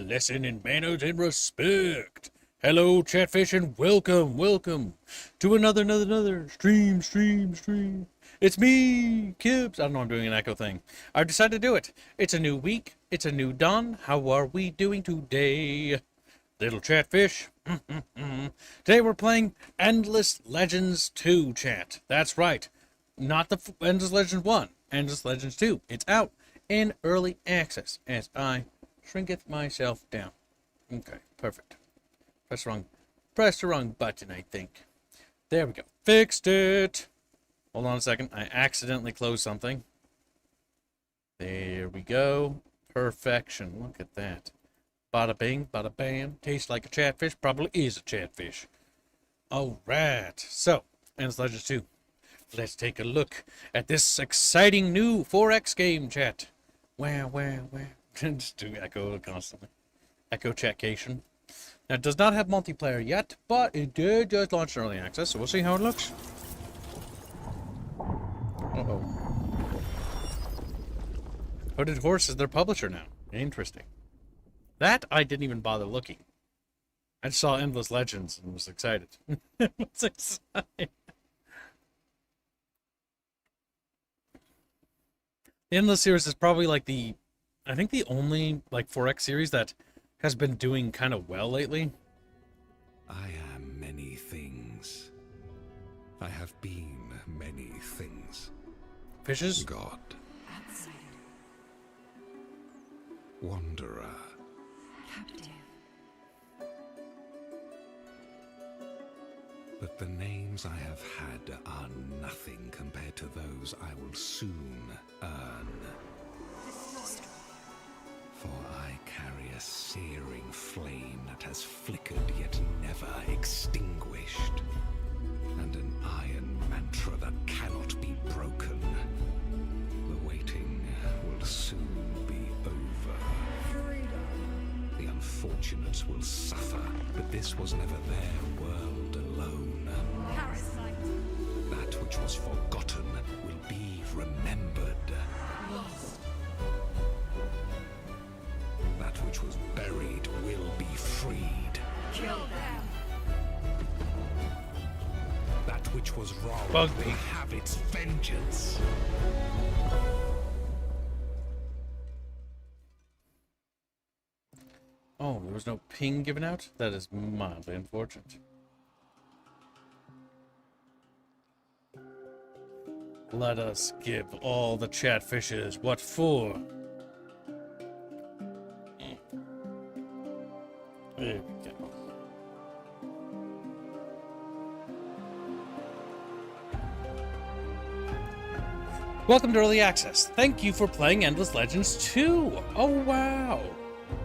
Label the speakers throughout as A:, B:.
A: lesson in manners and respect. Hello, Chatfish, and welcome to another stream. It's me, Kibbs. I don't know, I'm doing an echo thing. I've decided to do it. It's a new week. It's a new dawn. How are we doing today? Little Chatfish. Today we're playing Endless Legends 2, chat. That's right. Not the Endless Legends 1. Endless Legends 2. It's out in early access as I shrinketh myself down. Okay, perfect. Press the wrong button, I think. There we go. Fixed it. Hold on a second. I accidentally closed something. There we go. Perfection. Look at that. Bada bing, bada bam. Tastes like a chatfish. Probably is a chatfish. Alright. So, Endless Legends 2. Let's take a look at this exciting new 4X game, chat. Where? Just do echo constantly. Echo chatcation. Now, it does not have multiplayer yet, but it did just launch in early access, so we'll see how it looks. Uh-oh. Hooded Horse is their publisher now. Interesting. That I didn't even bother looking. I just saw Endless Legends and was excited. Was excited. The Endless series is probably like I think the only like 4X series that has been doing kind of well lately.
B: I am many things. I have been many things.
A: Fishes?
B: God. Wanderer.
C: Captive.
B: But the names I have had are nothing compared to those I will soon earn. For I carry a searing flame that has flickered yet never extinguished, and an iron mantra that cannot be broken. The waiting will soon be over. The unfortunates will suffer, but this was never their world alone. That which was forgotten will be remembered. That which was buried will be freed.
C: Kill them.
B: That which was wrong
A: Bug
B: will
A: me.
B: have its vengeance.
A: Oh, there was no ping given out? That is mildly unfortunate. Let us give all the chatfishes what for. There we go. Welcome to Early Access. Thank you for playing Endless Legends 2. Oh, wow.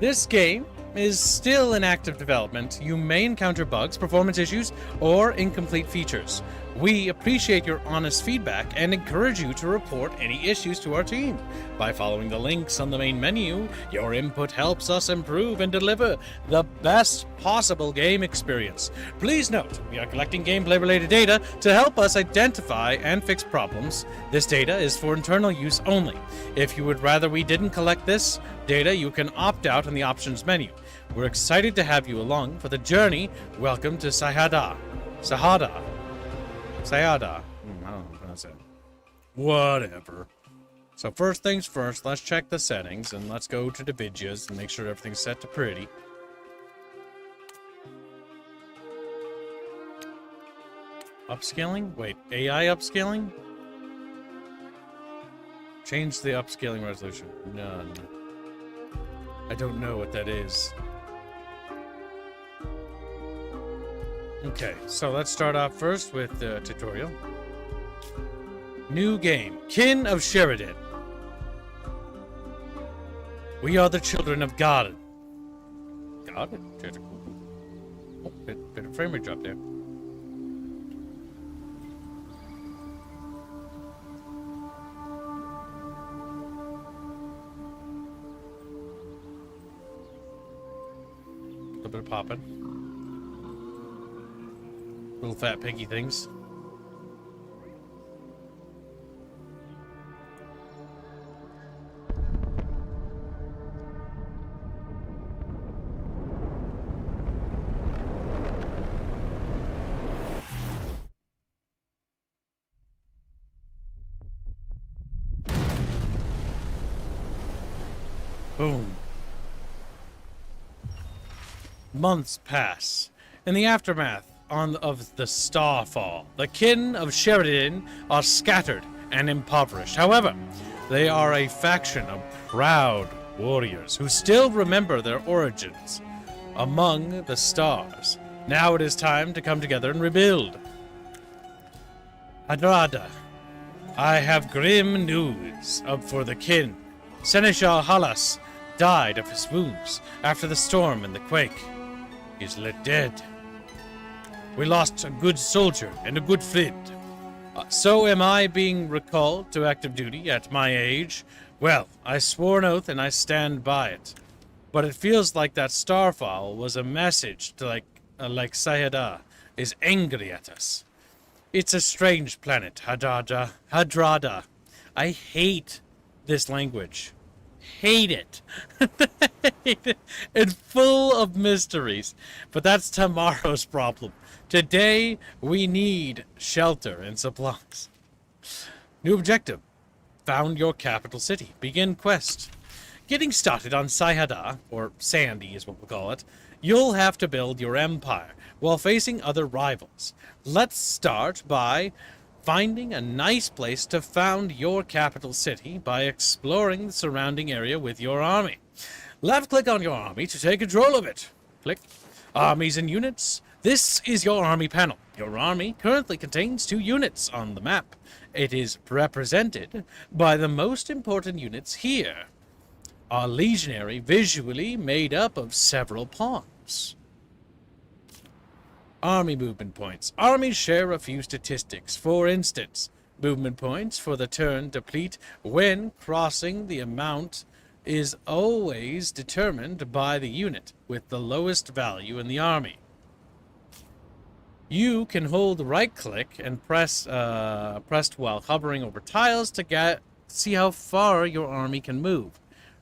A: This game is still in active development. You may encounter bugs, performance issues, or incomplete features. We appreciate your honest feedback and encourage you to report any issues to our team. By following the links on the main menu, your input helps us improve and deliver the best possible game experience. Please note, we are collecting gameplay-related data to help us identify and fix problems. This data is for internal use only. If you would rather we didn't collect this data, you can opt out in the options menu. We're excited to have you along for the journey. Welcome to Sayada. I don't know how to pronounce it. Whatever. So first things first, let's check the settings and let's go to the vidjas and make sure everything's set to pretty. Upscaling? Wait, AI upscaling? Change the upscaling resolution. None. I don't know what that is. Okay, so let's start off first with the tutorial. New game, Kin of Sheridan. We are the children of God. God? Oh, bit of frame rate drop there. A little bit of popping. Little fat piggy things. Boom. Months pass. In the aftermath of the Starfall, the kin of Sheridan are scattered and impoverished. However, they are a faction of proud warriors who still remember their origins among the stars. Now it is time to come together and rebuild. Hadrada, I have grim news for the kin. Seneschal Halas died of his wounds after the storm and the quake. He is let dead. We lost a good soldier and a good friend. So am I being recalled to active duty at my age? Well, I swore an oath and I stand by it. But it feels like that starfall was a message to like Sayada is angry at us. It's a strange planet, Hadrada. I hate this language. Hate it. It's full of mysteries. But that's tomorrow's problem. Today, we need shelter and supplies. New objective. Found your capital city. Begin quest. Getting started on Sayada, or Sandy is what we'll call it, you'll have to build your empire while facing other rivals. Let's start by finding a nice place to found your capital city by exploring the surrounding area with your army. Left-click on your army to take control of it. Click. Armies and units. This is your army panel. Your army currently contains 2 units on the map. It is represented by the most important units here. Our legionary visually made up of several pawns. Army movement points. Armies share a few statistics. For instance, movement points for the turn deplete when crossing. The amount is always determined by the unit with the lowest value in the army. You can hold right-click and pressed while hovering over tiles to see how far your army can move.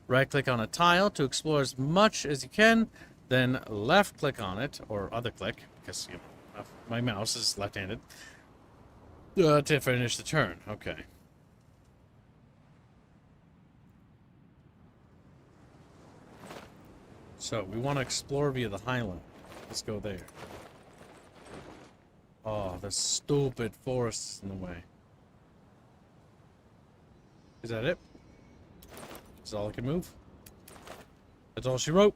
A: Right-click on a tile to explore as much as you can, then left-click on it, or other-click, because my mouse is left-handed, to finish the turn. Okay. So, we want to explore via the highland. Let's go there. Oh, the stupid forest is in the way. Is that it? Is all I can move? That's all she wrote.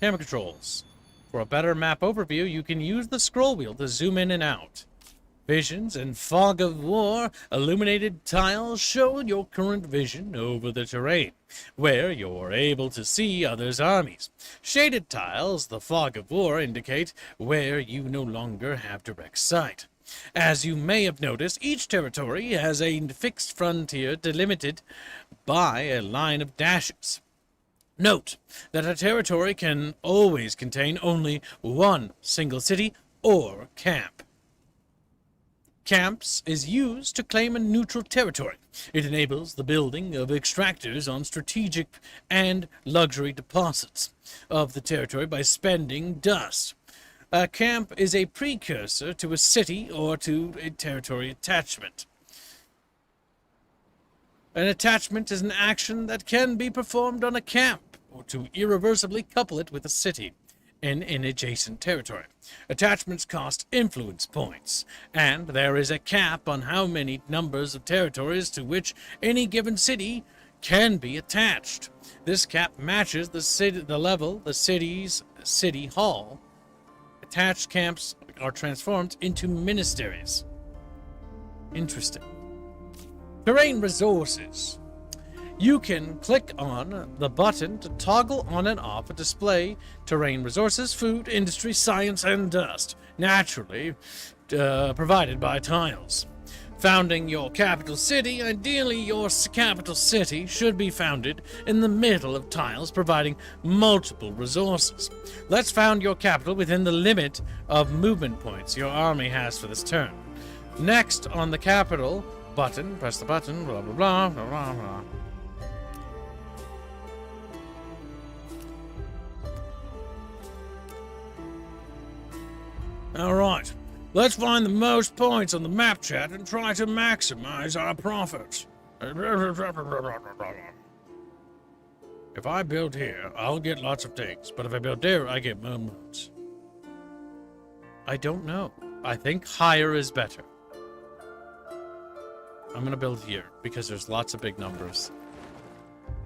A: Camera controls. For a better map overview, you can use the scroll wheel to zoom in and out. Visions and fog of war illuminated tiles show your current vision over the terrain, where you're able to see others' armies. Shaded tiles, the fog of war, indicate where you no longer have direct sight. As you may have noticed, each territory has a fixed frontier delimited by a line of dashes. Note that a territory can always contain only one single city or camp. Camps is used to claim a neutral territory. It enables the building of extractors on strategic and luxury deposits of the territory by spending dust. A camp is a precursor to a city or to a territory attachment. An attachment is an action that can be performed on a camp or to irreversibly couple it with a city in an adjacent territory. Attachments cost influence points, and there is a cap on how many numbers of territories to which any given city can be attached. This cap matches the city's city hall. Attached camps are transformed into ministeries. Interesting. Terrain resources. You can click on the button to toggle on and off a display terrain resources, food, industry, science, and dust, naturally provided by tiles. Founding your capital city. Ideally, your capital city should be founded in the middle of tiles, providing multiple resources. Let's found your capital within the limit of movement points your army has for this turn. Next, on the capital button, press the button, blah, blah, blah, blah, blah, blah. Alright, let's find the most points on the map chat and try to maximize our profits. If I build here, I'll get lots of things, but if I build there, I get moments. I don't know. I think higher is better. I'm gonna build here, because there's lots of big numbers.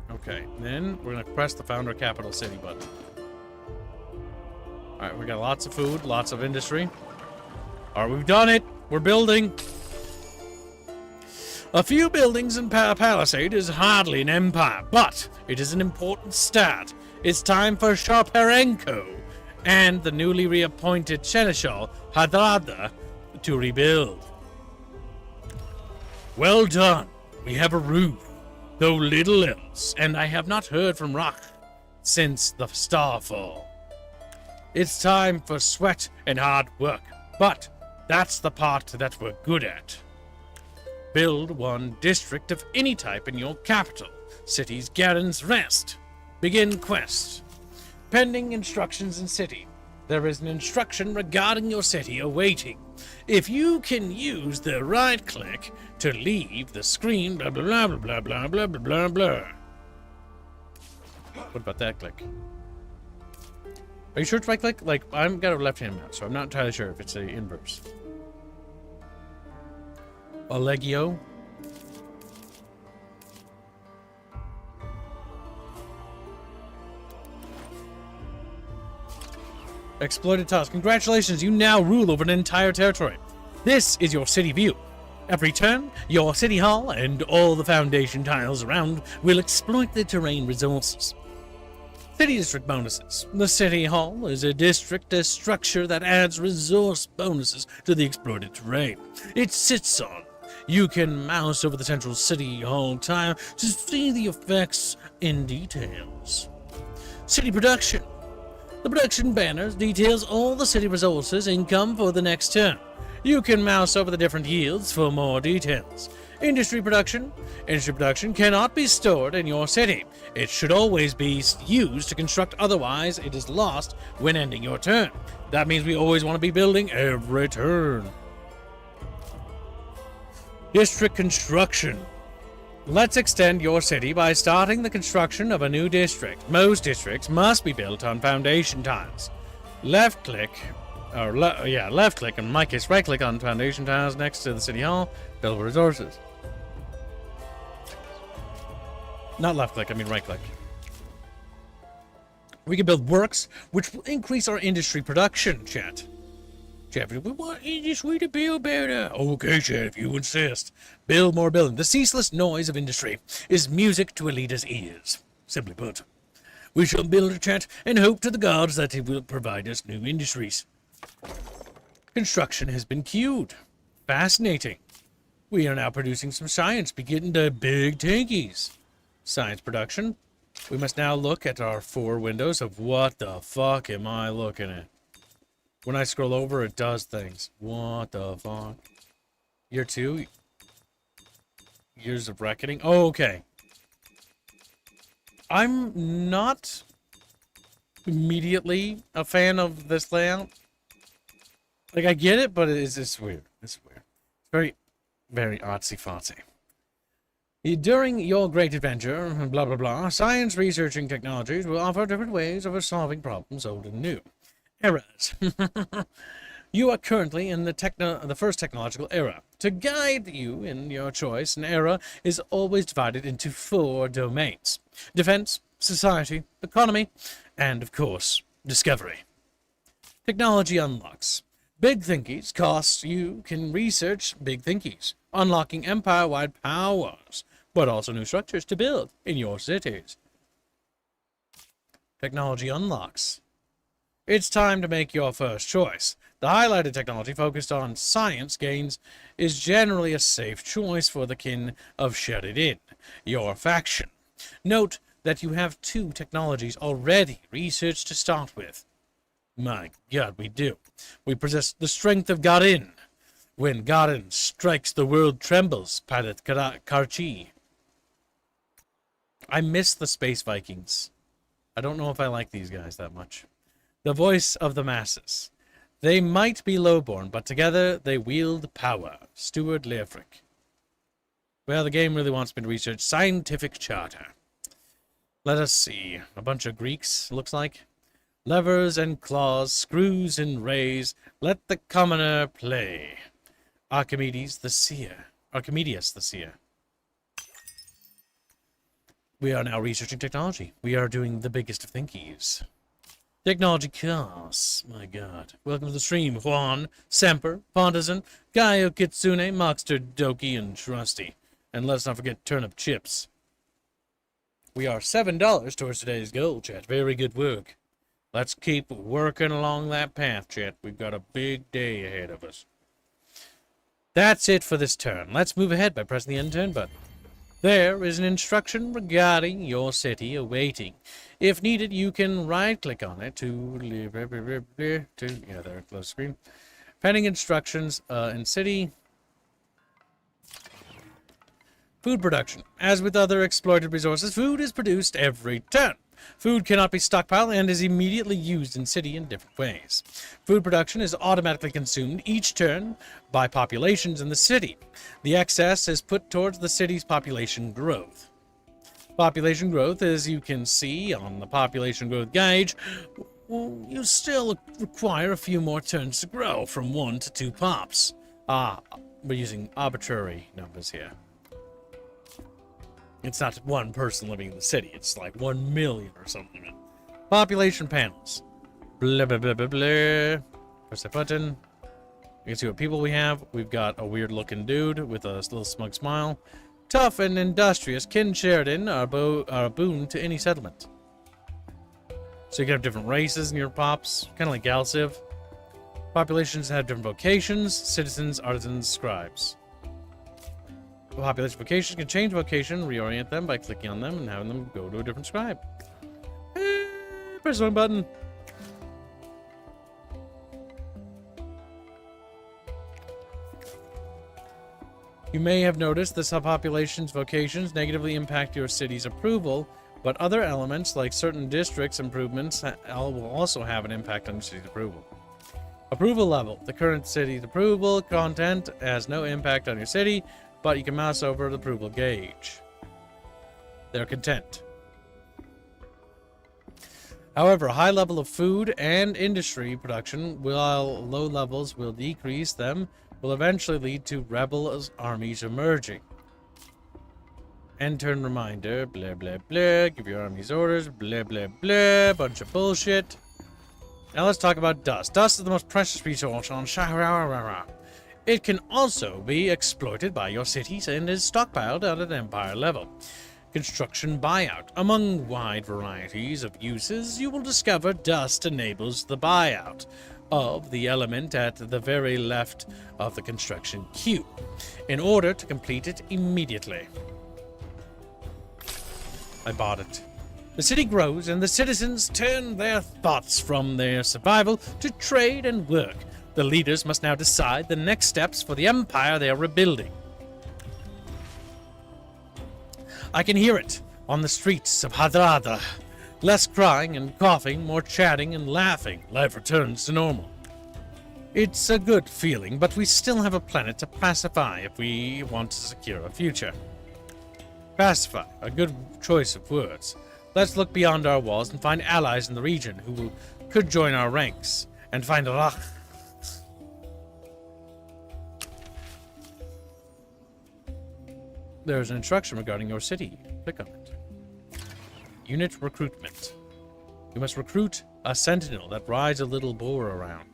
A: Okay, then we're gonna press the Founder Capital City button. Alright, we got lots of food, lots of industry. Alright, we've done it! We're building! A few buildings in Palisade is hardly an empire, but it is an important start. It's time for Sharperenko and the newly reappointed Seneschal Hadrada to rebuild. Well done. We have a roof, though little else, and I have not heard from Rock since the Starfall. It's time for sweat and hard work, but that's the part that we're good at. Build one district of any type in your capital. City's Garen's Rest. Begin quest. Pending instructions in city. There is an instruction regarding your city awaiting. If you can use the right click to leave the screen, blah blah blah blah blah blah blah blah blah. What about that click? Are you sure it's right click? Like, I've got a left hand mouse, so I'm not entirely sure if it's a inverse. Allegio. Exploited tiles. Congratulations, you now rule over an entire territory. This is your city view. Every turn, your city hall and all the foundation tiles around will exploit the terrain resources. City district bonuses. The city hall is a district structure that adds resource bonuses to the exploited terrain it sits on. You can mouse over the central city hall tile to see the effects in details. City production. The production banner details all the city resources income for the next term. You can mouse over the different yields for more details. Industry production. Industry production cannot be stored in your city. It should always be used to construct, otherwise it is lost when ending your turn. That means we always want to be building every turn. District construction. Let's extend your city by starting the construction of a new district. Most districts must be built on foundation tiles. Left click, left click, and in my case, right click on foundation tiles next to the city hall. Build resources. Not left click, I mean right click. We can build works, which will increase our industry production, chat. Chat, we want industry to build better. Okay, chat, if you insist. Build more building. The ceaseless noise of industry is music to a leader's ears. Simply put, we shall build a chat and hope to the gods that he will provide us new industries. Construction has been queued. Fascinating. We are now producing some science, beginning to big tankies. Science production. We must now look at our 4 windows of what the fuck am I looking at? When I scroll over, it does things. What the fuck? Year 2? Years of Reckoning? Oh, okay. I'm not immediately a fan of this layout. Like, I get it, but it's weird. It's weird. It's very, very artsy-fartsy. During your great adventure, blah, blah, blah, science researching technologies will offer different ways of solving problems old and new. Eras. You are currently in the first technological era. To guide you in your choice, an era is always divided into 4 domains. Defense, society, economy, and, of course, discovery. Technology unlocks. Big thinkies costs you can research big thinkies, unlocking empire-wide powers, but also new structures to build in your cities. Technology unlocks. It's time to make your first choice. The highlighted technology focused on science gains is generally a safe choice for the kin of Shut It In, your faction. Note that you have 2 technologies already researched to start with. My god, we do. We possess the strength of Garin. When Garin strikes, the world trembles, Pilot Karchi. I miss the Space Vikings. I don't know if I like these guys that much. The voice of the masses. They might be lowborn, but together they wield power. Stuart Leofric. Well, the game really wants me to research scientific charter. Let us see. A bunch of Greeks, looks like. Levers and claws, screws and rays, let the commoner play. Archimedes the seer. We are now researching technology. We are doing the biggest of thinkies. Technology costs. My god. Welcome to the stream, Juan, Semper, Pontizen, Gaio Kitsune, Moxter, Doki, and Trusty. And let's not forget turnip chips. We are $7 towards today's goal, chat. Very good work. Let's keep working along that path, chat. We've got a big day ahead of us. That's it for this turn. Let's move ahead by pressing the end turn button. There is an instruction regarding your city awaiting. If needed, you can right-click on it there, close screen. Pending instructions in city. Food production. As with other exploited resources, food is produced every turn. Food cannot be stockpiled and is immediately used in city in different ways. Food production is automatically consumed each turn by populations in the city. The excess is put towards the city's population growth. Population growth, as you can see on the population growth gauge, you still require a few more turns to grow, from 1 to 2 pops. We're using arbitrary numbers here. It's not one person living in the city. It's like 1 million or something. Population panels. Blah, blah, blah, blah, blah. Press that button. You can see what people we have. We've got a weird-looking dude with a little smug smile. Tough and industrious Kin Sheridan are a boon to any settlement. So you can have different races in your pops. Kind of like Galciv. Populations have different vocations. Citizens, artisans, scribes. Population vocations can change vocation, reorient them by clicking on them and having them go to a different scribe. Press the wrong button. You may have noticed the subpopulation's vocations negatively impact your city's approval, but other elements, like certain districts' improvements, will also have an impact on your city's approval. Approval level. The current city's approval content has no impact on your city, but you can mouse over the approval gauge. They're content. However, a high level of food and industry production, while low levels will decrease them, will eventually lead to rebel armies emerging. End turn reminder, blah blah blah, give your armies orders, blah blah blah, bunch of bullshit. Now let's talk about dust. Dust is the most precious resource on Shahara. It can also be exploited by your cities and is stockpiled at an empire level. Construction buyout. Among wide varieties of uses, you will discover dust enables the buyout of the element at the very left of the construction queue, in order to complete it immediately. I bought it. The city grows and the citizens turn their thoughts from their survival to trade and work. The leaders must now decide the next steps for the empire they are rebuilding. I can hear it on the streets of Hadrada. Less crying and coughing, more chatting and laughing. Life returns to normal. It's a good feeling, but we still have a planet to pacify if we want to secure a future. Pacify, a good choice of words. Let's look beyond our walls and find allies in the region who could join our ranks, and find Rach. There's an instruction regarding your city. Click on it. Unit recruitment. You must recruit a sentinel that rides a little boar around.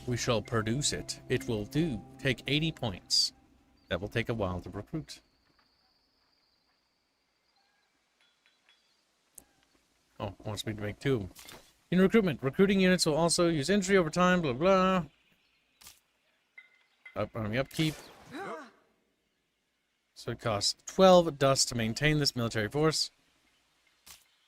A: We shall produce it. It will take 80 points. That will take a while to recruit. Oh, wants me to make 2 of them. In recruitment, recruiting units will also use entry over time, blah blah. Army upkeep. So it costs 12 dust to maintain this military force.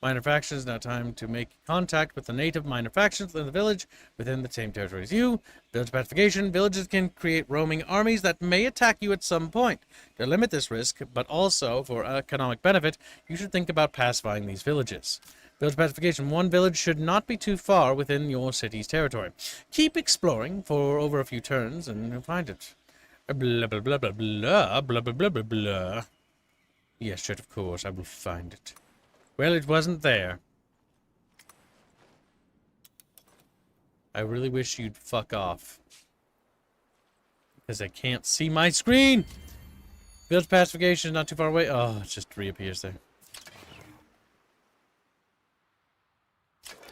A: Minor factions, now time to make contact with the native minor factions in the village within the same territory as you. Village pacification. Villages can create roaming armies that may attack you at some point. To limit this risk, but also for economic benefit, you should think about pacifying these villages. Village pacification. One village should not be too far within your city's territory. Keep exploring for over a few turns and you'll find it. Blah, blah, blah, blah, blah, blah, blah, blah, blah, blah. Yes, Chet, of course, I will find it. Well, it wasn't there. I really wish you'd fuck off. Because I can't see my screen! Village pacification is not too far away. Oh, it just reappears there.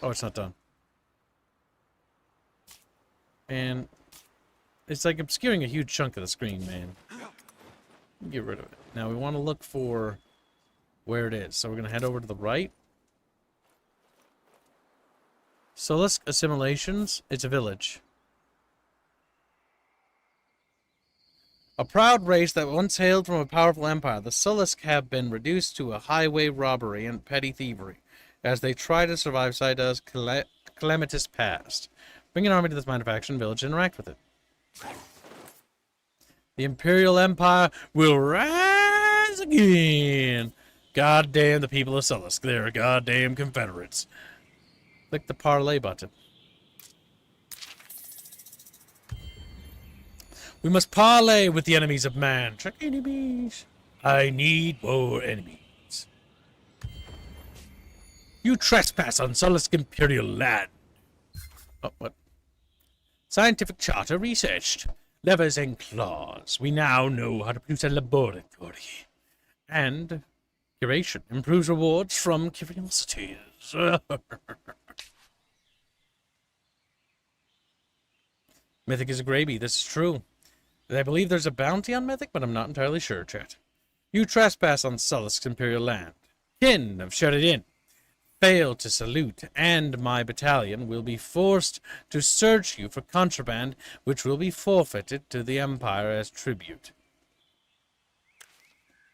A: Oh, it's not done. And it's like obscuring a huge chunk of the screen, man. Get rid of it. Now we want to look for where it is. So we're going to head over to the right. Solisk Assimilations. It's a village. A proud race that once hailed from a powerful empire, the Solisk have been reduced to a highway robbery and petty thievery as they try to survive Saida's calamitous past. Bring an army to this manufacturing village and interact with it. The Imperial Empire will rise again. Goddamn the people of Solisk. They're goddamn Confederates. Click the parlay button. We must parlay with the enemies of man. Check enemies. I need more enemies. You trespass on Solisk Imperial land. Oh, what? Scientific charter researched. Levers and claws. We now know how to produce a laboratory. And curation improves rewards from curiosities. Mythic is a gravy. This is true. I believe there's a bounty on Mythic, but I'm not entirely sure, chat. You trespass on Solisk's Imperial land. Kin have shut it in. Fail to salute, and my battalion will be forced to search you for contraband, which will be forfeited to the Empire as tribute.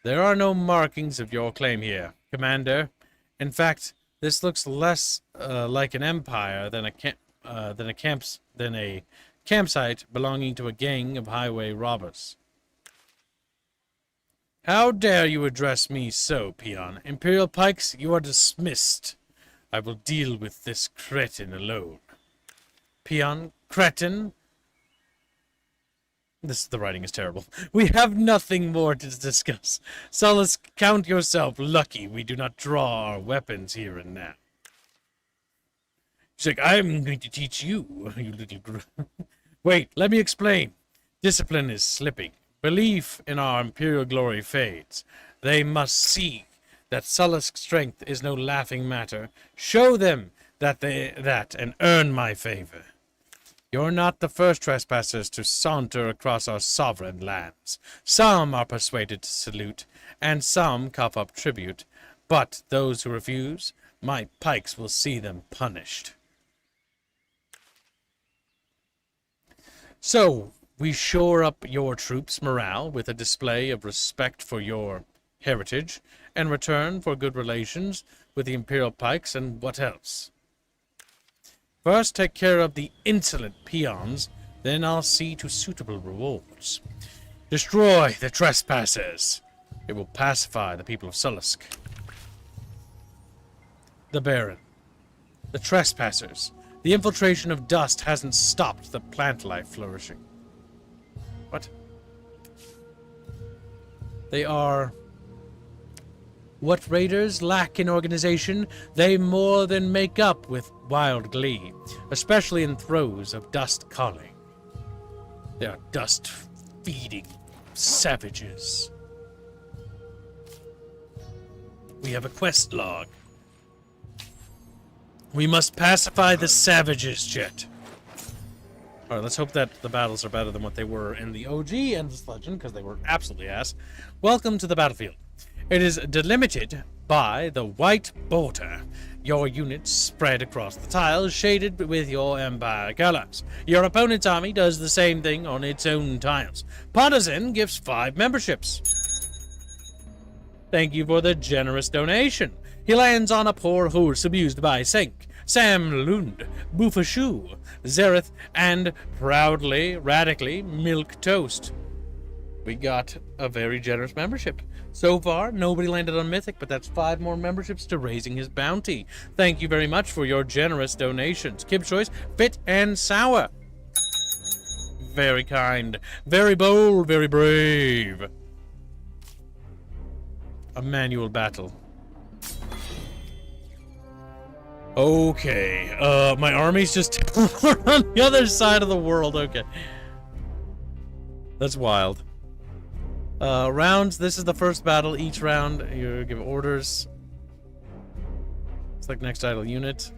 A: There are no markings of your claim here, Commander. In fact, this looks less like an empire than a campsite belonging to a gang of highway robbers. How dare you address me so, peon? Imperial pikes, you are dismissed. I will deal with this cretin alone. Peon, cretin. The writing is terrible. We have nothing more to discuss. Solisk, count yourself lucky we do not draw our weapons here and now. She's like, I'm going to teach you, you little Wait, let me explain. Discipline is slipping. Belief in our imperial glory fades. They must see that Solisk's strength is no laughing matter. Show them that and earn my favor. You're not the first trespassers to saunter across our sovereign lands. Some are persuaded to salute, and some cough up tribute. But those who refuse, my pikes will see them punished. So, we shore up your troops' morale with a display of respect for your heritage, and return for good relations with the Imperial Pikes, and what else? First, take care of the insolent peons, then I'll see to suitable rewards. Destroy the trespassers. It will pacify the people of Solisk. The Baron. The trespassers. The infiltration of dust hasn't stopped the plant life flourishing. What? They are... What raiders lack in organization, they more than make up with wild glee, especially in throes of dust calling. They are dust-feeding savages. We have a quest log. We must pacify the savages, Chet. Alright, let's hope that the battles are better than what they were in the OG Endless Legend, because they were absolutely ass. Welcome to the battlefield. It is delimited by the white border. Your units spread across the tiles, shaded with your Empire colors. Your opponent's army does the same thing on its own tiles. Partisan gives 5 memberships. Thank you for the generous donation. He lands on a poor horse abused by Senk, Sam Lund, Boufachou, Zereth, and proudly, radically, Milk Toast. We got a very generous membership. So far, nobody landed on Mythic, but that's 5 more memberships to raising his bounty. Thank you very much for your generous donations. Kib Choice, Fit and Sour. Very kind. Very bold. Very brave. A manual battle. Okay. My army's just on the other side of the world. Okay. That's wild. Rounds. This is the first battle. Each round, you give orders. It's like next idle unit.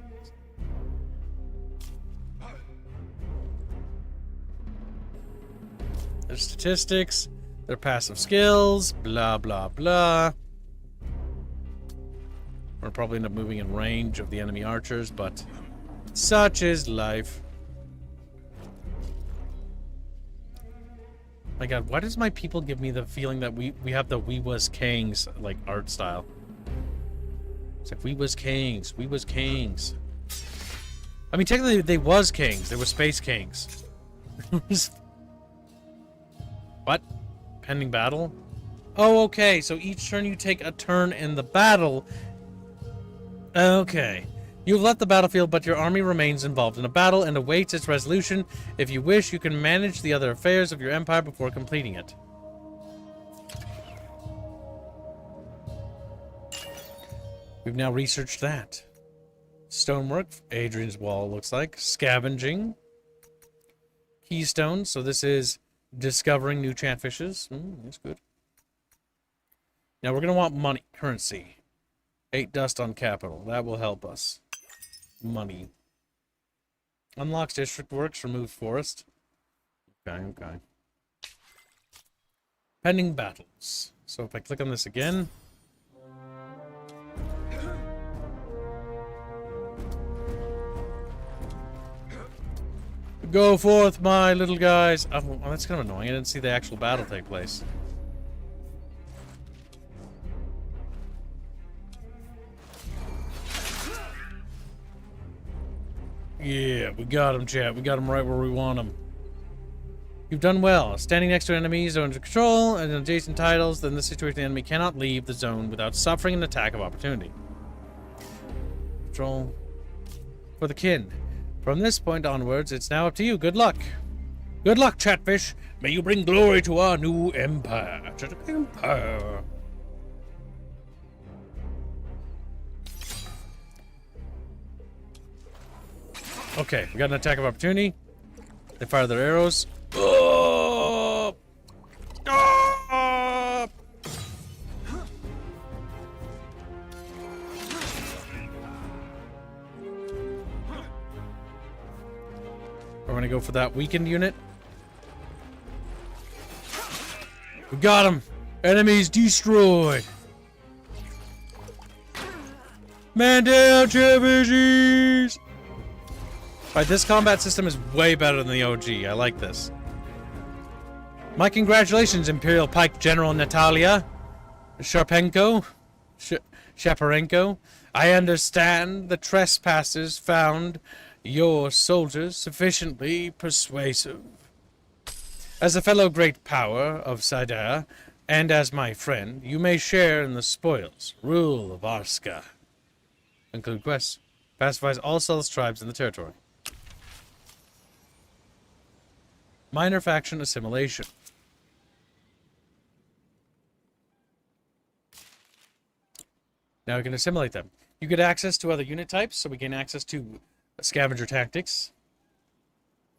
A: Their statistics, their passive skills, blah, blah, blah. We'll probably end up moving in range of the enemy archers, but such is life. My god, why does my people give me the feeling that we have the We Was Kings, like, art style? It's like, we was kings, we was kings. I mean, technically, they was kings. They were space kings. What? Pending battle? Oh, okay. So each turn you take a turn in the battle. Okay. You've left the battlefield, but your army remains involved in a battle and awaits its resolution. If you wish, you can manage the other affairs of your empire before completing it. We've now researched that. Stonework, Adrian's Wall looks like. Scavenging. Keystone, so this is discovering new chatfishes. That's good. Now we're going to want money, currency. 8 dust on capital. That will help us. Money. Unlocks district works, remove forest. Okay, okay. Pending battles. So if I click on this again. Go forth, my little guys. Oh, well, that's kind of annoying. I didn't see the actual battle take place. Yeah, we got him, chat. We got him right where we want him. You've done well. Standing next to enemies zone to control and adjacent titles, then the situation the enemy cannot leave the zone without suffering an attack of opportunity. Control for the kin. From this point onwards, it's now up to you. Good luck. Good luck, Chatfish. May you bring glory to our new empire. Empire. Okay, we got an attack of opportunity. They fire their arrows. Oh! Oh! We're gonna go for that weakened unit. We got him. Enemies destroyed. Man down, Chatfishies! Alright, this combat system is way better than the OG. I like this. My congratulations, Imperial Pike General Natalia Shaparenko. I understand the trespassers found your soldiers sufficiently persuasive. As a fellow great power of Sidar, and as my friend, you may share in the spoils. Rule of Arska. Conclude quests. Pacifies all Celis tribes in the territory. Minor faction assimilation. Now we can assimilate them. You get access to other unit types, so we gain access to scavenger tactics.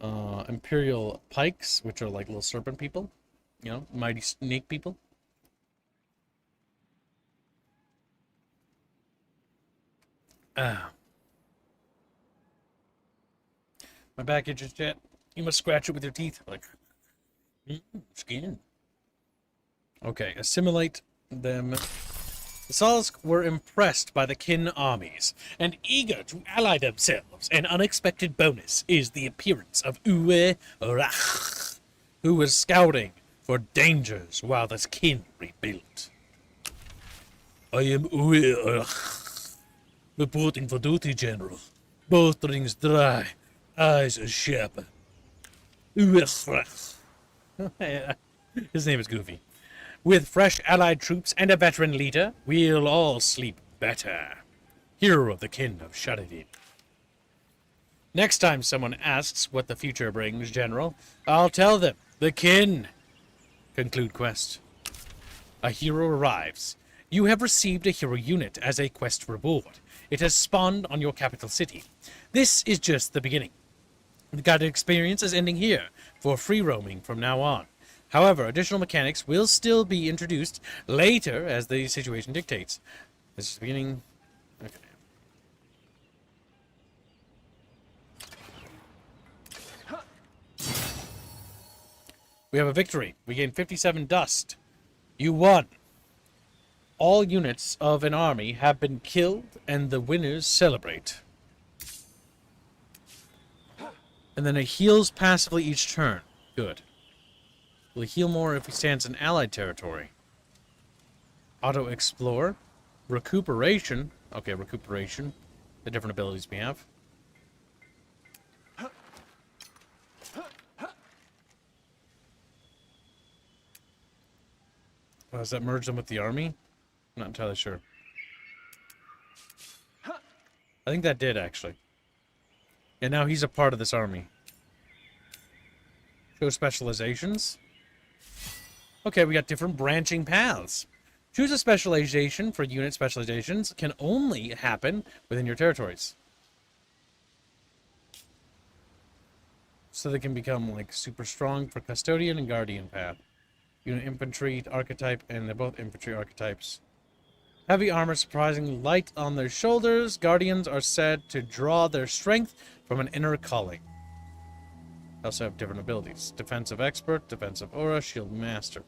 A: Imperial pikes, which are like little serpent people. You know, mighty snake people. My back itches, chat. You must scratch it with your teeth. Like, skin. Okay, assimilate them. The Sols were impressed by the kin armies and eager to ally themselves. An unexpected bonus is the appearance of Uwe Rach, who was scouting for dangers while the kin rebuilt. I am Uwe Rach, reporting for duty, General. Both rings dry, eyes sharp. Uwe Rach. His name is Goofy. With fresh allied troops and a veteran leader, we'll all sleep better. Hero of the kin of Sharadin. Next time someone asks what the future brings, General, I'll tell them. The kin. Conclude quest. A hero arrives. You have received a hero unit as a quest reward. It has spawned on your capital city. This is just the beginning. The guided experience is ending here, for free roaming from now on. However, additional mechanics will still be introduced later as the situation dictates. This is the beginning. Okay. We have a victory. We gained 57 dust. You won. All units of an army have been killed, and the winners celebrate. And then it heals passively each turn. Good. Will he heal more if he stands in allied territory? Auto explore. Recuperation. Okay, recuperation. The different abilities we have. Oh, does that merge them with the army? I'm not entirely sure. I think that did, actually. And now he's a part of this army. Show specializations. Okay, we got different branching paths. Choose a specialization for unit specializations. Can only happen within your territories. So they can become like super strong for custodian and guardian path. Unit infantry archetype, and they're both infantry archetypes. Heavy armor surprisingly light on their shoulders. Guardians are said to draw their strength from an inner calling. They also have different abilities. Defensive expert, defensive aura, shield master.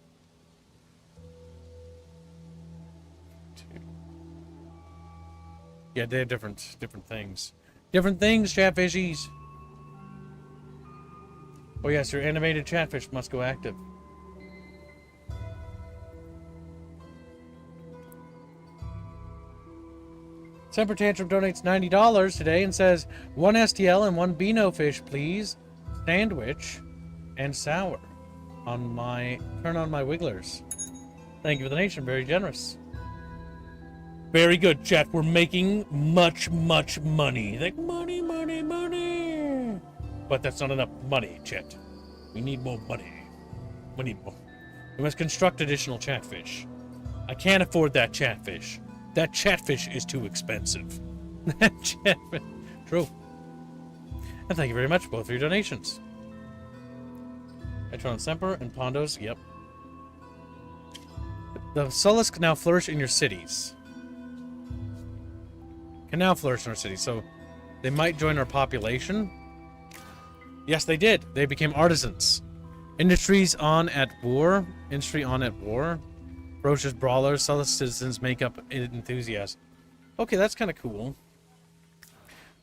A: Yeah, they have different things. Different things, chatfishies. Oh yes, your animated chatfish must go active. Semper Tantrum donates $90 today and says, 1 STL and 1 Beano fish, please. Sandwich and sour. Turn on my wigglers. Thank you for the donation, very generous. Very good, chat. We're making much money. Like, money. But that's not enough money, chat. We need more money. We need more. We must construct additional chatfish. I can't afford that chatfish. That chatfish is too expensive. That chatfish. True. And thank you very much, both, for your donations. Etron Semper and Pondos, yep. The Solace can now flourish in your cities. Can now flourish in our cities, so they might join our population. Yes, they did. They became artisans. Industries on at war. Industry on at war. Ferocious brawlers. Solace citizens make up enthusiasts. Okay, that's kind of cool.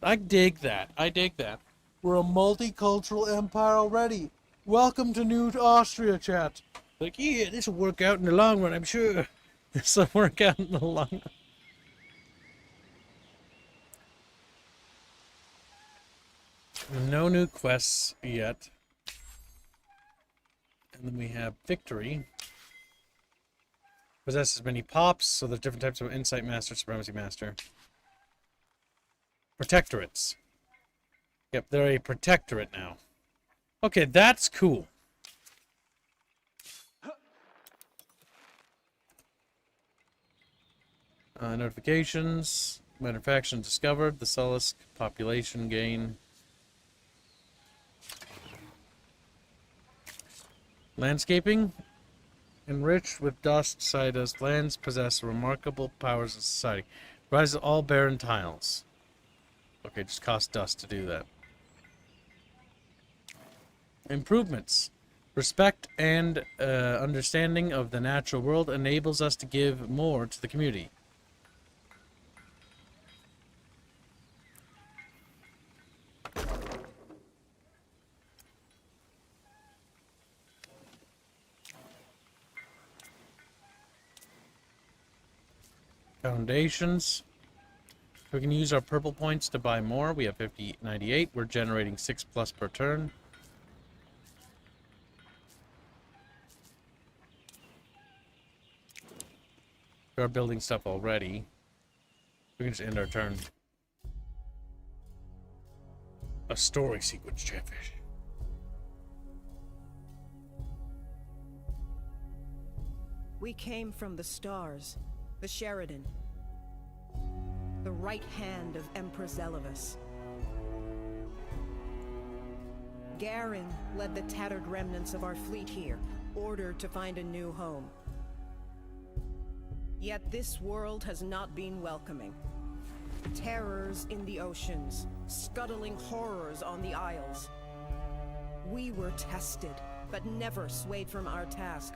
A: I dig that. I dig that. We're a multicultural empire already. Welcome to New Austria, chat. Like, yeah, this will work out in the long run, I'm sure. This will work out in the long run. No new quests yet. And then we have Victory. Possesses many pops, so there's different types of Insight Master, Supremacy Master. Protectorates. Yep, they're a protectorate now. Okay, that's cool. Notifications. Faction discovered. The Solace population gain. Landscaping. Enriched with dust, Sidus lands possess remarkable powers in society. Rises all barren tiles. Okay, just cost dust to do that. Improvements. Respect and understanding of the natural world enables us to give more to the community. Foundations. We can use our purple points to buy more. We have 98. We're generating 6+ per turn. We are building stuff already. We can just end our turn. A story sequence chatfish.
D: We came from the stars, the Sheridan, the right hand of Empress Elevus. Garen led the tattered remnants of our fleet here, ordered to find a new home. Yet this world has not been welcoming. Terrors in the oceans, scuttling horrors on the isles. We were tested, but never swayed from our task,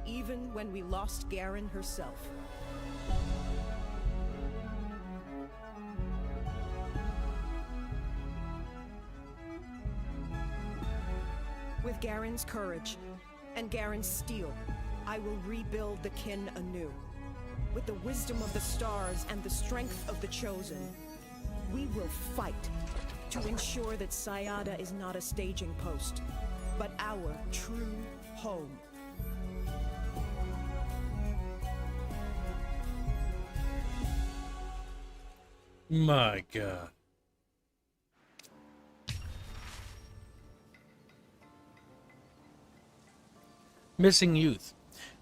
D: even when we lost Garen herself. With Garen's courage and Garen's steel, I will rebuild the kin anew. With the wisdom of the stars and the strength of the chosen, we will fight to ensure that Sayada is not a staging post, but our true home.
A: My God. Missing youth.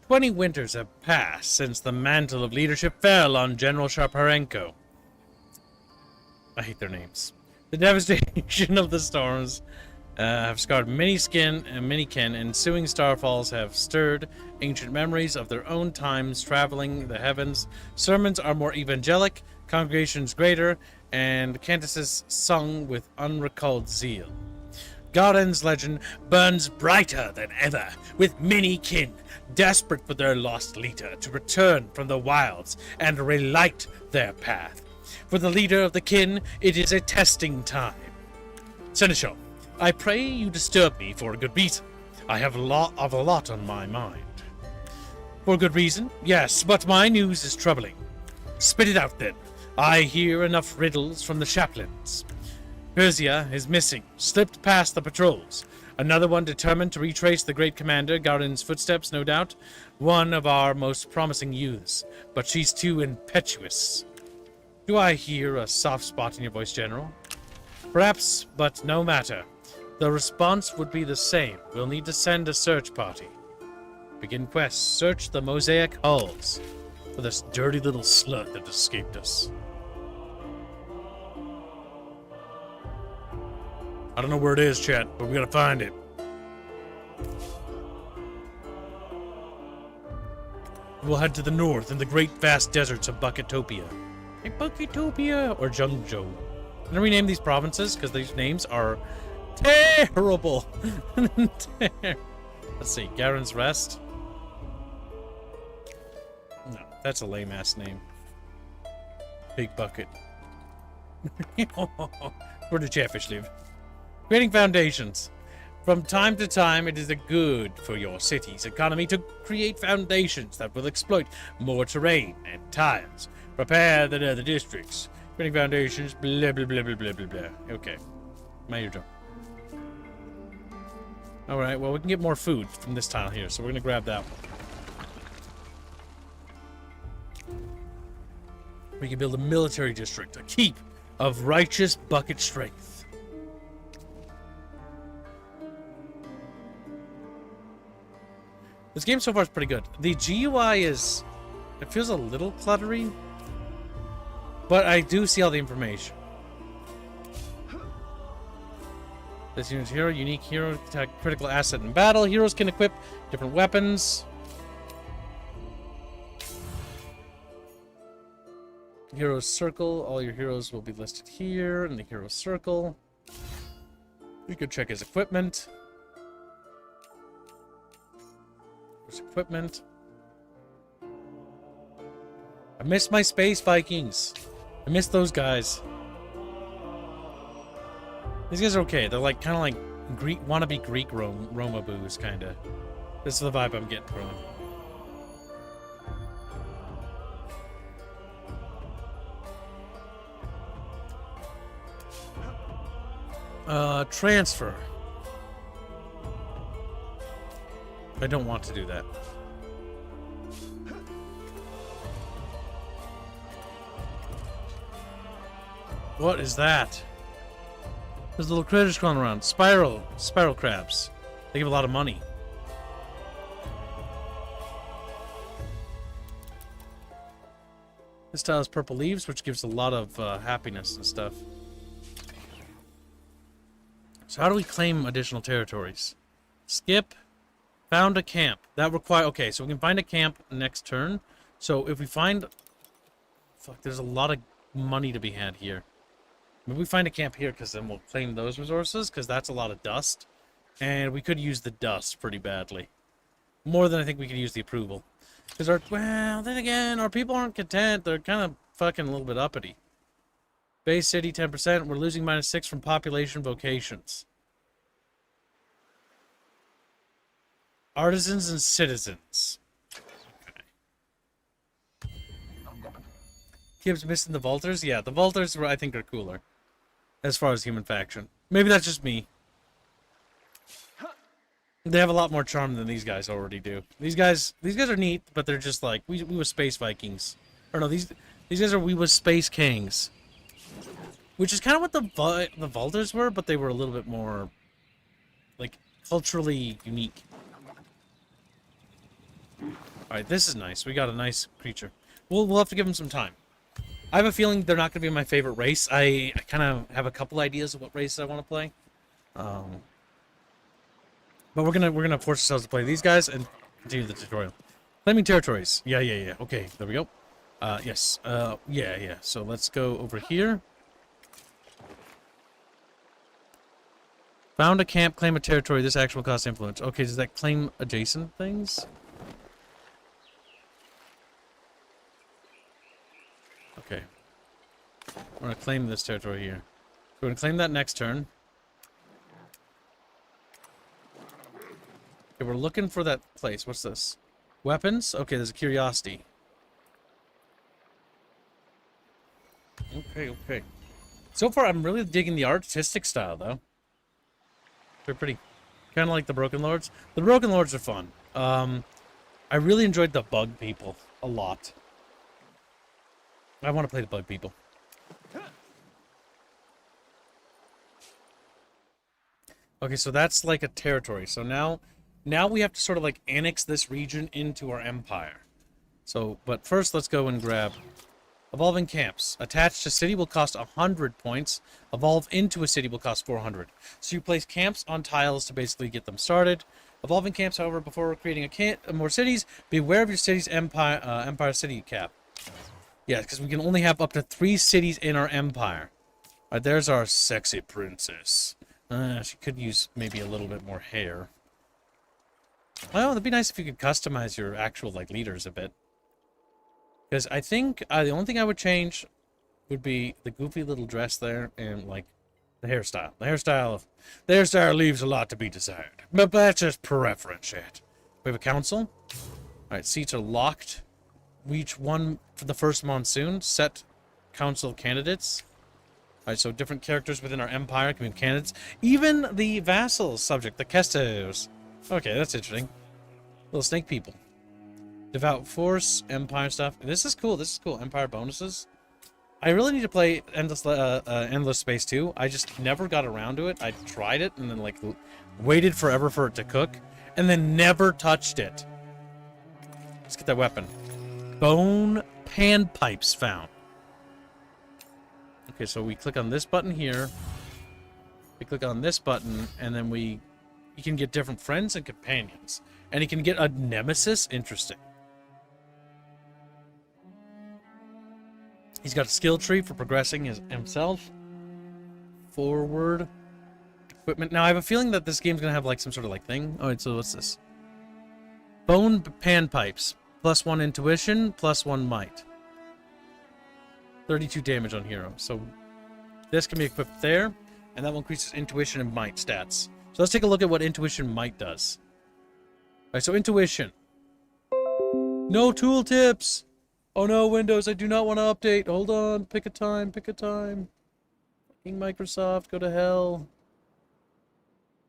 A: 20 winters have passed since the mantle of leadership fell on General Sharparenko. I hate their names. The devastation of the storms have scarred many kin, and ensuing starfalls have stirred ancient memories of their own times traveling the heavens. Sermons are more evangelic, congregations greater, and cantices sung with unrecalled zeal. Garen's legend burns brighter than ever, with many kin desperate for their lost leader to return from the wilds and relight their path. For the leader of the kin, it is a testing time. Seneschal, I pray you disturb me for a good reason. I have a lot on my mind. For good reason? Yes, but my news is troubling. Spit it out then. I hear enough riddles from the chaplains. Persia is missing, slipped past the patrols. Another one determined to retrace the great commander, Garen's footsteps, no doubt. One of our most promising youths, but she's too impetuous. Do I hear a soft spot in your voice, General? Perhaps, but no matter. The response would be the same. We'll need to send a search party. Begin quest. Search the mosaic hulls for this dirty little slut that escaped us. I don't know where it is, chat, but we gotta find it. We'll head to the north in the great vast deserts of Bucketopia. Hey, Bucketopia! Or Jungjo. Can I rename these provinces? Because these names are terrible. Let's see, Garen's Rest. No, that's a lame-ass name. Big Bucket. Where do Chatfish live? Creating foundations. From time to time, it is a good for your city's economy to create foundations that will exploit more terrain and tiles. Prepare the other districts. Creating foundations, blah, blah, blah, blah, blah, blah, blah. Okay. Major jump. Alright, well, we can get more food from this tile here, so we're going to grab that one. We can build a military district, a keep of righteous bucket strength. This game so far is pretty good. The GUI is... it feels a little cluttery, but I do see all the information. This unit's hero, unique hero, critical asset in battle. Heroes can equip different weapons. Heroes circle. All your heroes will be listed here in the hero circle. We could check his equipment. There's equipment. I miss my Space Vikings. I miss those guys. These guys are okay. They're like kind of like Greek, wannabe Greek Roma boos, kind of. This is the vibe I'm getting from them. Transfer. I don't want to do that. What is that? There's little critters crawling around. Spiral crabs. They give a lot of money. This tile has purple leaves, which gives a lot of happiness and stuff. So how do we claim additional territories? Skip. Found a camp. That require... Okay, so we can find a camp next turn. So if we find... Fuck, there's a lot of money to be had here. Maybe we find a camp here, because then we'll claim those resources, because that's a lot of dust. And we could use the dust pretty badly. More than I think we could use the approval. Because our... Well, then again, our people aren't content. They're kind of fucking a little bit uppity. Base city, 10%. We're losing -6 from population vocations. Artisans and citizens. Okay. Keeps missing the Vaulters? Yeah, the Vaulters, I think, are cooler. As far as human faction. Maybe that's just me. They have a lot more charm than these guys already do. These guys are neat, but they're just like, we were space Vikings. Or no, these guys are, we was space kings. Which is kind of what the Vaulters were, but they were a little bit more, like, culturally unique. Alright, this is nice. We got a nice creature. We'll have to give them some time. I have a feeling they're not going to be my favorite race. I kind of have a couple ideas of what race I want to play. But we're gonna force ourselves to play these guys and continue the tutorial. Claiming territories. Yeah. Okay, there we go. Yes. Yeah. So let's go over here. Found a camp, claim a territory. This action will cost influence. Okay, does that claim adjacent things? Okay. We're going to claim this territory here. We're going to claim that next turn. Okay, we're looking for that place. What's this? Weapons? Okay, there's a curiosity. Okay. So far, I'm really digging the artistic style, though. They're pretty... Kind of like the Broken Lords. The Broken Lords are fun. I really enjoyed the bug people a lot. I want to play the bug people. Okay, so that's like a territory. So now we have to sort of like annex this region into our empire. So, but first let's go and grab evolving camps. Attached to city will cost 100 points. Evolve into a city will cost 400. So you place camps on tiles to basically get them started. Evolving camps, however, before creating more cities, be aware of your city's empire city cap. Yeah, because we can only have up to 3 cities in our empire. Alright, there's our sexy princess. She could use maybe a little bit more hair. Well, it'd be nice if you could customize your actual, like, leaders a bit. Because I think the only thing I would change would be the goofy little dress there and, like, the hairstyle. The hairstyle leaves a lot to be desired. But that's just preference shit. We have a council. Alright, seats are locked. Reach 1 for the first monsoon. Set council candidates. Alright, so different characters within our empire can be candidates. Even the vassals subject, the Kestos. Okay, that's interesting. Little snake people. Devout force, empire stuff. This is cool. Empire bonuses. I really need to play Endless Space 2. I just never got around to it. I tried it and then, like, waited forever for it to cook. And then never touched it. Let's get that weapon. Bone panpipes found. Okay, so we click on this button here. We click on this button, and then you can get different friends and companions. And you can get a nemesis. Interesting. He's got a skill tree for progressing himself. Forward. Equipment. Now, I have a feeling that this game's going to have, like, some sort of, like, thing. Alright, so what's this? Bone panpipes. +1 intuition, +1 might. 32 damage on hero. So this can be equipped there, and that will increase intuition and might stats. So let's take a look at what intuition might does. Alright, so intuition. No tooltips! Oh no, Windows, I do not want to update. Hold on, pick a time. Fucking Microsoft, go to hell.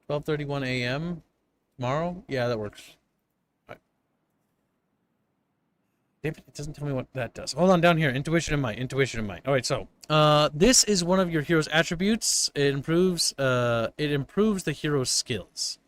A: 12:31 a.m. tomorrow? Yeah, that works. Damn it, it doesn't tell me what that does. Hold on, down here. Intuition and might. Intuition and might. Alright, so this is one of your hero's attributes. It improves the hero's skills.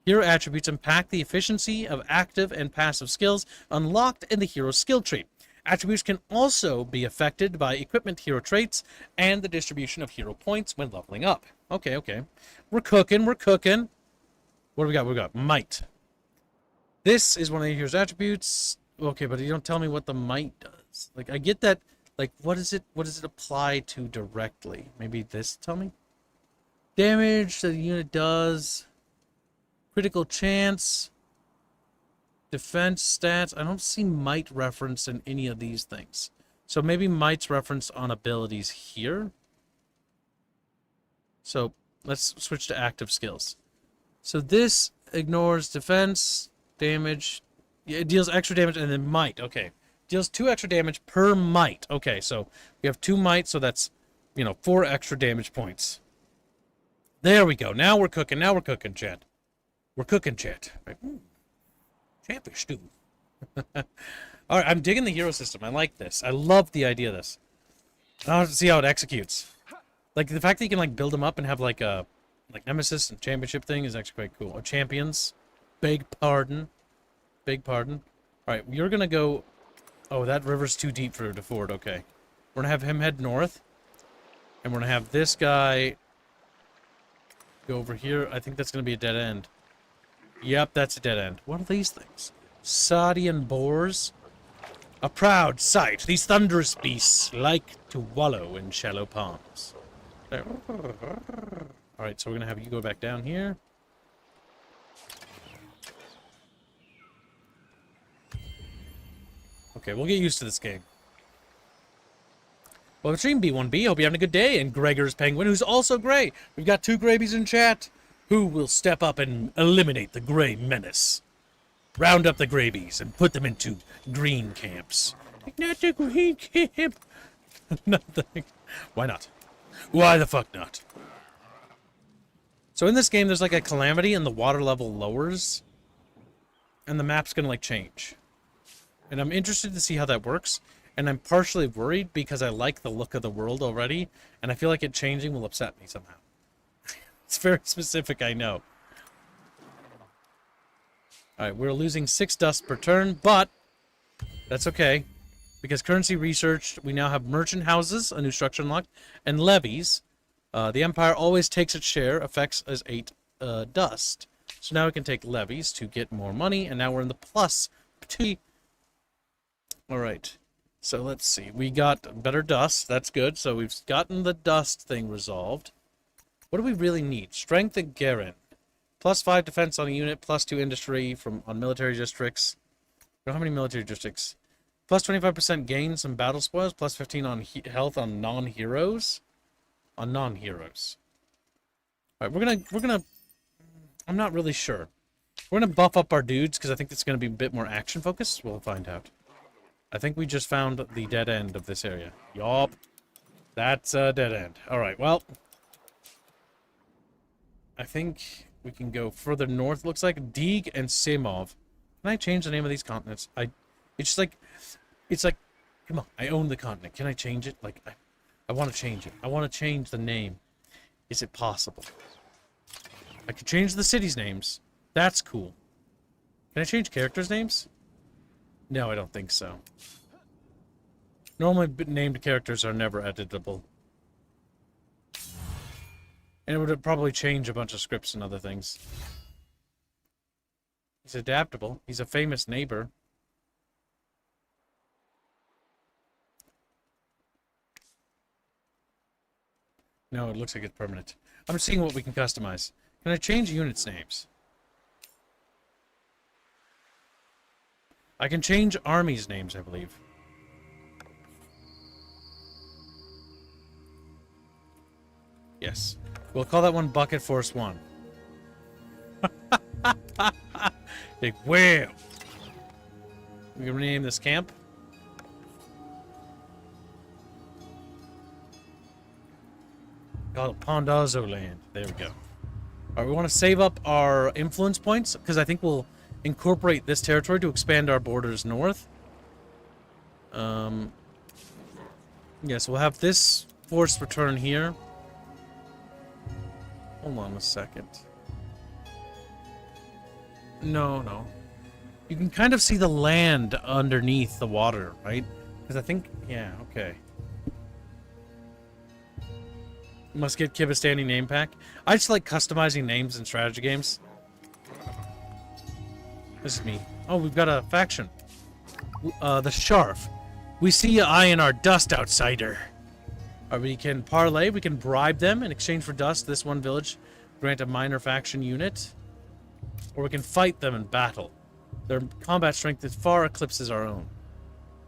A: Hero attributes impact the efficiency of active and passive skills unlocked in the hero's skill tree. Attributes can also be affected by equipment hero traits and the distribution of hero points when leveling up. Okay, okay. We're cooking, we're cooking. What do we got? We got might. This is one of the hero's attributes. Okay, but you don't tell me what the might does. Like, I get that. Like, what does it apply to directly? Maybe this tell me? Damage that the unit does. Critical chance. Defense stats. I don't see might referenced in any of these things. So maybe might's referenced on abilities here. So let's switch to active skills. So this ignores defense, damage. Yeah, it deals extra damage and then might. Okay. Deals 2 extra damage per might. Okay, so we have 2 might, so that's, 4 extra damage points. There we go. Now we're cooking. Now we're cooking, chat. We're cooking, chat. Right. Chatfish stew. Alright, I'm digging the hero system. I like this. I love the idea of this. I want to see how it executes. Like, the fact that you can, build them up and have, a Nemesis and Championship thing is actually quite cool. Or Champions. Beg pardon. Beg pardon. Alright, you're gonna go... Oh, that river's too deep for to ford. Okay. We're gonna have him head north. And we're gonna have this guy... go over here. I think that's gonna be a dead end. Yep, that's a dead end. What are these things? Sardian boars? A proud sight. These thunderous beasts like to wallow in shallow ponds. Alright, so we're gonna have you go back down here. Okay, we'll get used to this game. Well, stream B1B, hope you're having a good day. And Gregor's Penguin, who's also gray. We've got 2 Grabies in chat. Who will step up and eliminate the gray menace? Round up the Grabies and put them into green camps. Not the green camp. Nothing. Why not? Why the fuck not? So in this game, there's a calamity and the water level lowers. And the map's gonna change. And I'm interested to see how that works. And I'm partially worried because I like the look of the world already. And I feel like it changing will upset me somehow. It's very specific, I know. Alright, we're losing 6 dust per turn, but that's okay. Because currency researched, we now have merchant houses, a new structure unlocked, and levies. The Empire always takes its share, effects as 8 dust. So now we can take levies to get more money, and now we're in the plus 2. Alright, so let's see. We got better dust, that's good. So we've gotten the dust thing resolved. What do we really need? Strength and Garen. Plus 5 defense on a unit, plus 2 industry on military districts. We don't have any military districts. Plus 25% gain some battle spoils, plus 15 on health on non-heroes. On non-heroes. Alright, we're gonna... I'm not really sure. We're gonna buff up our dudes, because I think it's gonna be a bit more action-focused. We'll find out. I think we just found the dead end of this area. Yup. That's a dead end. Alright, well... I think we can go further north, looks like. Deeg and Simov. Can I change the name of these continents? It's like, come on, I own the continent. Can I change it? I want to change it. I want to change the name. Is it possible? I could change the cities' names. That's cool. Can I change characters' names? No, I don't think so. Normally named characters are never editable. And it would probably change a bunch of scripts and other things. He's adaptable. He's a famous neighbor. No, it looks like it's permanent. I'm seeing what we can customize. Can I change units' names? I can change armies' names, I believe. Yes. We'll call that one Bucket Force 1. Big whale. We can rename this camp. Call it Pondazzo Land. There we go. Alright, we want to save up our influence points, because I think we'll incorporate this territory to expand our borders north. Yes, we'll have this force return here. Hold on a second. No. You can kind of see the land underneath the water, right? Because I think... Yeah, okay. Must get Kibistani name pack. I just like customizing names in strategy games. This is me. Oh, we've got a faction. The Sharf. We see your eye in our dust, outsider. We can parlay, we can bribe them in exchange for dust. This one village, grant a minor faction unit. Or we can fight them in battle. Their combat strength far eclipses our own.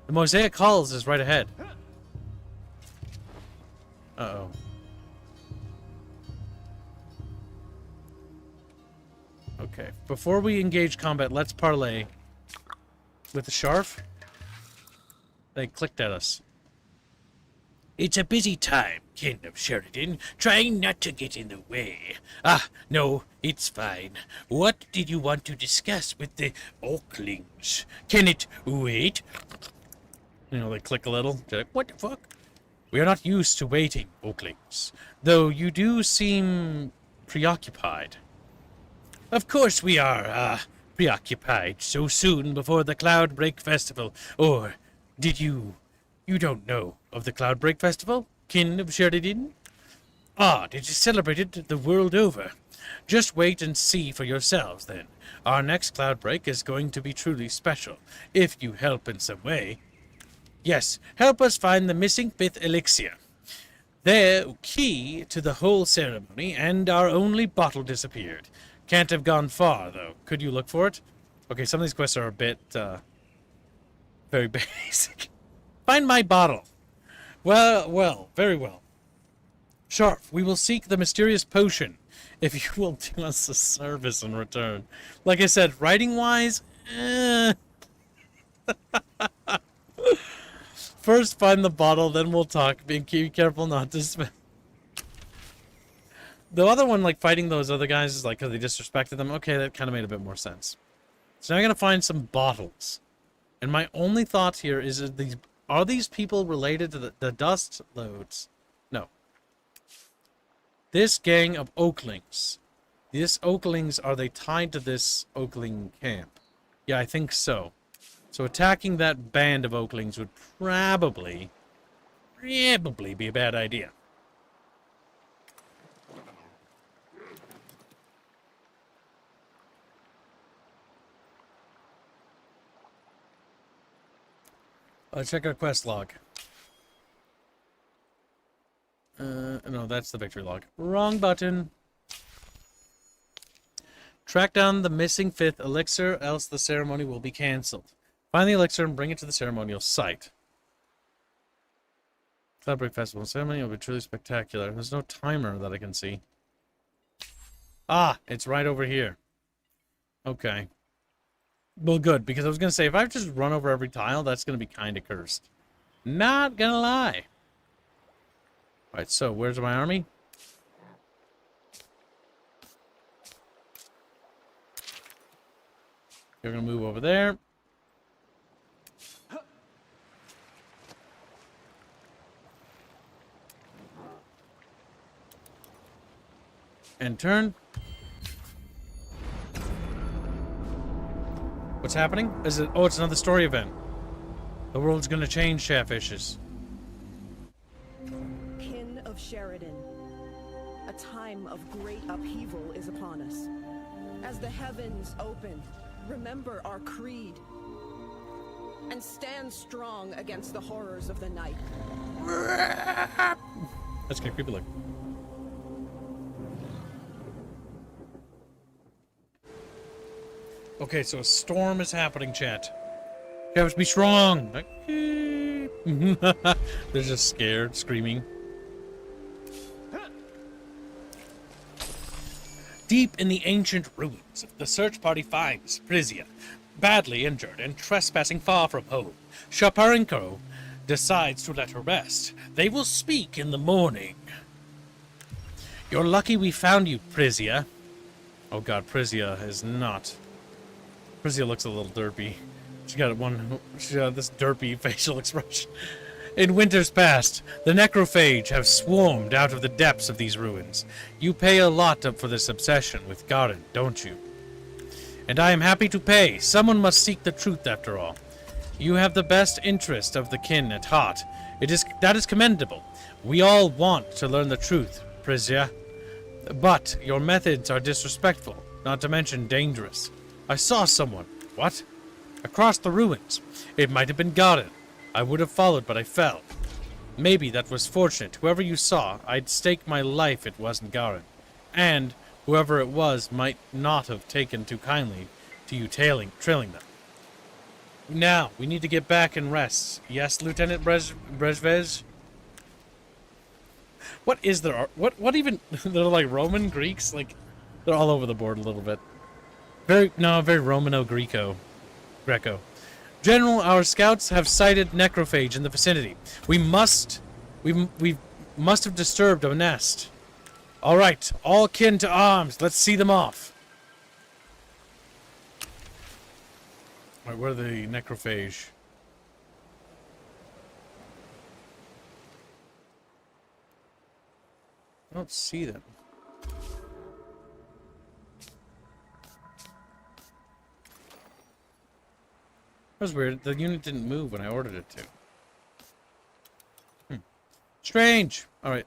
A: The Mosaic Halls is right ahead. Uh-oh. Okay, before we engage combat, let's parlay with the Sharf. They clicked at us. It's a busy time, King of Sheridan, trying not to get in the way. Ah, no, it's fine. What did you want to discuss with the Oaklings? Can it wait? You know, they click a little. They're like, what the fuck? We are not used to waiting, Oaklings, though you do seem preoccupied. Of course we are, preoccupied so soon before the Cloudbreak Festival. Or did you don't know of the Cloudbreak Festival, Kin of Sheridan? It is celebrated the world over. Just wait and see for yourselves, then. Our next Cloudbreak is going to be truly special, if you help in some way. Yes, help us find the missing 5th elixir. They're key to the whole ceremony, and our only bottle disappeared. Can't have gone far, though. Could you look for it? Okay, some of these quests are a bit, very basic. Find my bottle. Well, very well. Sharp, we will seek the mysterious potion, if you will do us a service in return. Like I said, writing-wise, First find the bottle, then we'll talk. Be careful not to spend... The other one, like, fighting those other guys is, like, because they disrespected them. Okay, that kind of made a bit more sense. So now I'm going to find some bottles. And my only thought here is, are these people related to the dust loads? No. This gang of Oaklings. These Oaklings, are they tied to this Oakling camp? Yeah, I think so. So attacking that band of Oaklings would probably be a bad idea. Let's check our quest log. No, that's the victory log. Wrong button. Track down the missing 5th elixir, else the ceremony will be cancelled. Find the elixir and bring it to the ceremonial site. Cloudbreak Festival ceremony will be truly spectacular. There's no timer that I can see. Ah, it's right over here. Okay. Well, good, because I was going to say, if I just run over every tile, that's going to be kind of cursed. Not going to lie. Alright, so, where's my army? You're going to move over there. And turn. What's happening? Is it? Oh, it's another story event. The world's gonna change, Chatfishes.
D: Kin of Sheridan, a time of great upheaval is upon us. As the heavens open, remember our creed, and stand strong against the horrors of the night.
A: That's gonna creepy look. Okay, so a storm is happening, chat. You have to be strong. They're just scared, screaming. Deep in the ancient ruins, the search party finds Prisia, badly injured and trespassing far from home. Shaparenko decides to let her rest. They will speak in the morning. You're lucky we found you, Prisia. Oh god, Prisia is not... Prisia looks a little derpy. She's got this derpy facial expression. In winters past, the necrophage have swarmed out of the depths of these ruins. You pay a lot for this obsession with Garen, don't you? And I am happy to pay. Someone must seek the truth after all. You have the best interest of the kin at heart. That is commendable. We all want to learn the truth, Prizia. But your methods are disrespectful, not to mention dangerous. I saw someone. What? Across the ruins. It might have been Garen. I would have followed, but I fell. Maybe that was fortunate. Whoever you saw, I'd stake my life it wasn't Garen. And whoever it was might not have taken too kindly to you trailing them. Now, we need to get back and rest. Yes, Lieutenant Brezvez? What is there? What even? They're like Roman Greeks? Like, they're all over the board a little bit. Very Romano-Greco. General, our scouts have sighted necrophage in the vicinity. We must have disturbed a nest. All right, all kin to arms. Let's see them off. All right, where are the necrophage? I don't see them. That was weird. The unit didn't move when I ordered it to. Strange. All right.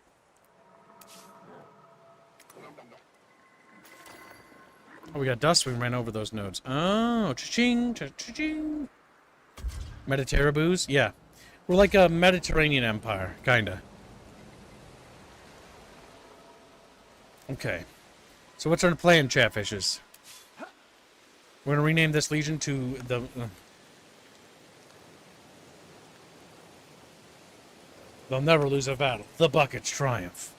A: Oh, we got dust. We ran over those nodes. Oh, cha-ching, cha-ching. Mediterraboos? Yeah. We're like a Mediterranean empire, kinda. Okay. So what's our plan, Chatfishes? We're gonna rename this legion to the... They'll never lose a battle. The Buckets triumph.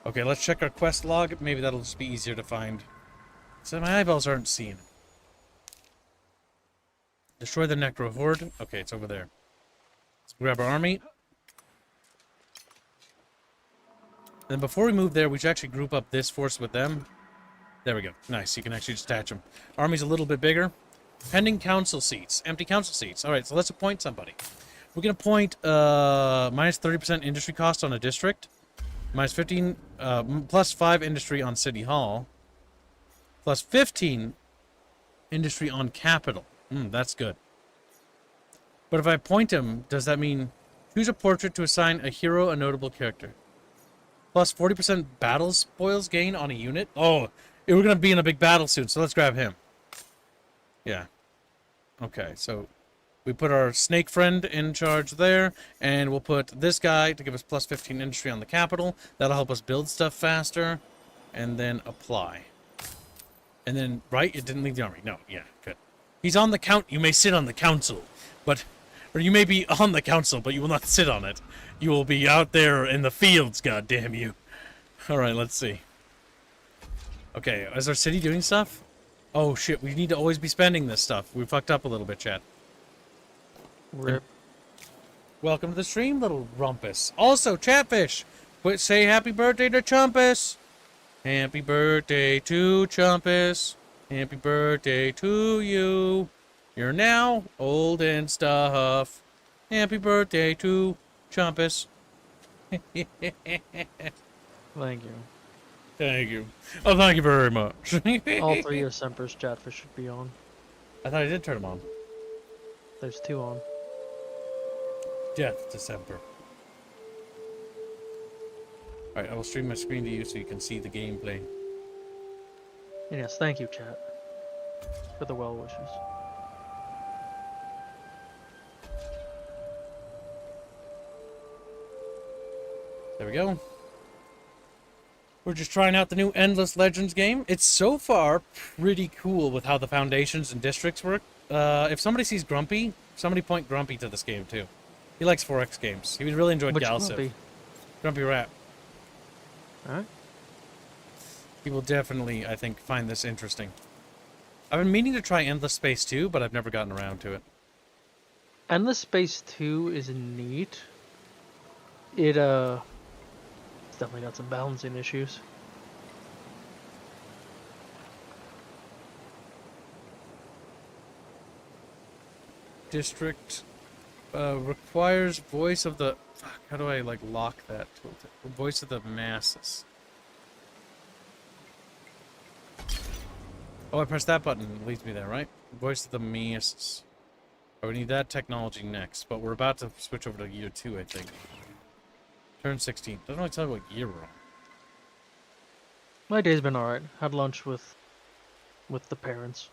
A: Okay, let's check our quest log. Maybe that'll just be easier to find. So my eyeballs aren't seeing. Destroy the Necro Horde. Okay, it's over there. Let's grab our army. Then before we move there, we should actually group up this force with them. There we go. Nice. You can actually just attach them. Army's a little bit bigger. Pending council seats. Empty council seats. All right, so let's appoint somebody. We're going to appoint minus 30% industry cost on a district. Minus 15, plus 5 industry on City Hall. Plus 15 industry on Capital. That's good. But if I appoint him, does that mean choose a portrait to assign a hero, a notable character? Plus 40% battle spoils gain on a unit? Oh, we're going to be in a big battle soon, so let's grab him. Yeah. Okay, so we put our snake friend in charge there, and we'll put this guy to give us plus 15 industry on the capital. That'll help us build stuff faster, and then apply. And then, right, it didn't leave the army. No, yeah, good. He's on the count. You may sit on the council, but, or you may be on the council, but you will not sit on it. You will be out there in the fields, goddamn you. All right, let's see. Okay, is our city doing stuff? Oh shit, we need to always be spending this stuff. We fucked up a little bit, chat.
E: Rip.
A: Welcome to the stream, little rumpus. Also, Chatfish, say happy birthday to Chumpus. Happy birthday to Chumpus. Happy birthday to you. You're now old and stuff. Happy birthday to Chumpus.
E: Thank you.
A: Thank you. Oh, thank you very much.
E: All 3 of Semper's Chatfish should be on.
A: I thought I did turn them on.
E: There's 2 on.
A: Death December. Alright, I will stream my screen to you so you can see the gameplay.
E: And yes, thank you, chat, for the well wishes.
A: There we go. We're just trying out the new Endless Legends game. It's so far pretty cool with how the foundations and districts work. If somebody sees Grumpy, somebody point Grumpy to this game too. He likes 4X games. He would really enjoy Galciv. Grumpy Rat.
E: Alright.
A: He will definitely, I think, find this interesting. I've been meaning to try Endless Space 2, but I've never gotten around to it.
E: Endless Space 2 is neat. It's definitely got some balancing issues.
A: district requires voice of the... Fuck, how do I, like, lock that? Voice of the masses. Oh, I pressed that button. It leads me there, right? Voice of the masses. Oh, we need that technology next, but we're about to switch over to year 2, I think. Turn 16. Doesn't really tell me what year we're on.
E: My day's been alright. Had lunch with the parents.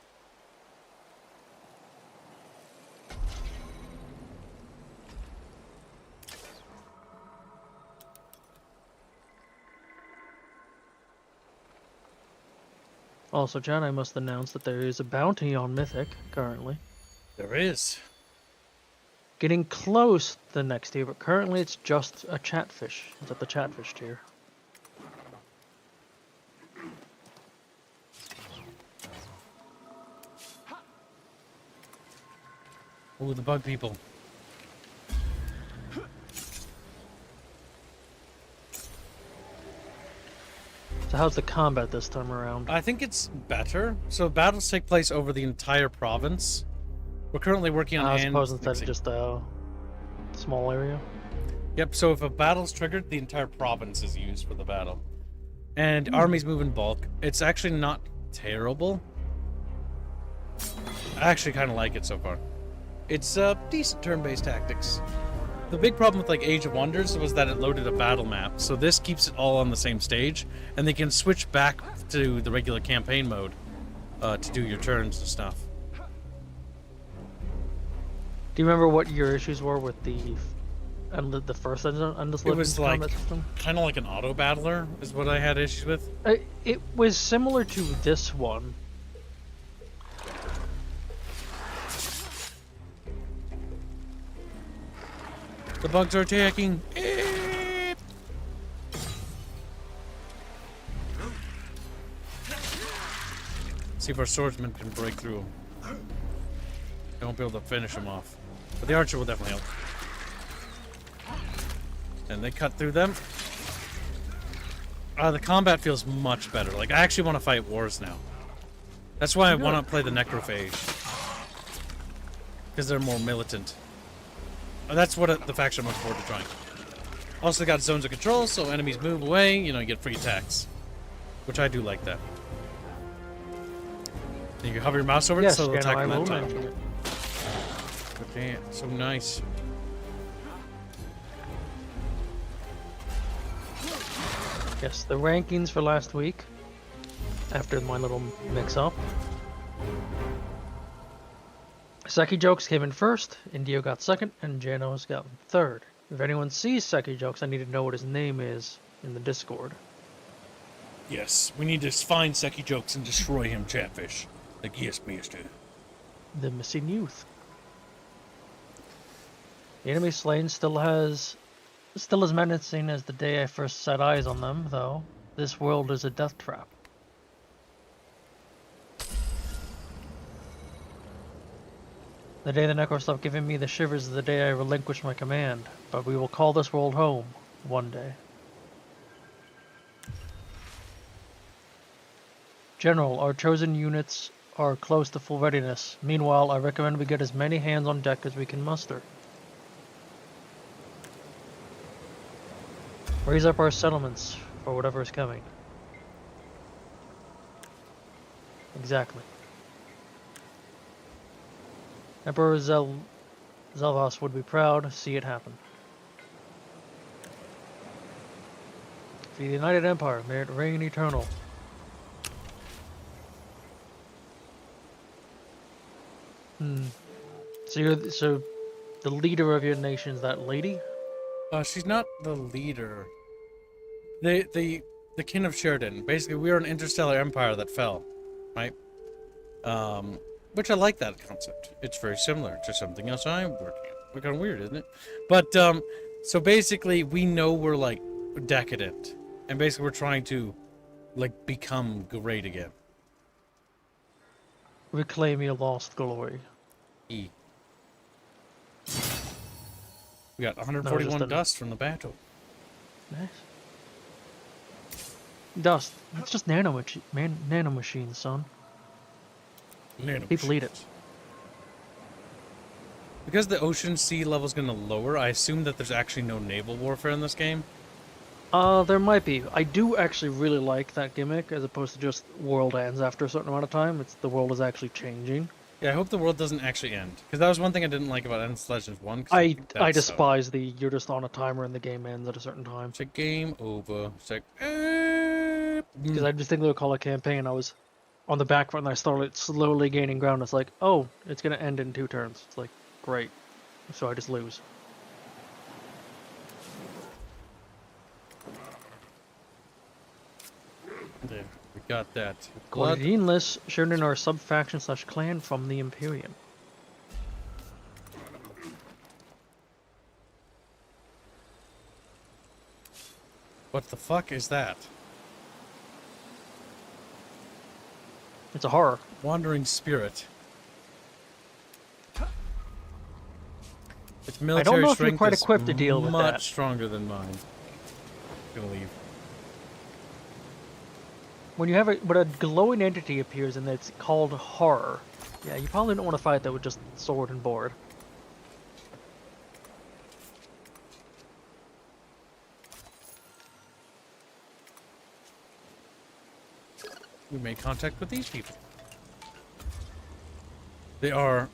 E: Also, John, I must announce that there is a bounty on Mythic currently.
A: There is.
E: Getting close to the next tier, but currently it's just a Chatfish. It's at the Chatfish tier.
A: Ooh, the bug people.
E: So how's the combat this time around?
A: I think it's better. So battles take place over the entire province. We're currently working on
E: I suppose instead of
A: mixing.
E: just a small area.
A: Yep, so if a battle's triggered, the entire province is used for the battle. And armies move in bulk. It's actually not terrible. I actually kind of like it so far. It's decent turn-based tactics. The big problem with like Age of Wonders was that it loaded a battle map, so this keeps it all on the same stage, and they can switch back to the regular campaign mode to do your turns and stuff.
E: Do you remember what your issues were with the first Endless
A: It was
E: Legends
A: like
E: combat system?
A: kind of like an auto battler is what I had issues with.
E: It was similar to this one.
A: The bugs are attacking. See if our swordsman can break through them. They won't be able to finish him off. But the archer will definitely help. And they cut through them. The combat feels much better. Like, I actually want to fight wars now. That's why I want to play the necrophage. Because they're more militant. That's what the faction I'm looking forward to trying. Also got zones of control, so enemies move away, you know, you get free attacks. Which I do like that. You can hover your mouse over it, so they'll attack from that time. But damn, so nice.
E: Yes, the rankings for last week, after my little mix-up. Seki Jokes came in first, Indio got second, and Janos got third. If anyone sees Seki Jokes, I need to know what his name is in the Discord.
A: Yes, we need to find Seki Jokes and destroy him, Chatfish. Like, yes, mister.
E: The Missing Youth. The enemy slain still as menacing as the day I first set eyes on them, though. This world is a death trap. The day the Necro stopped giving me the shivers is the day I relinquish my command, but we will call this world home one day. General, our chosen units are close to full readiness. Meanwhile, I recommend we get as many hands on deck as we can muster. Raise up our settlements for whatever is coming. Exactly. Emperor Zelvas would be proud to see it happen. For the United Empire, may it reign eternal. So the leader of your nation is that lady?
A: She's not the leader. The kin of Sheridan. Basically, we are an interstellar empire that fell, right? Which I like that concept. It's very similar to something else I'm working on. Kind of weird, isn't it? But so basically, we know we're like decadent, and basically we're trying to like become great again.
E: Reclaim your lost glory.
A: We got 141 dust from the battle.
E: Nice. Dust. It's just nanomachines, son. People eat it.
A: Because the ocean sea level is going to lower, I assume that there's actually no naval warfare in this game.
E: There might be. I do actually really like that gimmick, as opposed to just world ends after a certain amount of time. It's the world is actually changing.
A: Yeah, I hope the world doesn't actually end. Because that was one thing I didn't like about Endless Legends 1.
E: I despise the you're just on a timer and the game ends at a certain time.
A: It's a game over. It's like,
E: Because I just think they would call it campaign. I was on the back front and I started slowly gaining ground. It's like, oh, it's going to end in 2 turns. It's like, great. So I just lose.
A: There, we got that.
E: Blood. Lists shown in our sub-faction / clan from the Imperium.
A: What the fuck is that?
E: It's a horror.
A: Wandering Spirit. Its
E: I
A: military
E: don't know if you're
A: strength
E: quite
A: is
E: equipped to deal with
A: much
E: that.
A: stronger than mine. I'm gonna leave.
E: When you have when a glowing entity appears and it's called horror, yeah, you probably don't want to fight that with just sword and board.
A: We made contact with these people. They are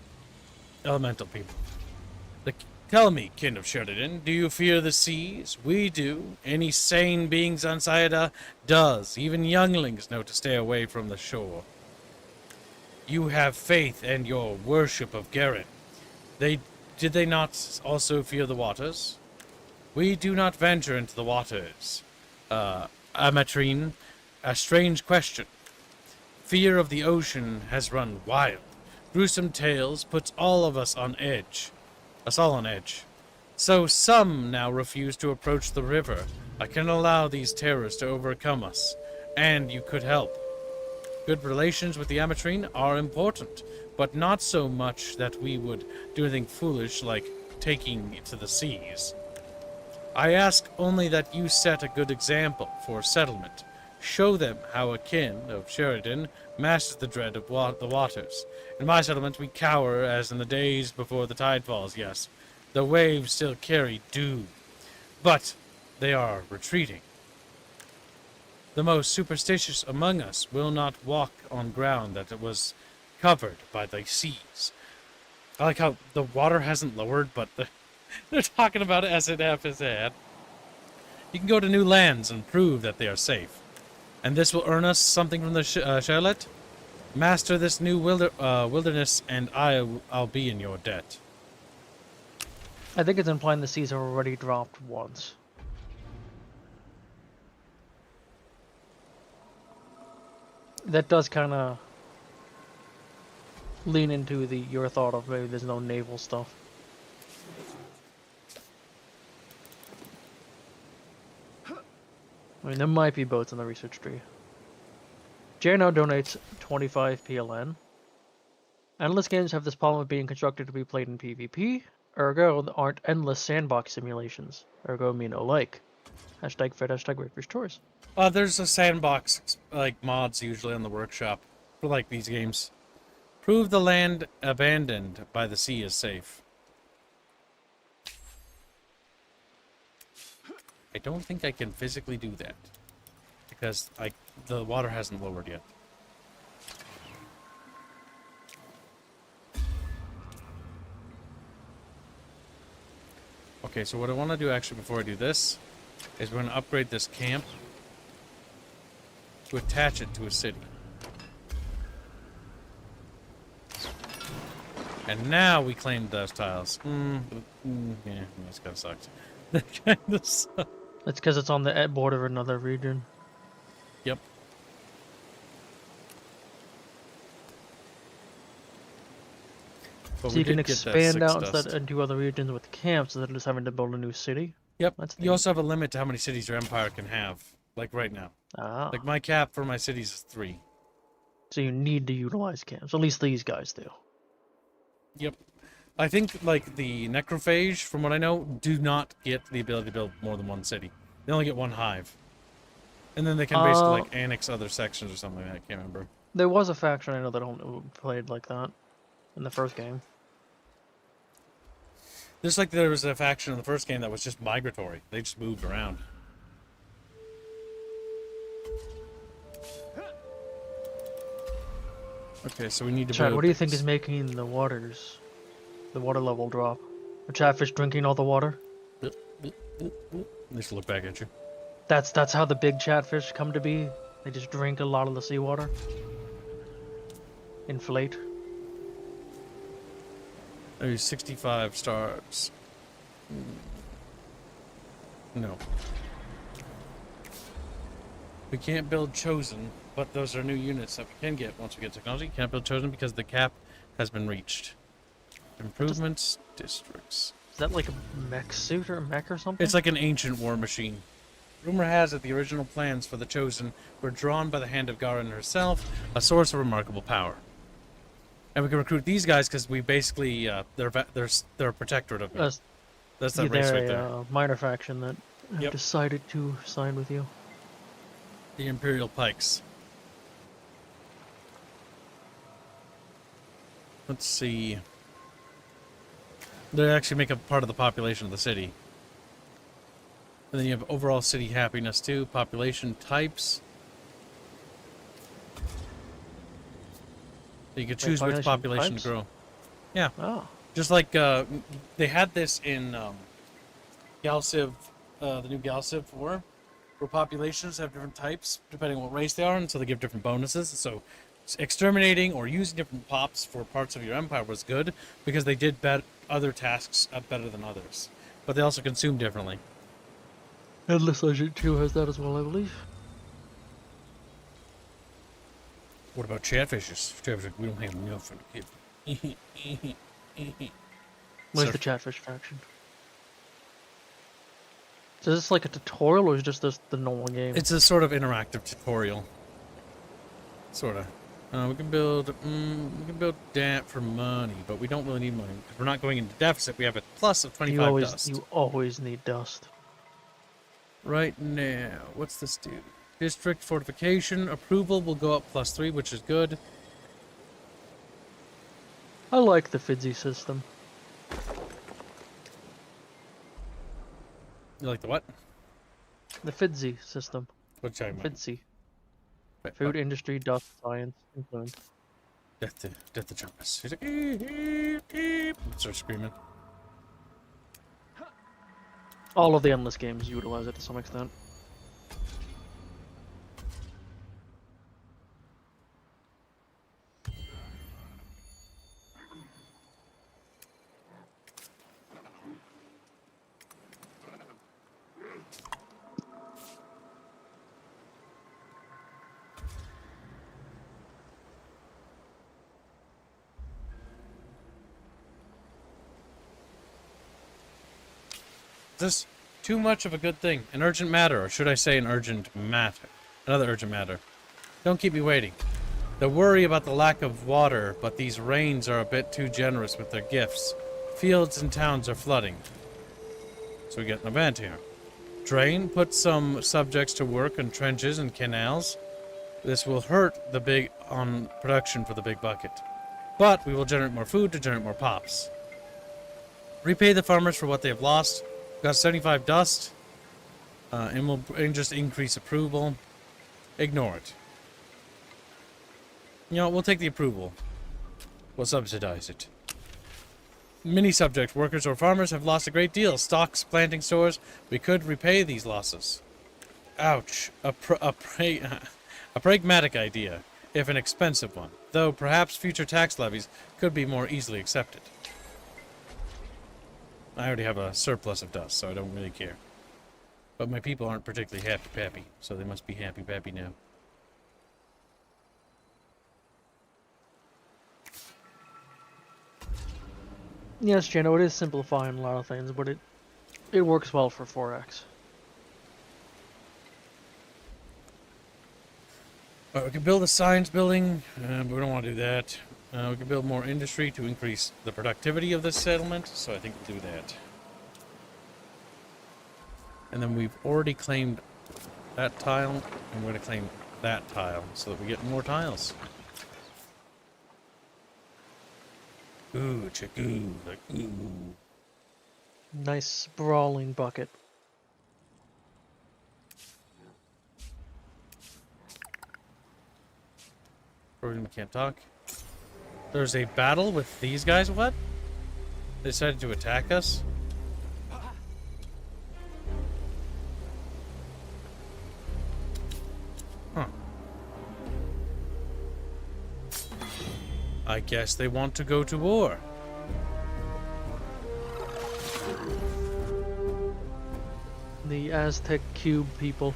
A: elemental people. Tell me, kin of Sheridan, do you fear the seas? We do. Any sane beings on Sayada does. Even younglings know to stay away from the shore. You have faith and your worship of Garen. Did they not also fear the waters? We do not venture into the waters. Amatrine, a strange question. Fear of the ocean has run wild. Gruesome tales puts all of us on edge. Us all on edge. So some now refuse to approach the river. I can allow these terrors to overcome us, and you could help. Good relations with the Amatrine are important, but not so much that we would do anything foolish like taking it to the seas. I ask only that you set a good example for settlement. Show them how a kin of Sheridan masters the dread of the waters. In my settlement, we cower as in the days before the tide falls, yes. The waves still carry doom, but they are retreating. The most superstitious among us will not walk on ground that was covered by the seas. I like how the water hasn't lowered, but they're talking about it as it has had. You can go to new lands and prove that they are safe. And this will earn us something from the Charlotte? Master this new wilderness, and I'll be in your debt.
E: I think it's implying the seas have already dropped once. That does kind of lean into your thought of maybe there's no naval stuff. I mean, there might be boats in the research tree. Jano donates 25 PLN. Endless games have this problem of being constructed to be played in PvP. Ergo, there aren't endless sandbox simulations. Ergo, me no like. Hashtag Fed, hashtag Rapers Tours.
A: There's a sandbox, like, mods usually on the workshop for, like, these games. Prove the land abandoned by the sea is safe. I don't think I can physically do that. Because the water hasn't lowered yet. Okay, so what I want to do actually before I do this is we're going to upgrade this camp to attach it to a city. And now we claim those tiles. Yeah, that's kind of sucks. That kind of sucks.
E: That's because it's on the border of another region.
A: Yep. But
E: So you can
A: did get that
E: expand
A: 6
E: out
A: dust.
E: instead into other regions with camps instead of just having to build a new city.
A: Yep.
E: That's
A: You also have a limit to how many cities your empire can have. Like right now.
E: Ah,
A: Like my cap for my cities is 3.
E: so you need to utilize camps. At least these guys do.
A: Yep. I think, like, the Necrophage, from what I know, do not get the ability to build more than 1 city. They only get 1 hive. And then they can basically, like, annex other sections or something. I can't remember.
E: There was a faction I know that only played like that in the first game.
A: Just like there was a faction in the first game that was just migratory. They just moved around. Okay, so we need to
E: Chad,
A: build
E: what do you think
A: this.
E: is making the water level drop? A catfish drinking all the water?
A: Just look back at you.
E: That's how the big catfish come to be. They just drink a lot of the seawater. Inflate.
A: There's 65 stars. No. We can't build Chosen, but those are new units that we can get once we get technology. Can't build Chosen because the cap has been reached. Improvements, districts.
E: Is that like a mech suit or a mech or something?
A: It's like an ancient war machine. Rumor has it the original plans for the Chosen were drawn by the hand of Garin herself, a source of remarkable power. And we can recruit these guys because we basically they're a protectorate of me. That's that race right there.
E: Minor faction that
A: Yep.
E: decided to sign with you.
A: The Imperial Pikes. Let's see. They actually make up part of the population of the city. And then you have overall city happiness too. Population types. So you can choose which population
E: types?
A: to grow. Yeah.
E: Oh.
A: Just like they had this in Galciv, the new Galciv 4, where populations have different types depending on what race they are, and so they give different bonuses. So exterminating or using different pops for parts of your empire was good because they did other tasks better than others, but they also consume differently.
E: Endless Legend 2 has that as well, I believe.
A: What about chatfishes? Chatfish, we don't have enough for the kid.
E: Where's the Chatfish faction? So is this like a tutorial or is just this the normal game?
A: It's a sort of interactive tutorial. Sort of. We can build that for money, but we don't really need money because we're not going into deficit. We have a plus of 25 dust.
E: You always need dust.
A: Right now, what's this do? District fortification approval will go up +3, which is good.
E: I like the Fidzy system.
A: You like the what?
E: The Fidzy system.
A: What are you talking about?
E: Fidzy.
A: Wait,
E: Food
A: what?
E: industry, dust, science, influence.
A: Death to Jumpus. He's like, eep. Start screaming.
E: All of the endless games utilize it to some extent.
A: Is this too much of a good thing? An urgent matter, or should I say an urgent matter? Another urgent matter. Don't keep me waiting. They worry about the lack of water, but these rains are a bit too generous with their gifts. Fields and towns are flooding. So we get an event here. Drain, put some subjects to work on trenches and canals. This will hurt on production for the big bucket. But we will generate more food to generate more pops. Repay the farmers for what they have lost. Got 75 dust, and just increase approval. Ignore it. You know, we'll take the approval. We'll subsidize it. Many subject workers or farmers have lost a great deal. Stocks, planting stores. We could repay these losses. Ouch. A pragmatic idea, if an expensive one. Though perhaps future tax levies could be more easily accepted. I already have a surplus of dust, so I don't really care. But my people aren't particularly happy-pappy, so they must be happy-pappy now.
E: Yes, Jano, it is simplifying a lot of things, but it works well for 4X.
A: Alright, we can build a science building, but we don't want to do that. We can build more industry to increase the productivity of this settlement, so I think we'll do that. And then we've already claimed that tile, and we're going to claim that tile, so that we get more tiles. Ooh, chagoo, like ooh.
E: Nice sprawling bucket.
A: We can't talk. There's a battle with these guys, what? They decided to attack us? Huh. I guess they want to go to war.
E: The Aztec cube people.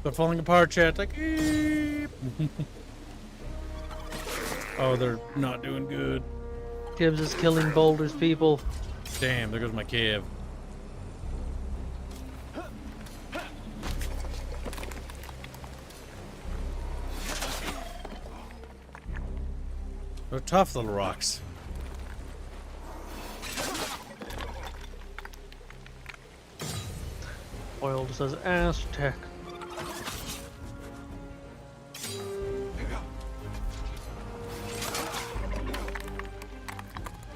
A: They're falling apart, chat. Like, eep. Oh, they're not doing good.
E: Gibbs is killing Boulder's people.
A: Damn, there goes my cave. They're tough little rocks.
E: Oil says Aztec.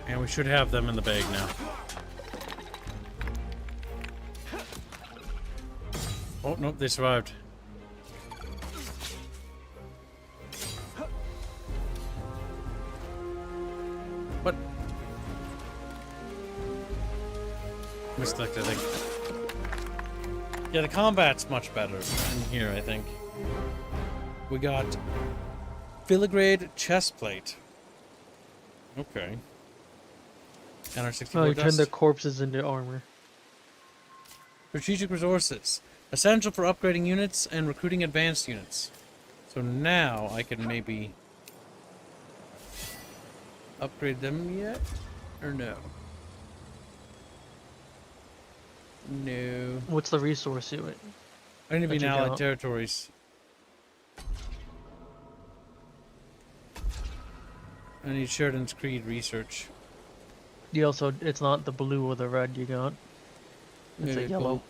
A: And we should have them in the bag now. Oh, nope, they survived. What? Misclicked, I think. Yeah, the combat's much better in here, I think. We got filigrade chest plate. Okay. And our 64
E: Oh, you
A: dust.
E: turn their corpses into armor.
A: Strategic resources. Essential for upgrading units and recruiting advanced units. So now I can maybe upgrade them yet? Or no? No.
E: What's the resource unit?
A: I need to be in
E: That you
A: allied
E: got?
A: territories. I need Sheridan's Creed research.
E: You also, it's not the blue or the red you got. It's
A: Yeah,
E: a yellow.
A: cool.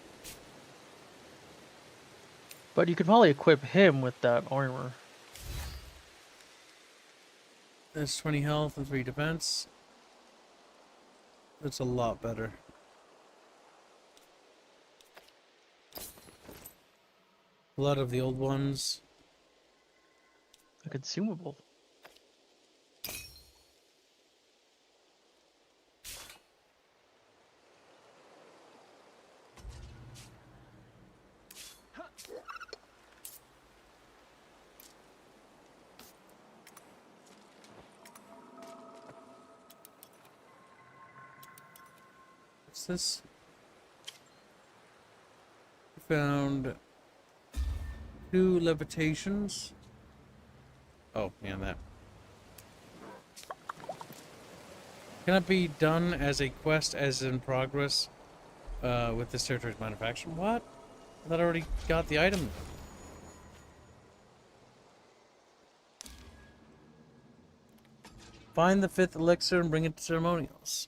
E: But you could probably equip him with that armor.
A: That's 20 health and 3 defense. That's a lot better. A lot of the old ones.
E: A consumable.
A: What's this? We found 2 levitations. Oh, yeah, that. Can it be done as a quest as in progress with this territory's manufacturing? What? I thought I already got the item. Find the 5th elixir and bring it to ceremonials.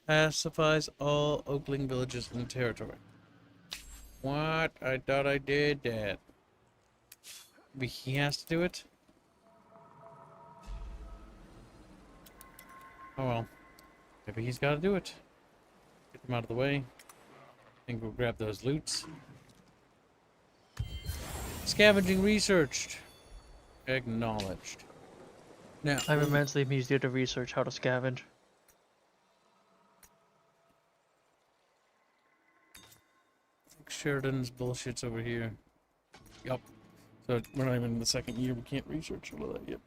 A: Pacifies all Oakling villages in the territory. What? I thought I did that. Maybe he has to do it? Oh well. Maybe he's got to do it. Get them out of the way. And go grab those loots. Scavenging researched. Acknowledged. Now,
E: I'm immensely amused you had to research how to scavenge.
A: Sheridan's bullshit's over here. Yup. So we're not even in the 2nd year. We can't research all of that yet.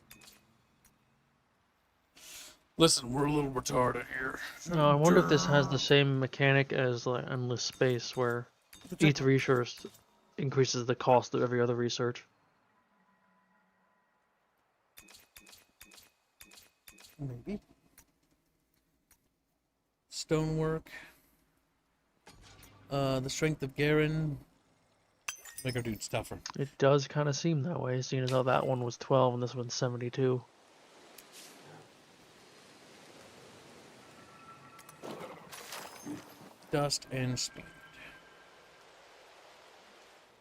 A: Listen, we're a little retarded here.
E: I wonder if this has the same mechanic as like Endless Space, where each research increases the cost of every other research.
A: Maybe. Stonework. The strength of Garen. Make our dudes tougher.
E: It does kind of seem that way, seeing as how that one was 12 and this one's 72.
A: dust, and speed.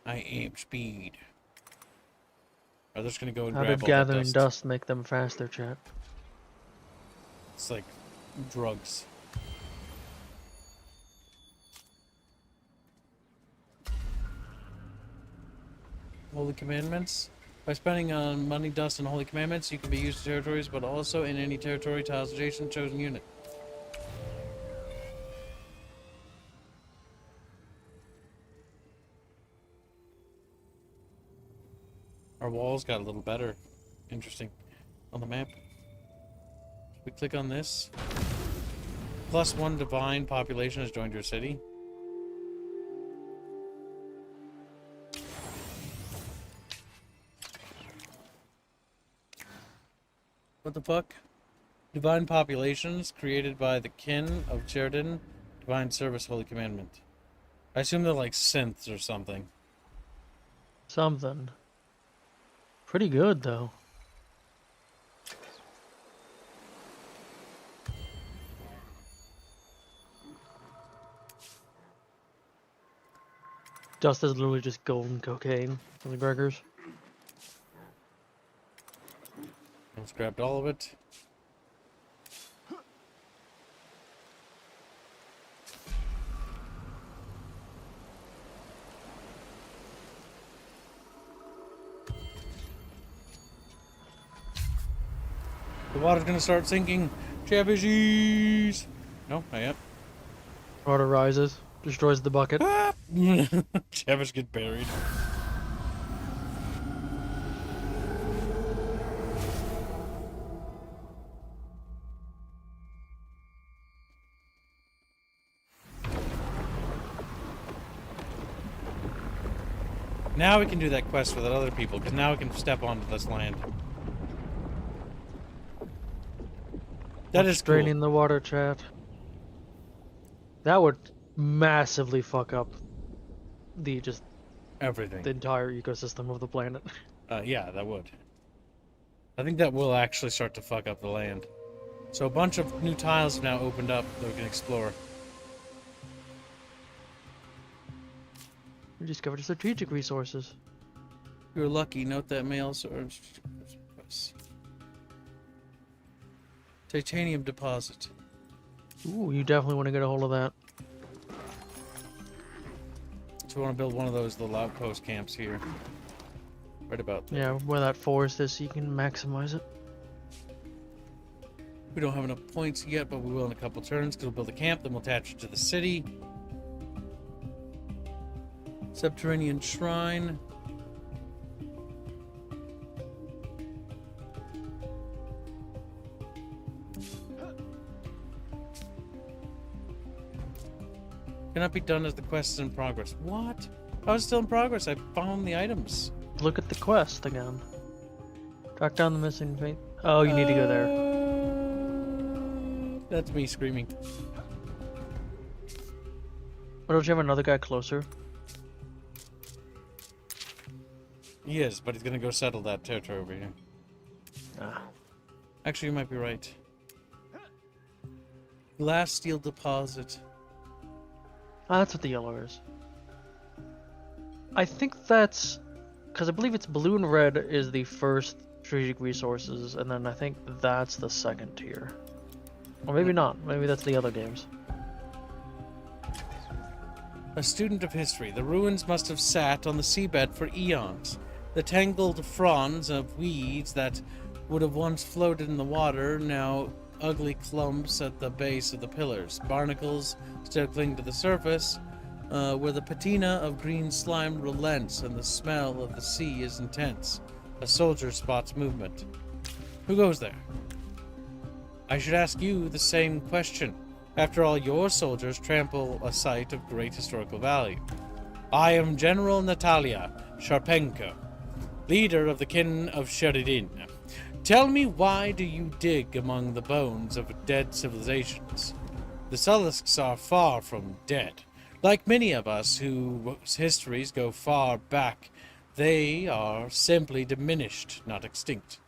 A: I aim speed. I'm just gonna go and
E: How
A: grab
E: did
A: all the
E: gathering
A: dust.
E: dust make them faster, chat?
A: It's like drugs. Holy Commandments. By spending on money, dust, and holy commandments, you can be used to territories, but also in any territory tiles adjacent to chosen unit. Our walls got a little better. Interesting. On the map. We click on this. +1 divine population has joined your city. What the fuck? Divine populations created by the kin of Sheridan. Divine service holy commandment. I assume they're like synths or something.
E: Something. Pretty good, though. Dust is literally just golden cocaine from the Gregors.
A: Let's grabbed all of it. The water's gonna start sinking. Chatfishies! No, not yet.
E: Water rises, destroys the bucket.
A: Chatfish get buried. Now we can do that quest with other people, because now we can step onto this land. That is cool.
E: Draining the water, chat. That would massively fuck up the
A: Everything.
E: the entire ecosystem of the planet.
A: Yeah, that would. I think that will actually start to fuck up the land. So a bunch of new tiles have now opened up that we can explore.
E: We discovered strategic resources.
A: You're lucky. Note that mail source. Titanium deposit.
E: Ooh, you definitely want to get a hold of that.
A: So we want to build one of those little outpost camps here. Right about there.
E: Yeah, where that forest is, so you can maximize it.
A: We don't have enough points yet, but we will in a couple turns, because we'll build a camp, then we'll attach it to the city. Subterranean shrine. Cannot be done as the quest is in progress. What? I was still in progress. I found the items.
E: Look at the quest again. Track down the missing faith. Oh, you need to go there.
A: That's me screaming.
E: Or don't you have another guy closer?
A: He is, but he's gonna go settle that territory over here.
E: Ah.
A: Actually, you might be right. Glass steel deposit.
E: Ah, that's what the yellow is. I think that's... because I believe it's blue and red is the first strategic resources, and then I think that's the second tier. Or maybe not. Maybe that's the other games.
A: A student of history, the ruins must have sat on the seabed for eons. The tangled fronds of weeds that would have once floated in the water now ugly clumps at the base of the pillars. Barnacles still cling to the surface, where the patina of green slime relents and the smell of the sea is intense. A soldier spots movement. Who goes there? I should ask you the same question. After all, your soldiers trample a site of great historical value. I am General Natalia Sharpenko, leader of the kin of Sheridan. Tell me, why do you dig among the bones of dead civilizations? The Sulisks are far from dead. Like many of us whose histories go far back, they are simply diminished, not extinct.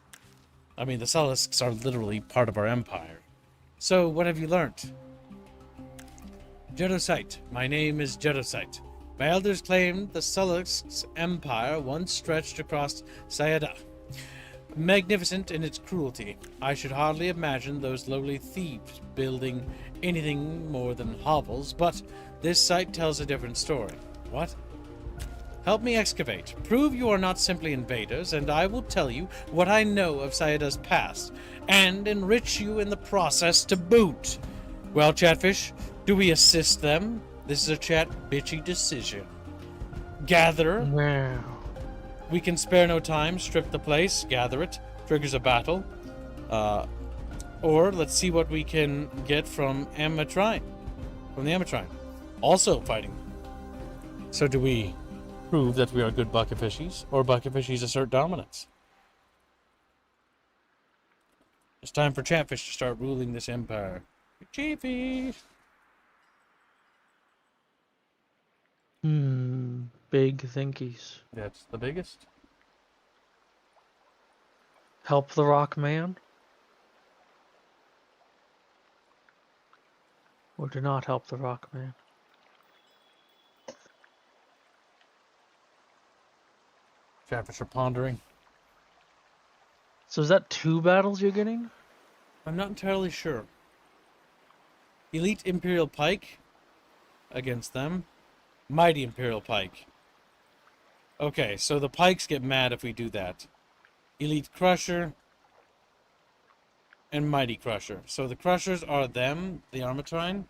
A: I mean, the Sulisks are literally part of our empire. So, what have you learnt? Genocide. My name is Genocide. My elders claimed the Sullux's empire once stretched across Sayada. Magnificent in its cruelty, I should hardly imagine those lowly thieves building anything more than hovels, but this site tells a different story. What? Help me excavate. Prove you are not simply invaders, and I will tell you what I know of Sayada's past, and enrich you in the process to boot. Well, Chatfish, do we assist them? This is a chat bitchy decision. Gather.
E: Wow.
A: We can spare no time. Strip the place. Gather it. Triggers a battle. Or let's see what we can get from Amatrine. From the Amatrine. Also fighting. So do we prove that we are good bucket fishies, or bucket fishies assert dominance? It's time for Chatfish to start ruling this empire. Chiefy!
E: Big thinkies.
A: That's the biggest.
E: Help the rock man? Or do not help the rock man?
A: Chatfish are pondering.
E: So is that 2 battles you're getting?
A: I'm not entirely sure. Elite Imperial Pike against them. Mighty Imperial Pike. Okay, so the Pikes get mad if we do that. Elite Crusher and Mighty Crusher. So the Crushers are them, the Armatrine.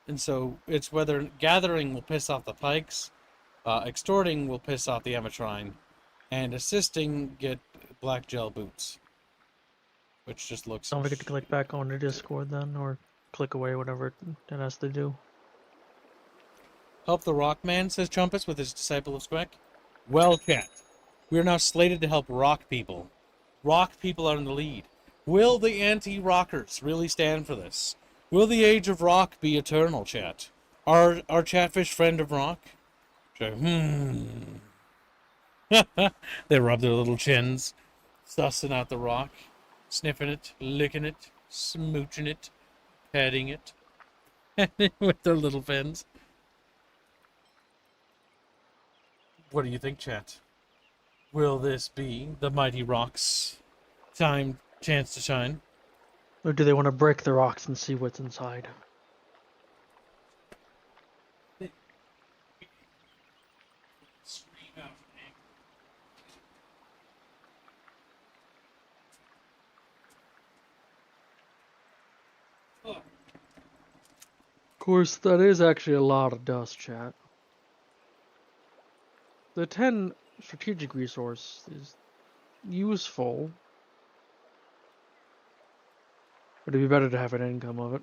A: And so it's whether Gathering will piss off the Pikes, Extorting will piss off the Amatrine, and Assisting get Black Gel Boots. Which just looks...
E: Don't forget to click back on the Discord then, or click away, whatever it has to do.
A: Help the Rockman, says Chumpus with his Disciple of Squeck. Well, chat. We are now slated to help rock people. Rock people are in the lead. Will the anti-rockers really stand for this? Will the age of rock be eternal, chat? Are Chatfish friend of rock? They rub their little chins, sussing out the rock, sniffing it, licking it, smooching it, petting it, with their little fins. What do you think, chat? Will this be the mighty rock's chance to shine?
E: Or do they want to break the rocks and see what's inside? Of course, that is actually a lot of dust, chat. The 10 strategic resource is useful, but it'd be better to have an income of it.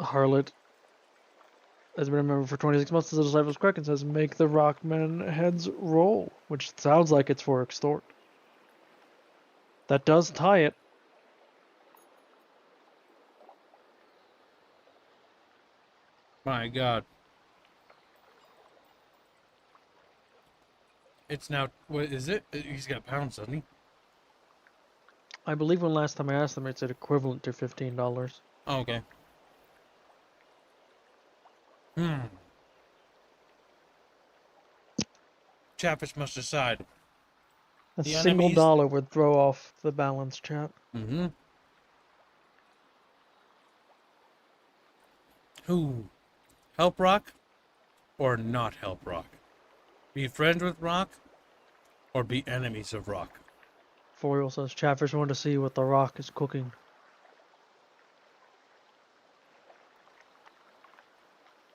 E: Harlot has been a member for 26 months as a Disciple of Squeck and says, make the Rockman heads roll, which sounds like it's for Extort. That does tie it.
A: My God. It's now, what is it? He's got pounds, doesn't he?
E: I believe when last time I asked them, it said equivalent to $15.
A: Oh, okay. Chatfish must decide.
E: A
A: The
E: single
A: enemies-
E: dollar would throw off the balance, chat.
A: Mm-hmm. Who? Help Rock or not help Rock? Be friends with Rock or be enemies of Rock?
E: Foil says, Chatfish want to see what the rock is cooking.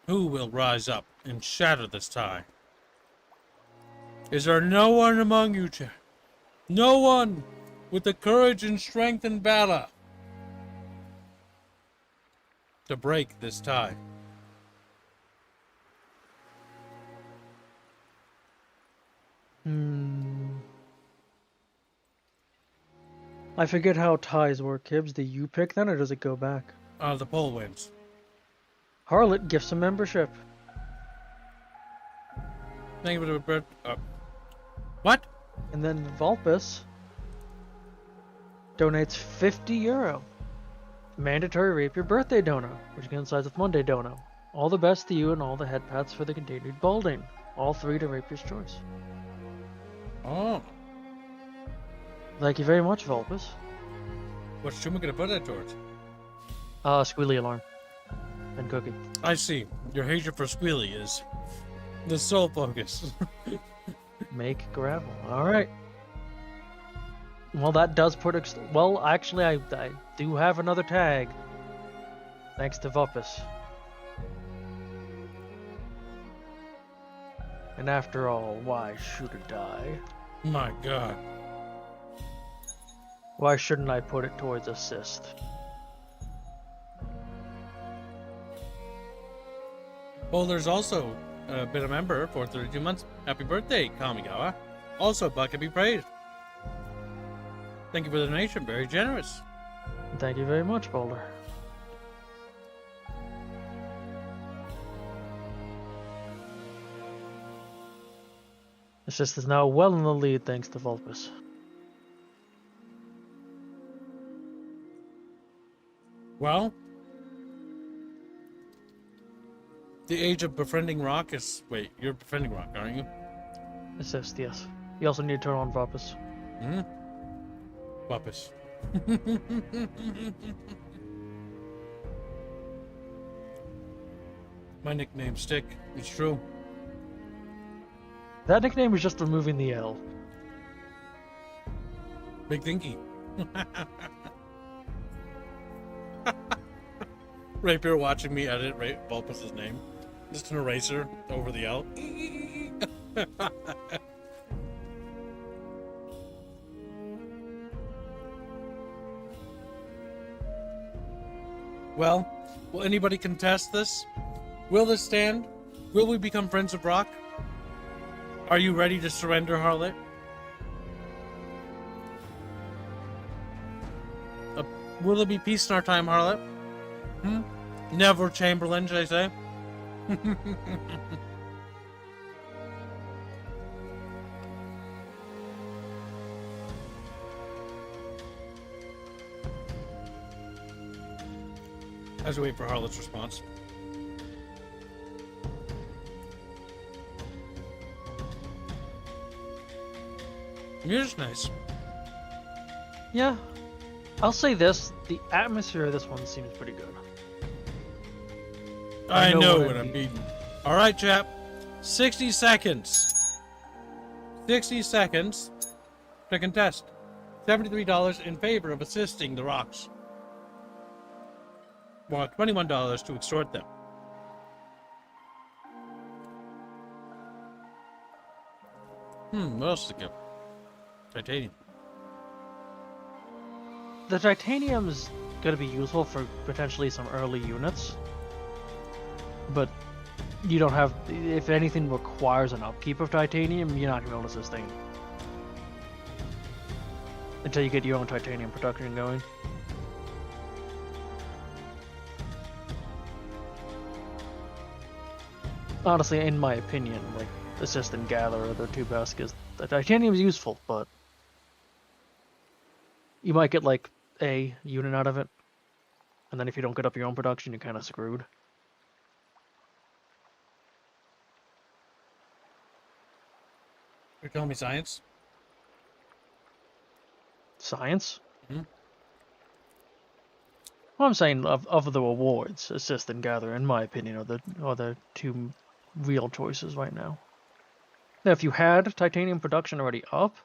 A: Who will rise up and shatter this tie? Is there no one among you, no one with the courage and strength and valor to break this tie?
E: I forget how ties work, Kibbs. Do you pick then, or does it go back?
A: The poll wins.
E: Harlot gifts a membership.
A: Think of it a bird. What?
E: And then Vulpus donates €50. Mandatory Rapier Birthday Dono, which coincides with Monday Dono. All the best to you and all the head pats for the continued balding. All 3 to Rapier's choice.
A: Oh.
E: Thank you very much, Vulpus.
A: What's Chuma gonna put that towards?
E: Squealy Alarm. And Cookie.
A: I see. Your hatred for Squealy is the sole focus.
E: Make gravel. Alright. Well, that does put... well, actually, I do have another tag. Thanks to Vulpus. And after all, why should it die?
A: My god.
E: Why shouldn't I put it towards assist?
A: Well, there's also been a member for 32 months. Happy birthday, Kamigawa. Also, Bucket be praised. Thank you for the donation. Very generous.
E: Thank you very much, Boulder. Assist is now well in the lead thanks to Vulpus.
A: Well, the age of befriending Rock is... Wait, you're befriending Rock, aren't you?
E: Assist, yes. You also need to turn on Vulpus.
A: Hmm? Buppus. My nickname Stick. It's true.
E: That nickname is just removing the L.
A: Big thinky. Rapier watching me edit Bulbus's name. Just an eraser over the L. Well, will anybody contest this? Will this stand? Will we become friends of Brock? Are you ready to surrender, Harlot? Will there be peace in our time, Harlot? Neville Chamberlain, should I say? As we wait for Harlot's response. Music's nice.
E: Yeah. I'll say this, the atmosphere of this one seems pretty good.
A: I know what I'm beating. Alright, chap. 60 seconds. 60 seconds to contest. $73 in favor of assisting the Rocks. Well, $21 to extort them. What else to give? Titanium.
E: The titanium's gonna be useful for potentially some early units. But you don't have, if anything requires an upkeep of titanium, you're not gonna be able to sustain. Until you get your own titanium production going. Honestly, in my opinion, like, assist and gather are the two best, because the titanium is useful, but you might get like a unit out of it, and then if you don't get up your own production, you're kind of screwed.
A: You're telling me science?
E: Science?
A: Mm-hmm.
E: Well, I'm saying of the rewards, assist and gather, in my opinion, are the two real choices right now. Now, if you had titanium production already up,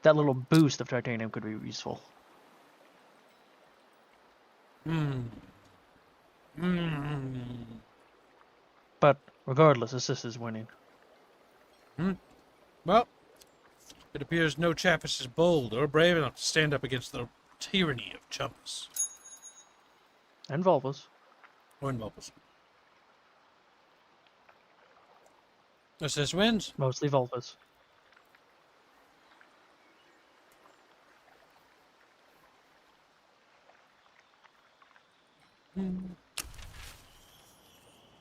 E: that little boost of titanium could be useful. But regardless, assist is winning.
A: Well, it appears no Chaffish is bold or brave enough to stand up against the tyranny of Chumpus.
E: And Vulpus.
A: Or in Vulpus. Assist wins.
E: Mostly Vulpus.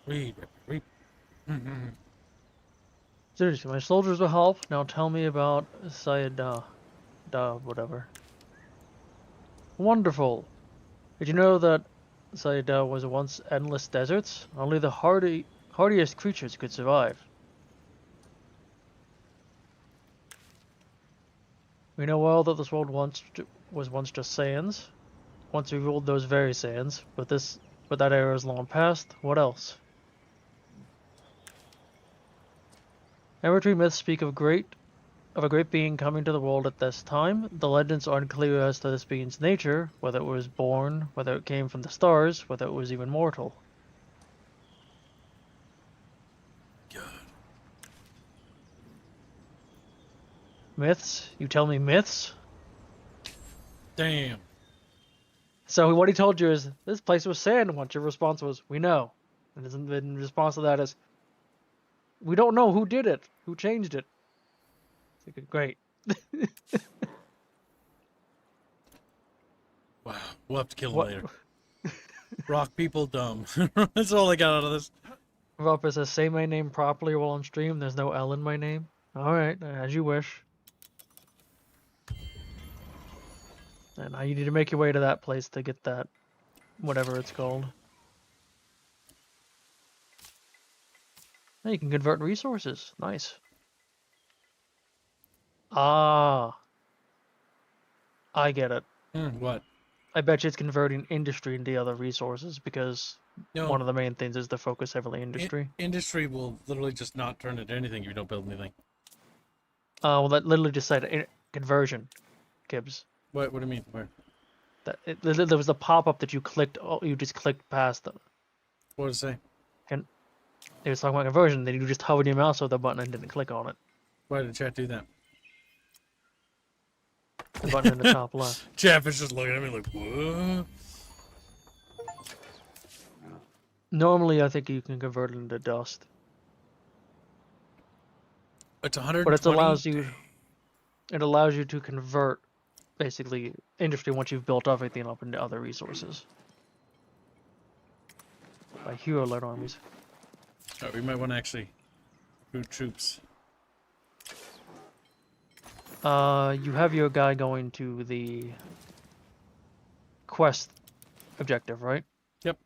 A: Read.
E: Seriously, my soldiers will help. Now tell me about Sayada. Whatever. Wonderful. Did you know that Citadel was once endless deserts? Only the hardiest creatures could survive. We know well that this world was once just sands. Once we ruled those very sands, but that era is long past. What else? Evertree myths speak of a great being coming to the world at this time. The legends aren't clear as to this being's nature, whether it was born, whether it came from the stars, whether it was even mortal.
A: God.
E: Myths? You tell me myths?
A: Damn.
E: So what he told you is, this place was sand once. Your response was, we know. And in response to that is, we don't know who did it, who changed it. It's like, great.
A: Wow. We'll have to kill him
E: What?
A: later. Rock people dumb. That's all I got out of this.
E: Raffle says, say my name properly while on stream. There's no L in my name. Alright, as you wish. And now you need to make your way to that place to get that, whatever it's called. Now you can convert resources. Nice. Ah. I get it.
A: What?
E: I bet you it's converting industry into other resources because
A: No.
E: one of the main things is to focus heavily industry.
A: Industry will literally just not turn into anything if you don't build anything.
E: Well, that literally just said conversion, Gibbs.
A: What do you mean? Where?
E: There was a pop-up that you clicked. Oh, you just clicked past them.
A: What does it say?
E: And it was talking about conversion. Then you just hovered your mouse over the button and didn't click on it.
A: Why did chat do that?
E: The button in the top left.
A: Jeff is just looking at me like, what?
E: Normally, I think you can convert it into dust,
A: It's 120.
E: but it allows you to convert basically industry once you've built everything up into other resources by hero-led armies.
A: Oh, we might want to actually recruit troops.
E: You have your guy going to the quest objective, right?
A: Yep.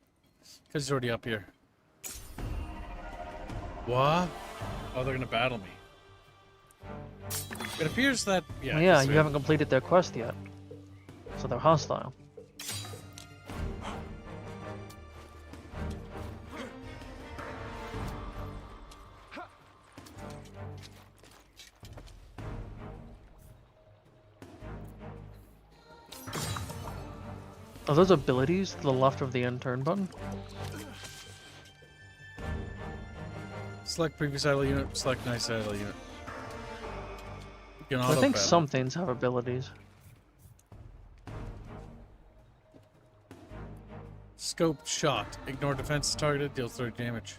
A: Because he's already up here. What? Oh, they're going to battle me. It appears that... Yeah,
E: Well, yeah, you haven't completed their quest yet, so they're hostile. Are those abilities to the left of the end turn button?
A: Select previous idle unit, select nice idle unit. You can
E: I think
A: auto-battle.
E: some things have abilities.
A: Scope shot. Ignore defense targeted, deals 30 damage.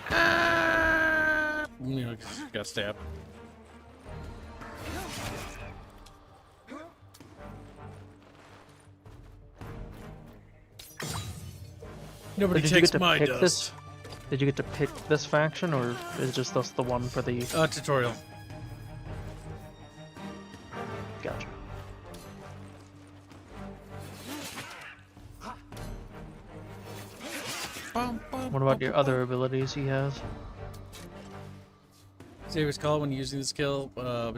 A: Ah! You know, got stabbed. Nobody
E: Did you
A: takes
E: get to
A: my
E: pick
A: dust.
E: this? Did you get to pick this faction, or is just this the one for the?
A: Tutorial.
E: Gotcha. What about your other abilities he has?
A: Savior's Call when using the skill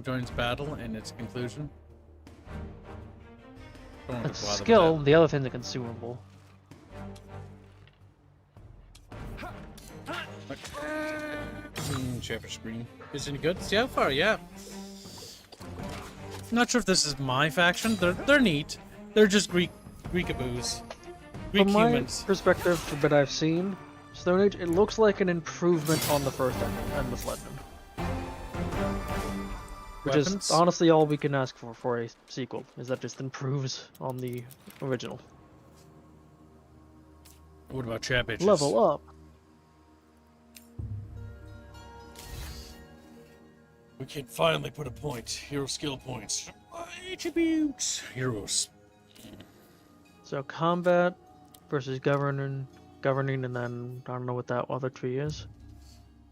A: joins battle and its conclusion. Don't want to
E: It's
A: bother with
E: skill.
A: that.
E: The other thing's a consumable.
A: Chapter screen. Is it any good? See how far? Yeah. Not sure if this is my faction. They're neat. They're just Greekaboos. Greek
E: From my
A: humans.
E: perspective, from what I've seen, Stone Age, it looks like an improvement on the first Endless Legend. Which
A: Weapons?
E: is honestly all we can ask for a sequel, is that just improves on the original.
A: What about chat bitches?
E: Level up.
A: We can finally put a point. Hero skill points. Attributes. Heroes.
E: So combat versus governing, and then I don't know what that other tree is.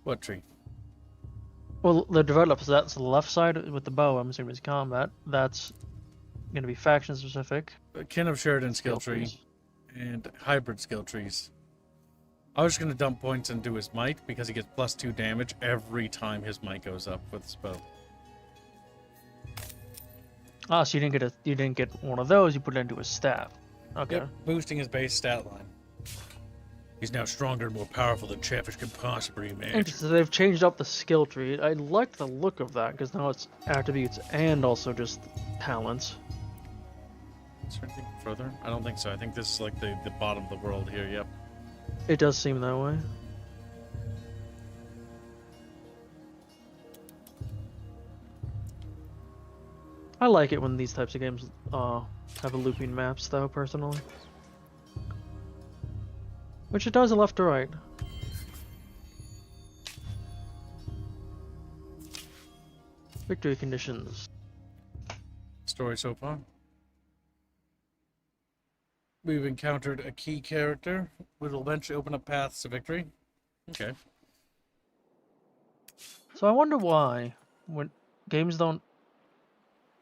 A: What tree?
E: Well, the developers, that's the left side with the bow, I'm assuming is combat. That's going to be faction specific.
A: Kin of Sheridan skill tree
E: trees.
A: and hybrid skill trees. I was just gonna dump points into his might because he gets +2 damage every time his might goes up with his bow.
E: Ah, so you didn't get one of those. You put it into his staff. Okay.
A: Yep, boosting his base stat line. He's now stronger and more powerful than Chatfish could possibly imagine.
E: Interesting. They've changed up the skill tree. I like the look of that because now it's attributes and also just talents.
A: Is there anything further? I don't think so. I think this is like the bottom of the world here. Yep.
E: It does seem that way. I like it when these types of games have a looping maps, though, personally. Which it does left to right. Victory conditions.
A: Story so far. We've encountered a key character, which will eventually open up paths to victory. Okay.
E: So I wonder why, when games don't...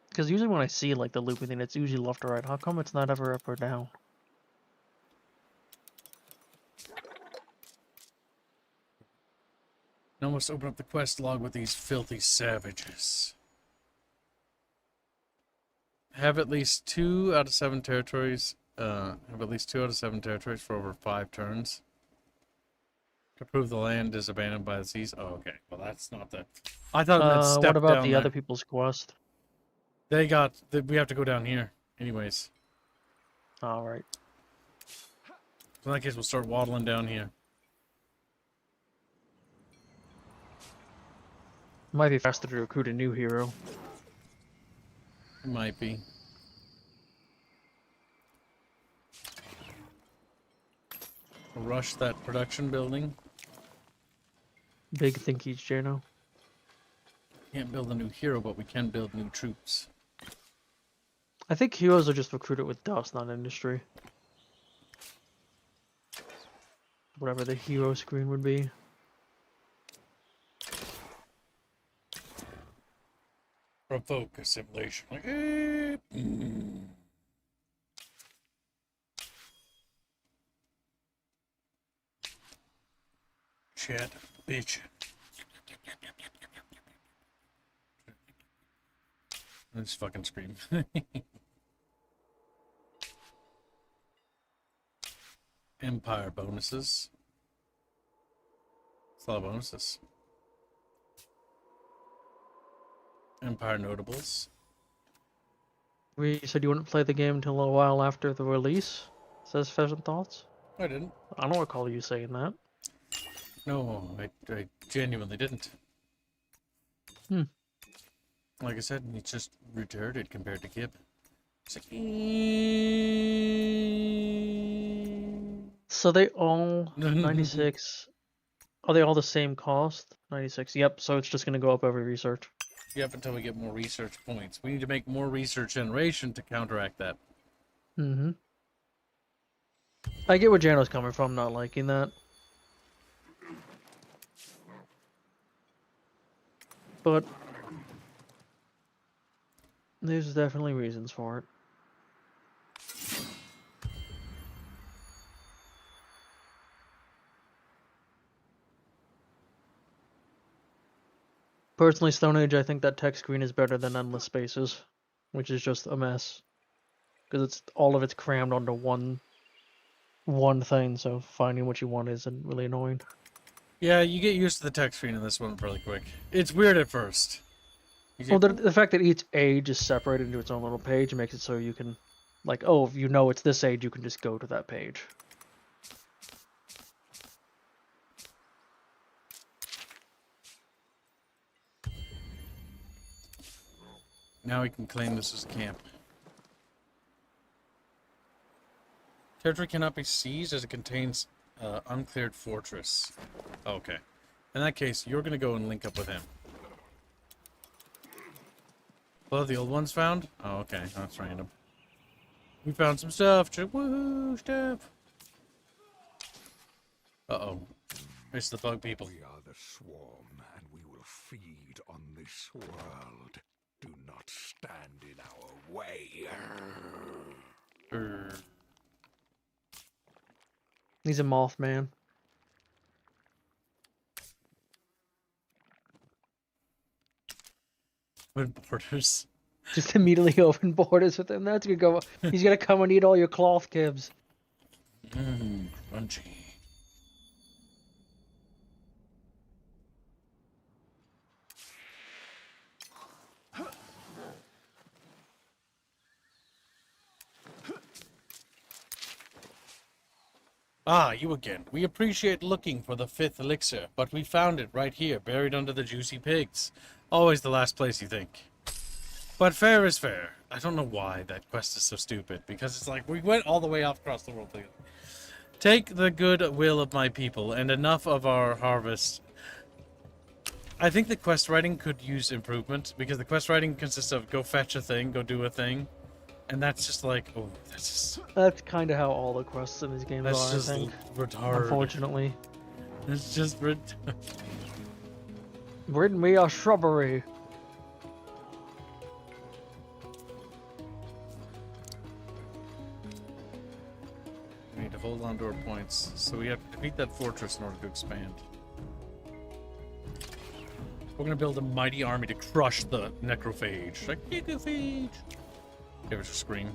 E: Because usually when I see like the looping thing, it's usually left or right. How come it's not ever up or down?
A: Now must open up the quest log with these filthy savages. Have at least 2 out of 7 territories. Have at least 2 out of 7 territories for over 5 turns. To prove the land is abandoned by the seas. Oh, okay. Well, that's not the... I thought it meant step
E: what about
A: down
E: the
A: there.
E: other people's quest?
A: They got... We have to go down here. Anyways.
E: Alright.
A: So in that case, we'll start waddling down here.
E: Might be faster to recruit a new hero.
A: It might be. Rush that production building.
E: Big thinkies, Jano.
A: Can't build a new hero, but we can build new troops.
E: I think heroes are just recruited with dust, not industry. Whatever the hero screen would be.
A: Provoke assimilation. Like, Chat, bitch. Let's fucking scream. Empire bonuses. It's a lot of bonuses. Empire notables.
E: We said you wouldn't play the game until a while after the release, says Pheasant Thoughts.
A: I didn't.
E: I don't recall you saying that.
A: No, I genuinely didn't. Like I said, he's just retarded compared to Kip. It's like,
E: So they all 96. Are they all the same cost? 96. Yep. So it's just gonna go up every research.
A: Yep, until we get more research points. We need to make more research generation to counteract that.
E: Mm-hmm. I get where Jano's coming from, not liking that. But there's definitely reasons for it. Personally, Stone Age, I think that text screen is better than Endless Spaces, which is just a mess. Because it's all of it's crammed onto one thing, so finding what you want isn't really annoying.
A: Yeah, you get used to the text screen in this one really quick. It's weird at first.
E: Well, the fact that each age is separated into its own little page makes it so you can, like, oh, if you know it's this age, you can just go to that page.
A: Now we can claim this as a camp. Territory cannot be seized as it contains uncleared fortress. Okay. In that case, you're going to go and link up with him. Well, the old ones found? Oh, okay. That's random. We found some stuff. Woohoo, stuff. Uh-oh. It's the bug people.
B: We are the swarm, and we will feed on this world. Do not stand in our way.
E: He's a Mothman.
A: With borders.
E: Just immediately open borders with him. That's gonna go. He's gonna come and eat all your cloth kibs.
A: Crunchy. Ah, you again. We appreciate looking for the 5th elixir, but we found it right here, buried under the juicy pigs. Always the last place you think. But fair is fair. I don't know why that quest is so stupid, because it's like, we went all the way off across the world together. Take the good will of my people, and enough of our harvest. I think the quest writing could use improvement, because the quest writing consists of go fetch a thing, go do a thing. And that's just like, oh, that's just...
E: That's kind of how all the quests in these games
A: That's
E: are,
A: just
E: I think.
A: retarded.
E: Unfortunately.
A: It's just
E: Bring me a shrubbery.
A: We need to hold on to our points. So we have to defeat that fortress in order to expand. We're gonna build a mighty army to crush the necrophage. Like, necrophage! Give us a scream.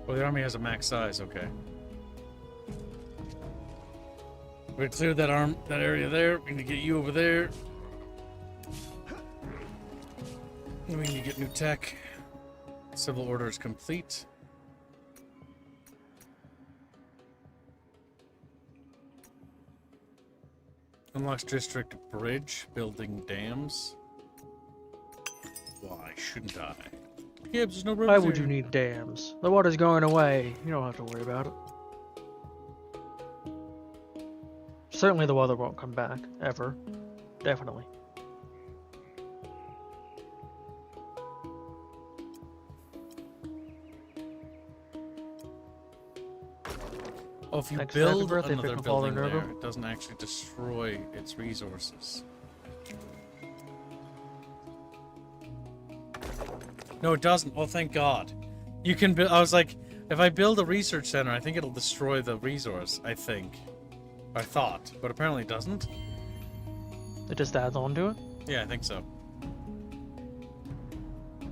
A: Oh, the army has a max size, okay. We cleared that area there. We need to get you over there. We need to get new tech. Civil order is complete. Unlocks district bridge, building dams. Why shouldn't I? Gibbs, there's no room.
E: Why would you need dams? The water's going away. You don't have to worry about it. Certainly the weather won't come back, ever. Definitely.
A: Oh, if you
E: Thanks,
A: build
E: happy birthday,
A: another
E: Pickle
A: building
E: Baller
A: there,
E: Nurgle.
A: it doesn't actually destroy its resources. No, it doesn't. Oh, thank God. You can build... I was like, if I build a research center, I think it'll destroy the resource, I think. I thought. But apparently it doesn't.
E: It just adds on to it?
A: Yeah, I think so.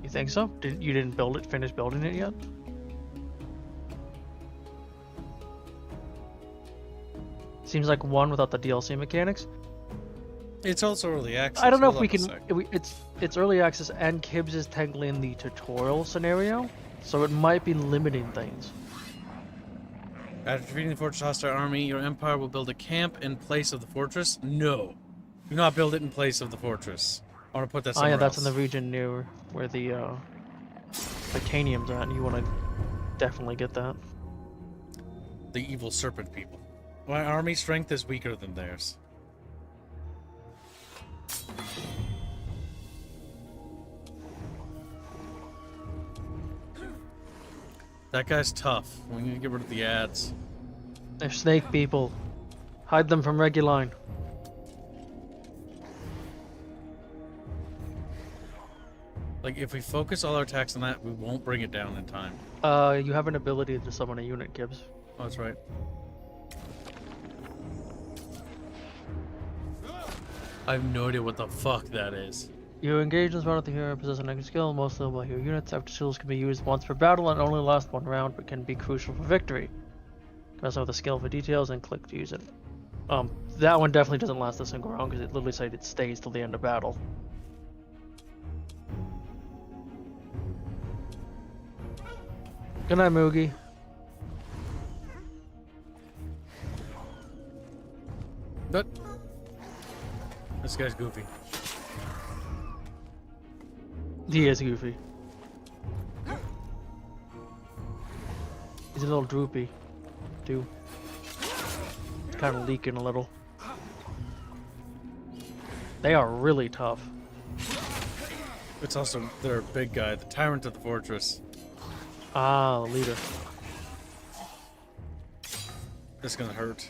E: You think so? You didn't finish building it yet? Seems like one without the DLC mechanics.
A: It's also early access.
E: I don't know if
A: Hold
E: we
A: on a
E: can.
A: sec.
E: It's early access, and Kibbs is technically in the tutorial scenario, so it might be limiting things.
A: After defeating the fortress hostile army, your empire will build a camp in place of the fortress? No. Do not build it in place of the fortress. I want to put that
E: Oh
A: somewhere
E: yeah, that's
A: else.
E: in the region near where the titanium's at, and you want to definitely get that.
A: The evil serpent people. My army strength is weaker than theirs. That guy's tough. We need to get rid of the ads.
E: They're snake people. Hide them from Reguline.
A: Like, if we focus all our attacks on that, we won't bring it down in time.
E: You have an ability to summon a unit, Gibbs.
A: Oh, that's right. I have no idea what the fuck that is.
E: You engage in this round with the hero, possess an extra skill. Most level hero units after skills can be used once per battle and only last one round, but can be crucial for victory. Mess with the skill for details and click to use it. That one definitely doesn't last a single round because it literally said it stays till the end of battle. Good night, Moogie.
A: But this guy's goofy.
E: He is goofy. He's a little droopy, too. He's kind of leaking a little. They are really tough.
A: It's also their big guy, the tyrant of the fortress.
E: Ah, the leader.
A: This is gonna hurt.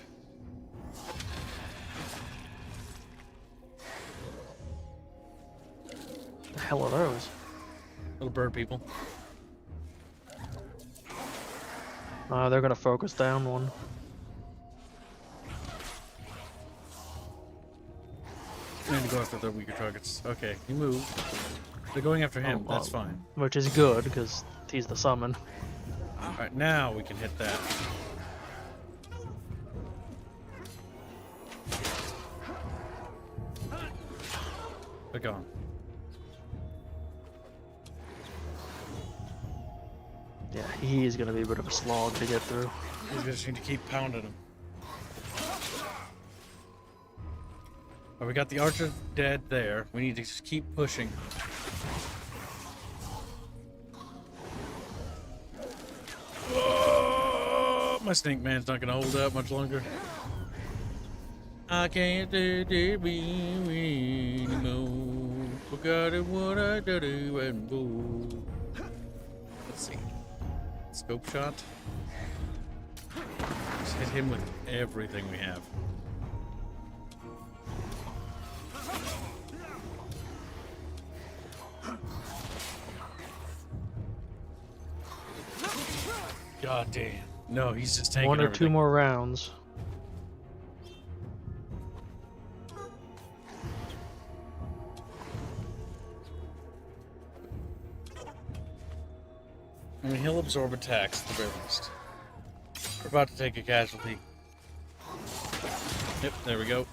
E: The hell are those?
A: Little bird people.
E: They're gonna focus down one.
A: I need to go after the weaker targets. Okay, you move. They're going after him.
E: Oh,
A: That's fine.
E: Which is good, because he's the summon.
A: Alright, now we can hit that. They're gone.
E: Yeah, he's gonna be a bit of a slog to get through.
A: We just need to keep pounding him. Alright, we got the archer dead there. We need to just keep pushing. Whoa! My snake man's not gonna hold out much longer. I can't do anymore. Forgot what I do and boo. Let's see. Scope shot. Just hit him with everything we have. God damn. No, he's just taking
E: One or
A: everything.
E: two more rounds.
A: I mean, he'll absorb attacks at the very least. We're about to take a casualty. Yep, there we go.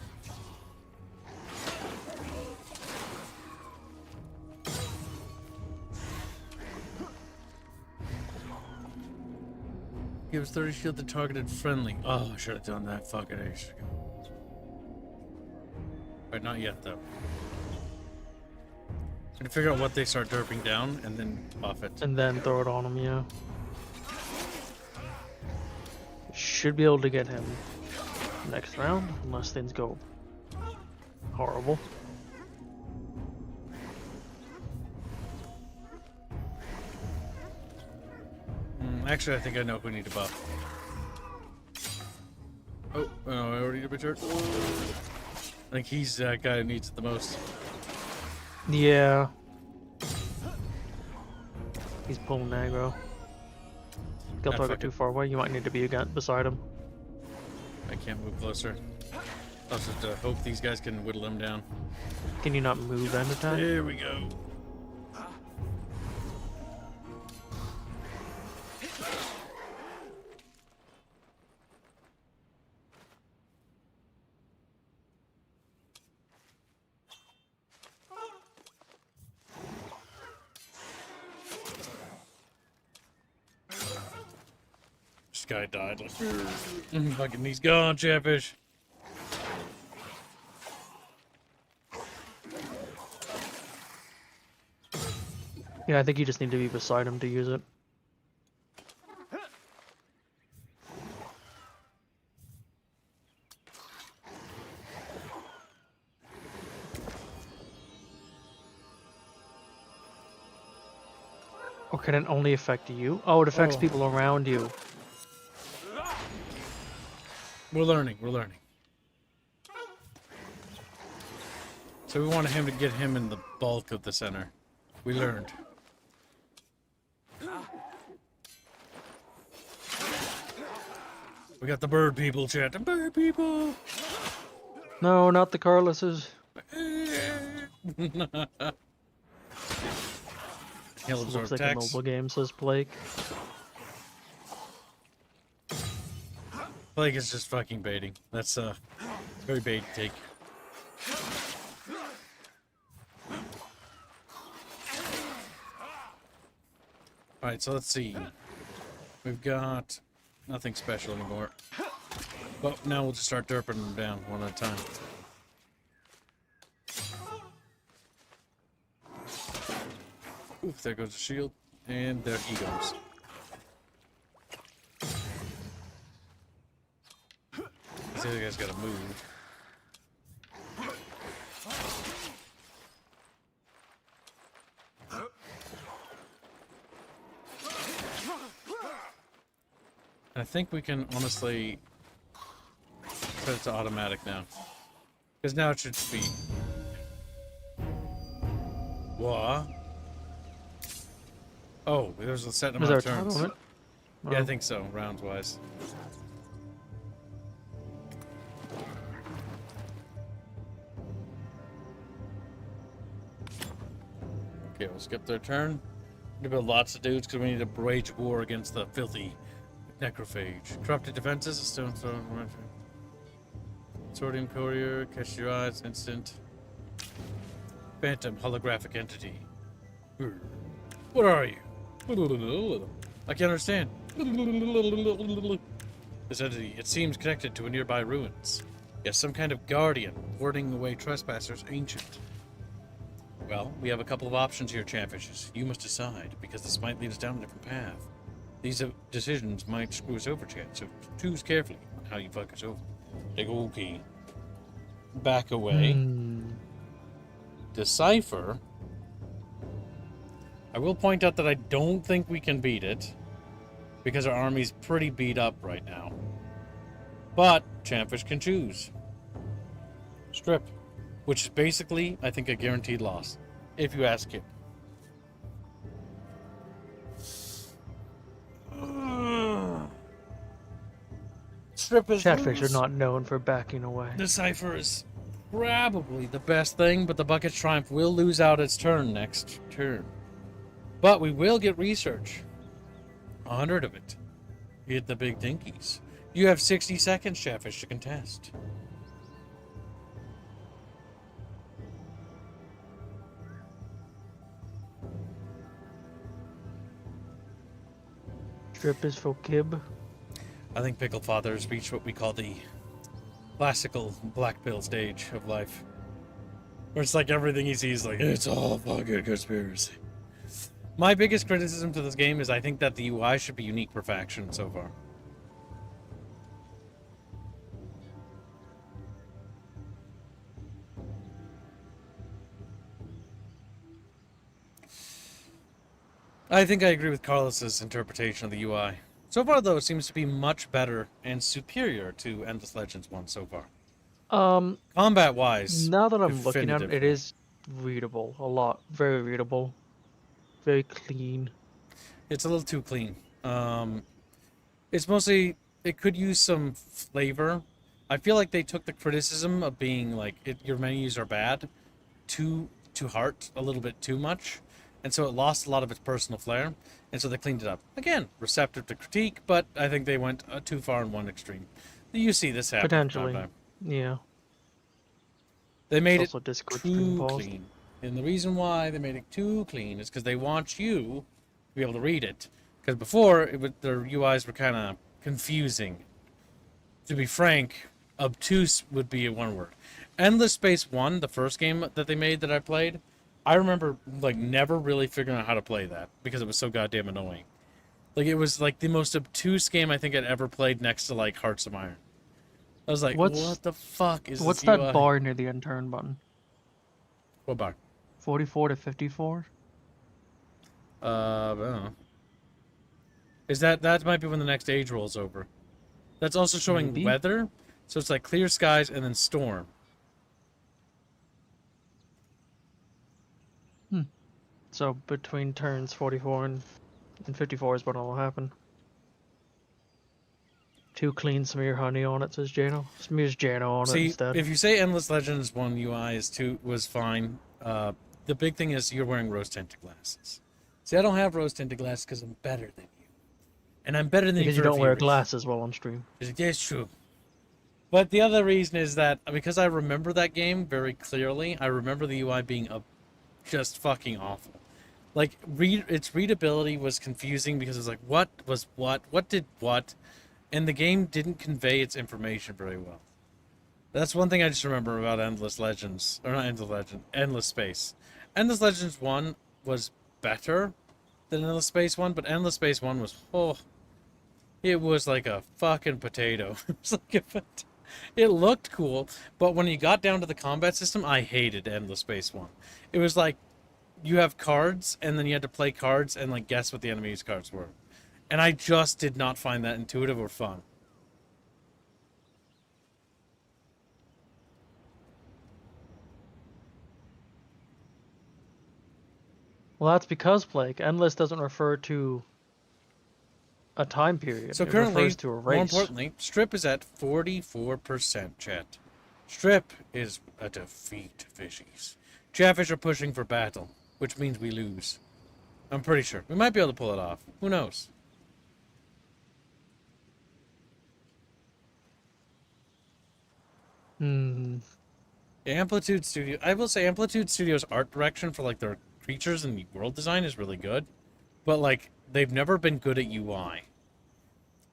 A: Gives 30 shield to targeted friendly. Oh, I should have done that fucking ages ago. But not yet, though. Gonna figure out what they start derping down and then buff it.
E: And then throw it on him, yeah. Should be able to get him next round, unless things go horrible.
A: Actually, I think I know who we need to buff. Oh, I already did my turn. I think he's that guy who needs it the most.
E: Yeah. He's pulling aggro. Kill
A: Ah,
E: target
A: fuck
E: too
A: it.
E: far away, you might need to be beside him.
A: I can't move closer. I'll just hope these guys can whittle him down.
E: Can you not move end attack?
A: There we go. This guy died. Like, fucking, he's gone, Chatfish.
E: Yeah, I think you just need to be beside him to use it. Or can it only affect you? Oh, it affects people around you.
A: We're learning, we're learning. So we wanted him to get him in the bulk of the center. We learned. We got the bird people, chat. The bird people!
E: No, not the Carlos's.
A: He'll absorb
E: Looks like a
A: attacks.
E: mobile game, says Blake.
A: Blake is just fucking baiting. That's very bait take. Alright, so let's see. We've got nothing special anymore. But now we'll just start derping them down one at a time. Oof, there goes the shield. And there he goes. This other guy's gotta move. I think we can honestly set it to automatic now. Because now it should be... What? Oh, there's a set
E: Is
A: amount
E: there a
A: of
E: time
A: turns.
E: limit?
A: Yeah, I
E: Oh.
A: think so, rounds-wise. Okay, we'll skip their turn. Need to build lots of dudes because we need to wage war against the filthy necrophage. Corrupted defenses, a stone throw, sodium courier, catch your eyes, instant. Phantom holographic entity. What are you? I can't understand. This entity, it seems connected to a nearby ruins. Yes, some kind of guardian, warding away trespassers ancient. Well, we have a couple of options here, Chatfishes. You must decide, because this might lead us down a different path. These decisions might screw us over, Chat, so choose carefully on how you fuck us over. Take a key. Back away. Decipher. I will point out that I don't think we can beat it, because our army's pretty beat up right now. But Chatfish can choose. Strip. Which is basically, I think, a guaranteed loss, if you ask him. Strip is
E: Chatfish
A: loose.
E: are not known for backing away.
A: Decipher is probably the best thing, but the Bucket's Triumph will lose out its turn next turn. But we will get research. 100 of it. Get the big dinkies. You have 60 seconds, Chatfish, to contest.
E: Strip is for Kib.
A: I think Pickle Father has reached what we call the classical black pill stage of life. Where it's like everything he sees, like, it's all fucking conspiracy. My biggest criticism to this game is I think that the UI should be unique per faction so far. I think I agree with Carlos's interpretation of the UI. So far, though, it seems to be much better and superior to Endless Legends 1 so far. Combat-wise,
E: Now that I'm looking at it,
A: definitively.
E: it is readable. A lot. Very readable. Very clean.
A: It's a little too clean. It's mostly, it could use some flavor. I feel like they took the criticism of being like, your menus are bad to heart a little bit too much. And so it lost a lot of its personal flair. And so they cleaned it up. Again, receptive to critique, but I think they went too far in one extreme. You see this happen from time to
E: Potentially.
A: time.
E: Yeah.
A: They made it
E: Also Discord's being
A: too
E: paused.
A: clean. And the reason why they made it too clean is because they want you to be able to read it. Because before, their UIs were kind of confusing. To be frank, obtuse would be one word. Endless Space 1, the first game that they made that I played, I remember like never really figuring out how to play that because it was so goddamn annoying. Like it was like the most obtuse game I think I'd ever played next to like Hearts of Iron. I was like, what the fuck is
E: What's
A: this
E: that
A: UI?
E: bar near the end turn button?
A: What bar?
E: 44 to 54?
A: I don't know. Is that might be when the next age rolls over. That's also showing
E: Maybe.
A: weather, so it's like clear skies and then storm.
E: So between turns 44 and 54 is when it'll happen. Too clean, smear honey on it, says Jano. Smears Jano on it
A: See,
E: instead.
A: if you say Endless Legends 1 UI was fine, the big thing is you're wearing rose-tinted glasses. See, I don't have rose-tinted glasses because I'm better than you. And I'm better than
E: Because
A: you
E: you
A: for a
E: don't
A: few
E: wear
A: reasons.
E: glasses while on stream.
A: That's true. But the other reason is that because I remember that game very clearly, I remember the UI being just fucking awful. Like, its readability was confusing because it was like, what was what did what, and the game didn't convey its information very well. That's one thing I just remember about Endless Legends, or not Endless Legend, Endless Space. Endless Legends 1 was better than Endless Space 1, but Endless Space 1 was, it was like a fucking potato. It was like it looked cool, but when you got down to the combat system, I hated Endless Space 1. It was like, you have cards, and then you had to play cards and like guess what the enemy's cards were. And I just did not find that intuitive or fun.
E: Well, that's because, Blake, endless doesn't refer to a time period.
A: So
E: It
A: currently,
E: refers to a race.
A: more importantly, Strip is at 44%, chat. Strip is a defeat, fishies. Chatfish are pushing for battle, which means we lose. I'm pretty sure. We might be able to pull it off. Who knows? Amplitude Studio. I will say Amplitude Studio's art direction for like their creatures and world design is really good, but like they've never been good at UI.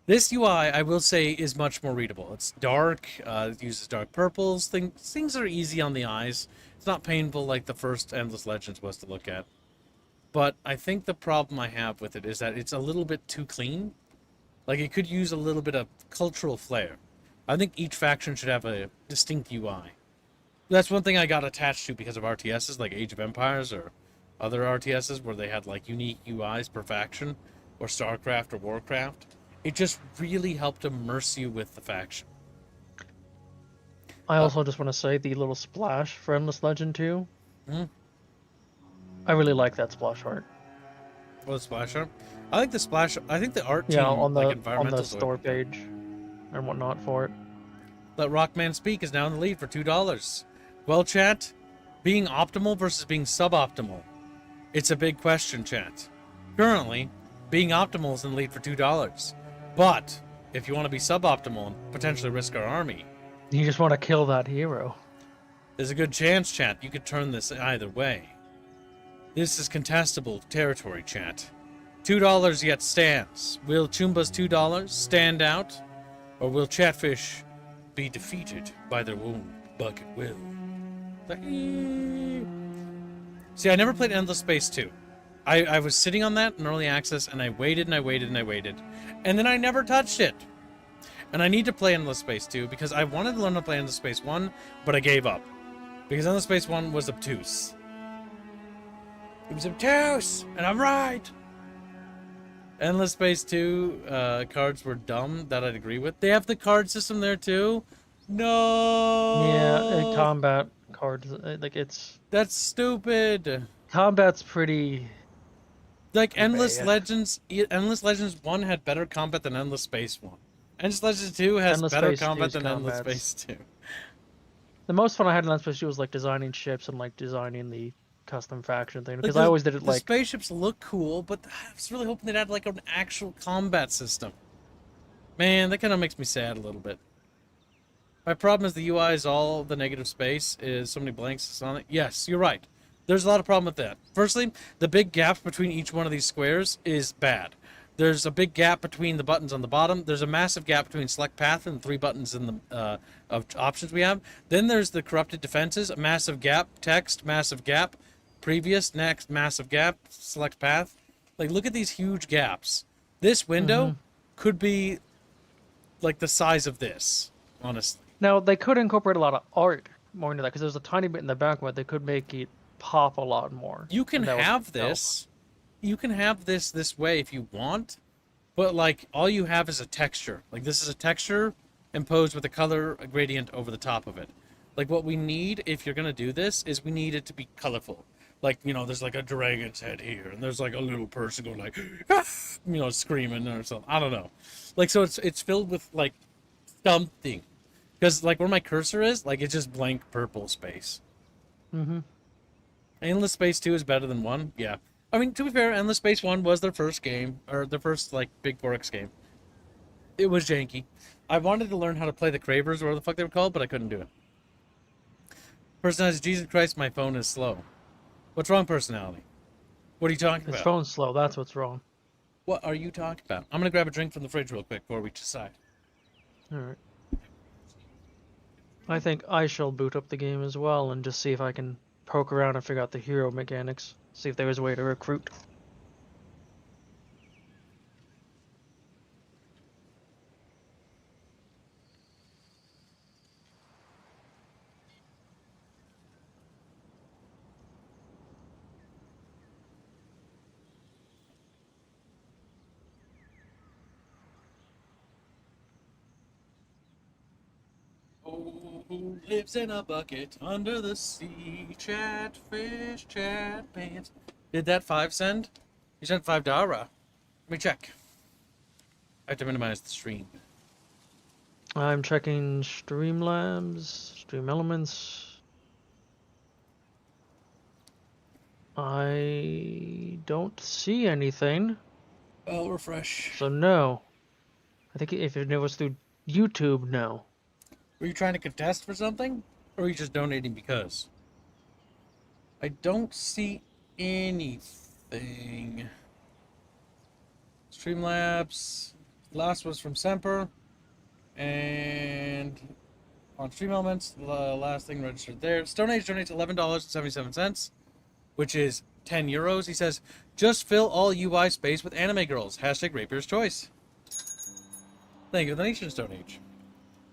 A: This UI, I will say, is much more readable. It's dark. It uses dark purples. Things are easy on the eyes. It's not painful like the first Endless Legends was to look at. But I think the problem I have with it is that it's a little bit too clean. Like it could use a little bit of cultural flair. I think each faction should have a distinct UI. That's one thing I got attached to because of RTSs like Age of Empires or other RTSs where they had like unique UIs per faction, or StarCraft or Warcraft. It just really helped immerse you with the faction.
E: I also just want to say the little splash for Endless Legend 2.
A: Hmm?
E: I really like that splash art.
A: Oh, the splash art? I like the splash. I think the art team,
E: Yeah, on the
A: like environmental
E: store page and whatnot for it.
A: Let Rockman Speak is now in the lead for $2. Well, chat, being optimal versus being suboptimal. It's a big question, chat. Currently, being optimal is in the lead for $2. But if you want to be suboptimal and potentially risk our army,
E: You just want to kill that hero.
A: there's a good chance, chat, you could turn this either way. This is contestable territory, chat. $2 yet stands. Will Chumba's $2 stand out? Or will Chatfish be defeated by their own bucket will? See, I never played Endless Space 2. I was sitting on that in early access, and I waited and I waited and I waited. And then I never touched it. And I need to play Endless Space 2 because I wanted to learn to play Endless Space 1, but I gave up. Because Endless Space 1 was obtuse. It was obtuse! And I'm right! Endless Space 2 cards were dumb, that I'd agree with. They have the card system there too? No!
E: Yeah, combat cards, like it's...
A: That's stupid!
E: Combat's pretty...
A: Like, Endless
E: bad.
A: Legends 1 had better combat than Endless Space 1. Endless Legends 2 has
E: Endless
A: better
E: Space
A: combat
E: 2's
A: than Endless
E: combat's-
A: Space 2.
E: The most fun I had in Endless Space 2 was like designing ships and like designing the custom faction thing. Because
A: Like,
E: I always did it
A: the
E: like...
A: spaceships look cool, but I was really hoping they'd add like an actual combat system. Man, that kind of makes me sad a little bit. My problem is the UI is all the negative space, is so many blanks on it. Yes, you're right. There's a lot of problem with that. Firstly, the big gap between each one of these squares is bad. There's a big gap between the buttons on the bottom. There's a massive gap between select path and the 3 buttons in the of options we have. Then there's the corrupted defenses, a massive gap, text, massive gap, previous, next, massive gap, select path. Like, look at these huge gaps. This window could be like the size of this, honestly.
E: Now, they could incorporate a lot of art more into that, because there's a tiny bit in the back where they could make it pop a lot more.
A: You can
E: and that would
A: have
E: help.
A: this. You can have this way if you want, but like all you have is a texture. Like, this is a texture imposed with a color gradient over the top of it. Like, what we need if you're gonna do this is we need it to be colorful. Like, you know, there's like a dragon's head here, and there's like a little person going like, ah, you know, screaming or something. I don't know. Like, so it's filled with like something. Because, like, where my cursor is, like, it's just blank purple space. Endless Space 2 is better than 1? Yeah. I mean, to be fair, Endless Space 1 was their first game, or their first, like, big 4X game. It was janky. I wanted to learn how to play the Cravers, or whatever the fuck they were called, but I couldn't do it. Personality, Jesus Christ, my phone is slow. What's wrong, personality? What are you talking
E: His
A: about?
E: phone's slow, that's what's wrong.
A: What are you talking about? I'm gonna grab a drink from the fridge real quick before we decide.
E: Alright. I think I shall boot up the game as well and just see if I can poke around and figure out the hero mechanics. See if there's a way to recruit.
A: Who lives in a bucket under the sea? Chatfish, chat pants. Did that 5 send? You sent $5. Let me check. I have to minimize the stream.
E: I'm checking Streamlabs, Stream Elements. I don't see anything.
A: I'll refresh.
E: So no. I think if it was through YouTube, no.
A: Were you trying to contest for something? Or are you just donating because? I don't see anything. Streamlabs. Last was from Semper. And on Stream Elements, the last thing registered there. Stone Age donates $11.77, which is 10 euros. He says, just fill all UI space with anime girls. Hashtag Rapier's Choice. Thank you, the Nation Stone Age.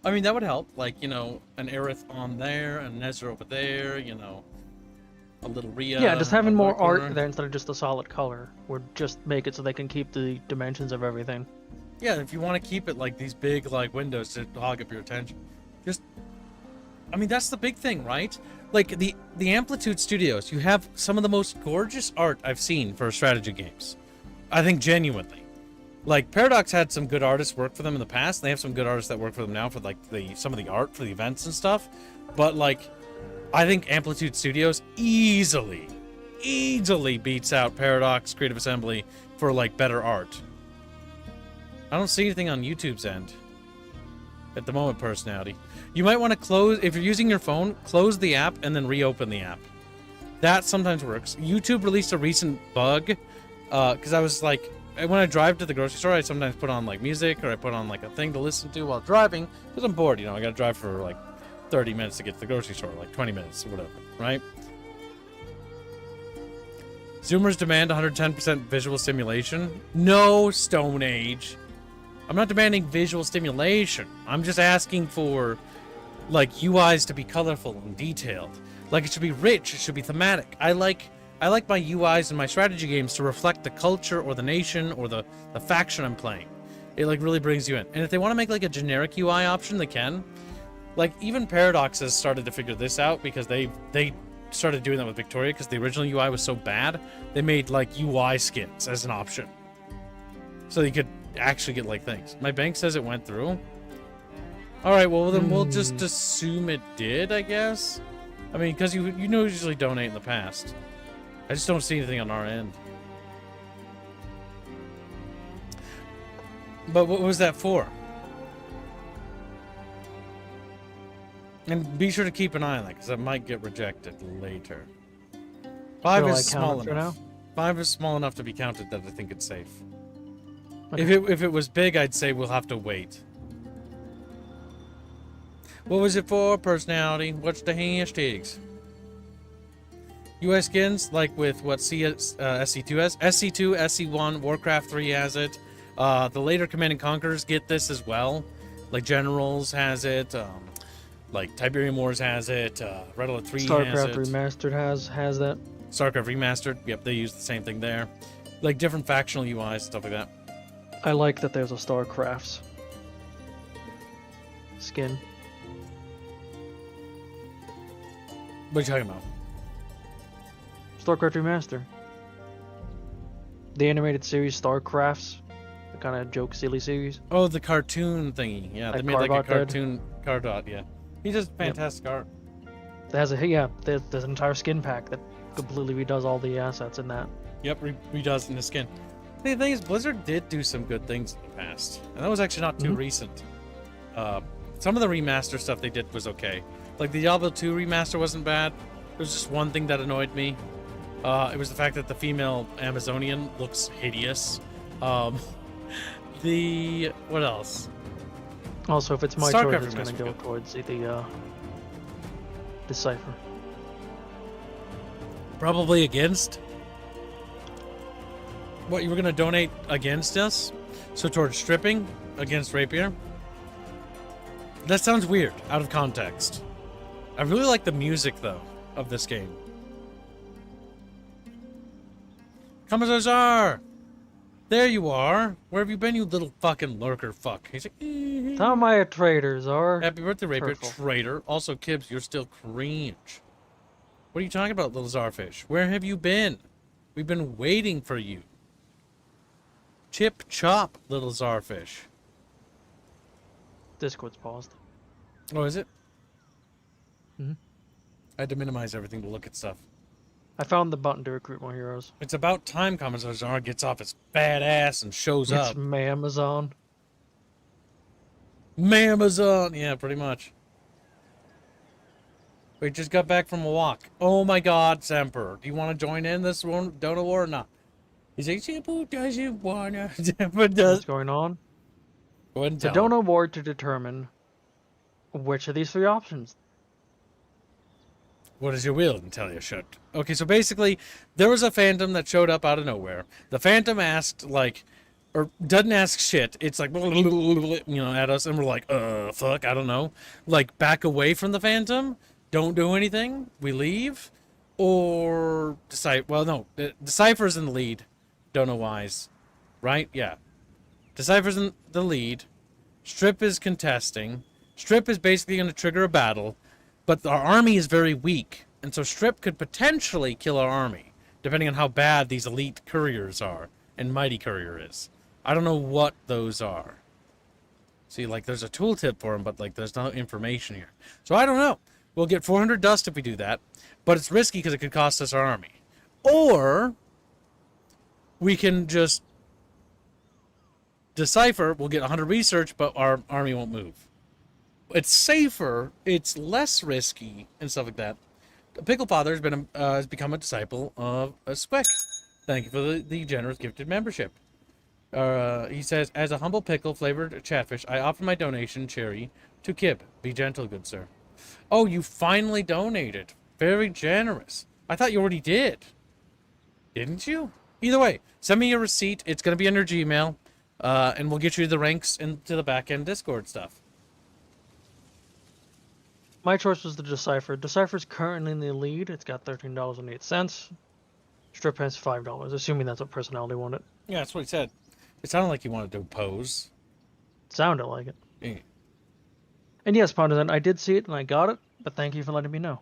A: I mean, that would help. Like, you know, an Aerith on there, a Nezra over there, you know, a little Rhea.
E: Yeah, just having more art
A: corner.
E: there instead of just a solid color would just make it so they can keep the dimensions of everything.
A: Yeah, if you want to keep it like these big, like, windows to hog up your attention. Just, I mean, that's the big thing, right? Like, the Amplitude Studios, you have some of the most gorgeous art I've seen for strategy games. I think genuinely. Like, Paradox had some good artists work for them in the past. And they have some good artists that work for them now for, like, some of the art for the events and stuff. But, like, I think Amplitude Studios easily beats out Paradox Creative Assembly for, like, better art. I don't see anything on YouTube's end. At the moment, personality. You might want to close, if you're using your phone, close the app and then reopen the app. That sometimes works. YouTube released a recent bug, because I was like, when I drive to the grocery store, I sometimes put on like music or I put on like a thing to listen to while driving, because I'm bored, you know, I gotta drive for like 30 minutes to get to the grocery store, like 20 minutes or whatever, right? Zoomers demand 110% visual stimulation. No, Stone Age. I'm not demanding visual stimulation. I'm just asking for, like, UIs to be colorful and detailed. Like, it should be rich. It should be thematic. I like my UIs in my strategy games to reflect the culture or the nation or the faction I'm playing. It, like, really brings you in. And if they want to make, like, a generic UI option, they can. Like, even Paradox has started to figure this out because they started doing that with Victoria because the original UI was so bad. They made, like, UI skins as an option. So you could actually get like things. My bank says it went through. Alright, well then we'll just assume it did, I guess. I mean, because you usually donate in the past. I just don't see anything on our end. But what was that for? And be sure to keep an eye on that, because it might get rejected later. 5
E: Shall I
A: is small
E: count it for
A: enough.
E: now?
A: 5 is small enough to be counted that I think it's safe.
E: Okay.
A: If it was big, I'd say we'll have to wait. What was it for, personality? What's the hashtags? US skins, like with what SC2 has? SC2, SC1, Warcraft 3 has it. The later Command & Conquerors get this as well. Like Generals has it. Like Tiberium Wars has it. Red Alert 3 has it.
E: StarCraft Remastered has that.
A: StarCraft Remastered, yep, they use the same thing there. Like different factional UIs, stuff like that.
E: I like that there's a StarCrafts skin.
A: What are you talking about?
E: StarCraft Remaster. The animated series StarCrafts. The kind of joke silly series.
A: Oh, the cartoon thingy. Yeah, they
E: Like
A: made like a
E: Carbot did.
A: cartoon Cardot, yeah. He does fantastic art.
E: There's an entire skin pack that completely redoes all the assets in that.
A: Yep, redoes in the skin. The thing is, Blizzard did do some good things in the past. And that was actually not too recent. Some of the remaster stuff they did was okay. Like the Diablo 2 remaster wasn't bad. There was just one thing that annoyed me. It was the fact that the female Amazonian looks hideous. What else?
E: Also, if it's my
A: StarCraft
E: choice, it's going to
A: remaster
E: go
A: good.
E: towards the Decipher.
A: Probably against. What, you were going to donate against us? So towards stripping against Rapier? That sounds weird, out of context. I really like the music, though, of this game. Come as are! There you are. Where have you been, you little fucking lurker fuck? He's like,
E: How am I a traitor, Czar?
A: happy birthday, Rapier,
E: Hurtful.
A: traitor. Also, Kibbs, you're still cringe. What are you talking about, little Czarfish? Where have you been? We've been waiting for you. Chip chop, little Czarfish.
E: Discord's paused.
A: Oh, is it?
E: Mhm.
A: I had to minimize everything to look at stuff.
E: I found the button to recruit more heroes.
A: It's about time Commissar Czar gets off his fat ass and shows
E: It's
A: up.
E: Amazon.
A: Mamazon! Yeah, pretty much. We just got back from a walk. Oh my god, Semper. Do you want to join in this one, Dota War or not? He's like, Semper doesn't wanna. Semper does.
E: What's going on?
A: Go ahead and
E: The
A: tell him.
E: Donut Award to determine which of these three options.
A: What is your will and tell you shut? Okay, so basically, there was a phantom that showed up out of nowhere. The phantom asked, like, or doesn't ask shit. It's like, at us, and we're like, fuck, I don't know. Like, back away from the phantom, don't do anything, we leave, or decipher. Well, no, Decipher's in the lead. Don't know why's, right? Yeah. Decipher's in the lead. Strip is contesting. Strip is basically going to trigger a battle. But our army is very weak, and so Strip could potentially kill our army, depending on how bad these elite couriers are, and Mighty Courier is. I don't know what those are. See, like, there's a tooltip for them, but, like, there's no information here. So I don't know. We'll get 400 dust if we do that, but it's risky because it could cost us our army. Or we can just decipher, we'll get 100 research, but our army won't move. It's safer, it's less risky, and stuff like that. Pickle Father has become a disciple of a Squick. Thank you for the generous gifted membership. He says, as a humble pickle flavored chatfish, I offer my donation cherry to Kib. Be gentle, good sir. Oh, you finally donated. Very generous. I thought you already did. Didn't you? Either way, send me your receipt. It's going to be on your Gmail, and we'll get you the ranks into the back-end Discord stuff.
E: My choice was the Decipher. Decipher's currently in the lead. It's got $13.08. Strip has $5, assuming that's what personality wanted.
A: Yeah, that's what he said. It sounded like he wanted to oppose.
E: Sounded like it.
A: Yeah.
E: And yes, Partisan, I did see it and I got it, but thank you for letting me know.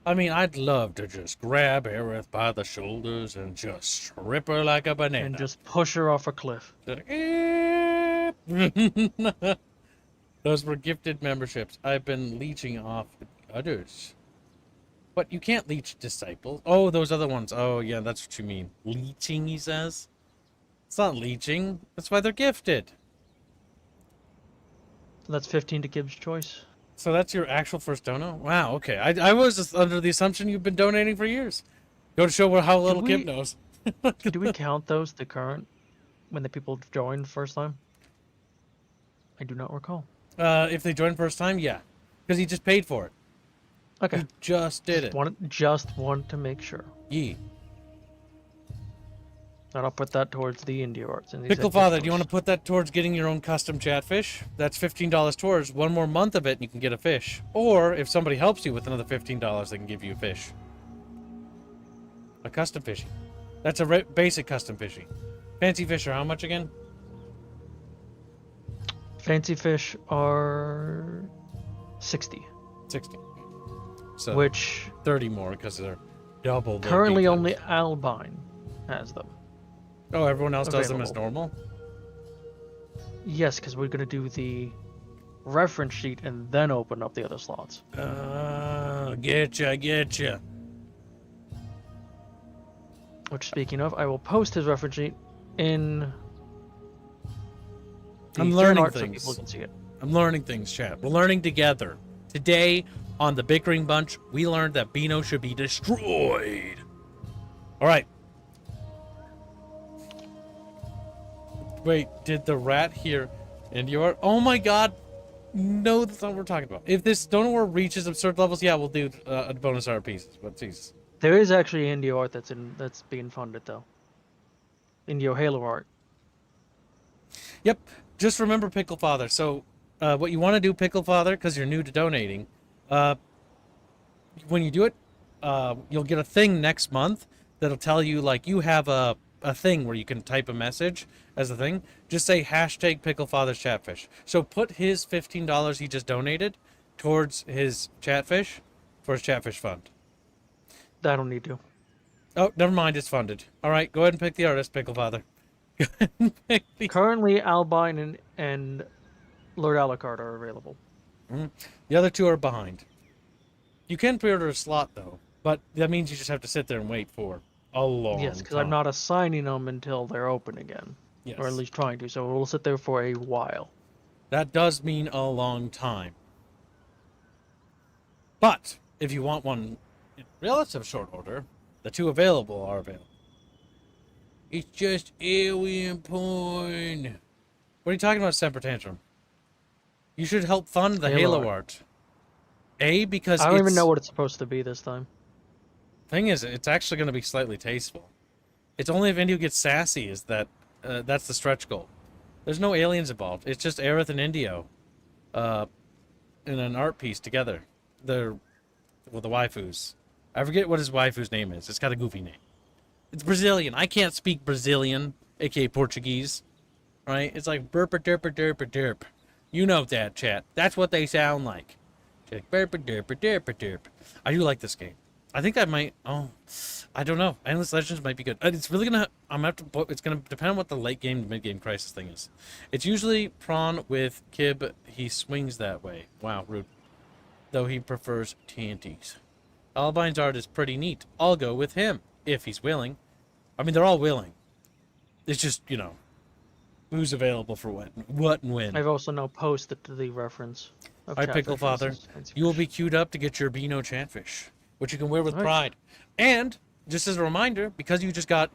A: I mean, I'd love to just grab Aerith by the shoulders and just strip her like a banana.
E: And just push her off a cliff.
A: Those were gifted memberships. I've been leeching off others. But you can't leech disciples. Oh, those other ones. Oh, yeah, that's what you mean. Leeching, he says. It's not leeching. That's why they're gifted.
E: So that's 15 to Gibbs' choice.
A: So that's your actual first dono? Wow, okay. I was just under the assumption you've been donating for years. Go to show how little Kib knows.
E: Do we count those, the current, when the people joined first time? I do not recall.
A: If they joined first time, yeah. Because he just paid for it.
E: Okay.
A: He just did it.
E: Just want to make sure.
A: Yee.
E: And I'll put that towards the India arts.
A: Pickle Father, do you want to put that towards getting your own custom chatfish? That's $15 towards one more month of it and you can get a fish. Or if somebody helps you with another $15, they can give you a fish. A custom fishy. That's a basic custom fishy. Fancy fish are how much again?
E: Fancy fish are 60.
A: 60. So
E: Which
A: 30 more because they're double. their
E: currently
A: details.
E: only Albine has them.
A: Oh, everyone else does them as
E: available.
A: normal?
E: Yes, because we're going to do the reference sheet and then open up the other slots.
A: Getcha.
E: Which, speaking of, I will post his reference sheet in the
A: I'm
E: fan
A: learning
E: art
A: things.
E: so people can see it.
A: I'm learning things, chat. We're learning together. Today, on the Bickering Bunch, we learned that Beano should be destroyed. All right. Wait, did the rat hear India art? Oh my god. No, that's not what we're talking about. If this Donor War reaches absurd levels, yeah, we'll do a bonus art pieces. But jeez.
E: There is actually India art that's being funded though. Indio Halo art.
A: Yep. Just remember Pickle Father. So, what you want to do, Pickle Father, because you're new to donating, when you do it, you'll get a thing next month that'll tell you, like, you have a a thing where you can type a message as a thing. Just say hashtag Picklefather's Chatfish. So put his $15 he just donated towards his Chatfish for his Chatfish fund.
E: I don't need to.
A: Oh, never mind. It's funded. All right, go ahead and pick the artist, Picklefather. Go ahead and pick the...
E: Currently, Albine and Lord Alucard are available.
A: The other two are behind. You can pre-order a slot, though, but that means you just have to sit there and wait for a long
E: Yes, because
A: time.
E: I'm not assigning them until they're open again.
A: Yes.
E: Or at least trying to, so we'll sit there for a while.
A: That does mean a long time. But if you want one in relative short order, the two available are available. It's just alien porn. What are you talking about, Semper Tantrum? You should help fund the Halo art. Because
E: I don't even know what it's supposed to be this time.
A: Thing is, it's actually going to be slightly tasteful. It's only if Indio gets sassy is that that's the stretch goal. There's no aliens involved. It's just Aerith and Indio in an art piece together. The waifus. I forget what his waifu's name is. It's got a goofy name. It's Brazilian. I can't speak Brazilian, aka Portuguese. Right? It's like burpa derpa derpa derp. You know that, chat. That's what they sound like. Like burpa derpa derpa derp. I do like this game. I think I might. Oh, I don't know. Endless Legends might be good. It's really gonna. It's gonna depend on what the late game to mid game crisis thing is. It's usually Prawn with Kib. He swings that way. Wow, rude. Though he prefers TNTs. Albine's art is pretty neat. I'll go with him if he's willing. I mean, they're all willing. It's just, you know, who's available for what and when.
E: I've also now posted the reference.
A: Hi, Picklefather. You will be queued up to get your Beano Chatfish, which you can wear with pride. And just as a reminder, because you just got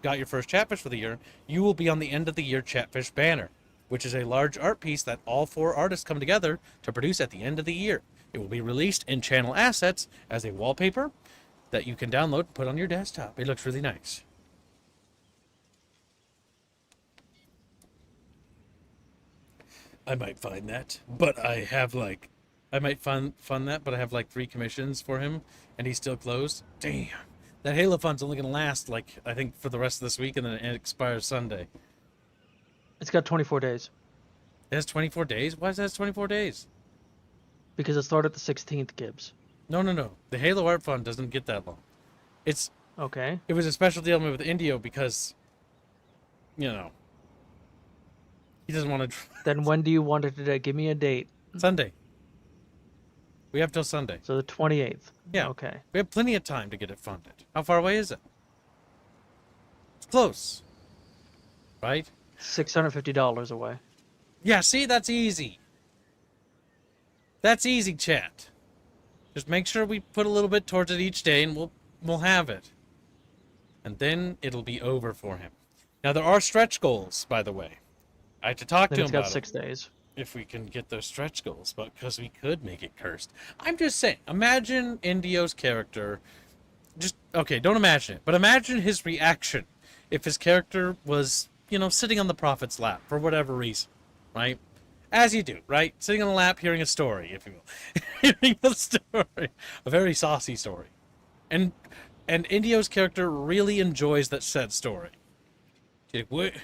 A: your first Chatfish for the year, you will be on the end of the year Chatfish banner, which is a large art piece that all 4 artists come together to produce at the end of the year. It will be released in channel assets as a wallpaper that you can download and put on your desktop. It looks really nice. I might find that, but I might fund that, but I have like 3 commissions for him, and he's still closed. Damn, that Halo fund's only gonna last like I think for the rest of this week, and then it expires Sunday.
E: It's got 24 days.
A: It has 24 days. Why does it have 24 days?
E: Because it started the 16th, Gibbs.
A: No. The Halo Art Fund doesn't get that long. It's
E: okay.
A: It was a special deal with Indio because, you know, he doesn't want to.
E: Then when do you want it today? Give me a date.
A: Sunday. We have till Sunday.
E: So the 28th.
A: Yeah.
E: Okay.
A: We have plenty of time to get it funded. How far away is it? It's close. Right?
E: $650 away.
A: Yeah, see, that's easy. That's easy, chat. Just make sure we put a little bit towards it each day, and we'll have it. And then it'll be over for him. Now, there are stretch goals, by the way. I had to talk to him about it.
E: It's got 6 days.
A: If we can get those stretch goals, but because we could make it cursed. I'm just saying, imagine Indio's character. Okay, don't imagine it, but imagine his reaction if his character was, you know, sitting on the prophet's lap for whatever reason, right? As you do, right? Sitting on the lap, hearing a story, if you will. Hearing a story. A very saucy story. And Indio's character really enjoys that said story. Like, what?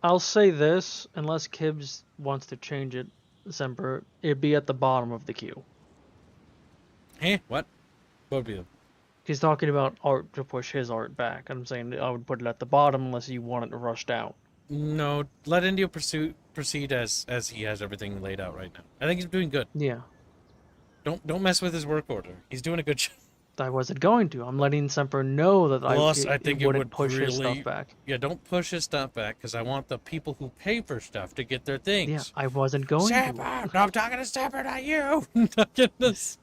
E: I'll say this, unless Kibbs wants to change it, Semper, it'd be at the bottom of the queue.
A: What? What would be the...
E: He's talking about art to push his art back. I'm saying I would put it at the bottom unless you want it rushed out.
A: No, let Indio proceed as he has everything laid out right now. I think he's doing good.
E: Yeah.
A: Don't mess with his work order. He's doing a good job.
E: I wasn't going to. I'm letting Semper know that
A: I think it
E: wouldn't
A: would
E: push his
A: really...
E: stuff back.
A: Yeah, don't push his stuff back, because I want the people who pay for stuff to get their things.
E: Yeah, I wasn't going to.
A: No, I'm talking to Semper, not you. Not getting this.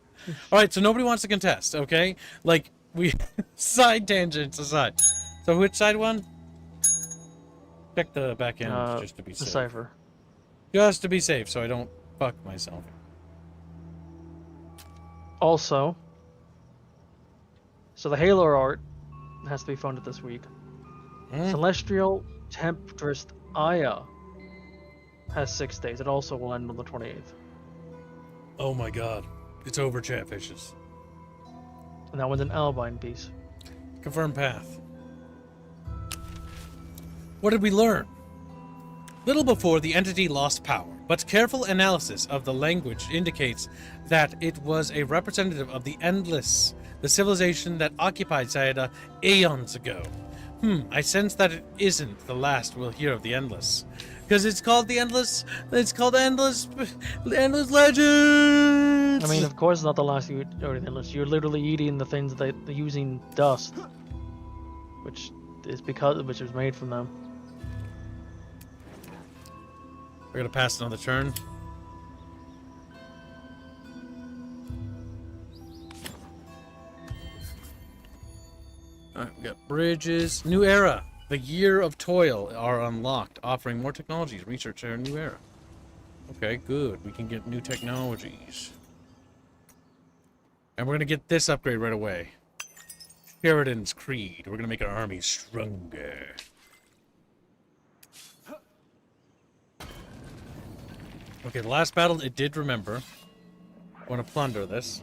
A: All right, so nobody wants to contest, okay? Like, we... side tangents aside. So which side won? Check the back end just to be safe.
E: Decipher.
A: Just to be safe, so I don't fuck myself.
E: Also, so the Halo art has to be funded this week. Celestial Temptress Aya has 6 days. It also will end on the 28th.
A: Oh my god. It's over, Chatfishes.
E: And that one's an Albine piece.
A: Confirm path. What did we learn? Little before the entity lost power, but careful analysis of the language indicates that it was a representative of the Endless, the civilization that occupied Sayada aeons ago. I sense that it isn't the last we'll hear of the Endless. Because it's called the Endless, it's called Endless Legends!
E: I mean, of course, it's not the last you or the Endless. You're literally eating the things that they're using dust, which was made from them.
A: We're gonna pass another turn. Alright, we got bridges. New era. The year of toil are unlocked, offering more technologies. Research our new era. Okay, good. We can get new technologies. And we're gonna get this upgrade right away. Sheridan's Creed. We're gonna make our army stronger. Okay, the last battle, it did remember. I want to plunder this.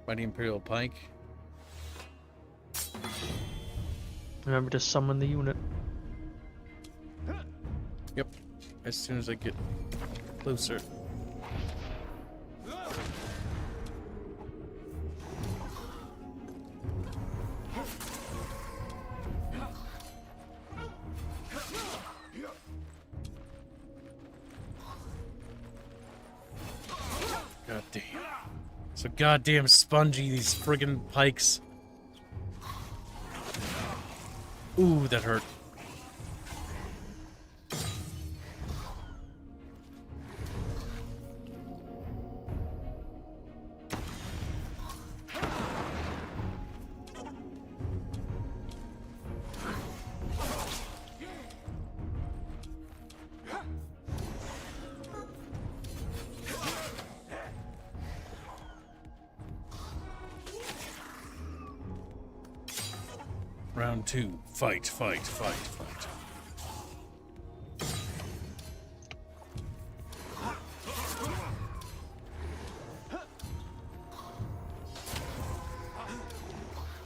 A: Mighty Imperial Pike.
E: Remember to summon the unit.
A: Yep. As soon as I get closer. God damn. So goddamn spongy, these friggin' pikes. Ooh, that hurt. Round two. Fight, fight, fight, fight.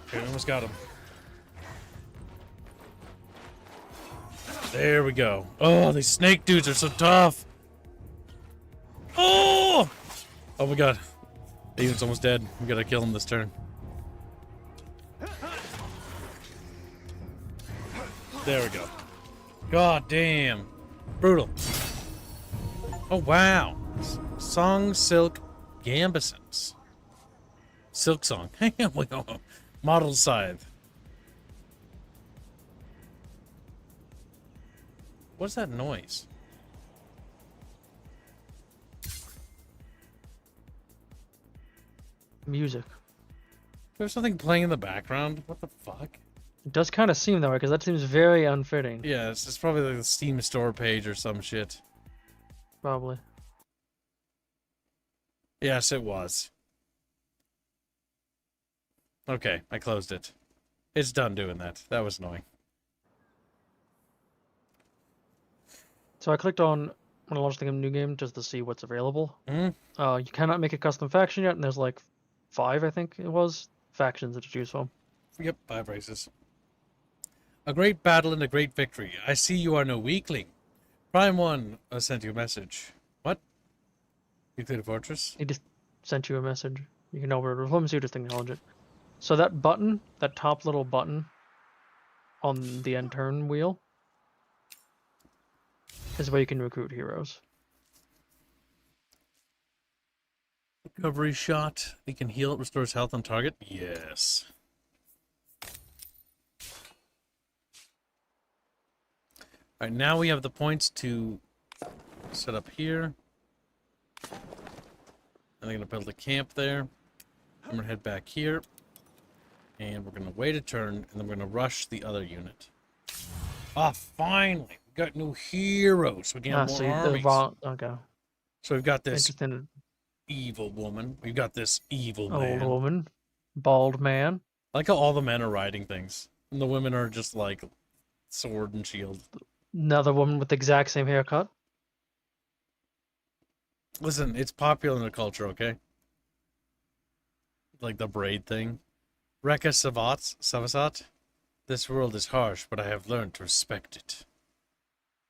A: Okay, almost got him. There we go. Oh, these snake dudes are so tough. Oh! Oh my god. The unit's almost dead. We gotta kill him this turn. There we go. God damn. Brutal. Oh, wow. Song Silk Gambesons. Silk Song. Model Scythe. What's that noise?
E: Music.
A: There's something playing in the background. What the fuck?
E: It does kind of seem that way, because that seems very unfitting.
A: Yeah, it's probably like the Steam store page or some shit.
E: Probably.
A: Yes, it was. Okay, I closed it. It's done doing that. That was annoying.
E: So I clicked on, when I launched the new game, just to see what's available.
A: Mm.
E: You cannot make a custom faction yet, and there's like 5, I think it was, factions to choose from.
A: Yep, 5 races. A great battle and a great victory. I see you are no weakling. Prime 1 sent you a message. What? You cleared a fortress?
E: He just sent you a message. You can over diplomacy, just acknowledge it. So that button, that top little button on the end turn wheel, is where you can recruit heroes.
A: Recovery shot. We can heal it, restores health on target. Yes. Alright, now we have the points to set up here. And I'm going to build a camp there. I'm going to head back here. And we're going to wait a turn, and then we're going to rush the other unit. Ah, finally! We got new heroes. We can have more armies.
E: Okay.
A: So we've got this
E: Interesting.
A: evil woman. We've got this evil
E: Old
A: man.
E: woman. Bald man.
A: I like how all the men are riding things. And the women are just like sword and shield.
E: Another woman with the exact same haircut.
A: Listen, it's popular in the culture, okay? Like the braid thing. Rekka Savasat. This world is harsh, but I have learned to respect it.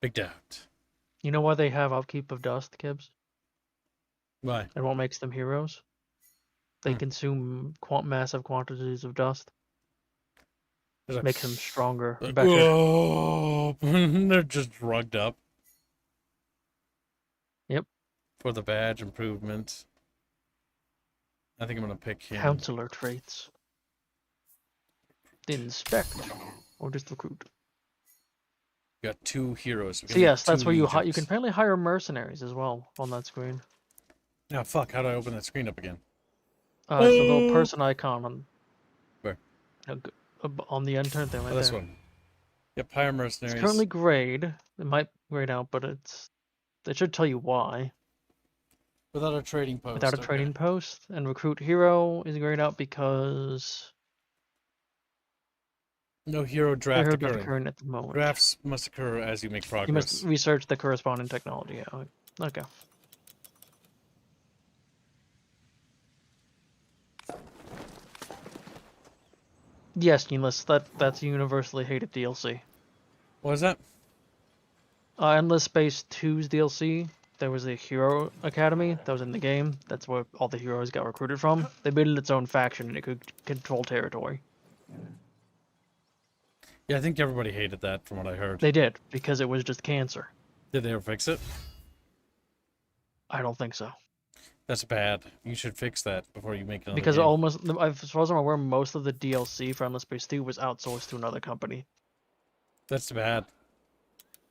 A: Big doubt.
E: You know why they have upkeep of dust, Kibbs?
A: Why?
E: And what makes them heroes? They
A: Hmm.
E: consume massive quantities of dust.
A: There's a-
E: Makes them stronger,
A: Like,
E: better.
A: oh, they're just drugged up.
E: Yep.
A: For the badge improvement. I think I'm gonna pick him.
E: Counselor traits. Inspect. Or just recruit.
A: Got 2 heroes. We
E: So
A: can
E: yes,
A: make
E: that's
A: 2
E: where you
A: legions.
E: can apparently hire mercenaries as well on that screen.
A: Now, fuck, how do I open that screen up again?
E: It's the little person icon on
A: Where?
E: on the intern thing right
A: Oh, this
E: there.
A: one. Yep, hire mercenaries.
E: It's currently grayed. It might grayed out, but it should tell you why.
A: Without a trading post.
E: Without a
A: okay.
E: trading post. And recruit hero is grayed out because
A: No hero
E: the
A: draft
E: hero not
A: occurring.
E: occurring at the moment.
A: Drafts must occur as you make progress.
E: You must research the corresponding technology. Yeah. Okay. Yes, Endless. That's a universally hated DLC.
A: What is that?
E: Endless Space 2's DLC. There was a Hero Academy that was in the game. That's where all the heroes got recruited from. They made it its own faction and it could control territory.
A: Yeah, I think everybody hated that from what I heard.
E: They did, because it was just cancer.
A: Did they ever fix it?
E: I don't think so.
A: That's bad. You should fix that before you make another
E: Because
A: game.
E: as far as I'm aware, most of the DLC for Endless Space 2 was outsourced to another company.
A: That's bad.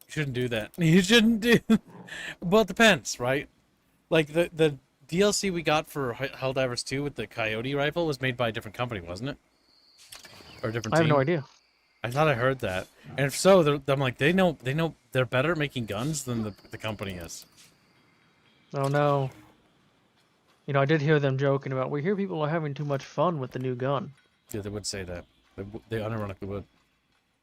A: You shouldn't do that. You shouldn't do... Well, it depends, right? Like, the DLC we got for Helldivers 2 with the Coyote rifle was made by a different company, wasn't it? Or a different
E: I have
A: team?
E: no idea.
A: I thought I heard that. And if so, I'm like, they know they're better at making guns than the company is.
E: Oh no. You know, I did hear them joking about, we hear people are having too much fun with the new gun.
A: Yeah, they would say that. They unironically would.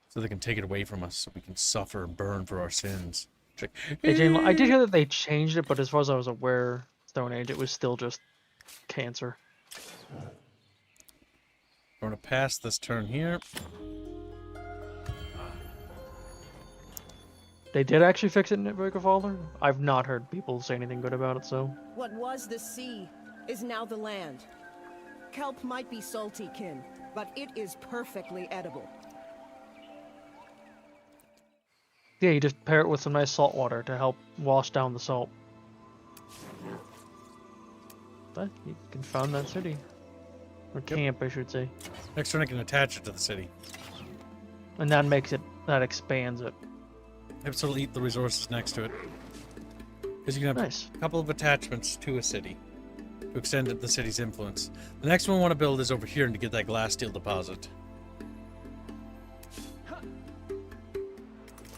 A: So they can take it away from us, so we can suffer and burn for our sins. It's like,
E: I did hear that they changed it, but as far as I was aware, Stone Age, it was still just cancer.
A: I'm going to pass this turn here.
E: They did actually fix it in Breaker Father? I've not heard people say anything good about it, so...
D: What was the sea is now the land. Kelp might be salty, kin, but it is perfectly edible.
E: Yeah, you just pair it with some nice salt water to help wash down the salt. But you can found that city. Or camp, I should say.
A: Next turn I can attach it to the city.
E: And that expands it.
A: So it'll eat the resources next to it. Because you can have
E: Nice.
A: a couple of attachments to a city to extend the city's influence. The next one I want to build is over here and to get that glass steel deposit.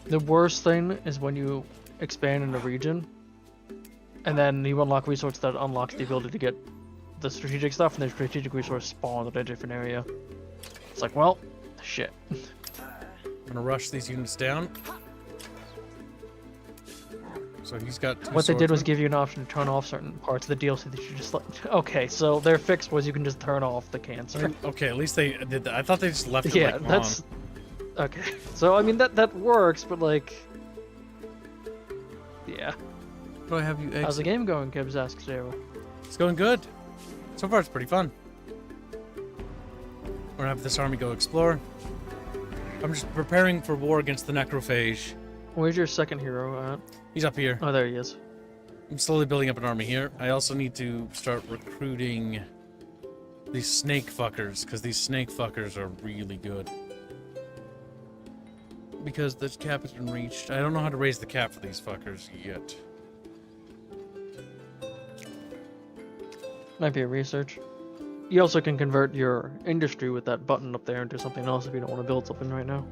E: The worst thing is when you expand in a region, and then you unlock resources that unlocks the ability to get the strategic stuff, and the strategic resource spawns at a different area. It's like, well, shit.
A: I'm going to rush these units down. So he's got two
E: What they did was
A: swordsmen.
E: give you an option to turn off certain parts of the DLC that you just like. Okay, so their fix was you can just turn off the cancer.
A: Okay, at least they did that. I thought they just left it
E: Yeah,
A: like
E: that's
A: on.
E: okay. So I mean that works, but like, yeah.
A: Do I have you
E: How's the
A: exit?
E: game going? Gibbs asks Daryl.
A: It's going good. So far, it's pretty fun. We're gonna have this army go explore. I'm just preparing for war against the necrophage.
E: Where's your second hero at?
A: He's up here.
E: Oh, there he is.
A: I'm slowly building up an army here. I also need to start recruiting these snake fuckers, because these snake fuckers are really good. Because the cap has been reached. I don't know how to raise the cap for these fuckers yet.
E: Might be a research. You also can convert your industry with that button up there into something else if you don't want to build something right now.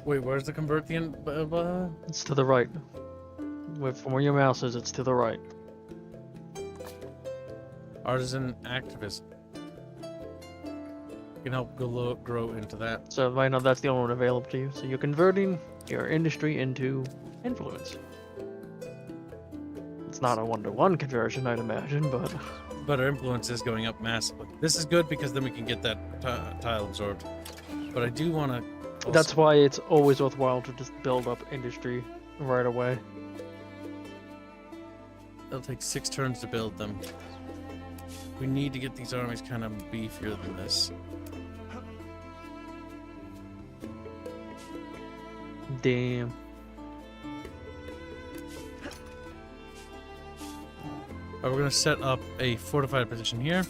A: Wait, where's the convert the end?
E: It's to the right. From where your mouse is, it's to the right.
A: Artisan activist. You can help grow into that.
E: So right now that's the only one available to you. So you're converting your industry into influence. It's not a 1-to-1 conversion, I'd imagine, but...
A: But our influence is going up massively. This is good because then we can get that tile absorbed. But I do want to...
E: That's why it's always worthwhile to just build up industry right away.
A: It'll take 6 turns to build them. We need to get these armies kind of beefier than this.
E: Damn.
A: We're going to set up a fortified position here.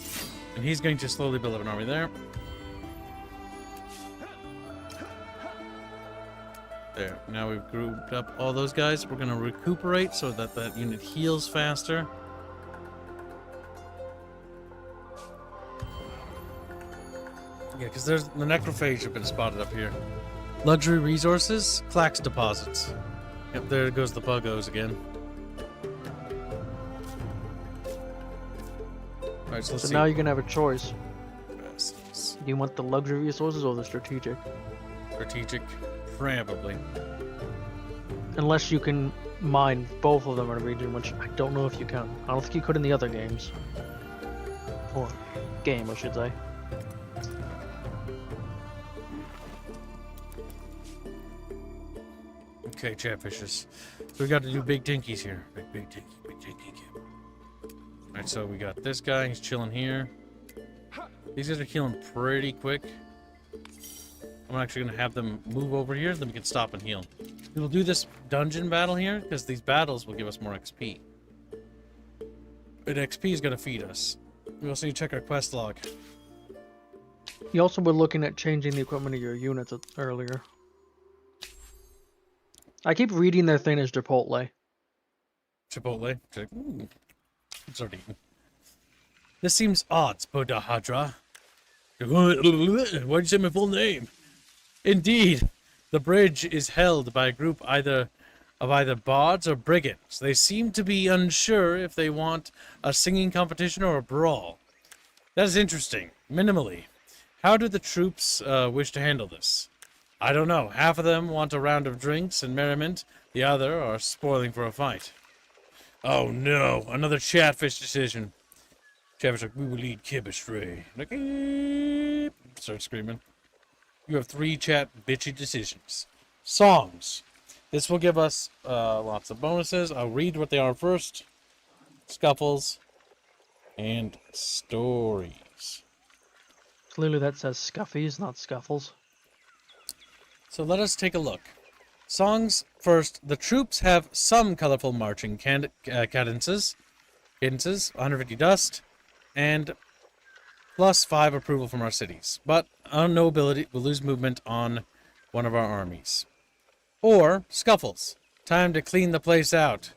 A: And he's going to slowly build up an army there. There. Now we've grouped up all those guys. We're going to recuperate so that that unit heals faster. Yeah, because there's the necrophage have been spotted up here. Luxury resources, Clax deposits. Yep, there goes the buggos again. Alright, so let's see.
E: Now you can have a choice.
A: Yes.
E: Do you want the luxury resources or the strategic?
A: Strategic, probably.
E: Unless you can mine both of them in a region, which I don't know if you can. I don't think you could in the other games. Or game, I should say.
A: Okay, chatfishes. So we got to do big dinkies here. Big dinky. Alright, so we got this guy. He's chilling here. These guys are healing pretty quick. I'm actually going to have them move over here, then we can stop and heal. We'll do this dungeon battle here, because these battles will give us more XP. And XP is going to feed us. We also need to check our quest log.
E: You also were looking at changing the equipment of your units earlier. I keep reading their thing as Chipotle.
A: Chipotle? Ooh. It's already eaten. This seems odd, Spodahadra. Why'd you say my full name? Indeed, the bridge is held by a group of either bards or brigands. They seem to be unsure if they want a singing competition or a brawl. That is interesting. Minimally. How do the troops wish to handle this? I don't know. Half of them want a round of drinks and merriment. The other are spoiling for a fight. Oh no, another chatfish decision. Chatfish like, we will lead Kib astray. Like, start screaming. You have 3 chat bitchy decisions. Songs. This will give us lots of bonuses. I'll read what they are first. Scuffles. And stories.
E: Clearly that says Scuffies, not Scuffles.
A: So let us take a look. Songs first. The troops have some colorful marching cadences, 150 dust, and +5 approval from our cities. But no ability, we'll lose movement on one of our armies. Or scuffles. Time to clean the place out.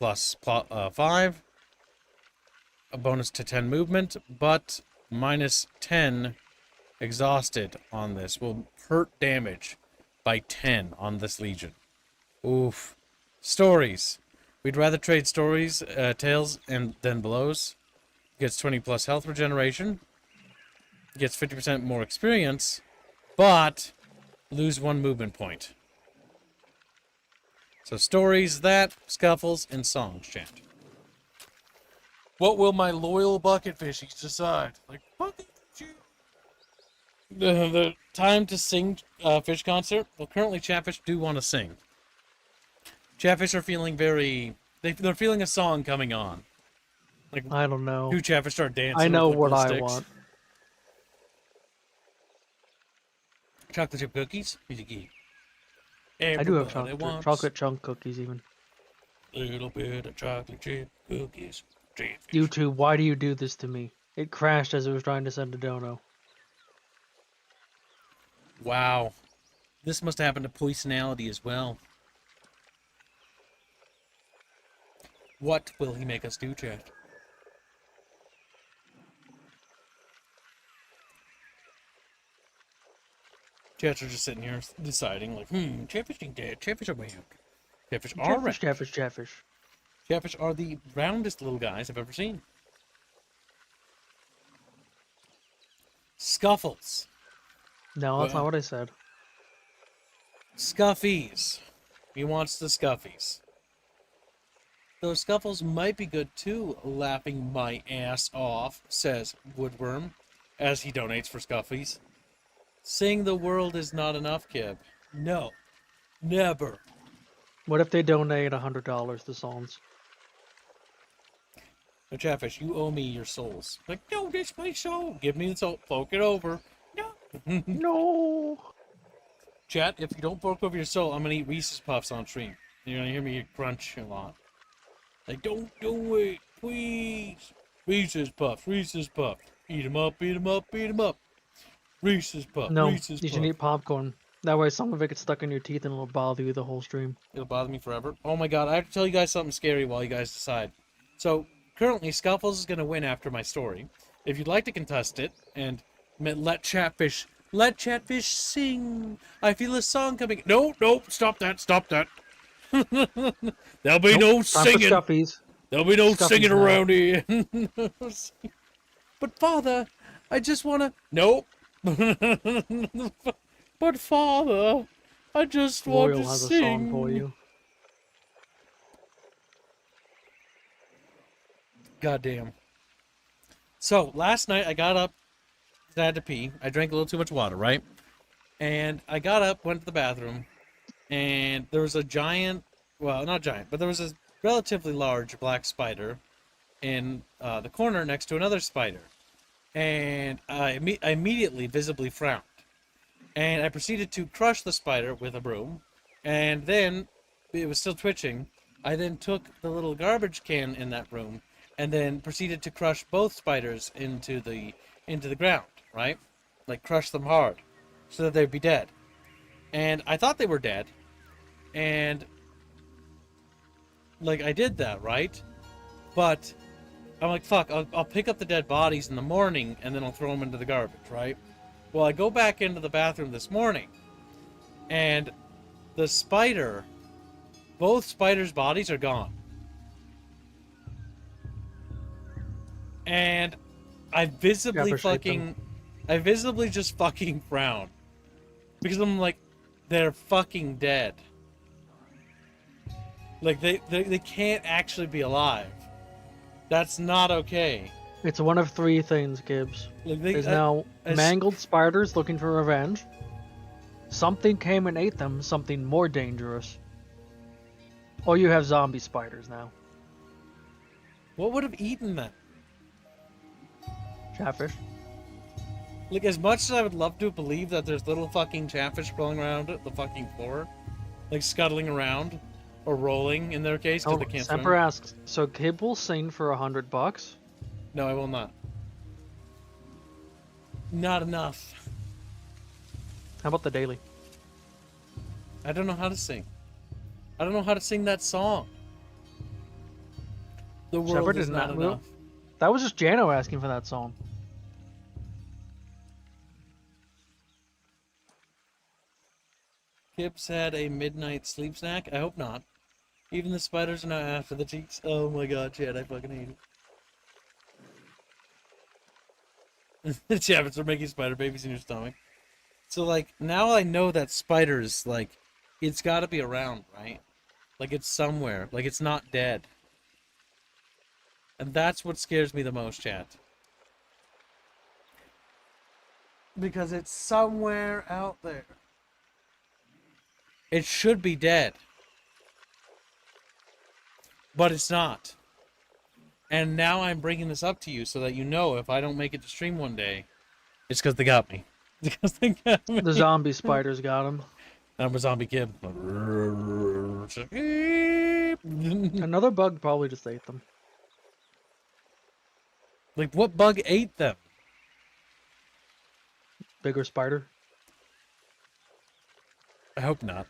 A: +5. A bonus to 10 movement, but -10 exhausted on this will hurt damage by 10 on this legion. Oof. Stories. We'd rather trade stories, tales, than blows. Gets 20+ health regeneration. Gets 50% more experience, but lose 1 movement point. So stories, that, scuffles, and songs, chat. What will my loyal bucket fishies decide? Like, bucket fish. The time to sing fish concert. Well, currently chatfish do want to sing. Chatfish are feeling very... They're feeling a song coming on. Like,
E: I don't know.
A: 2 chatfish start dancing.
E: I know
A: with
E: what
A: little
E: I
A: sticks.
E: want.
A: Chocolate chip cookies? Easy key.
E: I do have
A: Everybody
E: chocolate chunk cookies even.
A: Little bit of chocolate chip cookies.
E: YouTube, why do you do this to me? It crashed as it was trying to send a dono.
A: Wow. This must have happened to Poisonality as well. What will he make us do, chat? Chats are just sitting here deciding, like, chatfish ain't dead. Chatfish are round. Chatfish are round.
E: Catfish.
A: Chatfish are the roundest little guys I've ever seen. Scuffles.
E: No, that's
A: Well-
E: not what I said.
A: Scuffies. He wants the Scuffies. Those Scuffles might be good too, laughing my ass off, says Woodworm, as he donates for Scuffies. Saying the world is not enough, Kib. No. Never.
E: What if they donate $100 to Psalms?
A: No, Chatfish, you owe me your souls. Like, no, that's my soul. Give me the soul. Poke it over. No.
E: No.
A: Chat, if you don't poke over your soul, I'm gonna eat Reese's Puffs on stream. You're gonna hear me crunch a lot. Like, don't do it, please. Reese's Puffs, Reese's Puffs. Eat 'em up, eat 'em up, eat 'em up. Reese's Puffs,
E: No,
A: Reese's
E: you should
A: Puffs.
E: eat popcorn. That way some of it gets stuck in your teeth and it'll bother you the whole stream.
A: It'll bother me forever. Oh my god, I have to tell you guys something scary while you guys decide. So, currently, Scuffles is gonna win after my story. If you'd like to contest it, and let Chatfish sing. I feel a song coming. No, stop that. There'll be no
E: Time for
A: singing.
E: Scuffies.
A: There'll be no
E: Scuffies
A: singing
E: now.
A: around here. But Father, I just wanna. Nope. But Father, I just want
E: Royal
A: to
E: has a
A: sing.
E: song for you.
A: Goddamn. So, last night I got up, I had to pee. I drank a little too much water, right? And I got up, went to the bathroom, and there was a giant, well, not giant, but there was a relatively large black spider in the corner next to another spider. And I immediately visibly frowned. And I proceeded to crush the spider with a broom, and then, it was still twitching, I then took the little garbage can in that room and then proceeded to crush both spiders into the ground, right? Like, crush them hard so that they'd be dead. And I thought they were dead, and like, I did that, right? But I'm like, fuck, I'll pick up the dead bodies in the morning and then I'll throw them into the garbage, right? Well, I go back into the bathroom this morning, and the spider, both spiders' bodies are gone. And I visibly just fucking frowned. Because I'm like, they're fucking dead. Like, they can't actually be alive. That's not okay.
E: It's one of three things, Gibbs.
A: Like,
E: There's now mangled spiders looking for revenge. Something came and ate them, something more dangerous. Or you have zombie spiders now.
A: What would have eaten them?
E: Chatfish.
A: Like, as much as I would love to believe that there's little fucking chatfish crawling around the fucking floor, like scuttling around, or rolling in their case, because they can't
E: Semper
A: swim.
E: asks, so Kib will sing for $100?
A: No, I will not. Not enough.
E: How about the daily?
A: I don't know how to sing. I don't know how to sing that song. The world
E: Shepard
A: is
E: is
A: not
E: not-
A: enough.
E: That was just Jano asking for that song.
A: Kip's had a midnight sleep snack? I hope not. Even the spiders are not after the cheeks. Oh my god, Chad, I fucking hate it. The Chabbits are making spider babies in your stomach. So, like, now I know that spiders, like, it's gotta be around, right? Like, it's somewhere. Like, it's not dead. And that's what scares me the most, chat. Because it's somewhere out there. It should be dead. But it's not. And now I'm bringing this up to you so that you know if I don't make it to stream one day, it's because they got me. It's because they got me.
E: The zombie spiders got him.
A: I'm a zombie kid.
E: Another bug probably just ate them.
A: Like, what bug ate them?
E: Bigger spider.
A: I hope not.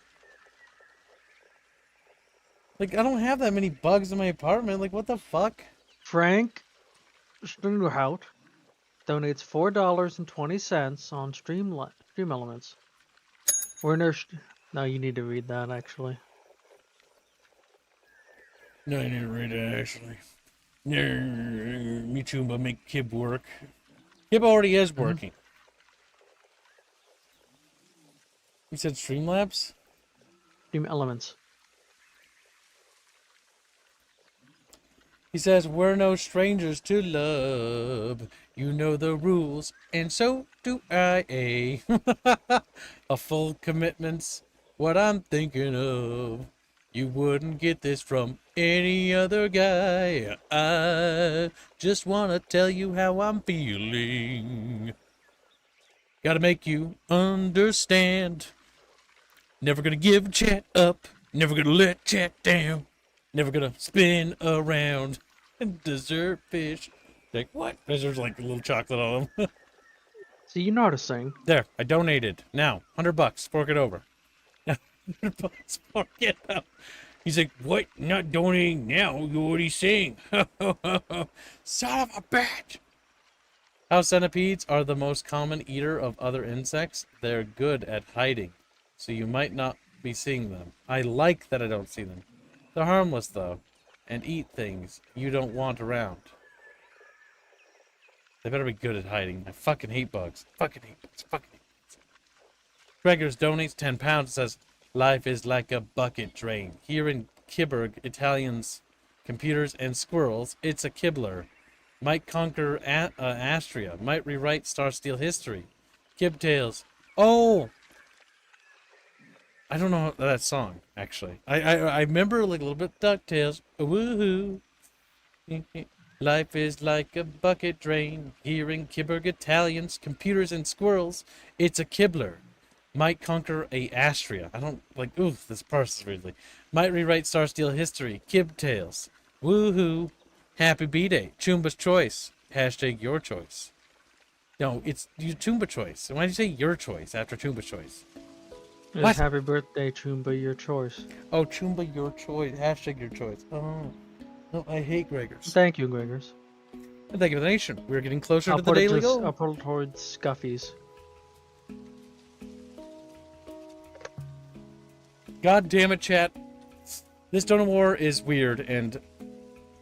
A: Like, I don't have that many bugs in my apartment. Like, what the fuck?
E: Frank Stringerhout donates $4.20 on Stream Elements. Werner, no, you need to read that actually.
A: No, I need to read it, actually. Me too, but make Kib work. Kib already is working. You said Streamlabs?
E: Stream Elements.
A: He says, we're no strangers to love. You know the rules, and so do I. A full commitment's what I'm thinking of. You wouldn't get this from any other guy. I just want to tell you how I'm feeling. Gotta make you understand. Never gonna give chat up. Never gonna let chat down. Never gonna spin around and dessert fish. Like, what? There's like a little chocolate on them.
E: See, you know how to sing.
A: There, I donated. Now, $100. Fork it over. $100. Fork it up. He's like, what? Not donating now. What are you saying? Son of a bitch. House centipedes are the most common eater of other insects. They're good at hiding, so you might not be seeing them. I like that I don't see them. They're harmless, though, and eat things you don't want around. They better be good at hiding. I fucking hate bugs. Fucking hate bugs. Fucking hate bugs. Gregors donates £10 and says, life is like a bucket drain. Here in Kiberg, Italians, computers, and squirrels, it's a Kibler. Might conquer Astria. Might rewrite Star Steel history. Kibtails. Oh! I don't know that song, actually. I remember like a little bit DuckTales. Woohoo! Life is like a bucket drain. Here in Kiberg, Italians, computers, and squirrels, it's a Kibler. Might conquer a Astria. I don't like. Oof, this parses weirdly. Might rewrite Star Steel history. Kibtails. Woohoo! Happy B-Day. Choomba's choice. Hashtag your choice. No, it's you Choomba choice. Why do you say your choice after Choomba's choice?
E: It's
A: What?
E: happy birthday, Choomba, your choice.
A: Oh, Choomba, your choice. Hashtag your choice. Oh, no, I hate Gregors.
E: Thank you, Gregors.
A: And thank you for the nation. We're getting closer
E: I'll
A: to the
E: put it
A: daily
E: just,
A: goal.
E: I'll put it towards Scuffies.
A: God damn it, chat. This Donut War is weird and,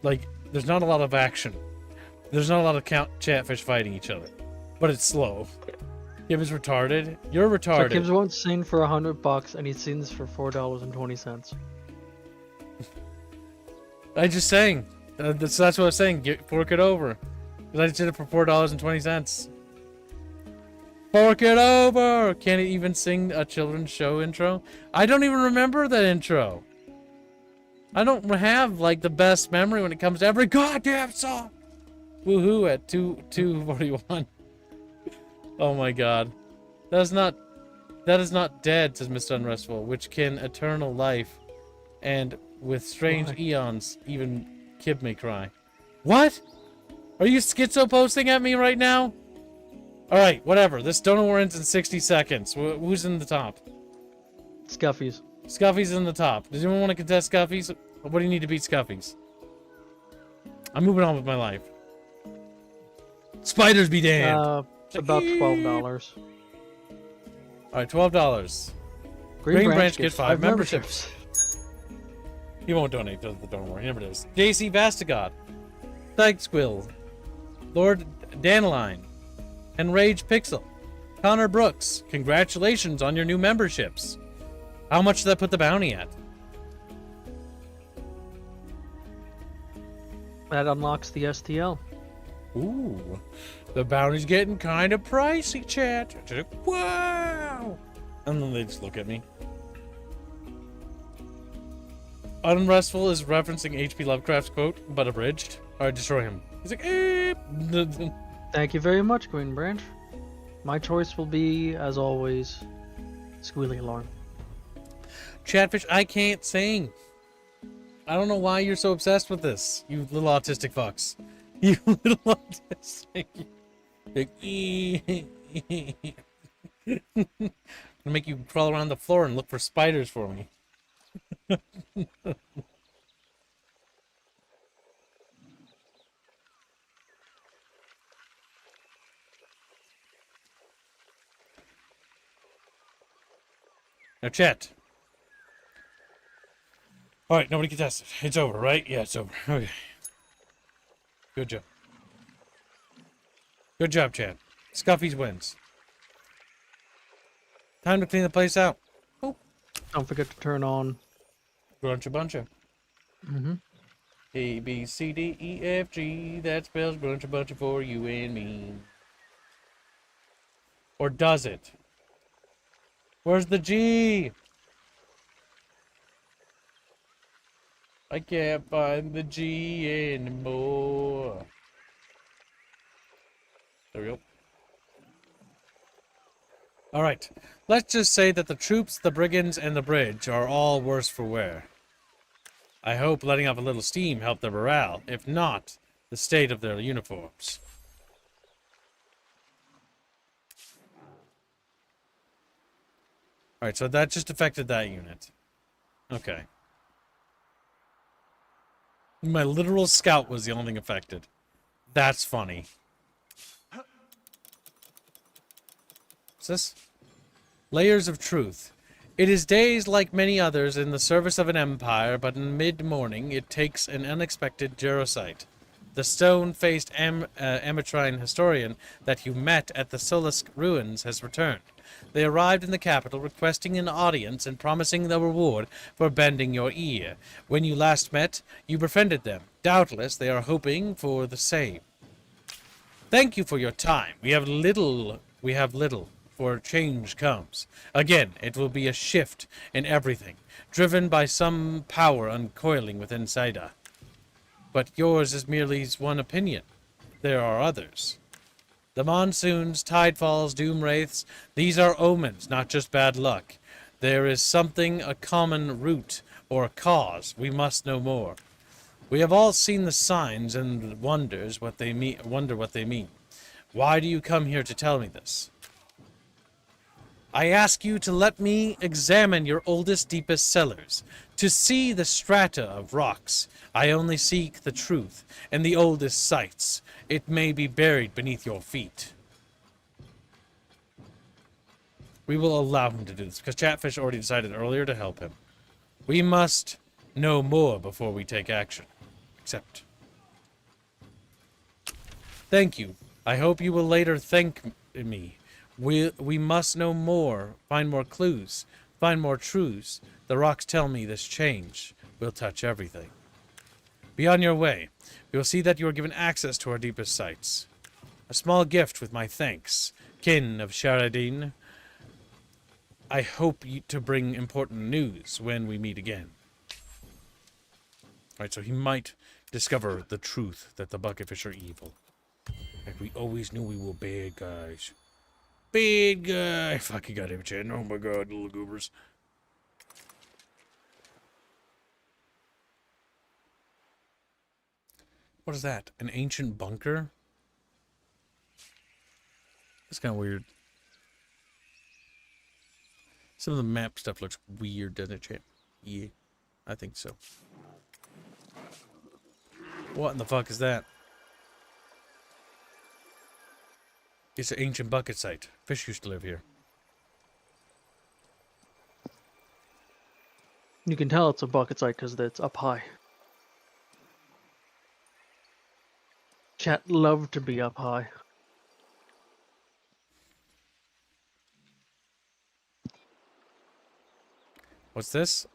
A: like, there's not a lot of action. There's not a lot of chatfish fighting each other. But it's slow. Kib is retarded. You're retarded.
E: So Kibbs won't sing for $100 and he sings for $4.20.
A: I just sang. That's what I was saying. Fork it over. Because I just did it for $4.20. Fork it over! Can't it even sing a children's show intro? I don't even remember that intro. I don't have, like, the best memory when it comes to every goddamn song. Woohoo at 2:41. Oh my god. That is not dead, says Mr. Unrestful, which can eternal life, and with strange eons, even Kib may cry. What? Are you schizo posting at me right now? Alright, whatever. This Donut War ends in 60 seconds. Who's in the top?
E: Scuffies.
A: Scuffies in the top. Does anyone want to contest Scuffies? What do you need to beat Scuffies? I'm moving on with my life. Spiders be damned.
E: About $12.
A: Alright, $12. Green Branch gets 5 memberships. He won't donate to the Donut War. He never does. JC Vastigod. Thanksquill. Lord Daneline. Enraged Pixel. Connor Brooks. Congratulations on your new memberships. How much did that put the bounty at?
E: That unlocks the STL.
A: Ooh. The bounty's getting kind of pricey, chat. Wow. And then they just look at me. Unrestful is referencing H.P. Lovecraft's quote, but abridged. Alright, destroy him. He's like, eh.
E: Thank you very much, Green Branch. My choice will be, as always, Squealy Alarm.
A: Chatfish, I can't sing. I don't know why you're so obsessed with this, you little autistic fucks. You little autistic. Like, I'll make you crawl around the floor and look for spiders for me. Now, chat. Alright, nobody contested. It's over, right? Yeah, it's over. Okay. Good job. Good job, chat. Scuffies wins. Time to clean the place out. Oh,
E: Don't forget to turn on.
A: Gruncha Buncha.
E: Mm-hmm.
A: A, B, C, D, E, F, G. That spells Gruncha Buncha for you and me. Or does it? Where's the G? I can't find the G anymore. There we go. Alright, let's just say that the troops, the brigands, and the bridge are all worse for wear. I hope letting off a little steam helped their morale, if not, the state of their uniforms. Alright, so that just affected that unit. Okay. My literal scout was the only thing affected. That's funny. What's this? Layers of truth. It is days like many others in the service of an empire, but in mid-morning it takes an unexpected Gerocyte. The stone-faced Amatrine historian that you met at the Solisk ruins has returned. They arrived in the capital requesting an audience and promising the reward for bending your ear. When you last met, you befriended them. Doubtless they are hoping for the same. Thank you for your time. We have little, for change comes. Again, it will be a shift in everything, driven by some power uncoiling within Saida. But yours is merely one opinion. There are others. The monsoons, tidefalls, doom wraiths, these are omens, not just bad luck. There is something, a common root, or a cause. We must know more. We have all seen the signs and wonder what they mean. Why do you come here to tell me this? I ask you to let me examine your oldest, deepest cellars, to see the strata of rocks. I only seek the truth and the oldest sites. It may be buried beneath your feet. We will allow him to do this, because Chatfish already decided earlier to help him. We must know more before we take action. Except... Thank you. I hope you will later thank me. We must know more, find more clues, find more truths. The rocks tell me this change will touch everything. Be on your way. We will see that you are given access to our deepest sites. A small gift with my thanks. Kin of Sharadin. I hope to bring important news when we meet again. Alright, so he might discover the truth that the Bucketfish are evil. Like we always knew we were bad guys. Bad guy. Fucking goddamn chin. Oh my god, little goobers. What is that? An ancient bunker? That's kind of weird. Some of the map stuff looks weird, doesn't it, champ? Yeah, I think so. What in the fuck is that? It's an ancient bucket site. Fish used to live here.
E: You can tell it's a bucket site because it's up high. Chat love to be up high.
A: What's this?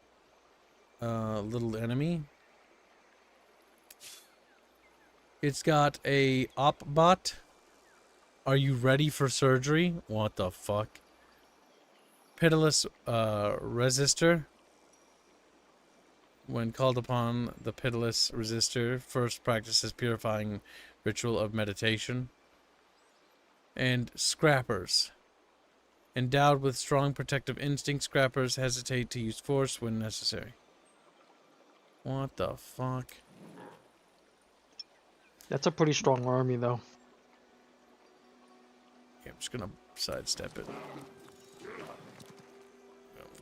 A: Little enemy. It's got a op bot. Are you ready for surgery? What the fuck? Pitiless resistor. When called upon, the pitiless resistor first practices purifying ritual of meditation. And scrappers. Endowed with strong protective instinct, scrappers hesitate to use force when necessary. What the fuck?
E: That's a pretty strong army, though.
A: Yeah, I'm just gonna sidestep it.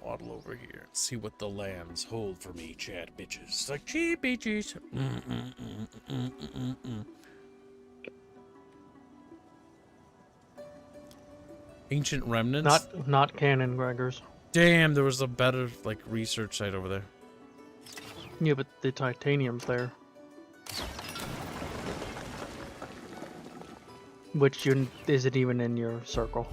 A: Waddle over here and see what the lands hold for me, chat bitches. It's like, gee, bitches. Ancient remnants?
E: Not canon, Gregors.
A: Damn, there was a better, like, research site over there.
E: Yeah, but the titanium's there. Which isn't even in your circle.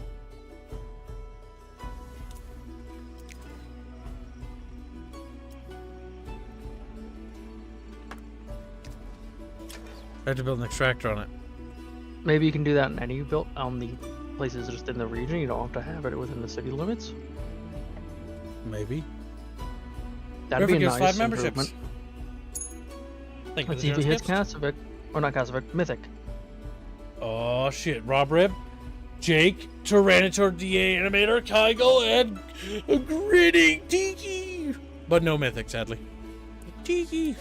A: I have to build an extractor on it.
E: Maybe you can do that in any build on the places just in the region. You don't have to have it within the city limits.
A: Maybe.
E: That'd be a
A: gives
E: nice
A: 5 memberships.
E: improvement.
A: Thank you
E: Let's
A: for
E: see if
A: the
E: he hits
A: generous
E: Casovic. Or not Casovic, Mythic.
A: gifts. Oh shit! Rob Rib, Jake, Tyranitar, DA Animator, Kygo, and a grinning Tiki. But no mythic, sadly. Tiki.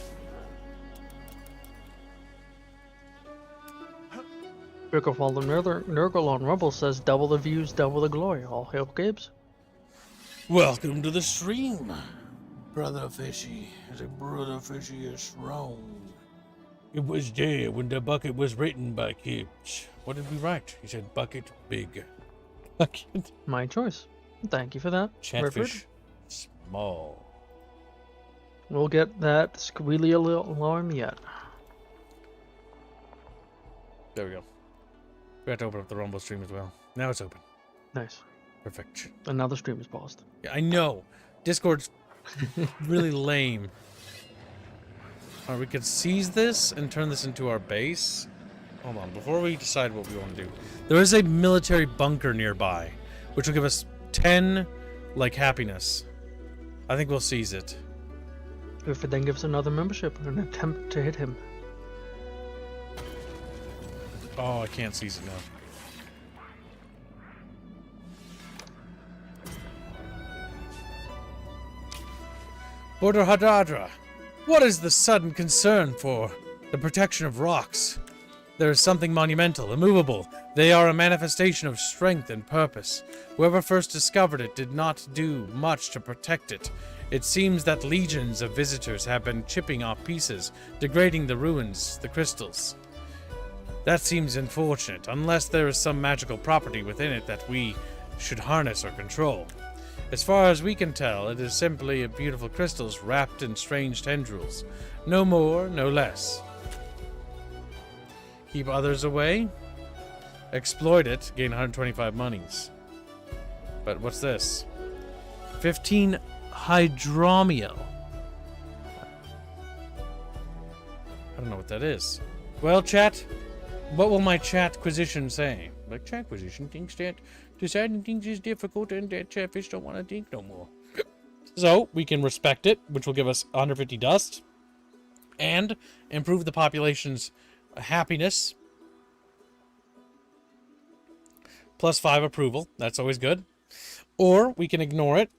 E: Rickerfall the Nurgle on Rumble says double the views, double the glory. All hail Gibbs.
A: Welcome to the stream, Brother Fishy. The Brother Fishy is wrong. It was there when the bucket was written by Gibbs. What did we write? He said bucket big. Bucket.
E: My choice. Thank you for that,
A: Chatfish
E: Rifford.
A: small.
E: We'll get that squealy alarm yet.
A: There we go. We have to open up the Rumble stream as well. Now it's open.
E: Nice.
A: Perfect.
E: And now the stream is paused.
A: Yeah, I know. Discord's really lame. Alright, we could seize this and turn this into our base. Hold on, before we decide what we want to do. There is a military bunker nearby, which will give us 10, like, happiness. I think we'll seize it.
E: If it then gives another membership and an attempt to hit him.
A: Oh, I can't seize it now. Border Hadadra, what is the sudden concern for the protection of rocks? There is something monumental, immovable. They are a manifestation of strength and purpose. Whoever first discovered it did not do much to protect it. It seems that legions of visitors have been chipping off pieces, degrading the ruins, the crystals. That seems unfortunate, unless there is some magical property within it that we should harness or control. As far as we can tell, it is simply a beautiful crystals wrapped in strange tendrils. No more, no less. Keep others away. Exploit it, gain 125 monies. But what's this? 15 hydromiel. I don't know what that is. Well, chat, what will my chatquisition say? Like, chatquisition thinks that deciding things is difficult and that Chatfish don't want to think no more. So, we can respect it, which will give us 150 dust. And improve the population's happiness. +5 approval. That's always good. Or we can ignore it.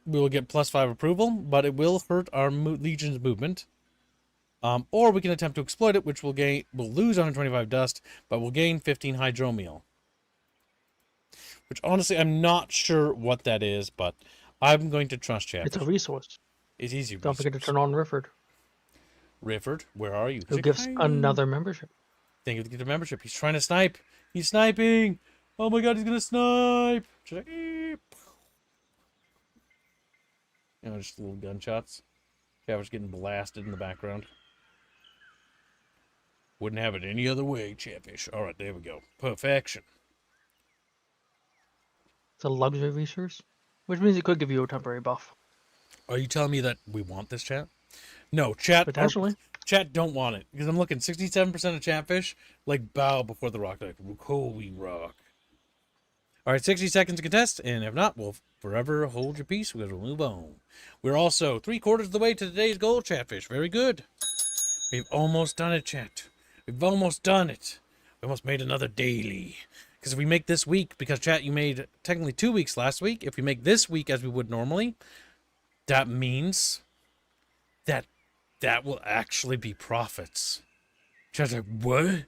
A: We will get +5 approval, but it will hurt our legion's movement. Or we can attempt to exploit it, which will lose 125 dust, but will gain 15 hydromiel. Which honestly, I'm not sure what that is, but I'm going to trust Chat.
E: It's a resource.
A: It's easy.
E: Don't forget to turn on Rifford,
A: Rifford, where are you?
E: who gives another membership.
A: Thank you to get the membership. He's trying to snipe. He's sniping. Oh my god, he's gonna snipe. You know, just little gunshots. Chatfish getting blasted in the background. Wouldn't have it any other way, Chatfish. Alright, there we go. Perfection.
E: It's a luxury resource, which means it could give you a temporary buff.
A: Are you telling me that we want this chat? No, chat.
E: Potentially.
A: Chat don't want it. Because I'm looking 67% of Chatfish, like, bow before the rock. Like, holy rock. Alright, 60 seconds to contest, and if not, we'll forever hold your peace because we'll move on. We're also 3/4 of the way to today's goal, Chatfish. Very good. We've almost done it, chat. We've almost done it. We almost made another daily. Because if we make this week, because chat, you made technically 2 weeks last week. If we make this week as we would normally, that means that will actually be profits. Chat's like, what?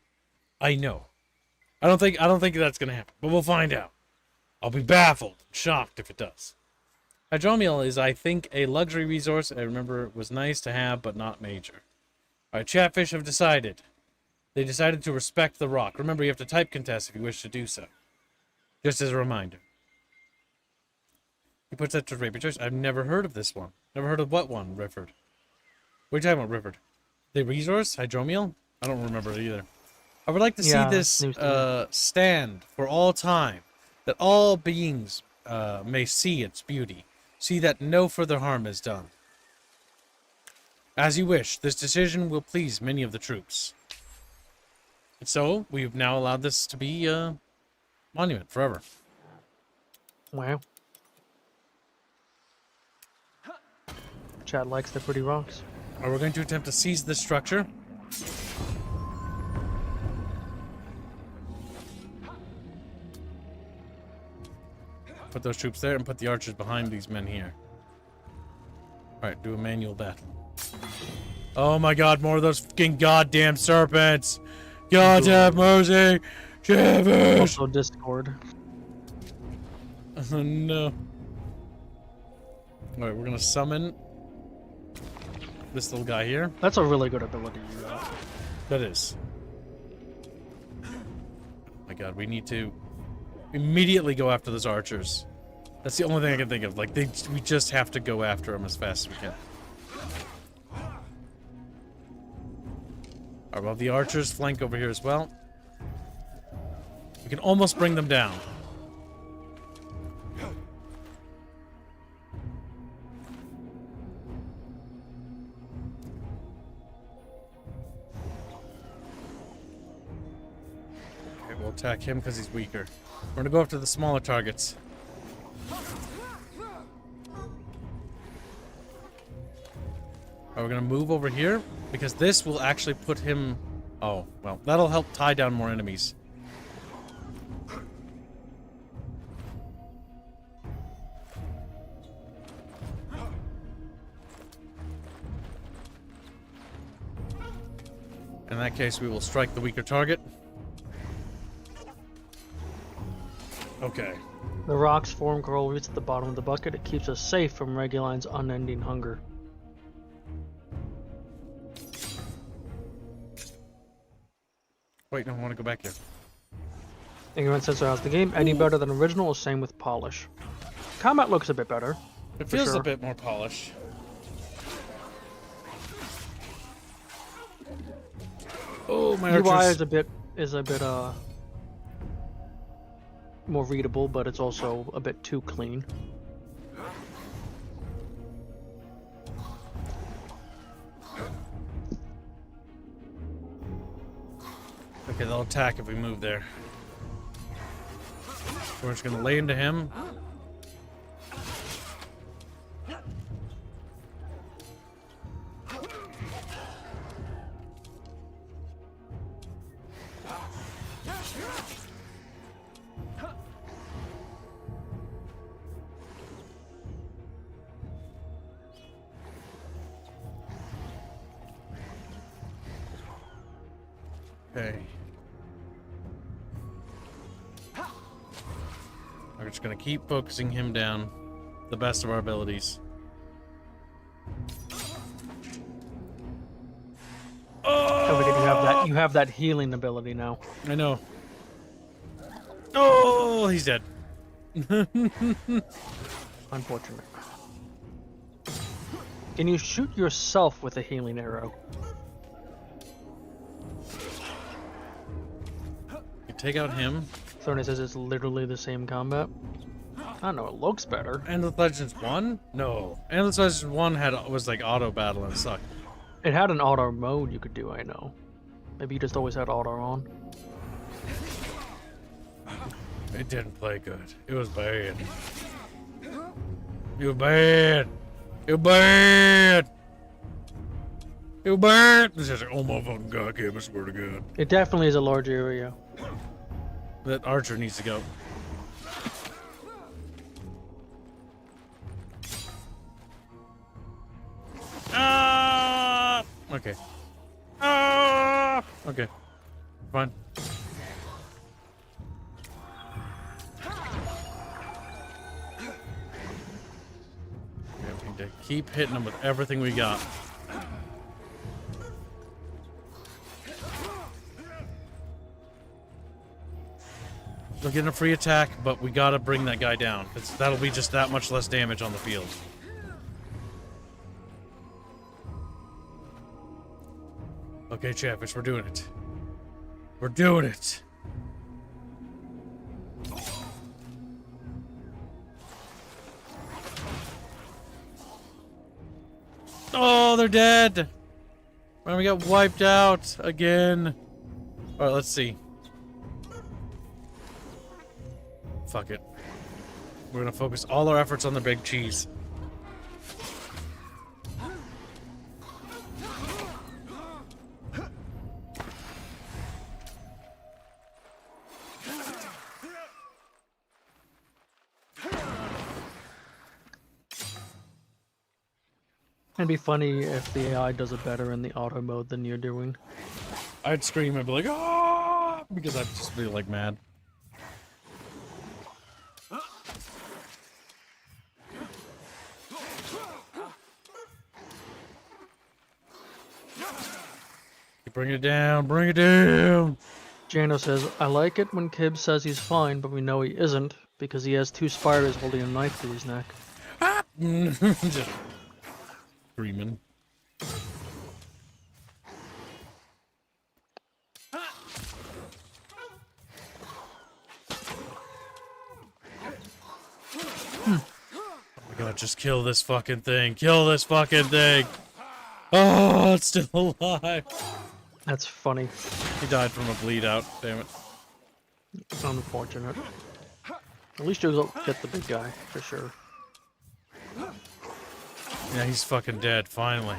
A: I know. I don't think that's gonna happen, but we'll find out. I'll be baffled, shocked if it does. Hydromiel is, I think, a luxury resource. I remember it was nice to have, but not major. Alright, Chatfish have decided. They decided to respect the rock. Remember, you have to type contest if you wish to do so. Just as a reminder. He puts that to rapier choice. I've never heard of this one. Never heard of what one, Rifford? What are you talking about, Rifford? The resource? Hydromiel? I don't remember it either. I would like to see this stand for all time. That all beings may see its beauty. See that no further harm is done. As you wish, this decision will please many of the troops. So we've now allowed this to be a monument forever.
E: Wow. Chad likes the pretty rocks.
A: We're going to attempt to seize this structure. Put those troops there and put the archers behind these men here. Alright, do a manual battle. Oh my god, more of those fucking goddamn serpents! God have mercy! Chaffish!
E: Also Discord.
A: Oh no. Alright, we're gonna summon this little guy here.
E: That's a really good ability you got.
A: That is. Oh my god, we need to immediately go after those archers. That's the only thing I can think of. Like, we just have to go after them as fast as we can. Alright, well, the archers flank over here as well. We can almost bring them down. Okay, we'll attack him because he's weaker. We're gonna go after the smaller targets. Alright, we're gonna move over here because this will actually put him... Oh, well, that'll help tie down more enemies. In that case, we will strike the weaker target. Okay.
E: The rocks form coral reefs at the bottom of the bucket. It keeps us safe from Reguline's unending hunger.
A: Wait, no, I want to go back here.
E: Ignorant Sensor has the game. Any better than original? Same with polish. Combat looks a bit better.
A: It
E: for
A: feels
E: sure.
A: a bit more polished. Oh, my
E: UI
A: archers.
E: is a bit more readable, but it's also a bit too clean.
A: Okay, they'll attack if we move there. We're just gonna lay into him. Okay. We're just gonna keep focusing him down the best of our abilities.
E: Don't forget you have that healing ability now.
A: I know. Oh, he's dead.
E: Unfortunate. Can you shoot yourself with a healing arrow?
A: You take out him.
E: Thorny says it's literally the same combat. I don't know, it looks better.
A: Endless Legends 1? No. Endless Legends 1 was like auto battle and it sucked.
E: It had an auto mode you could do, I know. Maybe you just always had auto on.
A: It didn't play good. It was bad. It was bad. It was bad. It was bad. This is like, oh my fucking god, I swear to God.
E: It definitely is a large area.
A: That archer needs to go. Ah! Okay. Ah! Okay. Fine. Okay, we need to keep hitting them with everything we got. They'll get a free attack, but we gotta bring that guy down. That'll be just that much less damage on the field. Okay, Chatfish, we're doing it. We're doing it. Oh, they're dead. Man, we got wiped out again. Alright, let's see. Fuck it. We're gonna focus all our efforts on the big cheese.
E: It'd be funny if the AI does it better in the auto mode than you're doing.
A: I'd scream and be like, ah! Because I'd just be like mad. Bring it down, bring it down!
E: Jano says, I like it when Kib says he's fine, but we know he isn't, because he has 2 spiders holding a knife to his neck.
A: Just screaming. Oh my god, just kill this fucking thing. Kill this fucking thing. Oh, it's still alive.
E: That's funny.
A: He died from a bleed out, damn it.
E: Unfortunate. At least you'll get the big guy, for sure.
A: Yeah, he's fucking dead, finally.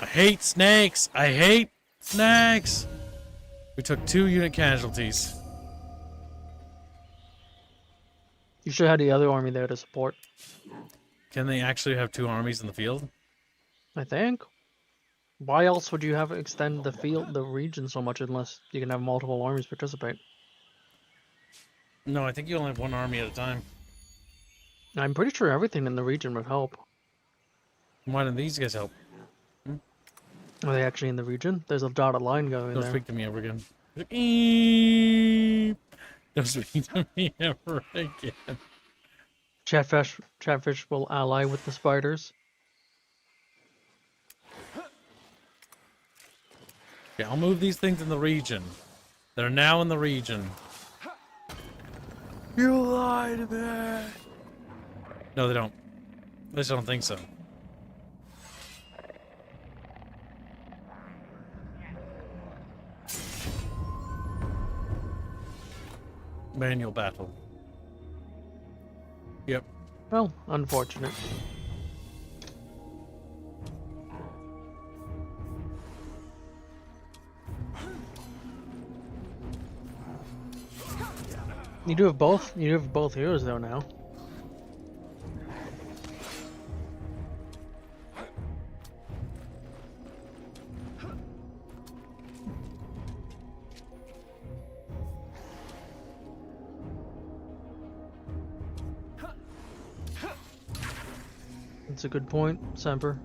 A: I hate snakes! I hate snakes! We took 2 unit casualties.
E: You should have the other army there to support.
A: Can they actually have 2 armies in the field?
E: I think. Why else would you have extend the field, the region so much unless you can have multiple armies participate?
A: No, I think you only have 1 army at a time.
E: I'm pretty sure everything in the region would help.
A: Why didn't these guys help?
E: Are they actually in the region? There's a dotted line going
A: Don't
E: there.
A: speak to me ever again. Eep. Don't speak to me ever again.
E: Chatfish will ally with the spiders.
A: Okay, I'll move these things in the region. They're now in the region. You lied to me. No, they don't. At least I don't think so. Manual battle. Yep.
E: Well, unfortunate. You do have both. You have both heroes though now. That's a good point, Semper.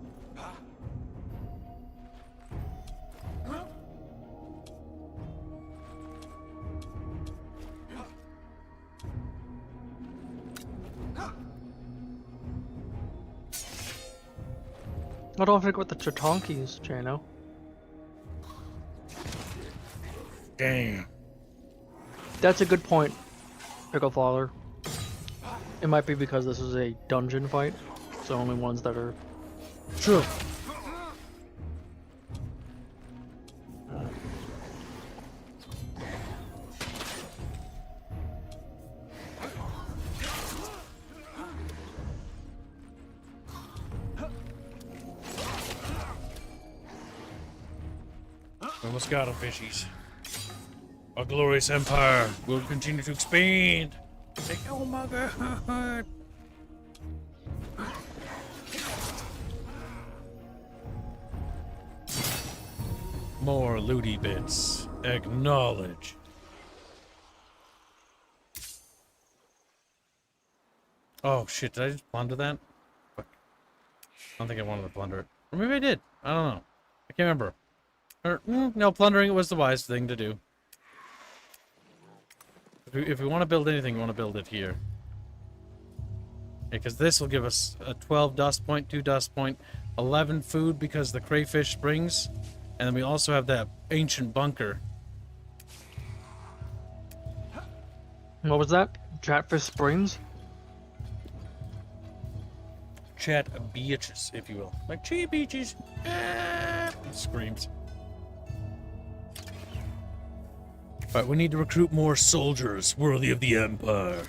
E: I don't forget what the Chitankis, Chano.
A: Dang.
E: That's a good point, Picklefather. It might be because this is a dungeon fight, so only ones that are
A: True. We almost got them, fishies. Our glorious empire will continue to expand. Like, oh my god. More looty bits. Acknowledge. Oh shit, did I just plunder that? Fuck. I don't think I wanted to plunder it. Or maybe I did. I don't know. I can't remember. Or, no, plundering it was the wise thing to do. If we want to build anything, we want to build it here. Because this will give us a 12 dust point, 2 dust point, 11 food because the crayfish springs. And then we also have that ancient bunker.
E: What was that? Chatfish Springs?
A: chat bitches, if you will. Like, gee, beaches. Screams. Alright, we need to recruit more soldiers worthy of the Empire.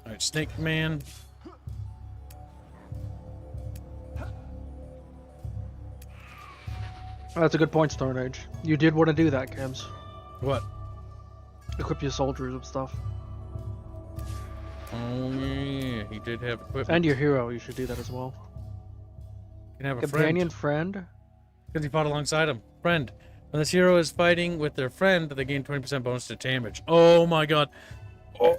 A: Alright, Snake Man.
E: Oh, that's a good point, Stone Age. You did want to do that, Cams.
A: What?
E: Equip your soldiers with stuff.
A: Oh, yeah, he did have equipment.
E: And your hero, you should do that as well.
A: You can have a
E: Companion, friend.
A: Because he fought alongside him. Friend. When this hero is fighting with their friend, they gain 20% bonus to damage. Oh my god. Oh.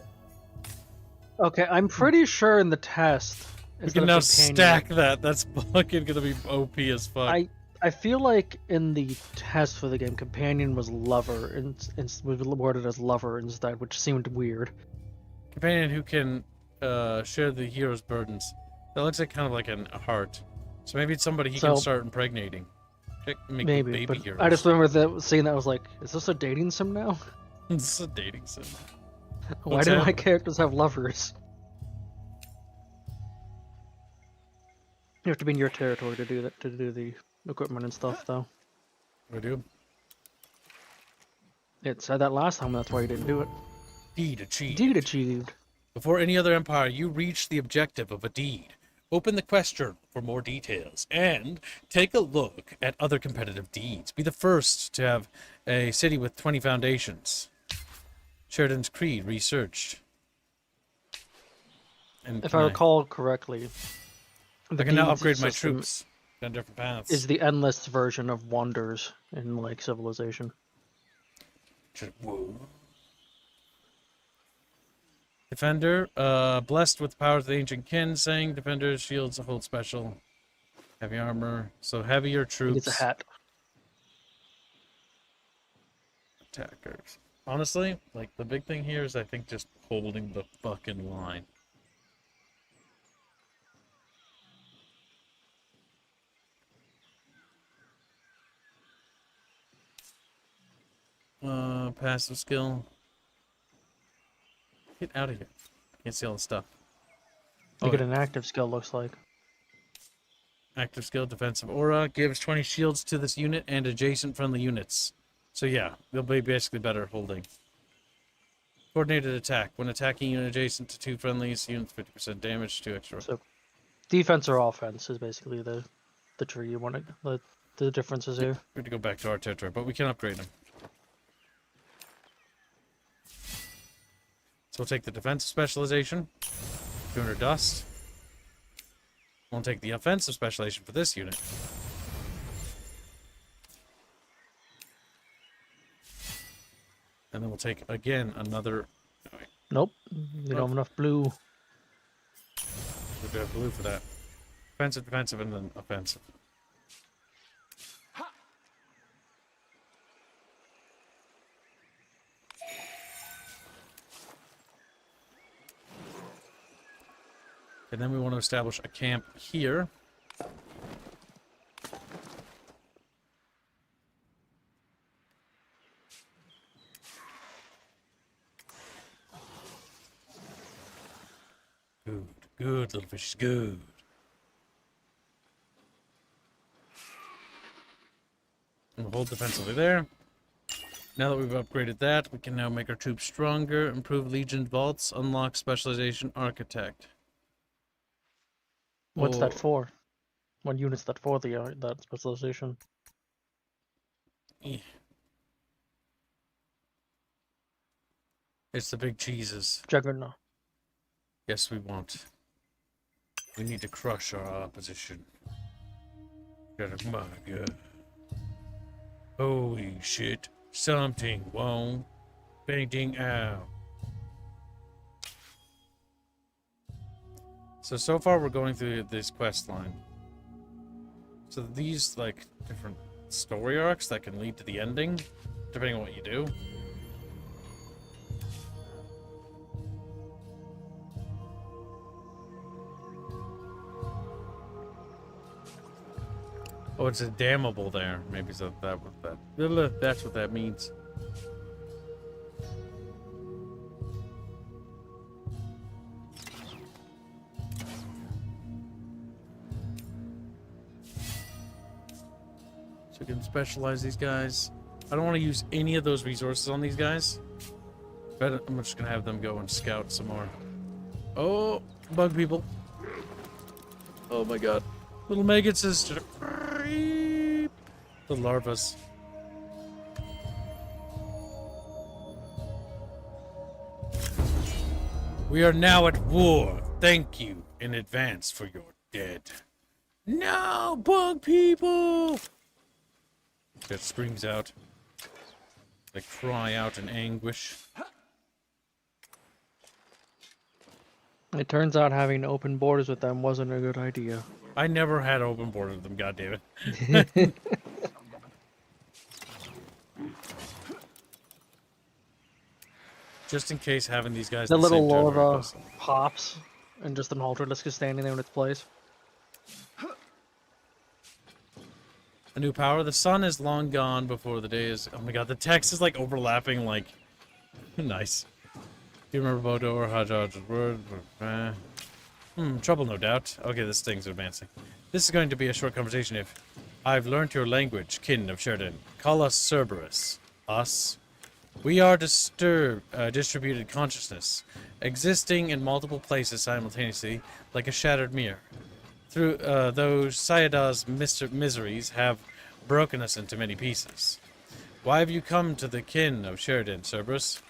E: Okay, I'm pretty sure in the test.
A: We can now stack that. That's fucking gonna be OP as fuck.
E: I feel like in the test for the game, companion was lover and was worded as lover instead, which seemed weird.
A: Companion who can share the hero's burdens. That looks like kind of like a heart. So maybe it's somebody he can start impregnating. Make
E: Maybe,
A: baby
E: but
A: heroes.
E: I just remember seeing that. I was like, is this a dating sim now?
A: This is a dating sim.
E: Why do my characters have lovers? You have to be in your territory to do that, to do the equipment and stuff, though.
A: We do.
E: It said that last time, that's why you didn't do it.
A: Deed achieved.
E: Deed achieved.
A: Before any other empire, you reach the objective of a deed. Open the question for more details, and take a look at other competitive deeds. Be the first to have a city with 20 foundations. Sheridan's Creed researched. And
E: If I recall correctly,
A: I can now upgrade my troops on different paths.
E: Is the endless version of Wonders in like Civilization.
A: Whoa. Defender, blessed with the powers of the ancient kin, saying defenders, shields, hold special, heavy armor, so heavier troops.
E: It's a hat.
A: Attackers. Honestly, like the big thing here is I think just holding the fucking line. Passive skill. Get out of here. Can't see all the stuff.
E: You get an active skill, looks like.
A: Active skill, defensive aura, gives 20 shields to this unit and adjacent friendly units. So yeah, they'll be basically better holding. Coordinated attack. When attacking unit adjacent to two friendlies, units 50% damage, 2 extra.
E: So, defense or offense is basically the tree you want to, the differences here.
A: We have to go back to our territory, but we can upgrade them. So we'll take the defensive specialization, 200 dust. We'll take the offensive specialization for this unit. And then we'll take, again, another...
E: Nope, you don't have enough blue.
A: We have to have blue for that. Defensive, defensive, and then offensive. And then we want to establish a camp here. Good, good, little fish, good. And we'll hold defensively there. Now that we've upgraded that, we can now make our troops stronger, improve Legion vaults, unlock specialization architect.
E: What's that for? What unit's that for, that specialization?
A: Yeah. It's the big cheeses.
E: Juggernaut.
A: Yes, we want. We need to crush our opposition. My God. Holy shit. Something won't. Painting out. So far we're going through this quest line. So these, like, different story arcs that can lead to the ending, depending on what you do. Oh, it's a dammable there. Maybe so that's what that means. fucking specialize these guys. I don't want to use any of those resources on these guys. But I'm just gonna have them go and scout some more. Oh, bug people. Oh my god. Little maggots is the larvas. We are now at war. Thank you in advance for your dead. No, bug people! That screams out. They cry out in anguish.
E: It turns out having open borders with them wasn't a good idea.
A: I never had open borders with them, goddammit. Just in case having these guys
E: The
A: in
E: little
A: same territory
E: larva
A: does-
E: pops, and just an Ultralisk is standing there in its place.
A: A new power. The sun is long gone before the day is... Oh my god, the text is like overlapping, like... Nice. Do you remember Bodo or Hajjaj's word? Trouble no doubt. Okay, this thing's advancing. This is going to be a short conversation if... I've learnt your language, kin of Sheridan. Call us Cerberus. Us? We are distributed consciousness, existing in multiple places simultaneously, like a shattered mirror. Through those Sayadah's miseries have broken us into many pieces. Why have you come to the kin of Sheridan, Cerberus?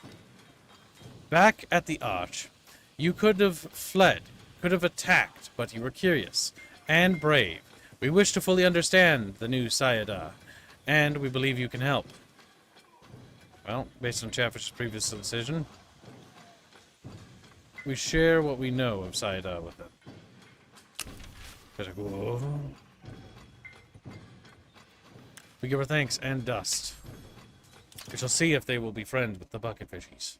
A: Back at the Arch, you could have fled, could have attacked, but you were curious and brave. We wish to fully understand the new Sayadah, and we believe you can help. Well, based on Chatfish's previous decision, we share what we know of Sayadah with them. We give her thanks and dust. We shall see if they will be friends with the bucket fishies.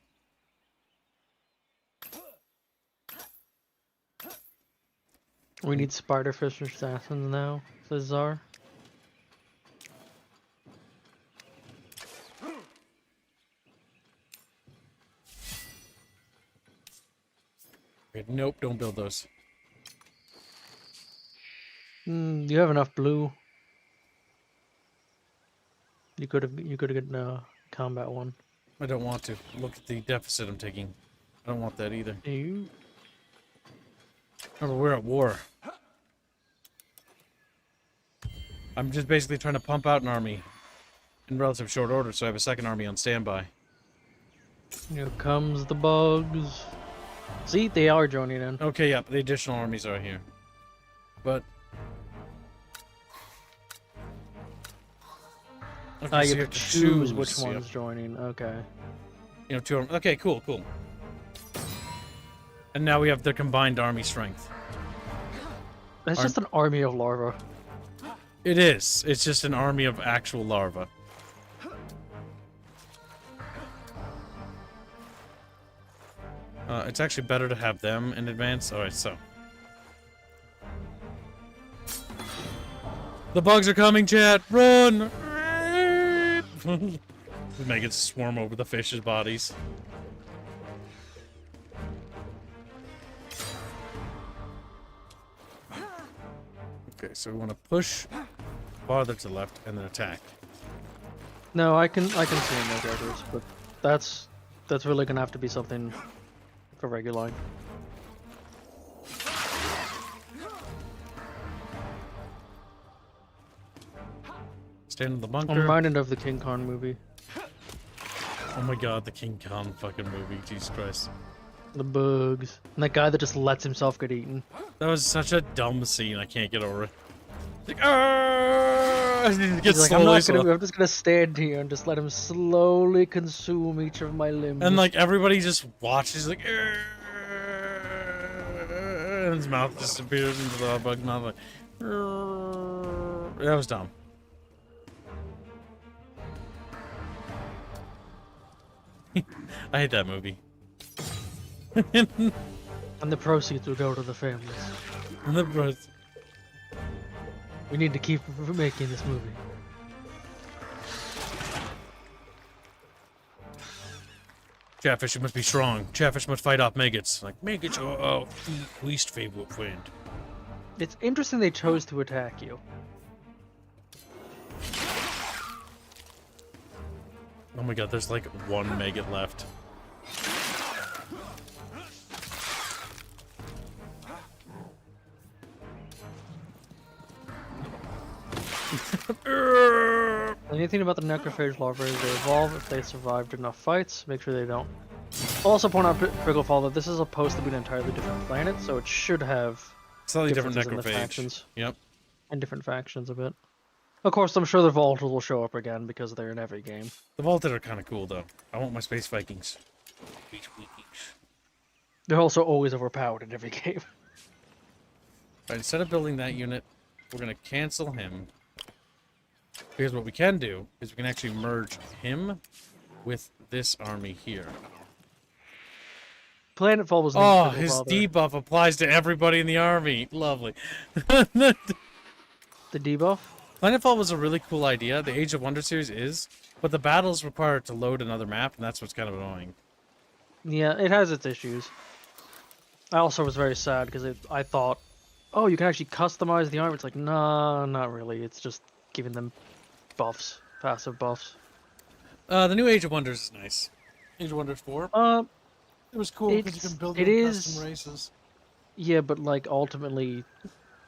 E: We need spiderfish assassins now, says Czar.
A: Okay, nope, don't build those.
E: You have enough blue. You could have gotten a combat one.
A: I don't want to. Look at the deficit I'm taking. I don't want that either.
E: You
A: Remember, we're at war. I'm just basically trying to pump out an army in relative short order, so I have a second army on standby.
E: Here comes the bugs. See, they are joining in.
A: Okay, yeah, the additional armies are here. But... Okay, so
E: You have to choose which
A: yep.
E: one's joining. Okay.
A: You know, 2 armies. Okay, cool, cool. And now we have the combined army strength.
E: It's just an army of larvae.
A: It is. It's just an army of actual larvae. It's actually better to have them in advance. Alright, so. The bugs are coming, chat! Run! Make it swarm over the fish's bodies. Okay, so we want to push farther to the left and then attack.
E: No, I can see in those orders, but that's really gonna have to be something for regular.
A: Stand in the bunker.
E: I'm reminded of the King Kong movie.
A: Oh my god, the King Kong fucking movie, Jesus Christ.
E: The bugs. And that guy that just lets himself get eaten.
A: That was such a dumb scene, I can't get over it. Like, "Arrgh!" He gets
E: He's like,
A: slowly,
E: I'm just gonna stand here and just let him slowly consume each of my limbs.
A: and like everybody just watches, like, "Arrgh!" and his mouth disappears into the bug mouth. Like, "Arrgh!" That was dumb. I hate that movie.
E: And the proceeds will go to the families. We need to keep making this movie.
A: Chatfish must be strong. Chatfish must fight off maggots. Like, maggots are our least favorite friend.
E: It's interesting they chose to attack you.
A: Oh my god, there's like one maggot left.
E: Anything about the necrophage larvae is they evolve if they survived enough fights. Make sure they don't. Also point out, Picklefall, that this is supposed to be an entirely different planet, so it should have
A: Slightly different
E: differences in the
A: necrophage.
E: factions.
A: Yep.
E: And different factions a bit. Of course, I'm sure the Vaulted will show up again because they're in every game.
A: The Vaulted are kind of cool, though. I want my Space Vikings.
E: They're also always overpowered in every game.
A: Right, instead of building that unit, we're going to cancel him. Because what we can do is we can actually merge him with this army here.
E: Planetfall was
A: Oh, his debuff applies to everybody in the army. Lovely.
E: The debuff?
A: Planetfall was a really cool idea. The Age of Wonder series is, but the battles require it to load another map, and that's what's kind of annoying.
E: Yeah, it has its issues. I also was very sad because I thought, oh, you can actually customize the armor. It's like, nah, not really. It's just giving them buffs, passive buffs.
A: The new Age of Wonders is nice. Age of Wonders 4. It was cool because you can build your own custom races.
E: Yeah, but like ultimately,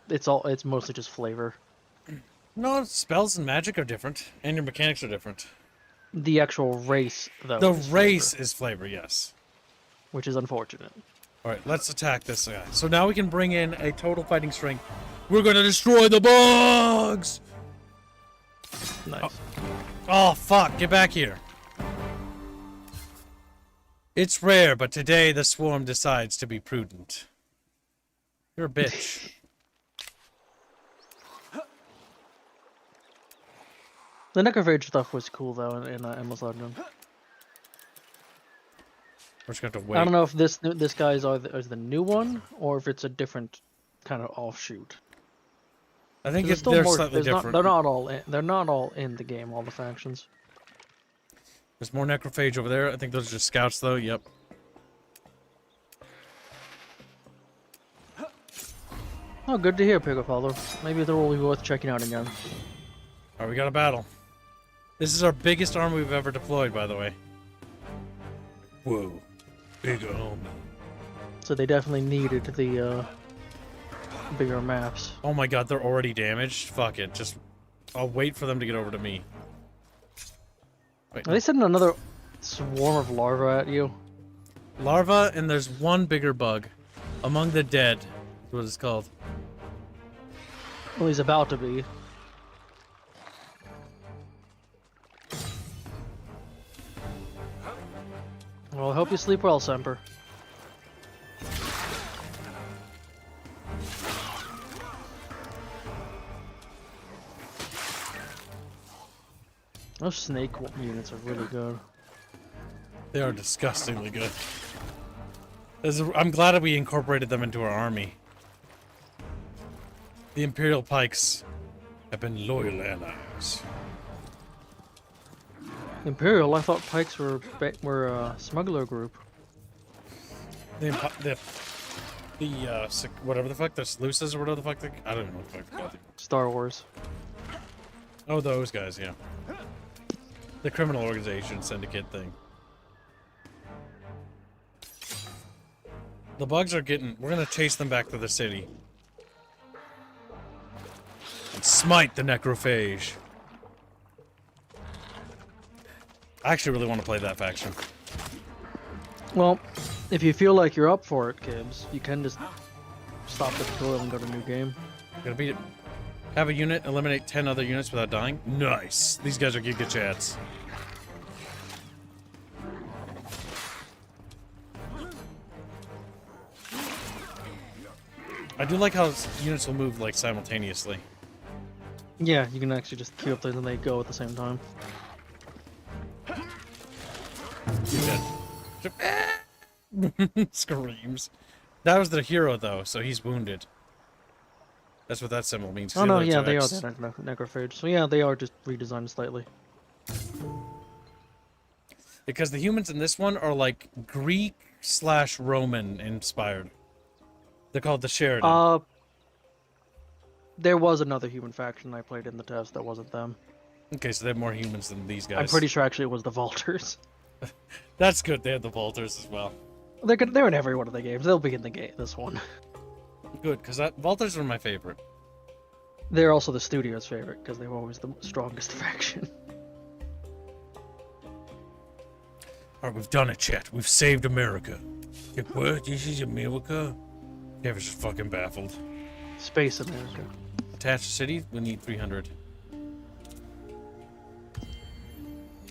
E: it's mostly just flavor.
A: No, spells and magic are different, and your mechanics are different.
E: The actual race, though.
A: The
E: is
A: race
E: flavor,
A: is flavor, yes.
E: which is unfortunate.
A: All right, let's attack this guy. So now we can bring in a total fighting strength. We're gonna destroy the bugs.
E: Nice.
A: Oh fuck! Get back here. It's rare, but today the swarm decides to be prudent. You're a bitch.
E: The necrophage stuff was cool though in Endless Legend.
A: We're just gonna have to wait.
E: I don't know if this guy is the new one or if it's a different kind of offshoot.
A: I think
E: There's
A: they're slightly different.
E: They're not all in the game. All the factions.
A: There's more necrophage over there. I think those are just scouts, though. Yep.
E: Oh, good to hear, Picklefall. Maybe they're really worth checking out again.
A: Alright, we got a battle. This is our biggest army we've ever deployed, by the way. Whoa. Big army.
E: So they definitely needed the bigger maps.
A: Oh my god, they're already damaged? Fuck it. Just... I'll wait for them to get over to me. Wait,
E: Are they sending another swarm of larvae at you?
A: larva, and there's one bigger bug. Among the dead. That's what it's called.
E: Well, he's about to be. Well, I hope you sleep well, Semper. Those snake units are really good.
A: They are disgustingly good. I'm glad that we incorporated them into our army. The Imperial Pikes have been loyal allies.
E: Imperial? I thought Pikes were a smuggler group.
A: Whatever the fuck, the Sluices or whatever the fuck I don't know what the fuck they're called.
E: Star Wars.
A: Oh, those guys, yeah. The criminal organization syndicate thing. The bugs are getting... We're gonna chase them back to the city. And smite the necrophage. I actually really want to play that faction.
E: Well, if you feel like you're up for it, Gibbs, you can just stop the tutorial and go to new game.
A: Gotta beat it. Have a unit eliminate 10 other units without dying. Nice. These guys are Giga Chads. I do like how units will move like simultaneously.
E: Yeah, you can actually just queue up there and they go at the same time.
A: You're dead. Screams. That was the hero though, so he's wounded. That's what that symbol means.
E: Oh no, yeah, they are the necrophage. So yeah, they are just redesigned slightly.
A: Because the humans in this one are like Greek/Roman inspired. They're called the Sheridan.
E: There was another human faction I played in the test that wasn't them.
A: Okay, so they have more humans than these guys.
E: I'm pretty sure actually it was the Vaulters.
A: That's good. They have the Vaulters as well.
E: They're in every one of the games. They'll be in the game. This one.
A: Good, because Vaulters were my favorite.
E: They're also the studio's favorite because they were always the strongest faction.
A: Alright, we've done it, chat. We've saved America. Like, what? This is America? Kevin's just fucking baffled.
E: Space America.
A: Attached city, we need 300.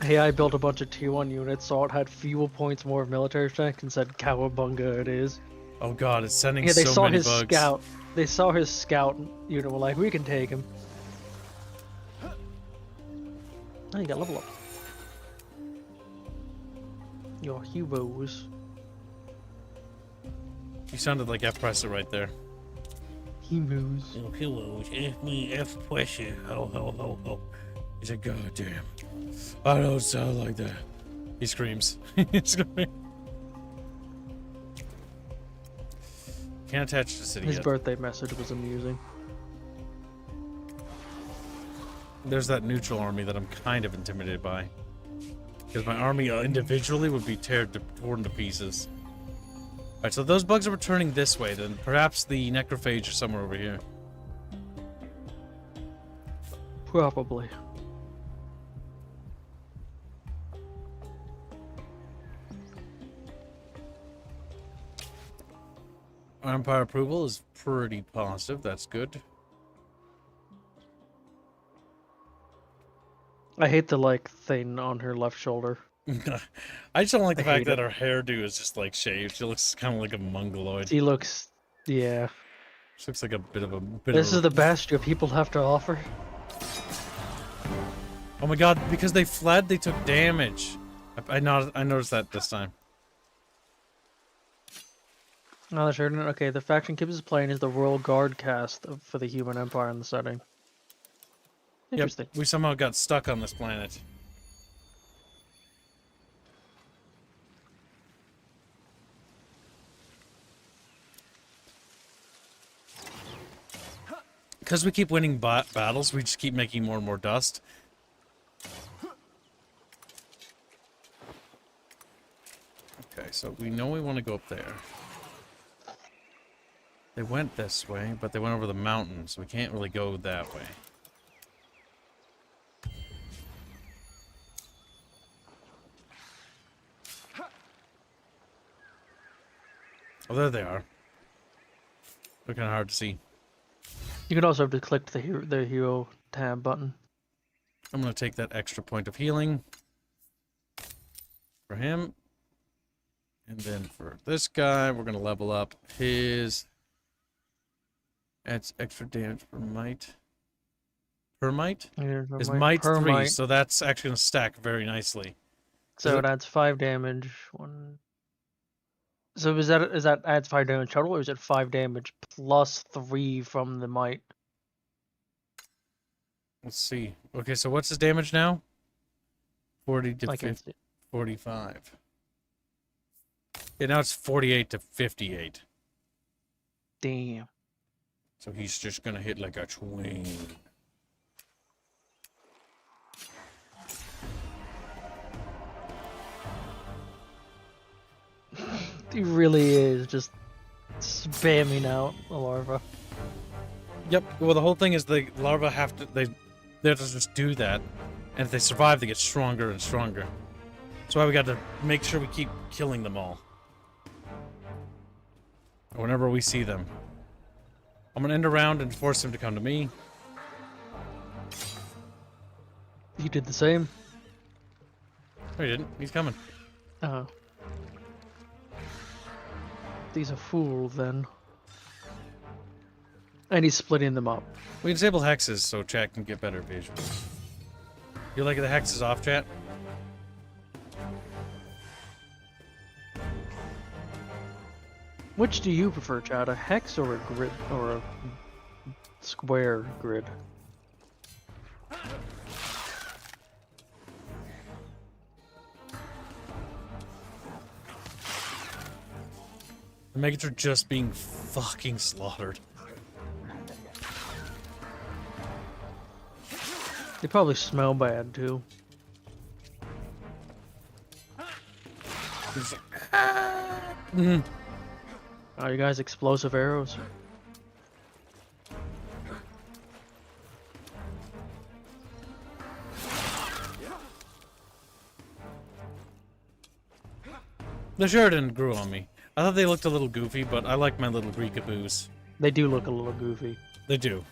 E: Hey, I built a bunch of tier 1 units, saw it had fuel points, more military strength, and said cowabunga it is.
A: Oh god, it's sending
E: Yeah, they
A: so
E: saw
A: many
E: his
A: bugs.
E: scout. They saw his scout unit and were like, we can take him. Oh, you got level up. Your heroes.
A: You sounded like F Presser right there.
E: Heroes.
A: Oh, heroes, F me, F Presser. Ho, ho, ho, ho. He's like, God damn. I don't sound like that. He screams. He's screaming. Can't attach to the city
E: His
A: yet.
E: birthday message was amusing.
A: There's that neutral army that I'm kind of intimidated by. Because my army individually would be torn to pieces. Alright, so those bugs are returning this way, then perhaps the necrophage is somewhere over here.
E: Probably.
A: Empire approval is pretty positive, that's good.
E: I hate the like thing on her left shoulder.
A: I just don't like the
E: I
A: fact
E: hate
A: that
E: it.
A: her hairdo is just like shaved. She looks kind of like a mongoloid.
E: He looks, yeah.
A: She looks like a bit of a.
E: This is the best your people have to offer.
A: Oh my god! Because they fled, they took damage. I noticed that this time.
E: No, that's sure. Okay, the faction keeps its playing is the Royal Guard cast for the Human Empire in the setting. Interesting.
A: Yep, we somehow got stuck on this planet. Because we keep winning battles, we just keep making more and more dust. Okay, so we know we want to go up there. They went this way, but they went over the mountain, so we can't really go that way. Oh, there they are. They're kind of hard to see.
E: You can also have to click the hero tab button.
A: I'm going to take that extra point of healing for him. And then for this guy, we're going to level up his... Adds extra damage per might. Per might? His might 3, so that's actually going to stack very nicely.
E: So it adds 5 damage. So is that adds 5 damage total, or is it 5 damage plus 3 from the might?
A: Let's see. Okay, so what's his damage now? 40 to
E: I can't
A: 50,
E: see.
A: 45. Yeah, now it's 48 to 58.
E: Damn.
A: So he's just gonna hit like a twin.
E: He really is just spamming out the larva.
A: Yep. Well, the whole thing is the larvae have to they have to just do that, and if they survive, they get stronger and stronger. That's why we got to make sure we keep killing them all. Whenever we see them. I'm gonna end a round and force him to come to me.
E: You did the same.
A: No, he didn't. He's coming.
E: Oh. He's a fool then. And he's splitting them up.
A: We can disable hexes so chat can get better visuals. You like the hexes off, chat?
E: Which do you prefer, Chad? A hex or a grid or a square grid?
A: The Megas are just being fucking slaughtered.
E: They probably smell bad too.
A: Mhm.
E: Are you guys explosive arrows?
A: The Sheridan grew on me. I thought they looked a little goofy, but I like my little Greekaboos.
E: They do look a little goofy.
A: They do.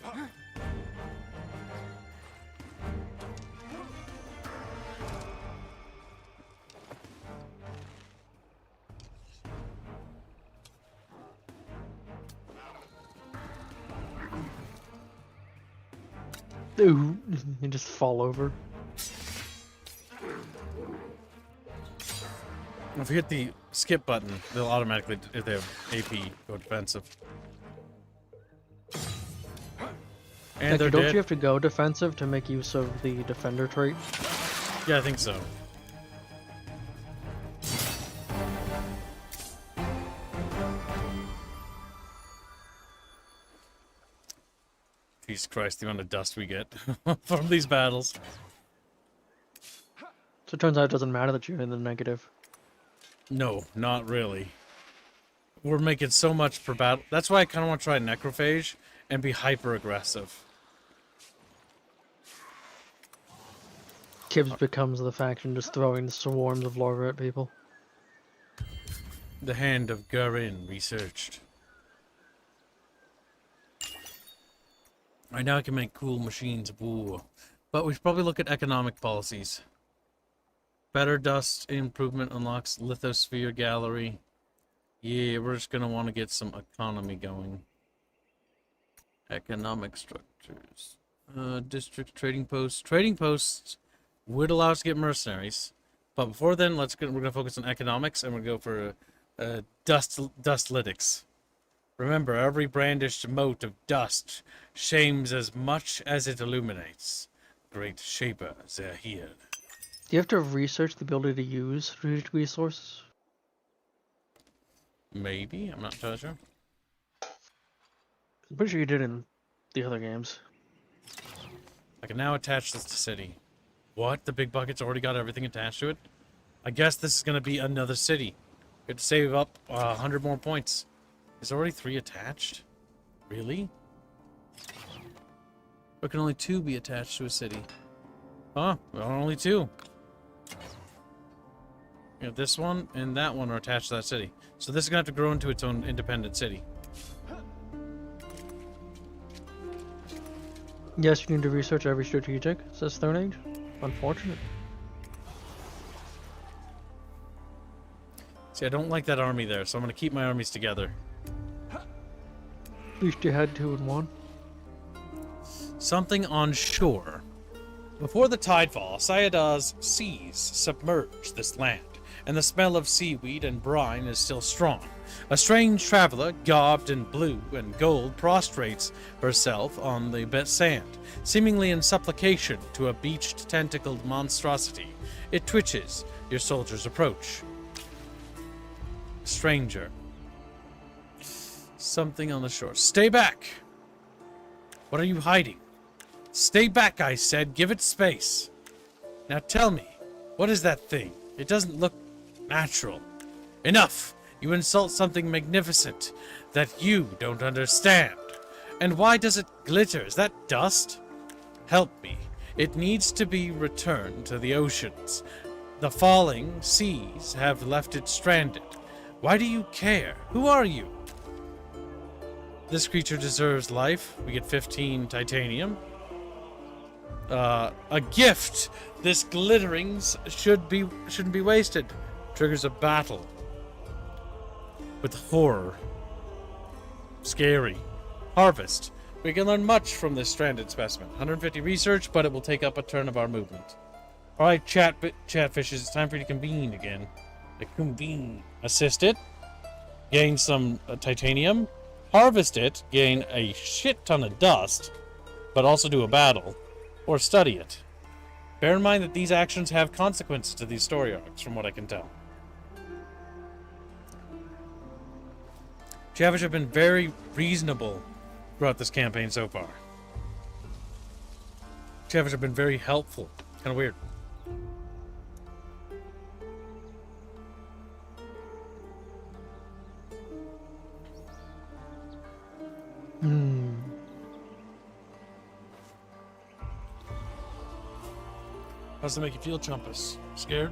E: Ooh, you just fall over.
A: If you hit the skip button, they'll automatically, if they have AP, go defensive. And
E: Actually,
A: they're
E: don't
A: dead.
E: you have to go defensive to make use of the defender trait?
A: Yeah, I think so. Jesus Christ, the amount of dust we get from these battles.
E: So it turns out it doesn't matter that you're in the negative.
A: No, not really. We're making so much per battle. That's why I kind of want to try Necrophage and be hyper-aggressive.
E: Kibbs becomes the faction just throwing the swarms of larvae at people.
A: The hand of Garin researched. Right now I can make cool machines. Ooh. But we should probably look at economic policies. Better dust improvement unlocks lithosphere gallery. Yeah, we're just gonna want to get some economy going. Economic structures. District trading posts. Trading posts would allow us to get mercenaries. But before then, we're gonna focus on economics, and we're gonna go for dustlytics. Remember, every brandished mote of dust shames as much as it illuminates. Great Shaper, they're here.
E: Do you have to research the ability to use strategic resources?
A: Maybe? I'm not entirely sure.
E: I'm pretty sure you did in the other games.
A: I can now attach this to city. What? The big bucket's already got everything attached to it? I guess this is going to be another city. We have to save up 100 more points. Is already 3 attached? Really? Or can only 2 be attached to a city? Huh? Well, only 2. You know, this one and that one are attached to that city. So this is going to have to grow into its own independent city.
E: Yes, you need to research every strategic, says Third Age. Unfortunate.
A: See, I don't like that army there, so I'm going to keep my armies together.
E: At least you had 2 and 1.
A: Something on shore. Before the tidefall, Sayadaw's seas submerged this land, and the smell of seaweed and brine is still strong. A strange traveler, garbed in blue and gold, prostrates herself on the sand, seemingly in supplication to a beached, tentacled monstrosity. It twitches. Your soldiers approach. Stranger. Something on the shore. Stay back! What are you hiding? Stay back, I said. Give it space. Now tell me, what is that thing? It doesn't look natural. Enough! You insult something magnificent that you don't understand. And why does it glitter? Is that dust? Help me. It needs to be returned to the oceans. The falling seas have left it stranded. Why do you care? Who are you? This creature deserves life. We get 15 titanium. A gift. This glitterings shouldn't be wasted. Triggers a battle with horror. Scary. Harvest. We can learn much from this stranded specimen. 150 research, but it will take up a turn of our movement. Alright, chatfishes, it's time for you to convene again. Convene. Assist it. Gain some titanium. Harvest it. Gain a shit ton of dust. But also do a battle. Or study it. Bear in mind that these actions have consequences to these story arcs, from what I can tell. Chatfish have been very reasonable throughout this campaign so far. Chatfish have been very helpful. Kind of weird. How's that make you feel, Chumpus? Scared?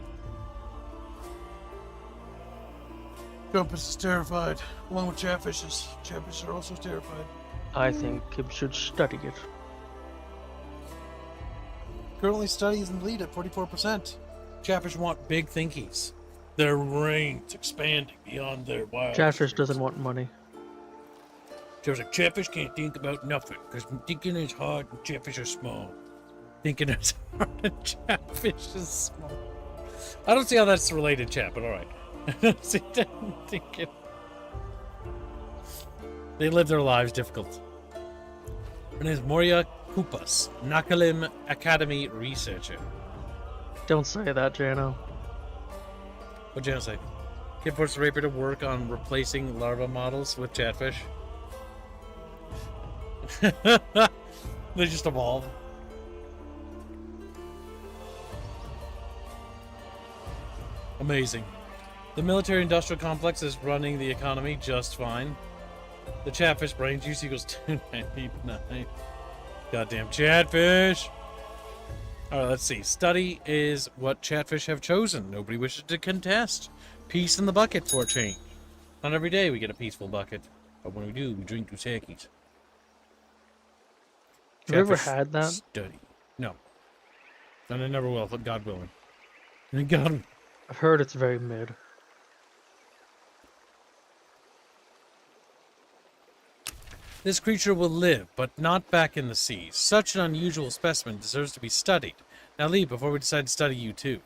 A: Chumpus is terrified, along with Chatfishes. Chatfishes are also terrified.
E: I think Kib should study it.
A: Currently studies in the lead at 44%. Chatfish want big thinkies. Their range expanding beyond their wild.
E: Chatfish doesn't want money.
A: There's like, Chatfish can't think about nothing, because thinking is hard and Chatfish are small. Thinking is hard and Chatfish is small. I don't see how that's related, chat, but alright. I don't see them thinking. They live their lives difficult. Her name is Moria Kupas, Nakalim Academy researcher.
E: Don't say that, Jano.
A: What'd Jano say? Kid puts Rapier to work on replacing larva models with Chatfish. They just evolve. Amazing. The military-industrial complex is running the economy just fine. The Chatfish brain juice equals 299. Goddamn Chatfish! Alright, let's see. Study is what Chatfish have chosen. Nobody wishes to contest. Peace in the bucket for a change. Not every day we get a peaceful bucket. But when we do, we drink Usaki's.
E: Have you ever had that?
A: Study. No. And I never will, but God willing. And God...
E: I've heard it's very mid.
A: This creature will live, but not back in the seas. Such an unusual specimen deserves to be studied. Now leave before we decide to study you too.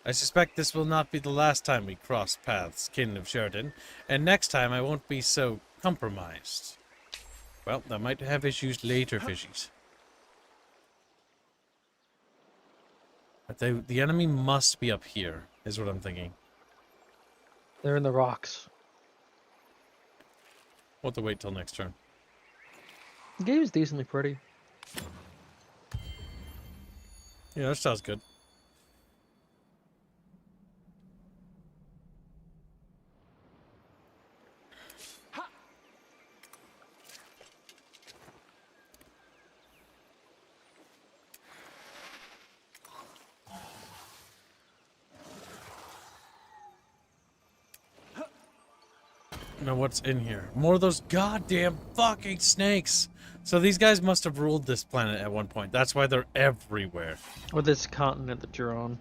A: I suspect this will not be the last time we cross paths, kin of Sheridan, and next time I won't be so compromised. Well, I might have issues later, fishies. But the enemy must be up here, is what I'm thinking.
E: They're in the rocks.
A: We'll have to wait till next turn.
E: The game's decently pretty.
A: Yeah, that sounds good. Now what's in here? More of those goddamn fucking snakes. So these guys must have ruled this planet at one point. That's why they're everywhere.
E: Or this continent that you're on.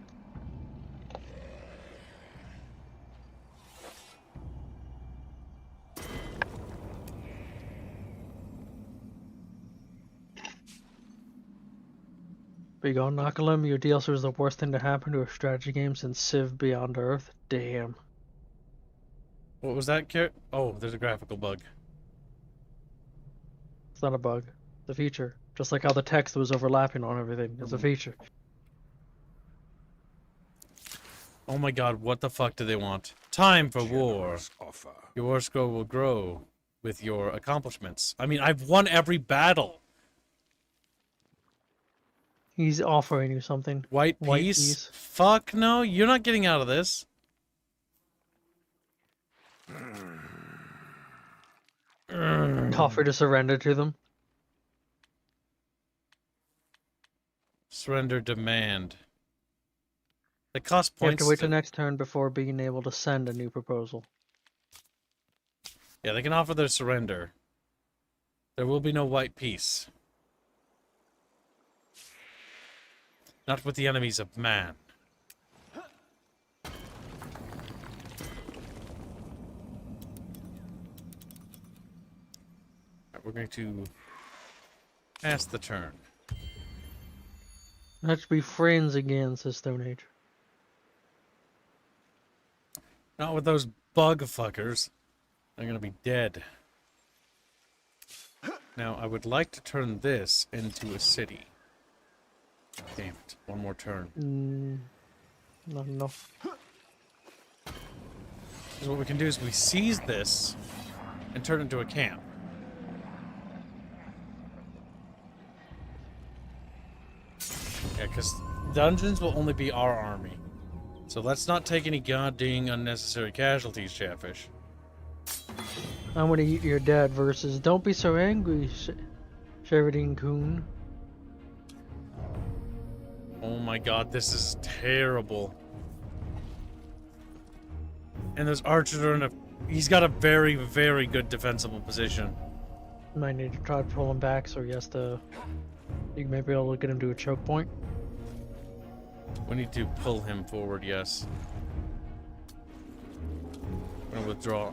E: Be gone, Nakalim. Your DLC is the worst thing to happen to a strategy game since Civ Beyond Earth. Damn.
A: What was that, Oh, there's a graphical bug.
E: It's not a bug. It's a feature. Just like how the text was overlapping on everything. It's a feature.
A: Oh my god, what the fuck do they want? Time for war. Your war score will grow with your accomplishments. I mean, I've won every battle.
E: He's offering you something.
A: White peace? Fuck no, you're not getting out of this.
E: Offer to surrender to them.
A: Surrender demand. They cost
E: You have
A: points.
E: to wait till next turn before being able to send a new proposal.
A: Yeah, they can offer their surrender. There will be no white peace. Not with the enemies of man. We're going to pass the turn.
E: Let's be friends again, says Stone Age.
A: Not with those bug fuckers. They're gonna be dead. Now, I would like to turn this into a city. Damn it. One more turn.
E: Not enough.
A: So what we can do is we seize this and turn it into a camp. because dungeons will only be our army. So let's not take any goddamn unnecessary casualties, Chatfish.
E: I'm gonna eat your dad versus don't be so angry, Sheridan Coon.
A: Oh my god, this is terrible. And those archers are in a... He's got a very, very good defensible position.
E: Might need to try to pull him back so he has to... You may be able to get him to a choke point.
A: We need to pull him forward, yes. I'm gonna withdraw.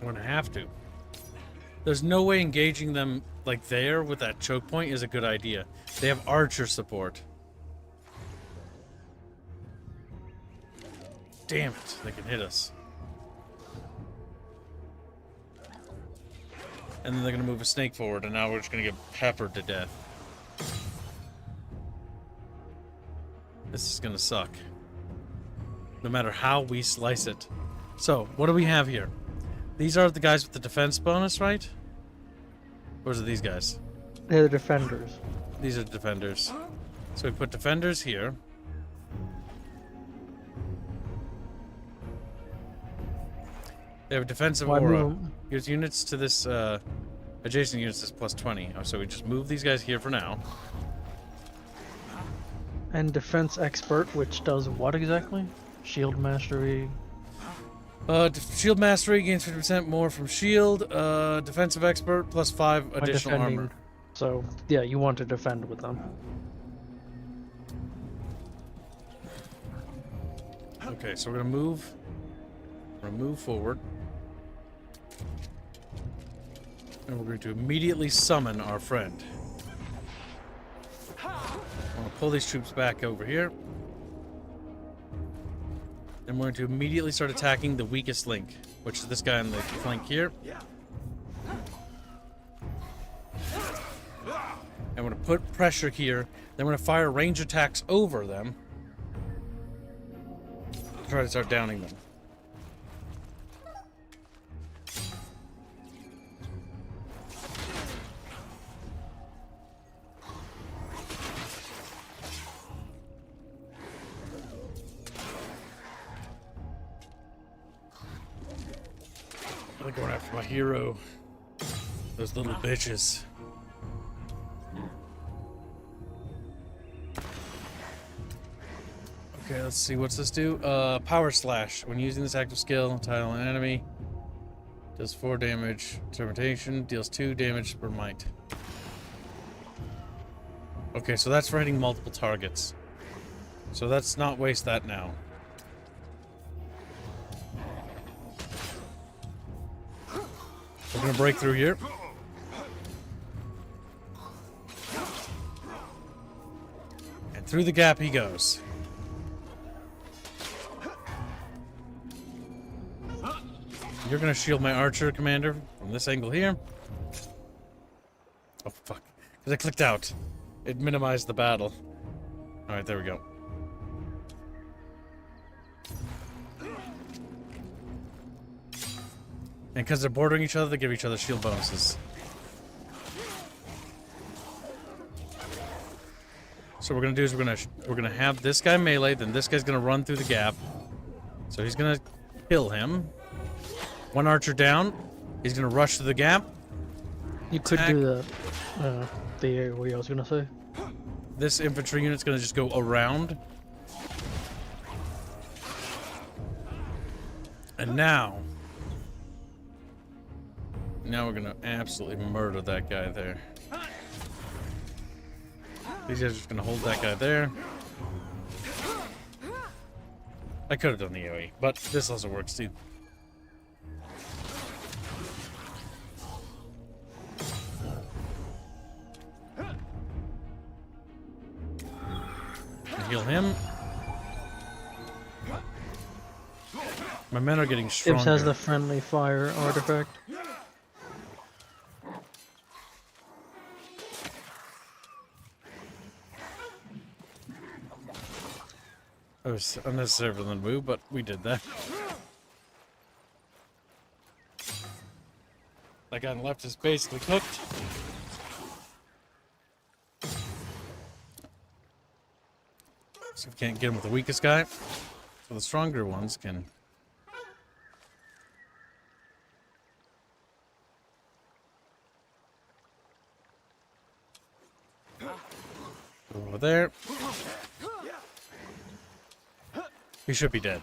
A: I'm gonna have to. There's no way engaging them like there with that choke point is a good idea. They have archer support. Damn it, they can hit us. And then they're gonna move a snake forward, and now we're just gonna get peppered to death. This is gonna suck. No matter how we slice it. So, what do we have here? These are the guys with the defense bonus, right? Or is it these guys?
E: They're the defenders.
A: These are defenders. So we put defenders here. They have a defensive
E: Why
A: aura.
E: move 'em?
A: Gives units to this, adjacent units is plus 20. Oh, so we just move these guys here for now.
E: And defense expert, which does what exactly? Shield mastery.
A: Shield mastery gains 50% more from shield. Defensive expert plus 5
E: When
A: additional
E: defending.
A: armor.
E: So yeah, you want to defend with them.
A: Okay, so we're gonna move. We're gonna move forward. And we're going to immediately summon our friend. I'm gonna pull these troops back over here. And we're going to immediately start attacking the weakest link, which is this guy on the flank here. And we're going to put pressure here. Then we're going to fire range attacks over them. Try to start downing them. I'm going after my hero. Those little bitches. Okay, let's see. What's this do? Power slash. When using this active skill, tile an enemy. Does 4 damage. Determination. Deals 2 damage per might. Okay, so that's for hitting multiple targets. So let's not waste that now. We're gonna break through here. And through the gap he goes. You're gonna shield my archer, Commander, from this angle here. Oh, fuck. Because I clicked out. It minimized the battle. Alright, there we go. And because they're bordering each other, they give each other shield bonuses. So what we're gonna do is we're gonna have this guy melee, then this guy's gonna run through the gap. So he's gonna kill him. One archer down. He's gonna rush through the gap.
E: You could
A: Attack.
E: do the AoE I was gonna say.
A: This infantry unit's gonna just go around. And now we're gonna absolutely murder that guy there. These guys are just gonna hold that guy there. I could have done the AoE, but this also works too. Heal him. My men are getting stronger.
E: Gibbs has the friendly fire artifact.
A: It was unnecessary for them to move, but we did that. That guy on the left is basically cooked. So we can't get him with the weakest guy. So the stronger ones can... Go over there. He should be dead.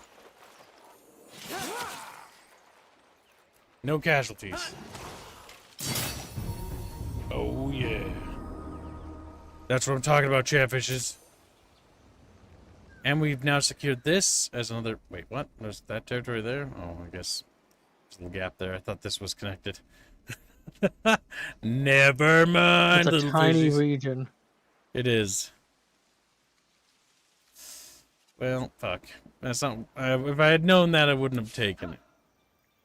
A: No casualties. Oh yeah. That's what I'm talking about, chatfishes. And we've now secured this as another... Wait, what? There's that territory there? Oh, I guess there's a little gap there. I thought this was connected. Never mind,
E: It's a
A: little
E: tiny
A: fishies.
E: region.
A: It is. Well, fuck. That's not... if I had known that, I wouldn't have taken it.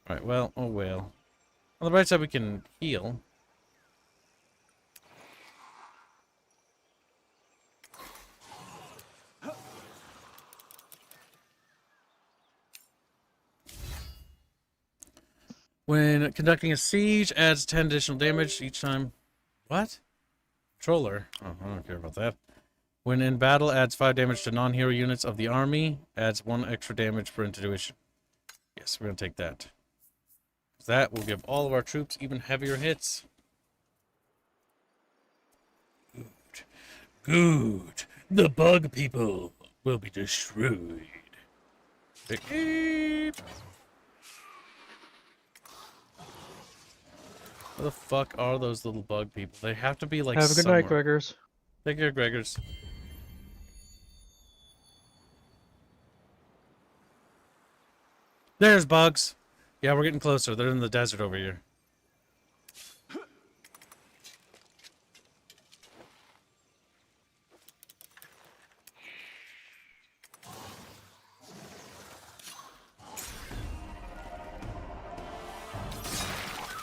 A: Alright, well, oh well. On the right side, we can heal. When conducting a siege, adds 10 additional damage each time. What? Controller? Oh, I don't care about that. When in battle, adds 5 damage to non-hero units of the army. Adds 1 extra damage per intuition. Yes, we're going to take that. That will give all of our troops even heavier hits. Good. Good. The bug people will be destroyed. Beep. Where the fuck are those little bug people? They have to be like
E: Have a good
A: somewhere.
E: night, Gregors.
A: Take care, Gregors. There's bugs. Yeah, we're getting closer. They're in the desert over here.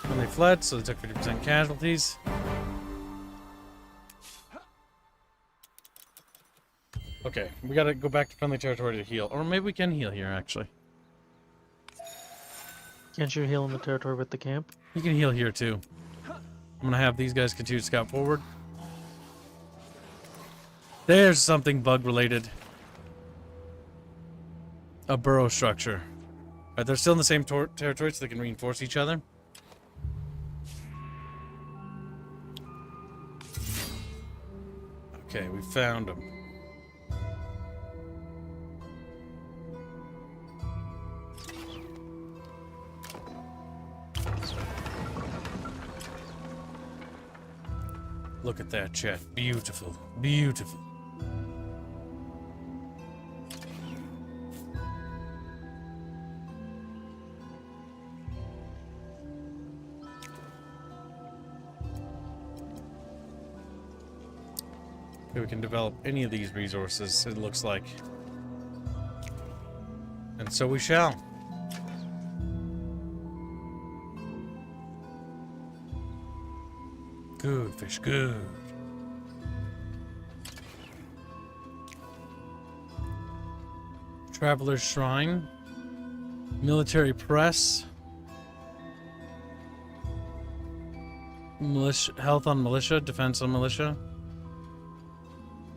A: And they fled, so they took 50% casualties. Okay, we gotta go back to friendly territory to heal. Or maybe we can heal here, actually.
E: Can't you heal in the territory with the camp?
A: You can heal here, too. I'm gonna have these guys continue to scout forward. There's something bug-related. A burrow structure. Alright, they're still in the same territory, so they can reinforce each other. Okay, we found them. Look at that, chat. Beautiful. Beautiful. Okay, we can develop any of these resources, it looks like. And so we shall. Good fish, good. Traveler's Shrine. Military Press. Militia, health on militia, defense on militia.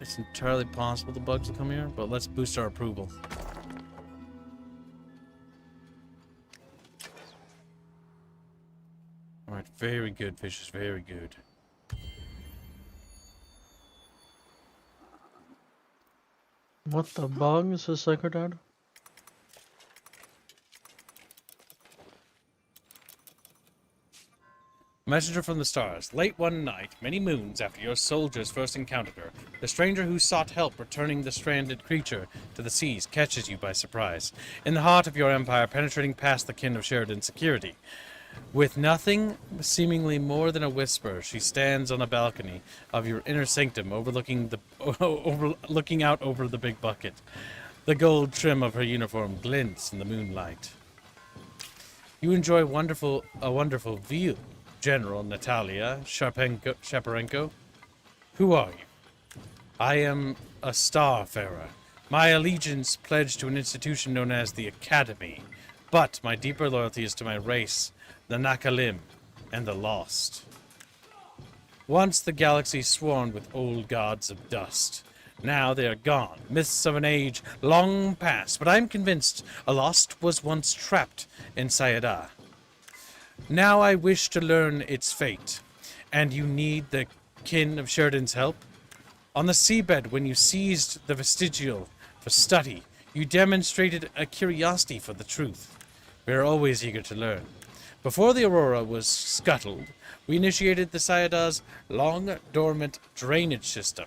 A: It's entirely possible the bugs will come here, but let's boost our approval. Alright, very good, fishes, very good.
E: What the bugs is Secretary?
A: Messenger from the stars. Late one night, many moons after your soldiers first encountered her, the stranger who sought help returning the stranded creature to the seas catches you by surprise. In the heart of your empire, penetrating past the kin of Sheridan's security. With nothing seemingly more than a whisper, she stands on a balcony of your inner sanctum, overlooking looking out over the big bucket. The gold trim of her uniform glints in the moonlight. You enjoy a wonderful view, General Natalia Shaparenko. Who are you? I am a starfarer. My allegiance pledged to an institution known as the Academy, but my deeper loyalty is to my race, the Nakalim. and the lost. Once the galaxy swarmed with old gods of dust. Now they are gone, myths of an age long past, but I'm convinced a lost was once trapped in Sayada. Now I wish to learn its fate, and you need the kin of Sheridan's help. On the seabed, when you seized the vestigial for study, you demonstrated a curiosity for the truth. We are always eager to learn. Before the Aurora was scuttled, we initiated the Sayada's long-dormant drainage system,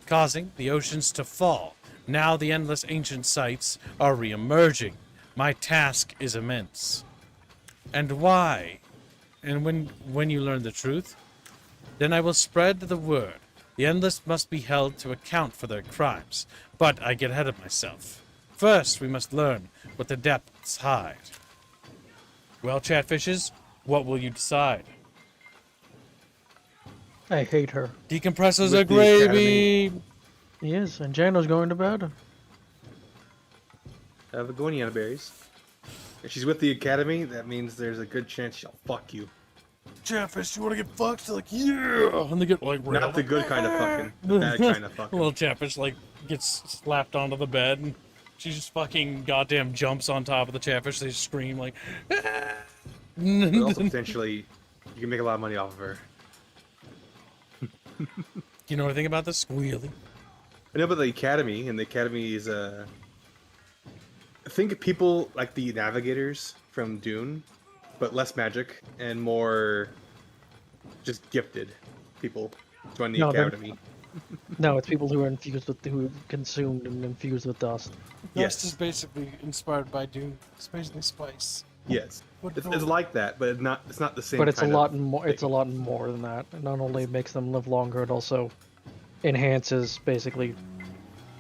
A: causing the oceans to fall. Now the endless ancient sites are re-emerging. My task is immense. And why? And when you learn the truth, then I will spread the word. The endless must be held to account for their crimes. But I get ahead of myself. First, we must learn what the depths hide. Well, Chatfishes, what will you decide?
E: I hate her.
A: Decompressors
F: With
A: are
F: the
A: gravy!
E: Yes, and Jano's going to bed.
F: Begonia berries. If she's with the academy, that means there's a good chance she'll fuck you.
A: Chatfish, you want to get fucked? They're like, yeah! And they get like
F: Not the good kind of fucking, the bad kind of fucking.
A: Little Chatfish like gets slapped onto the bed and she just fucking goddamn jumps on top of the Chatfish. They scream like,
F: But also potentially, you can make a lot of money off of her.
A: You know anything about this? Squealy.
F: I know about the academy, and the academy is I think of people like the navigators from Dune, but less magic and more just gifted people join the
E: No, they're-
F: academy.
E: No, it's people who are infused with, who consumed and infused with dust.
F: Yes.
A: is basically inspired by Dune. It's basically spice.
F: Yes,
A: What
F: it's
A: the-
F: like that, but it's not the same.
E: But it's a
F: kind
E: lot
F: of
E: more. It's a
F: thing.
E: lot more than that. It not only makes them live longer, it also enhances basically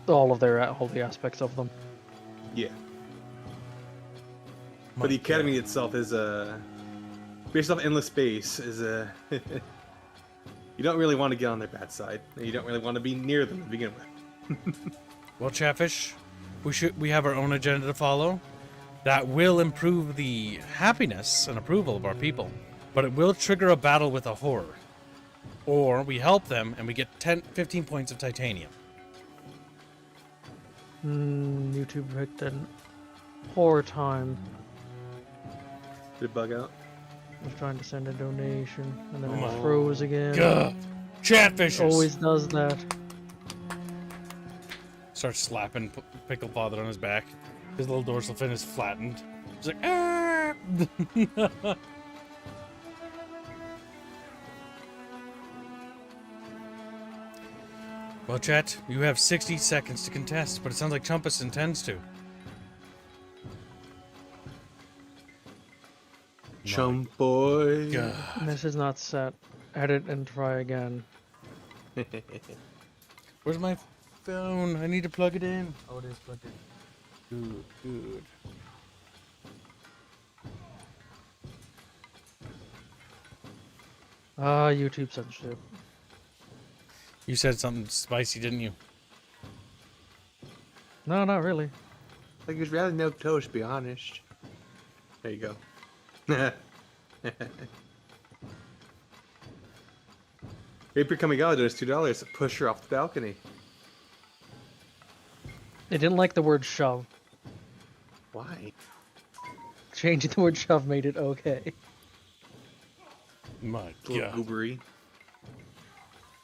E: all the aspects of them.
F: Yeah. But the academy itself is based off endless space is you don't really want to get on their bad side. You don't really want to be near them to begin with.
A: Well, Chatfish, we have our own agenda to follow. That will improve the happiness and approval of our people, but it will trigger a battle with a horror. Or we help them and we get 15 points of titanium.
E: YouTube picked an horror time.
F: Did it bug out?
E: I was trying to send a donation, and then
A: Oh,
E: it froze again.
A: Gah! Chatfishes!
E: Always does that.
A: Starts slapping Pickle Father on his back. His little dorsal fin is flattened. He's like, ah! Well, chat, you have 60 seconds to contest, but it sounds like Chumpus intends to.
F: Chum boy.
A: God.
E: This is not set. Edit and try again.
A: Where's my phone? I need to plug it in. Oh, it is plugged in. Good, good.
E: YouTube censorship.
A: You said something spicy, didn't you?
E: No, not really.
F: Like, it's rather no toast, to be honest. There you go. Rapier coming out, there's $2. Push her off the balcony.
E: They didn't like the word shove.
F: Why?
E: Changing the word shove made it okay.
A: My
F: It's a little
A: God.
F: goobery.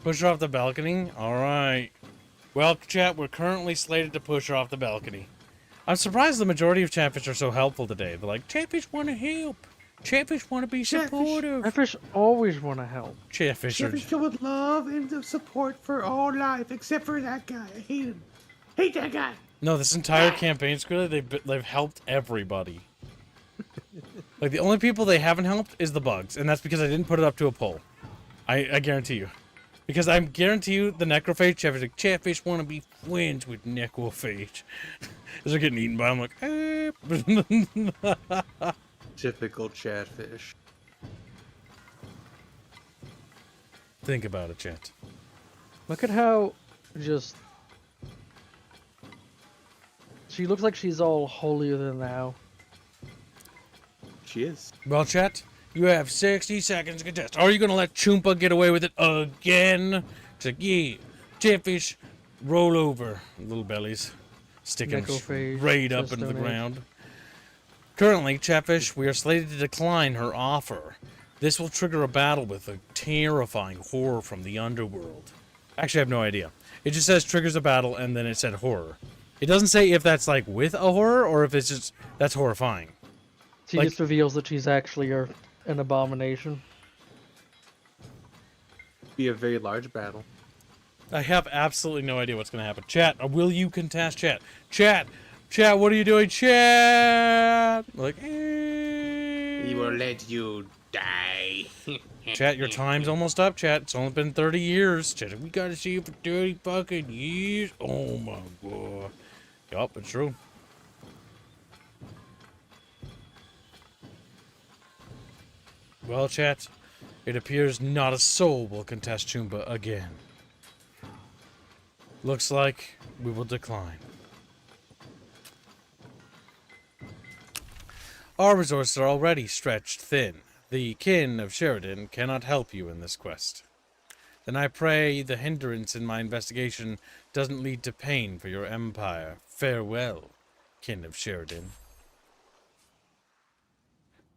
A: Push her off the balcony? Alright. Well, chat, we're currently slated to push her off the balcony. I'm surprised the majority of Chatfish are so helpful today. They're like, Chatfish want to help. Chatfish want to be supportive.
E: Fish always want to help.
A: Chatfish are...
F: She's filled with love and support for all life, except for that guy. I hate him. Hate that guy.
A: No, this entire campaign, Squirrely, they've helped everybody. Like, the only people they haven't helped is the bugs, and that's because I didn't put it up to a poll. I guarantee you. Because I guarantee you the necrophage Chatfish like, Chatfish want to be friends with necrophage. As they're getting eaten by them, like,
F: Typical Chatfish.
A: Think about it, chat.
E: Look at how just... She looks like she's all holier than thou.
F: She is.
A: Well, chat, You have 60 seconds to contest. Are you gonna let Choompa get away with it again? It's like, yeah, Chatfish, roll over, little bellies, sticking
E: Necrophage,
A: right up
E: just
A: into the
E: donate.
A: ground. Currently, Chatfish, we are slated to decline her offer. This will trigger a battle with a terrifying horror from the underworld. Actually, I have no idea. It just says triggers a battle, and then it said horror. It doesn't say if that's like with a horror or if it's just that's horrifying.
E: She
A: Like-
E: just reveals that she's actually an abomination.
F: Be a very large battle.
A: I have absolutely no idea what's going to happen. Chat, will you contest chat? Chat, what are you doing? Chat! Like,
F: He will let you die.
A: Chat, your time's almost up, chat. It's only been 30 years. Chat, we got to see you for 30 fucking years. Oh my god. Yup, it's true. Well, chat, it appears not a soul will contest Choompa again. Looks like we will decline. Our resources are already stretched thin. The kin of Sheridan cannot help you in this quest. Then I pray the hindrance in my investigation doesn't lead to pain for your empire. Farewell, kin of Sheridan.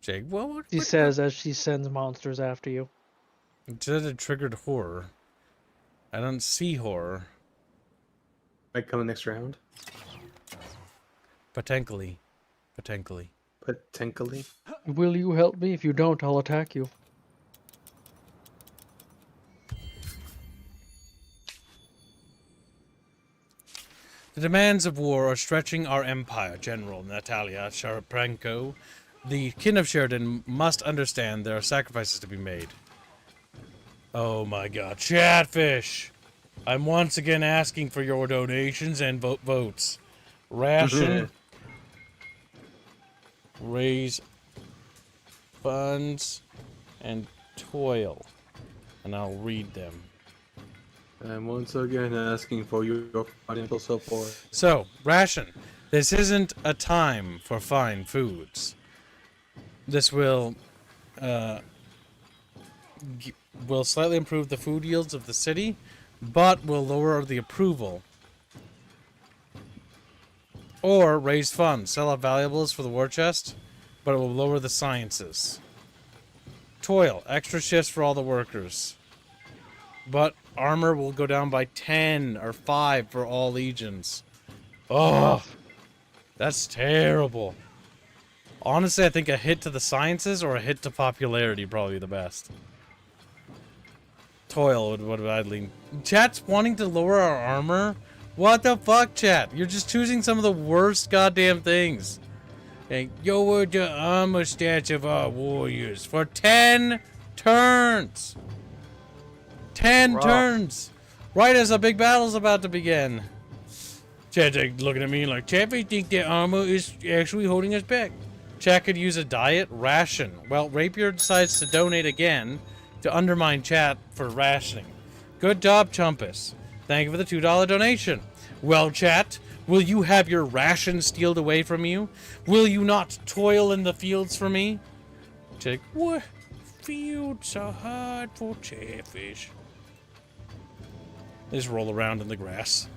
A: Jake, what
E: She says as she sends monsters after you.
A: It said it triggered horror. I don't see horror.
F: Might come next round.
A: Potentially.
F: Potentially.
E: Will you help me? If you don't, I'll attack you.
A: The demands of war are stretching our empire, General Natalia Sharaprenko. The kin of Sheridan must understand there are sacrifices to be made. Oh my god. Chatfish! I'm once again asking for your donations and votes. Ration. Raise funds and toil. And I'll read them.
F: I'm once again asking for your financial support.
A: So, ration. This isn't a time for fine foods. This will slightly improve the food yields of the city, but will lower the approval. Or raise funds. Sell off valuables for the war chest, but it will lower the sciences. Toil. Extra shifts for all the workers. But armor will go down by 10 or 5 for all legions. Oh, that's terrible. Honestly, I think a hit to the sciences or a hit to popularity would probably be the best. Toil would I'd lean. Chat's wanting to lower our armor? What the fuck, chat? You're just choosing some of the worst goddamn things. Hey, lower the armor stats of our warriors for 10 turns. 10 turns. Right as a big battle's about to begin. Chat's like looking at me like, Chat, I think that armor is actually holding us back. Chat could use a diet ration. Well, Rapier decides to donate again to undermine chat for rationing. Good job, Chumpus. Thank you for the $2 donation. Well, chat, will you have your ration stealed away from you? Will you not toil in the fields for me? Chat, what? Fields are hard for Chatfish. They just roll around in the grass.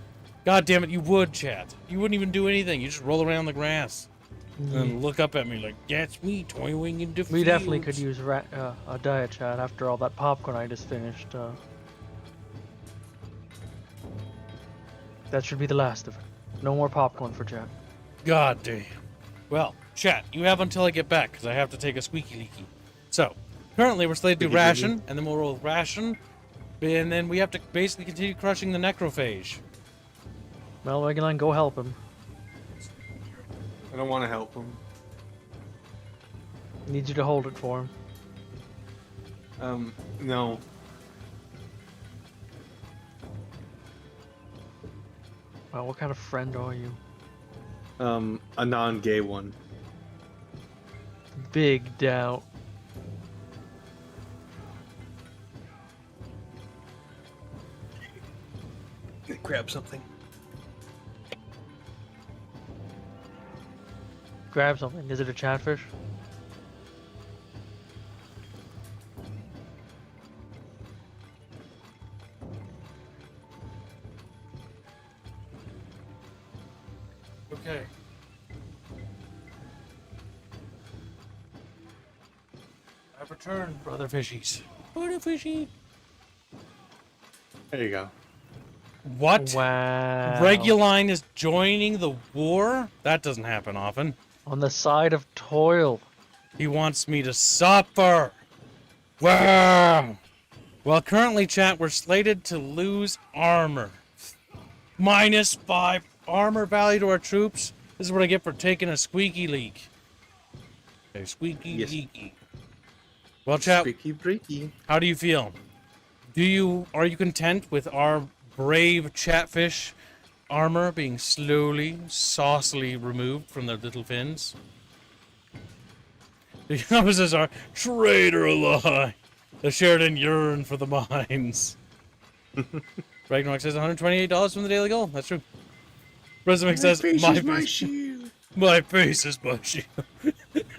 A: God damn it, you would, chat. You wouldn't even do anything. You just roll around the grass. And then look up at me like, that's me toiling in the fields.
E: We definitely could use a diet chat after all that popcorn I just finished. That should be the last of it. No more popcorn for chat.
A: God damn. Well, chat, you have until I get back, because I have to take a squeaky leaky. So, currently we're slated to do ration, and then we'll roll ration, and then we have to basically continue crushing the necrophage.
E: Well, Reguline, go help him.
F: I don't want to help him.
E: Need you to hold it for him.
F: No.
E: Well, what kind of friend are you?
F: A non-gay one.
E: Big doubt.
F: Grab something.
E: Grab something. Is it a chatfish?
A: Okay. I've returned, brother fishies. Brother fishy.
F: There you go.
A: What?
E: Wow.
A: Reguline is joining the war? That doesn't happen often.
E: On the side of toil.
A: He wants me to suffer. Wow. Well, currently, chat, we're slated to lose armor. -5 armor value to our troops. This is what I get for taking a squeaky leak. Okay, squeaky
F: Yes.
A: leaky. Well, chat,
F: Squeaky breaky.
A: how do you feel? Are you content with our brave chatfish armor being slowly, saucily removed from their little fins? The officers are traitor alive. The Sheridan yearn for the mines. Ragnarok says $128 from the Daily Goal. That's true. Resume says my
F: shield.
A: my face is my shield.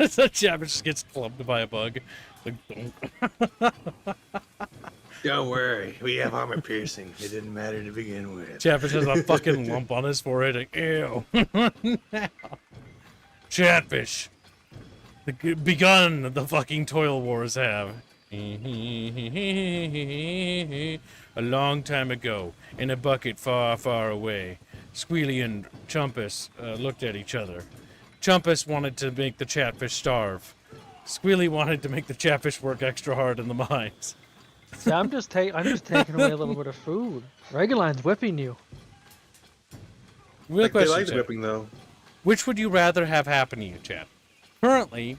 A: So Chapper just gets clubbed by a bug. Like, don't.
F: Don't worry, we have armor piercing. It didn't matter to begin with.
A: Chapper has a fucking lump on his forehead. Like, ew. Chatfish. Begun the fucking toil wars have. A long time ago, in a bucket far, far away, Squealy and Chumpus looked at each other. Chumpus wanted to make the chatfish starve. Squealy wanted to make the chatfish work extra hard in the mines.
E: See, I'm just taking away a little bit of food. Reguline's whipping you.
A: Real
F: Like, they
A: question,
F: like
A: chat.
F: whipping though.
A: Which would you rather have happen to you, chat? Currently,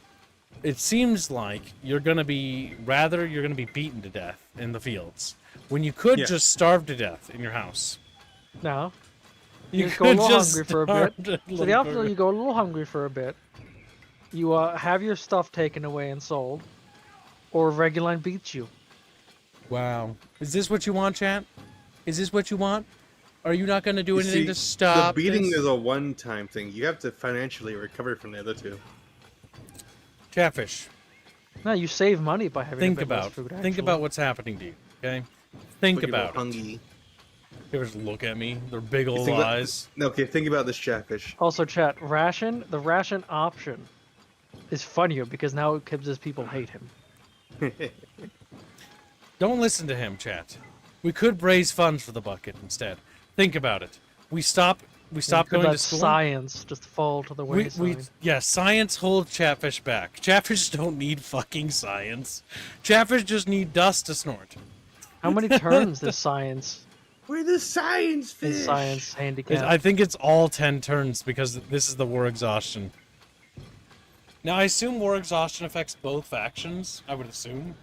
A: it seems like you're gonna be beaten to death in the fields when you could
F: Yeah.
A: just starve to death in your house.
E: No.
A: You
E: just go a
A: could
E: little
A: just
E: hungry for a
A: starve
E: bit.
A: to
E: So the
A: little
E: opposite,
A: burger.
E: you go a little hungry for a bit. You have your stuff taken away and sold, or Reguline beats you.
A: Wow. Is this what you want, chat? Is this what you want? Are you not gonna do
F: You
A: anything
F: see,
A: to stop
F: the beating
A: this?
F: is a one-time thing. You have to financially recover from the other two.
A: Catfish.
E: No, you save money by having a
A: Think
E: bit less
A: about.
E: food.
A: Think
E: actually.
A: about what's happening to you. Okay. Think
F: Look
A: about it.
F: hungry.
A: You just look at me. Their big old
F: Think about-
A: eyes.
F: No, okay, think about this chatfish.
E: Also, chat, the ration option is funnier because now Kibbs' people hate him.
A: Don't listen to him, chat. We could raise funds for the bucket instead. Think about it. We stop
E: Could
A: going
E: let
A: to school.
E: science just fall to the wayside.
A: Science holds Chatfish back. Chatfish don't need fucking science. Chatfish just need dust to snort.
E: How many turns does science
F: We're the science fish.
E: is science handicap?
A: I think it's all 10 turns because this is the war exhaustion. Now, I assume war exhaustion affects both factions. I would assume.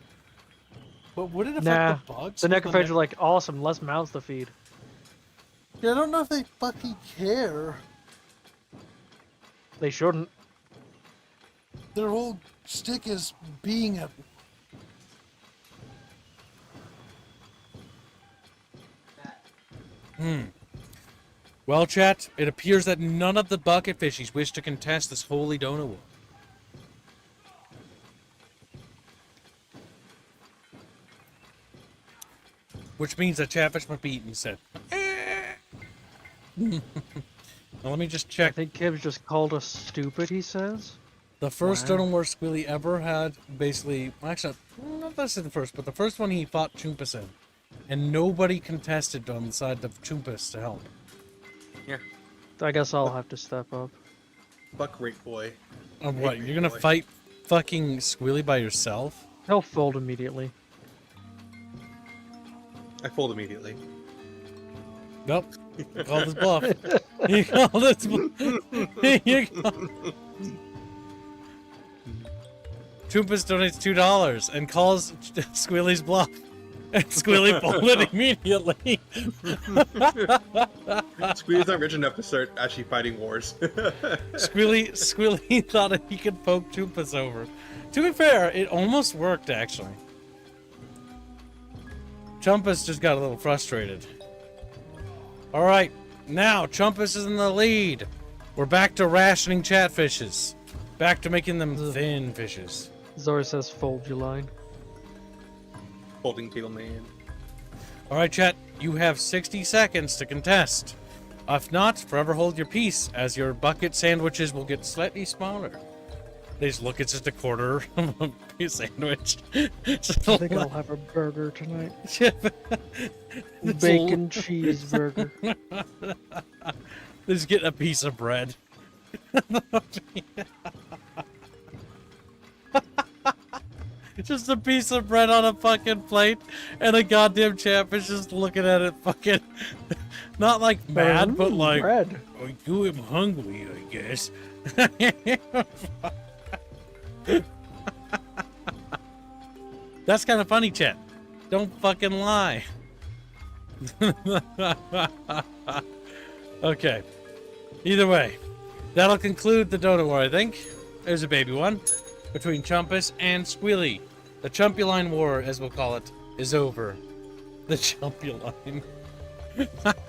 A: But would it affect
E: Nah,
A: the bugs?
E: the
A: with
E: necrophage are like, awesome, less mouths to feed.
A: Yeah, I don't know if they fucking care.
E: They shouldn't.
A: Their whole stick is being a... Well, chat, it appears that none of the bucket fishies wish to contest this holy donut war. Which means that Chatfish must be eaten instead. Now, let me just
E: I
A: check.
E: think Kibbs just called us stupid, he says.
A: The first
E: Wow.
A: donut war Squealy ever had, basically, actually, not necessarily the first, but the first one he fought Chumpus in. And nobody contested on the side of Chumpus to help.
F: Yeah.
E: I guess I'll have to step up.
F: Buck rate boy.
A: Oh, what?
F: Hey,
A: You're gonna
F: boy.
A: fight fucking Squealy by yourself?
E: He'll fold immediately.
F: I fold immediately.
A: Nope. You called his bluff. You called his bluff. Chumpus donates $2 and calls Squealy's bluff. And Squealy folded immediately.
F: Squealy's not rich enough to start actually fighting wars.
A: Squealy thought he could poke Chumpus over. To be fair, it almost worked, actually. Chumpus just got a little frustrated. Alright, now Chumpus is in the lead. We're back to rationing chatfishes. Back to making them thin fishes.
E: Zora says fold your line.
F: Folding table man.
A: Alright, chat, you have 60 seconds to contest. If not, forever hold your peace, as your bucket sandwiches will get slightly smaller. They just look, it's just a quarter of a sandwich.
E: I think I'll have a burger tonight.
A: It's
E: Bacon cheeseburger.
A: Just get a piece of bread. Just a piece of bread on a fucking plate, and a goddamn chapfish just looking at it fucking... Not like mad, but like...
E: Bread.
A: Oh, you am hungry, I guess. That's kind of funny, chat. Don't fucking lie. Okay. Either way, that'll conclude the donut war, I think. There's a baby one between Chumpus and Squealy. The Chumpuline War, as we'll call it, is over. The Chumpuline.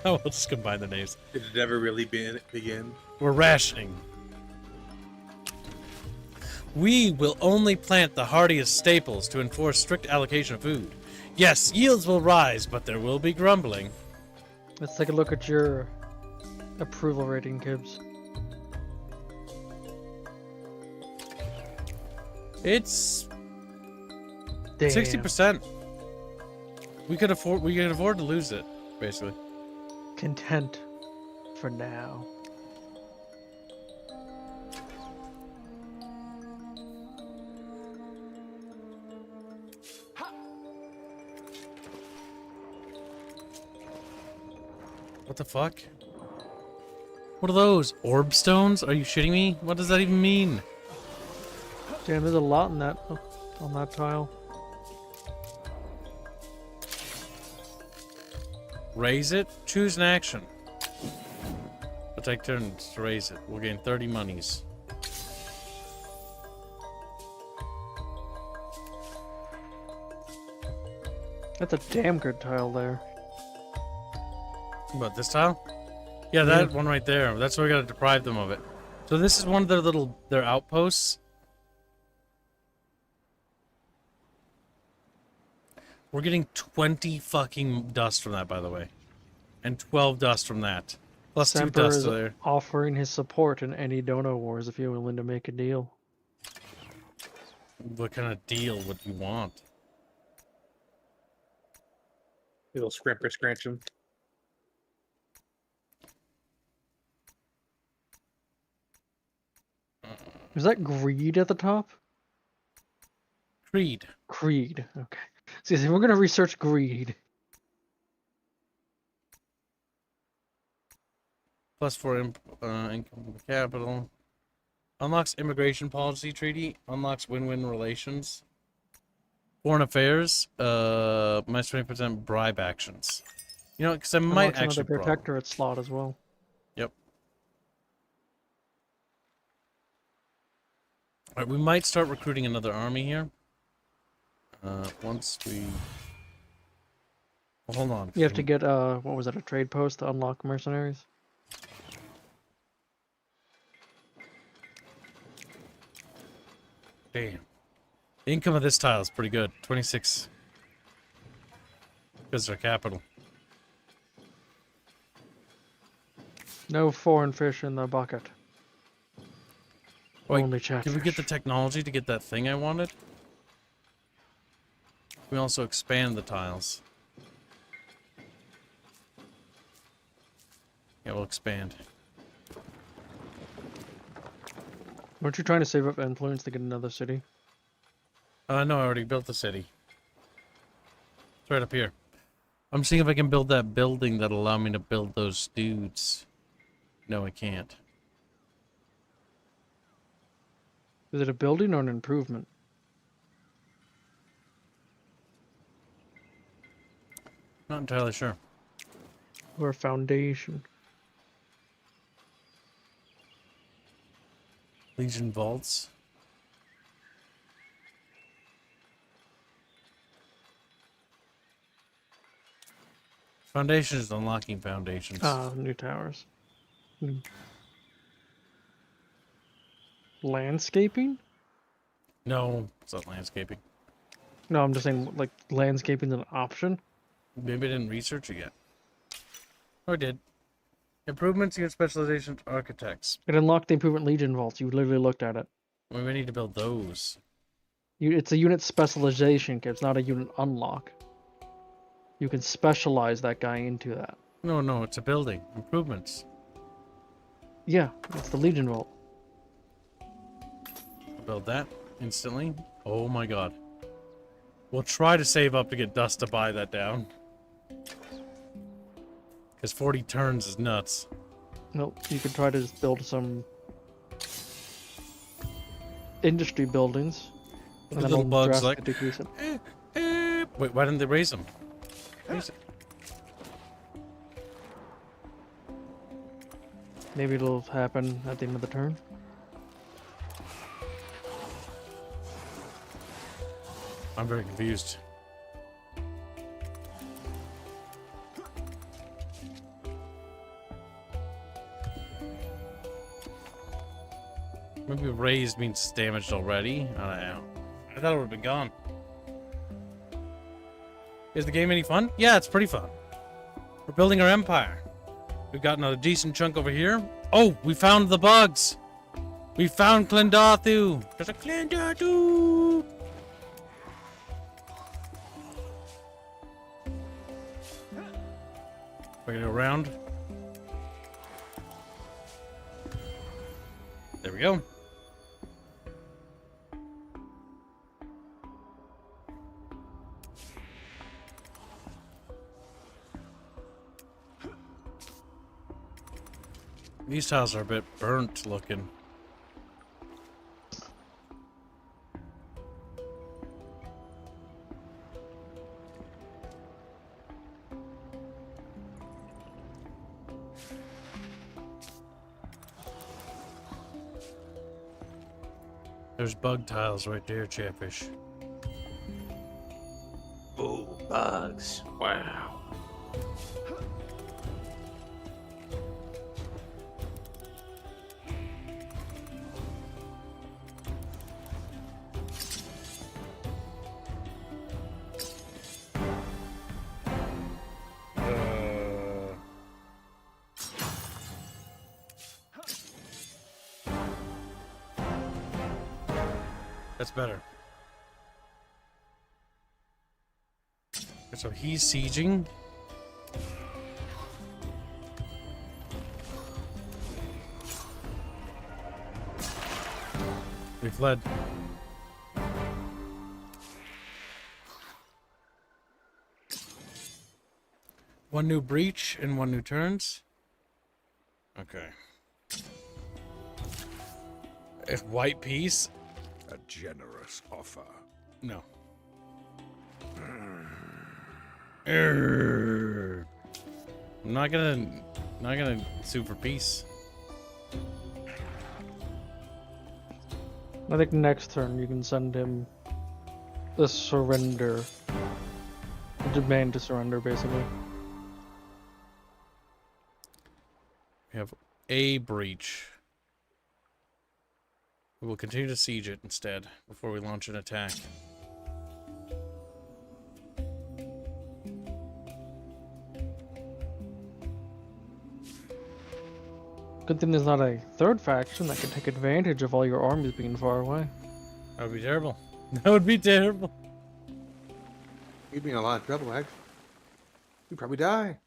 A: We'll just combine the names.
F: Did it ever really begin?
A: We're rationing. We will only plant the hardiest staples to enforce strict allocation of food. Yes, yields will rise, but there will be grumbling.
E: Let's take a look at your approval rating, Kibbs.
A: It's
E: Damn.
A: 60%. We could afford to lose it, basically.
E: Content for now.
A: What the fuck? What are those? Orb stones? Are you shitting me? What does that even mean?
E: Damn, there's a lot in that on that tile.
A: Raise it? Choose an action. We'll take turns to raise it. We'll gain 30 monies.
E: That's a damn good tile there.
A: What, this tile? Yeah, that one right there. That's why we gotta deprive them of it. So this is one of their outposts. We're getting 20 fucking dust from that, by the way. And 12 dust from that. Plus 2
E: Semper
A: dust
E: is
A: there.
E: offering his support in any dono wars if you're willing to make a deal.
A: What kind of deal would you want?
F: Little scrimper scratch him.
E: Is that greed at the top?
A: Creed.
E: Creed. Okay. See, we're gonna research greed.
A: Plus 4 income from capital. Unlocks immigration policy treaty. Unlocks win-win relations. Foreign affairs. Minus 20% bribe actions. You know, because I might
E: Unlocks
A: actually
E: another protectorate slot as well.
A: Yep. Alright, we might start recruiting another army here. Once we... Well, hold on.
E: You have to get what was it, a trade post to unlock mercenaries?
A: Damn. The income of this tile is pretty good. 26. Because they're capital.
E: No foreign fish in the bucket.
A: Wait,
E: Only chatfish.
A: did we get the technology to get that thing I wanted? We also expand the tiles. Yeah, we'll expand.
E: Weren't you trying to save up influence to get another city?
A: No, I already built the city. It's right up here. I'm seeing if I can build that building that'll allow me to build those dudes. No, I can't.
E: Is it a building or an improvement?
A: Not entirely sure.
E: Or a foundation?
A: Legion vaults. Foundation is unlocking foundations.
E: Ah, new towers. Landscaping?
A: No, it's not landscaping.
E: No, I'm just saying, like, landscaping's an option.
A: Maybe I didn't research it yet. Oh, I did. Improvements, unit specialization, architects.
E: It unlocked the improvement legion vaults. You literally looked at it.
A: We need to build those.
E: It's a unit specialization kit. It's not a unit unlock. You can specialize that guy into that.
A: No, it's a building. Improvements.
E: Yeah, it's the legion vault.
A: Build that instantly. Oh my god. We'll try to save up to get Dust to buy that down. Because 40 turns is nuts.
E: Nope, you could try to just build some industry buildings. And
A: Little
E: it'll
A: bugs
E: drastically
A: like...
E: decrease it.
A: Wait, why didn't they raise them? Raise it.
E: Maybe it'll happen at the end of the turn.
A: I'm very confused. Maybe raised means damaged already. I don't know. I thought it would have been gone. Is the game any fun? Yeah, it's pretty fun. We're building our empire. We've gotten a decent chunk over here. Oh, we found the bugs. We found Clendathu. There's a Clendathu. We're gonna go around. There we go. These tiles are a bit burnt looking. There's bug tiles right there, Chatfish.
B: Oh, bugs. Wow.
A: That's better. So he's sieging. We fled. One new breach and one new turns. Okay. If white peace.
B: A generous offer.
A: No. I'm not gonna sue for peace.
E: I think next turn you can send him the surrender. A demand to surrender, basically.
A: We have a breach. We will continue to siege it instead before we launch an attack.
E: Good thing there's not a third faction that can take advantage of all your armies being far away.
A: That would be terrible. That would be terrible.
F: You'd be in a lot of trouble, actually. You'd probably die.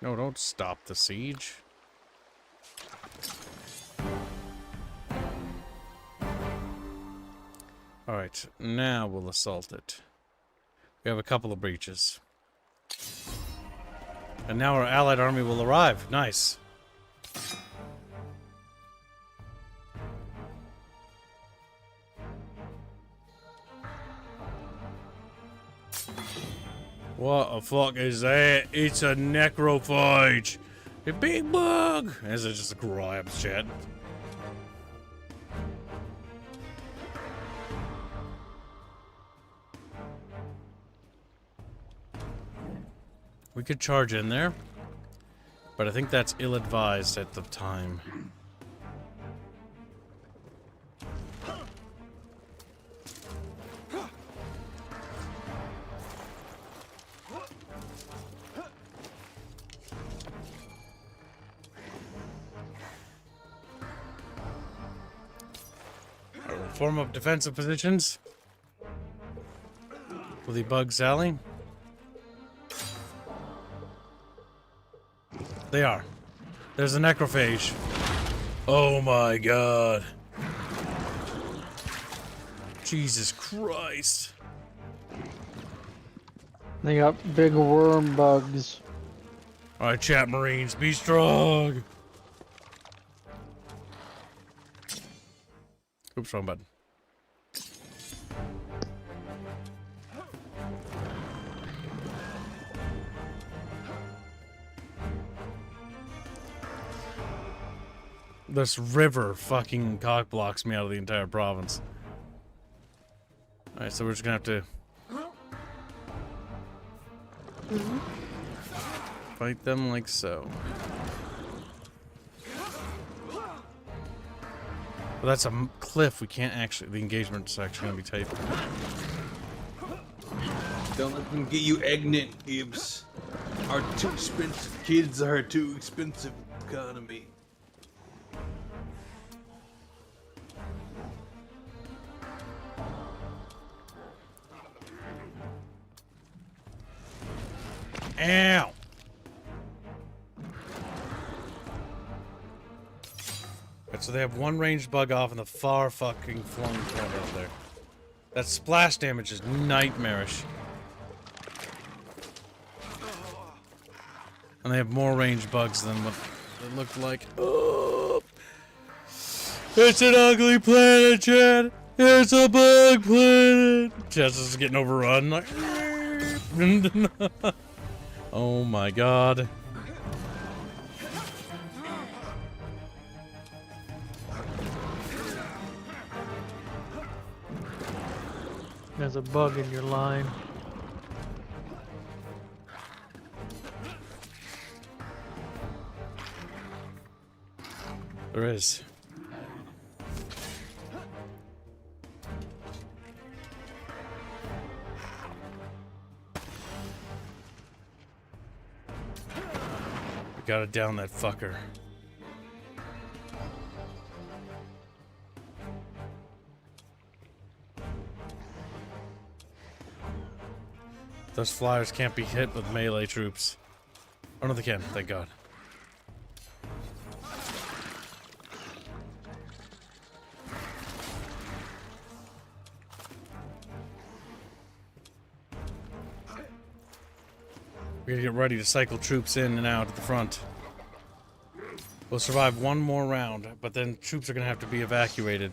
A: No, don't stop the siege. Alright, now we'll assault it. We have a couple of breaches. And now our allied army will arrive. Nice. What the fuck is that? It's a necrophage. A big bug. Is it just a grabs, chat? We could charge in there, but I think that's ill-advised at the time. Form up defensive positions. Will the bugs sally? They are. There's a necrophage. Oh my god. Jesus Christ.
E: They got big worm bugs.
A: Alright, chat marines, be strong. Oops, wrong button. This river fucking cock blocks me out of the entire province. Alright, so we're just gonna have to fight them like so. But that's a cliff. We can't actually. The engagement's actually gonna be tight.
F: Don't let them get you eggnant, Gibbs. Our too expensive kids are too expensive economy.
A: Ow! Right, so they have one ranged bug off in the far fucking flung corner up there. That splash damage is nightmarish. And they have more ranged bugs than what it looked like. Oh. It's an ugly planet, Chad! It's a bug planet! Chess is getting overrun. Like, oh my god.
E: There's a bug in your line.
A: There is. We gotta down that fucker. Those flyers can't be hit with melee troops. Oh no, they can, thank god. We gotta get ready to cycle troops in and out at the front. We'll survive one more round, but then troops are gonna have to be evacuated.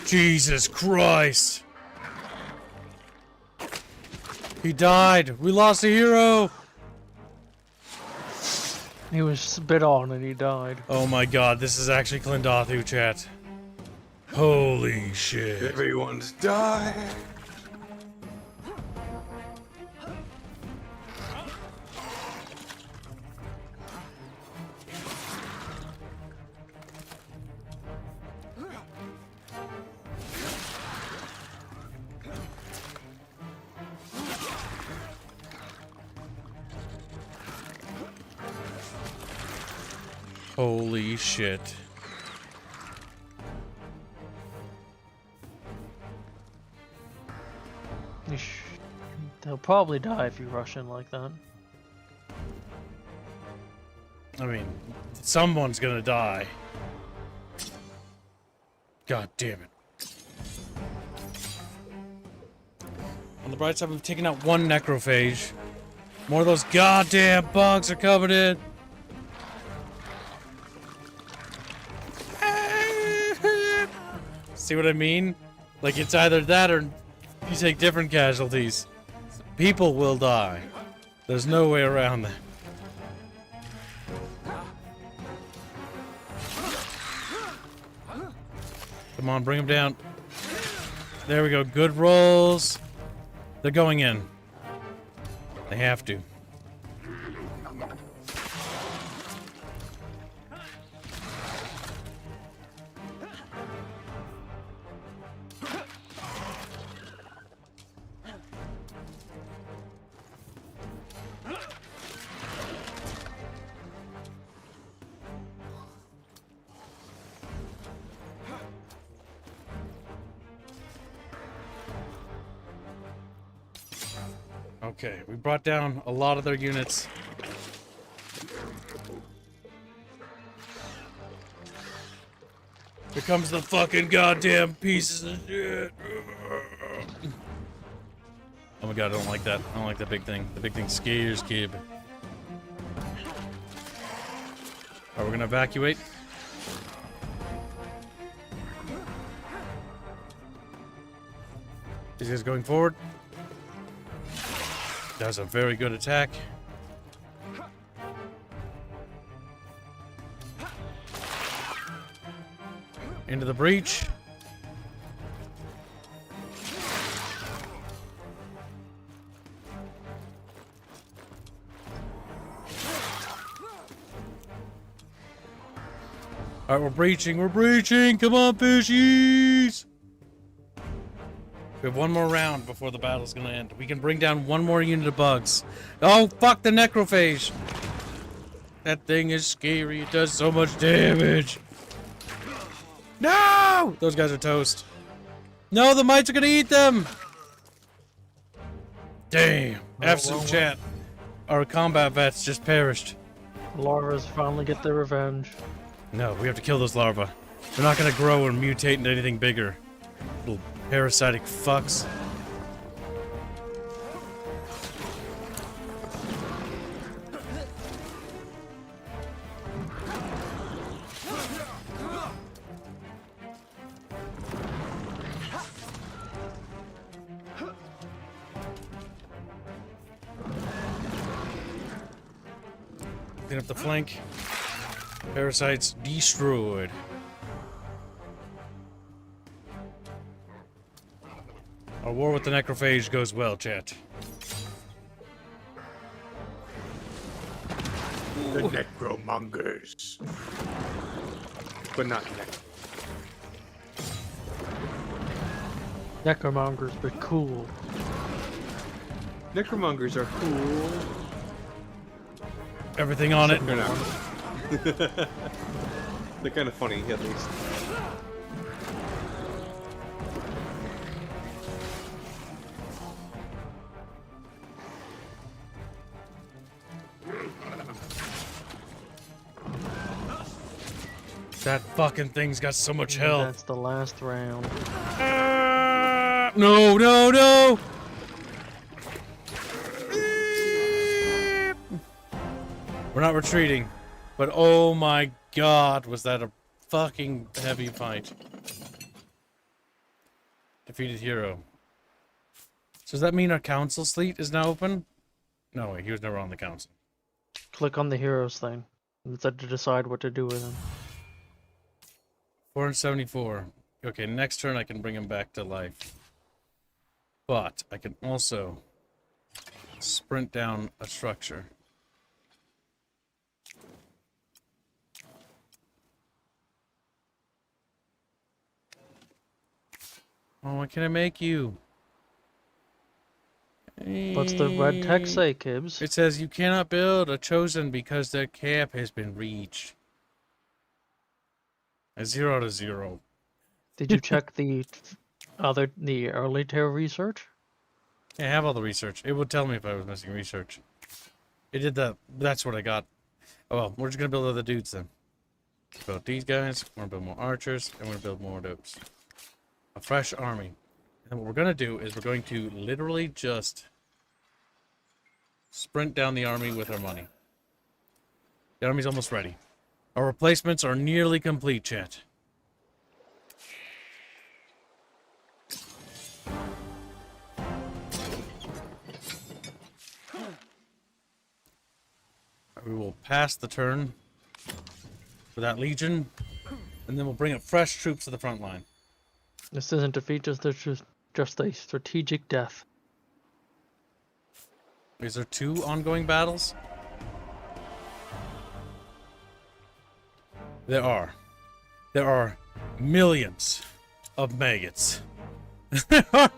A: Jesus Christ! He died! We lost a hero!
E: He was spit on and he died.
A: Oh my god, this is actually Clendathu, chat. Holy shit.
F: Everyone's dying.
A: Holy shit.
E: They'll probably die if you rush in like that.
A: I mean, someone's gonna die. God damn it. On the bright side, we've taken out one necrophage. More of those goddamn bugs are coming in. See what I mean? Like, it's either that or you take different casualties. People will die. There's no way around that. Come on, bring them down. There we go. Good rolls. They're going in. They have to. Okay, we brought down a lot of their units. Here comes the fucking goddamn pieces of shit. Oh my god, I don't like that. I don't like the big thing. The big thing scares kid. Alright, we're gonna evacuate. These guys going forward. That was a very good attack. Into the breach. Alright, we're breaching, come on, fishies! We have one more round before the battle's gonna end. We can bring down one more unit of bugs. Oh, fuck the necrophage! That thing is scary, it does so much damage! No! Those guys are toast. No, the mites are gonna eat them! Damn, absolute chat. Our combat vets just perished.
E: Larvas finally get their revenge.
A: No, we have to kill those larvae. They're not gonna grow or mutate into anything bigger. Little parasitic fucks. Clean up the flank. Parasites destroyed. Our war with the necrophage goes well, chat.
F: The necromongers. But not
E: Necromongers, but cool.
F: necromongers are cool.
A: Everything on it.
F: They're not. They're kind of funny, at least.
A: That fucking thing's got so much health.
E: That's the last round.
A: No, no, no! We're not retreating, but oh my god, was that a fucking heavy fight. Defeated hero. So does that mean our council fleet is now open? No, wait, he was never on the council.
E: Click on the heroes thing. Instead to decide what to do with them.
A: 474. Okay, next turn I can bring him back to life. But I can also sprint down a structure. Oh, what can I make you?
E: What's the red text say, Kibbs?
A: It says you cannot build a chosen because their cap has been reached. A 0 out of 0.
E: Did you check the early tier research?
A: Yeah, I have all the research. It would tell me if I was missing research. It did that. That's what I got. Oh well, we're just gonna build other dudes then. Build these guys. We're gonna build more archers, and we're gonna build more dopes. A fresh army. And what we're gonna do is we're going to literally just sprint down the army with our money. The army's almost ready. Our replacements are nearly complete, chat. We will pass the turn for that legion, and then we'll bring up fresh troops to the front line.
E: This isn't defeat, just a strategic death.
A: Is there 2 ongoing battles? There are. There are millions of maggots. There are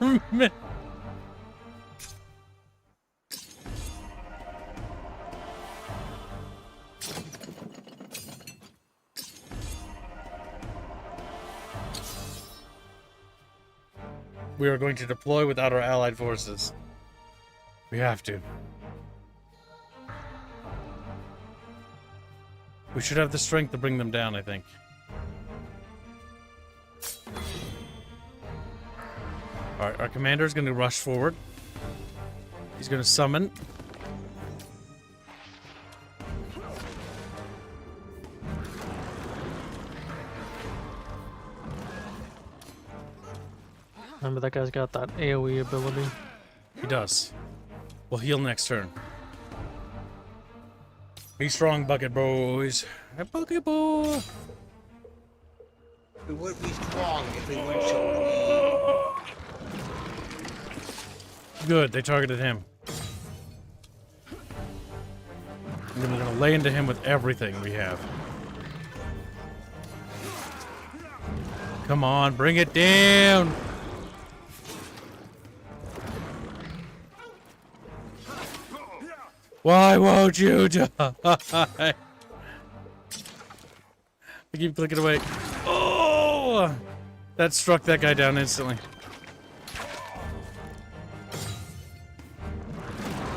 A: We are going to deploy without our allied forces. We have to. We should have the strength to bring them down, I think. Alright, our commander is going to rush forward. He's going to summon.
E: Remember that guy's got that AoE ability.
A: He does. We'll heal next turn. Be strong, bucket boys. Hey, bucket boy.
F: We would be strong if we weren't so weak.
A: Good, they targeted him. And then we're gonna lay into him with everything we have. Come on, bring it down! Why won't you die? I keep clicking away. Oh! That struck that guy down instantly.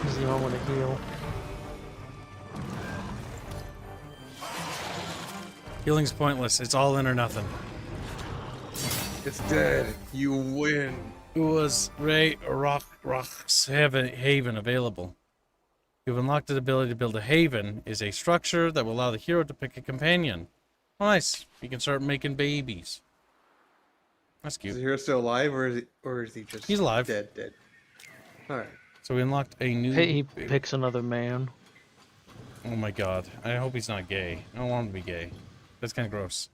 E: Does he not want to heal?
A: Healing's pointless. It's all in or nothing.
F: It's dead. You win.
A: It was Rock's Haven available. You've unlocked the ability to build a haven. Is a structure that will allow the hero to pick a companion. Oh, nice. You can start making babies. That's
F: Is
A: cute.
F: the hero still alive, or is he just
A: He's alive.
F: dead? All right.
A: So we unlocked a new...
E: He picks another man.
A: Oh my god. I hope he's not gay. I don't want him to be gay. That's kind of gross.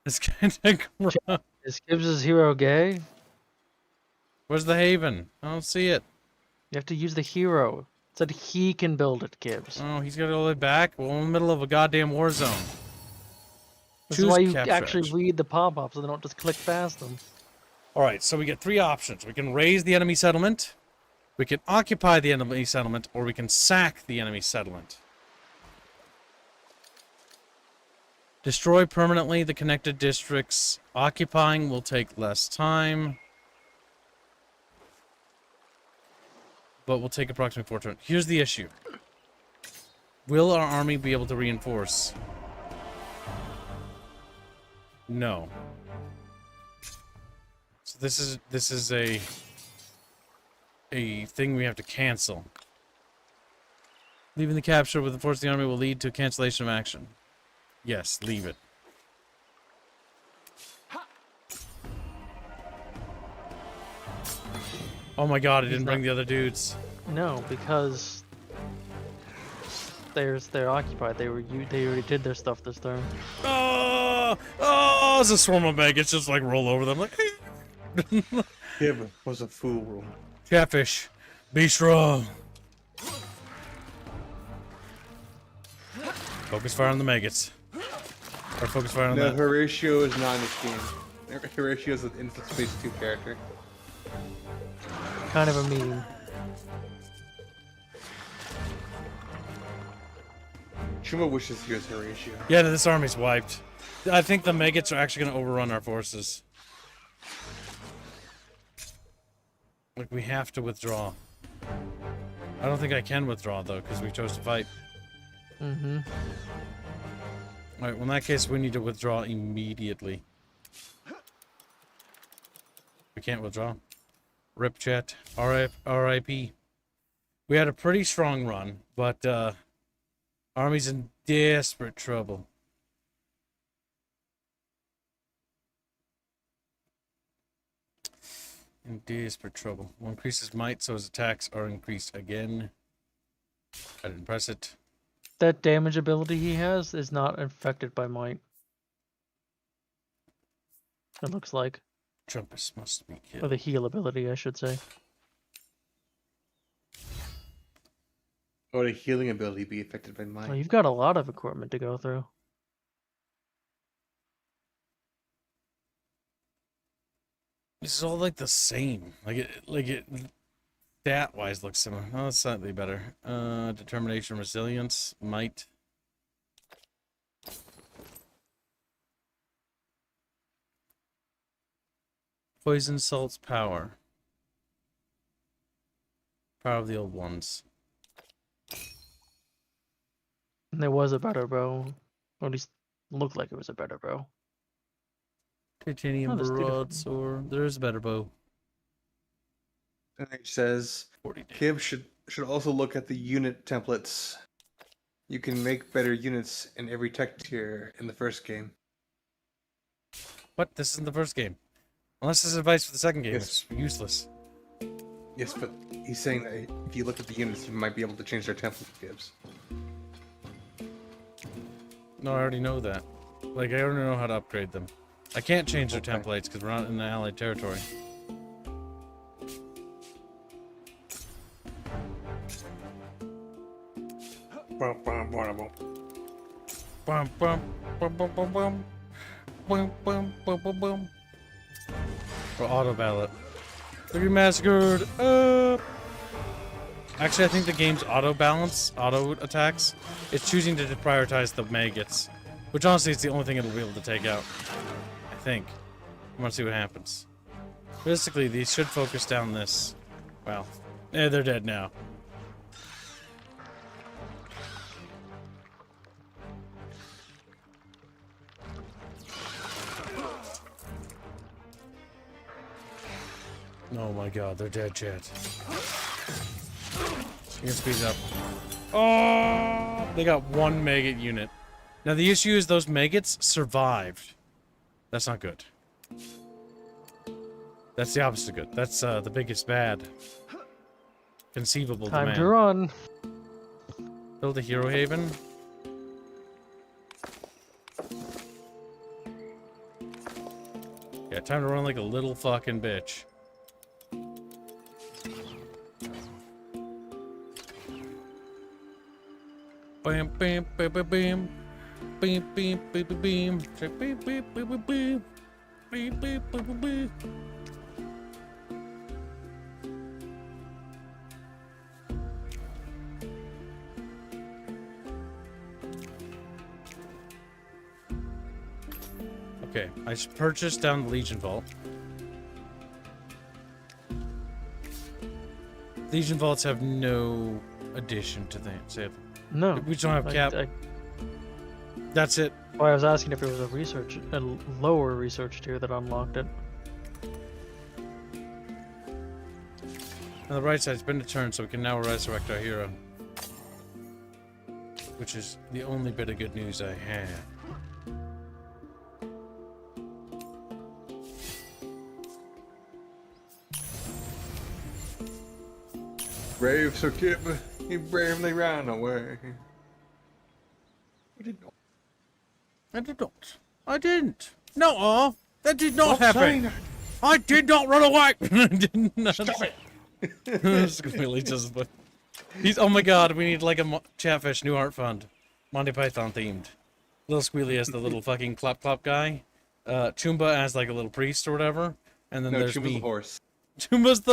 A: That's kind of gross.
E: Is Gibbs' hero gay?
A: Where's the haven? I don't see it.
E: You have to use the hero. It said he can build it, Gibbs.
A: Oh, he's got it all the way back? Well, in the middle of a goddamn war zone.
E: This is why you
A: Cap
E: actually
A: Stretch.
E: read the pop-ups so they don't just click past them.
A: Alright, so we get three options. We can raise the enemy settlement, we can occupy the enemy settlement, or we can sack the enemy settlement. Destroy permanently the connected districts. Occupying will take less time, but will take approximately 4 turns. Here's the issue. Will our army be able to reinforce? No. So this is a thing we have to cancel. Leaving the capture with the force of the army will lead to cancellation of action. Yes, leave it. Oh my god, I didn't bring the other dudes.
E: No, because they're occupied. They already did their stuff this turn.
A: Oh, it's a swarm of maggots just like roll over them like
F: Him was a fool.
A: Catfish, be strong. Focus fire on the maggots. Or focus fire on
F: No,
A: that.
F: Horatio is not in this game. Horatio is an Infinite Space 2 character.
E: Kind of a meme.
F: Shuma wishes he was Horatio.
A: Yeah, this army's wiped. I think the maggots are actually going to overrun our forces. Like, we have to withdraw. I don't think I can withdraw, though, because we chose to fight.
E: Mm-hmm.
A: Alright, well, in that case, we need to withdraw immediately. We can't withdraw. Rip chat. R.I.P. We had a pretty strong run, but, army's in desperate trouble. In desperate trouble. Will increase his might, so his attacks are increased again. I didn't press it.
E: That damage ability he has is not affected by might. It looks like.
A: Trumpus must be
E: Or
A: killed.
E: the heal ability, I should say.
F: Or the healing ability be affected by
E: Oh,
F: mine.
E: you've got a lot of equipment to go through.
A: This is all like the same. Like it stat-wise looks similar. Oh, it's slightly better. Determination, resilience, might. Poison, salts, power. Power of the old ones.
E: And there was a better bow. Or at least looked like it was a better bow.
A: Titanium
E: Oh, there's two different-
A: broadsword. There is a better bow.
F: And it says
A: 40 damage.
F: Kib should also look at the unit templates. You can make better units in every tech tier in the first game.
A: What? This isn't the first game. Unless this is advice for the second game,
F: Yes.
A: it's useless.
F: Yes, but he's saying that if you look at the units, you might be able to change their template gives.
A: No, I already know that. Like, I already know how to upgrade them. I can't change their
F: Okay.
A: templates because we're not in the allied territory. Bum, bum, bum, bum, bum, bum. Bum, bum, bum, bum, bum. Or auto ballot. To be massacred. Actually, I think the game's auto balance, auto attacks, it's choosing to prioritize the maggots, which honestly is the only thing it'll be able to take out. I think. I want to see what happens. Realistically, these should focus down this. Well, they're dead now. Oh my god, they're dead, chat. You can speed up. Oh, they got one maggot unit. Now the issue is those maggots survived. That's not good. That's the opposite of good. That's the biggest bad. Conceivable
E: Time
A: demand.
E: to run.
A: Build a hero haven. Yeah, time to run like a little fucking bitch. Bam, bam, bam, bam, bam. Bam, bam, bam, bam, bam. Check, bam, bam, bam, bam, bam. Bam, bam, bam, bam, bam. Okay, I just purchased down the Legion Vault. Legion Vaults have no addition to the save.
E: No.
A: We just don't have cap. That's it.
E: Why I was asking if it was a lower research tier that unlocked it.
A: On the right side, it's been a turn, so we can now resurrect our hero. Which is the only bit of good news I have.
F: Brave Sir Kib, he bravely ran away. He did not.
A: I did not. I didn't. No, that did not
F: Stop saying
A: happen.
F: that.
A: I did not run away. I did not.
F: Stop it.
A: Squealy just. He's. Oh my god, we need like a Chatfish new art fund, Monty Python themed. Little Squealy as the little fucking clap clap guy. Choomba as like a little priest or whatever, and then
F: No,
A: there's
F: Chumba's
A: me.
F: a horse.
A: Choomba's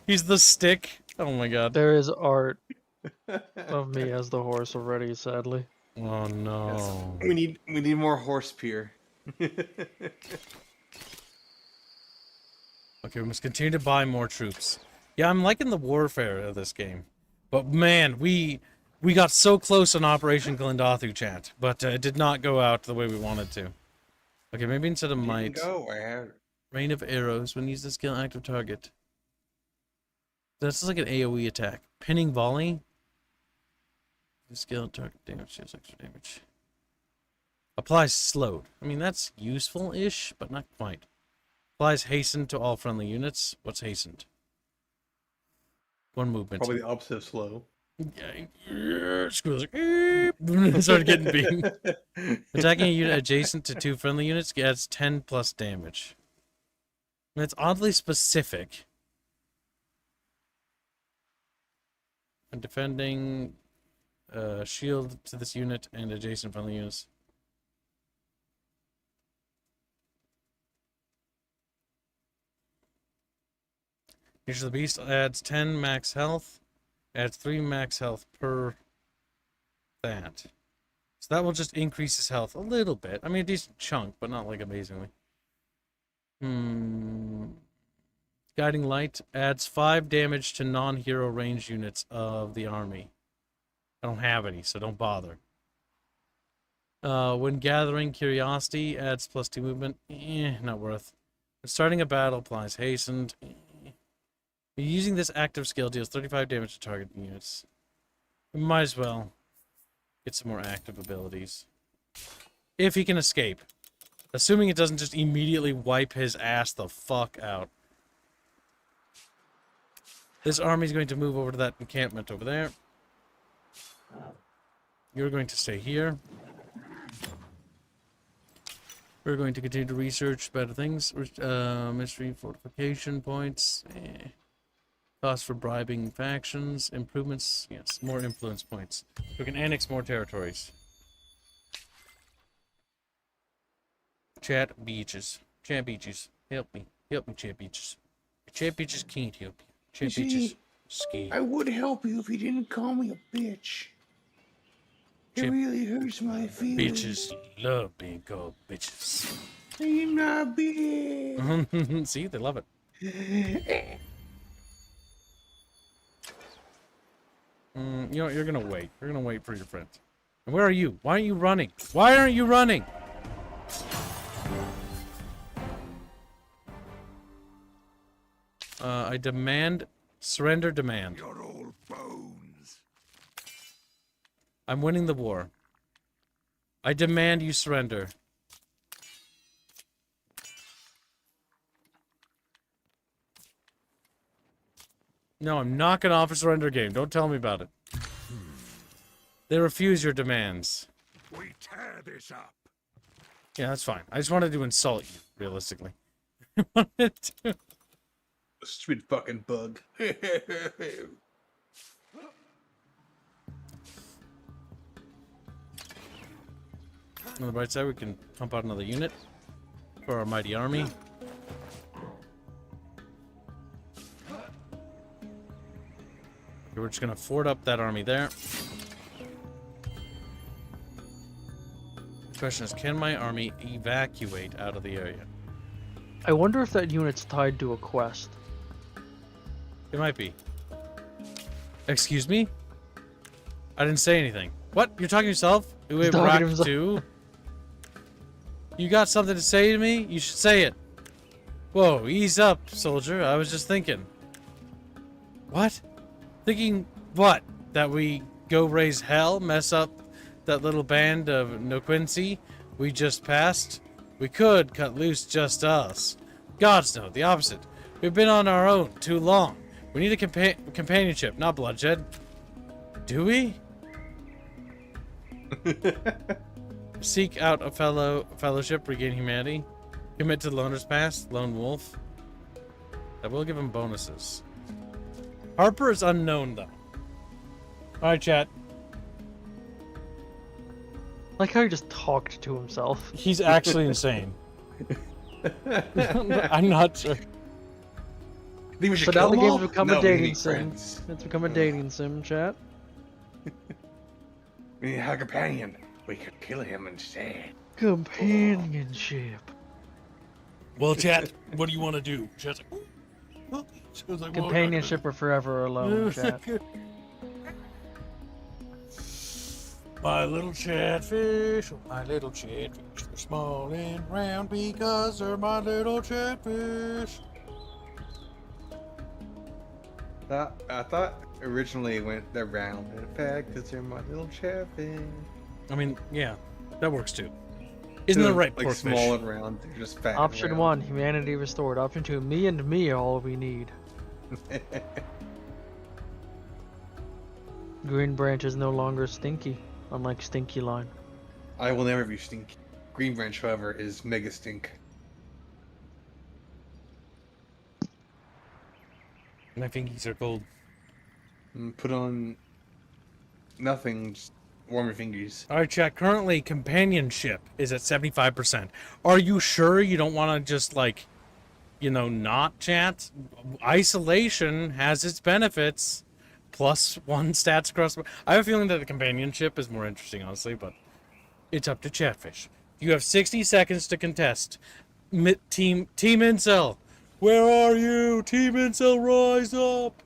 A: he's the stick. Oh my god.
E: There is art of me as the horse already, sadly.
A: Oh no.
F: We need more horse peer.
A: Okay, we must continue to buy more troops. Yeah, I'm liking the warfare of this game. But man, we got so close on Operation Glendathu, chat, but it did not go out the way we wanted to. Okay, maybe instead of might,
F: Go where?
A: rain of arrows when used to skill active target. That's like an AoE attack. Pinning volley. Skill target damage, deals extra damage. Applies slowed. I mean, that's useful-ish, but not quite. Applies hastened to all friendly units. What's hastened? One movement.
F: Probably the opposite of slow.
A: Squirrels started getting beaten. Attacking a unit adjacent to 2 friendly units adds 10 plus damage. And it's oddly specific. And defending shield to this unit and adjacent friendly units. Nature of the Beast adds 10 max health. Adds 3 max health per that. So that will just increase his health a little bit. I mean, a decent chunk, but not like amazingly. Guiding light adds 5 damage to non-hero range units of the army. I don't have any, so don't bother. When gathering curiosity adds +2 movement. Not worth. Starting a battle applies hastened. Using this active skill deals 35 damage to target units. Might as well get some more active abilities. If he can escape. Assuming it doesn't just immediately wipe his ass the fuck out. This army's going to move over to that encampment over there. You're going to stay here. We're going to continue to research better things. Mystery fortification points. Cost for bribing factions. Improvements. Yes, more influence points. We can annex more territories. Chat beaches. Chat beaches. Help me. Help me, chat beaches. Chat beaches can't help you. Chat beaches. Ski.
G: I would help you if you didn't call me a bitch. It really hurts my feelings.
A: Bitches love being called bitches.
G: I'm not bitch.
A: See, they love it. You know what? You're gonna wait. You're gonna wait for your friends. And where are you? Why aren't you running? Why aren't you running? I demand surrender demand.
B: You're all bones.
A: I'm winning the war. I demand you surrender. No, I'm not gonna offer surrender game. Don't tell me about it. They refuse your demands.
B: We tear this up.
A: Yeah, that's fine. I just wanted to insult you, realistically.
F: Stupid fucking bug.
A: On the right side, we can pump out another unit for our mighty army. Okay, we're just gonna fort up that army there. The question is, can my army evacuate out of the area?
E: I wonder if that unit's tied to a quest.
A: It might be. Excuse me? I didn't say anything. What? You're talking to yourself?
E: He's talking to himself.
A: Too? You got something to say to me? You should say it. Whoa, ease up, soldier. I was just thinking. What? Thinking what? That we go raise hell, mess up that little band of Noquincy we just passed? We could cut loose just us. Gods no, the opposite. We've been on our own too long. We need a companionship, not bloodshed. Do we? Seek out a fellowship, regain humanity. Commit to the loner's past, lone wolf. That will give him bonuses. Harper is unknown, though. Alright, chat.
E: Like how he just talked to himself.
A: He's actually insane. I'm not sure.
F: Think we should
E: So now
F: kill
E: the
F: them all?
E: game's become
F: No,
E: a
F: we
E: dating
F: need
E: sim.
F: friends.
E: It's become a dating sim, chat.
F: We need a companion. We could kill him instead.
E: Companionship.
A: Well, chat, what do you want to do? Chat's like,
E: Companionship or forever alone, chat.
A: My little chatfish, my little chatfish. They're small and round because they're my little chatfish.
F: I thought originally it went around in fact because they're my little chatfish.
A: I mean, yeah, that works too. Isn't that right,
F: Like
A: pork
F: small
A: fish?
F: and round, they're just fat. and
E: Option
F: round.
E: 1, humanity restored. Option 2, me and me are all we need. Green Branch is no longer stinky, unlike Stinky Line.
F: I will never be stinky. Green Branch, however, is mega stink.
A: My fingies are cold.
F: Put on nothing, just warm your fingers.
A: Alright, chat, currently companionship is at 75%. Are you sure you don't want to just, like, you know, not chat? Isolation has its benefits. +1 stats across the... I have a feeling that the companionship is more interesting, honestly, but it's up to Chatfish. You have 60 seconds to contest. Team Incel, Where are you? Team Incel, rise up!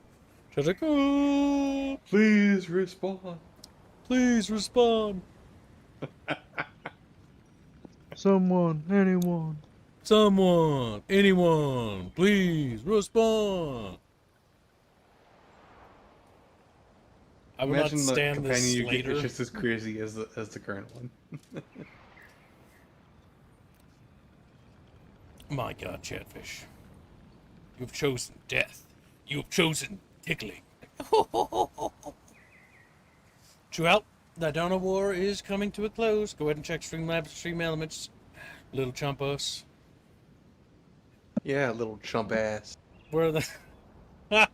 A: Chat's like, oh,
F: Please respond.
A: please respond.
E: Someone, anyone.
A: Someone, anyone, please respond. I would
F: Imagine
A: not
F: the
A: stand
F: companion
A: this
F: you get
A: later.
F: is just as crazy as the current one.
A: My God, Chatfish. You've chosen death. You have chosen tickling. Well, the Donna War is coming to a close. Go ahead and check Streamlabs, Stream Elements. Little chumpos.
F: Yeah, little chump ass.
A: Where are the...
E: I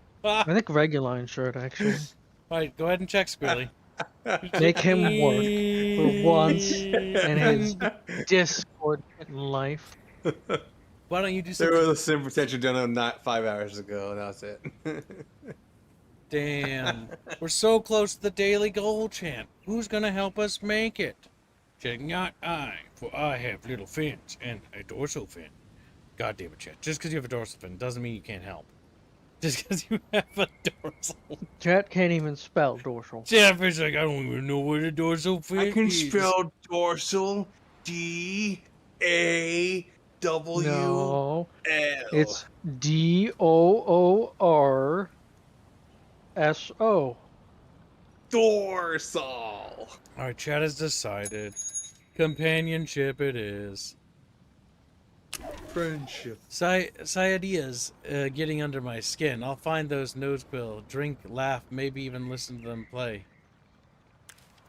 E: think Reguline should actually.
A: Alright, go ahead and check Squilly.
E: Make him work for once in his Discord life.
A: Why don't you do
F: There
A: something?
F: was a sim potential dono not 5 hours ago, and that's it.
A: Damn. We're so close to the daily goal chant. Who's gonna help us make it? Check not I, for I have little fins and a dorsal fin. God damn it, chat. Just because you have a dorsal fin doesn't mean you can't help. Just because you have a dorsal.
E: Chat can't even spell dorsal.
A: Chatfish like, I don't even know where the dorsal fin
G: I can
A: is.
G: spell dorsal DAWL.
E: No, it's DOORSO.
F: Dorsal.
A: Alright, chat has decided. Companionship it is.
F: Friendship.
A: Sayadia's getting under my skin. I'll find those nosequill, drink, laugh, maybe even listen to them play.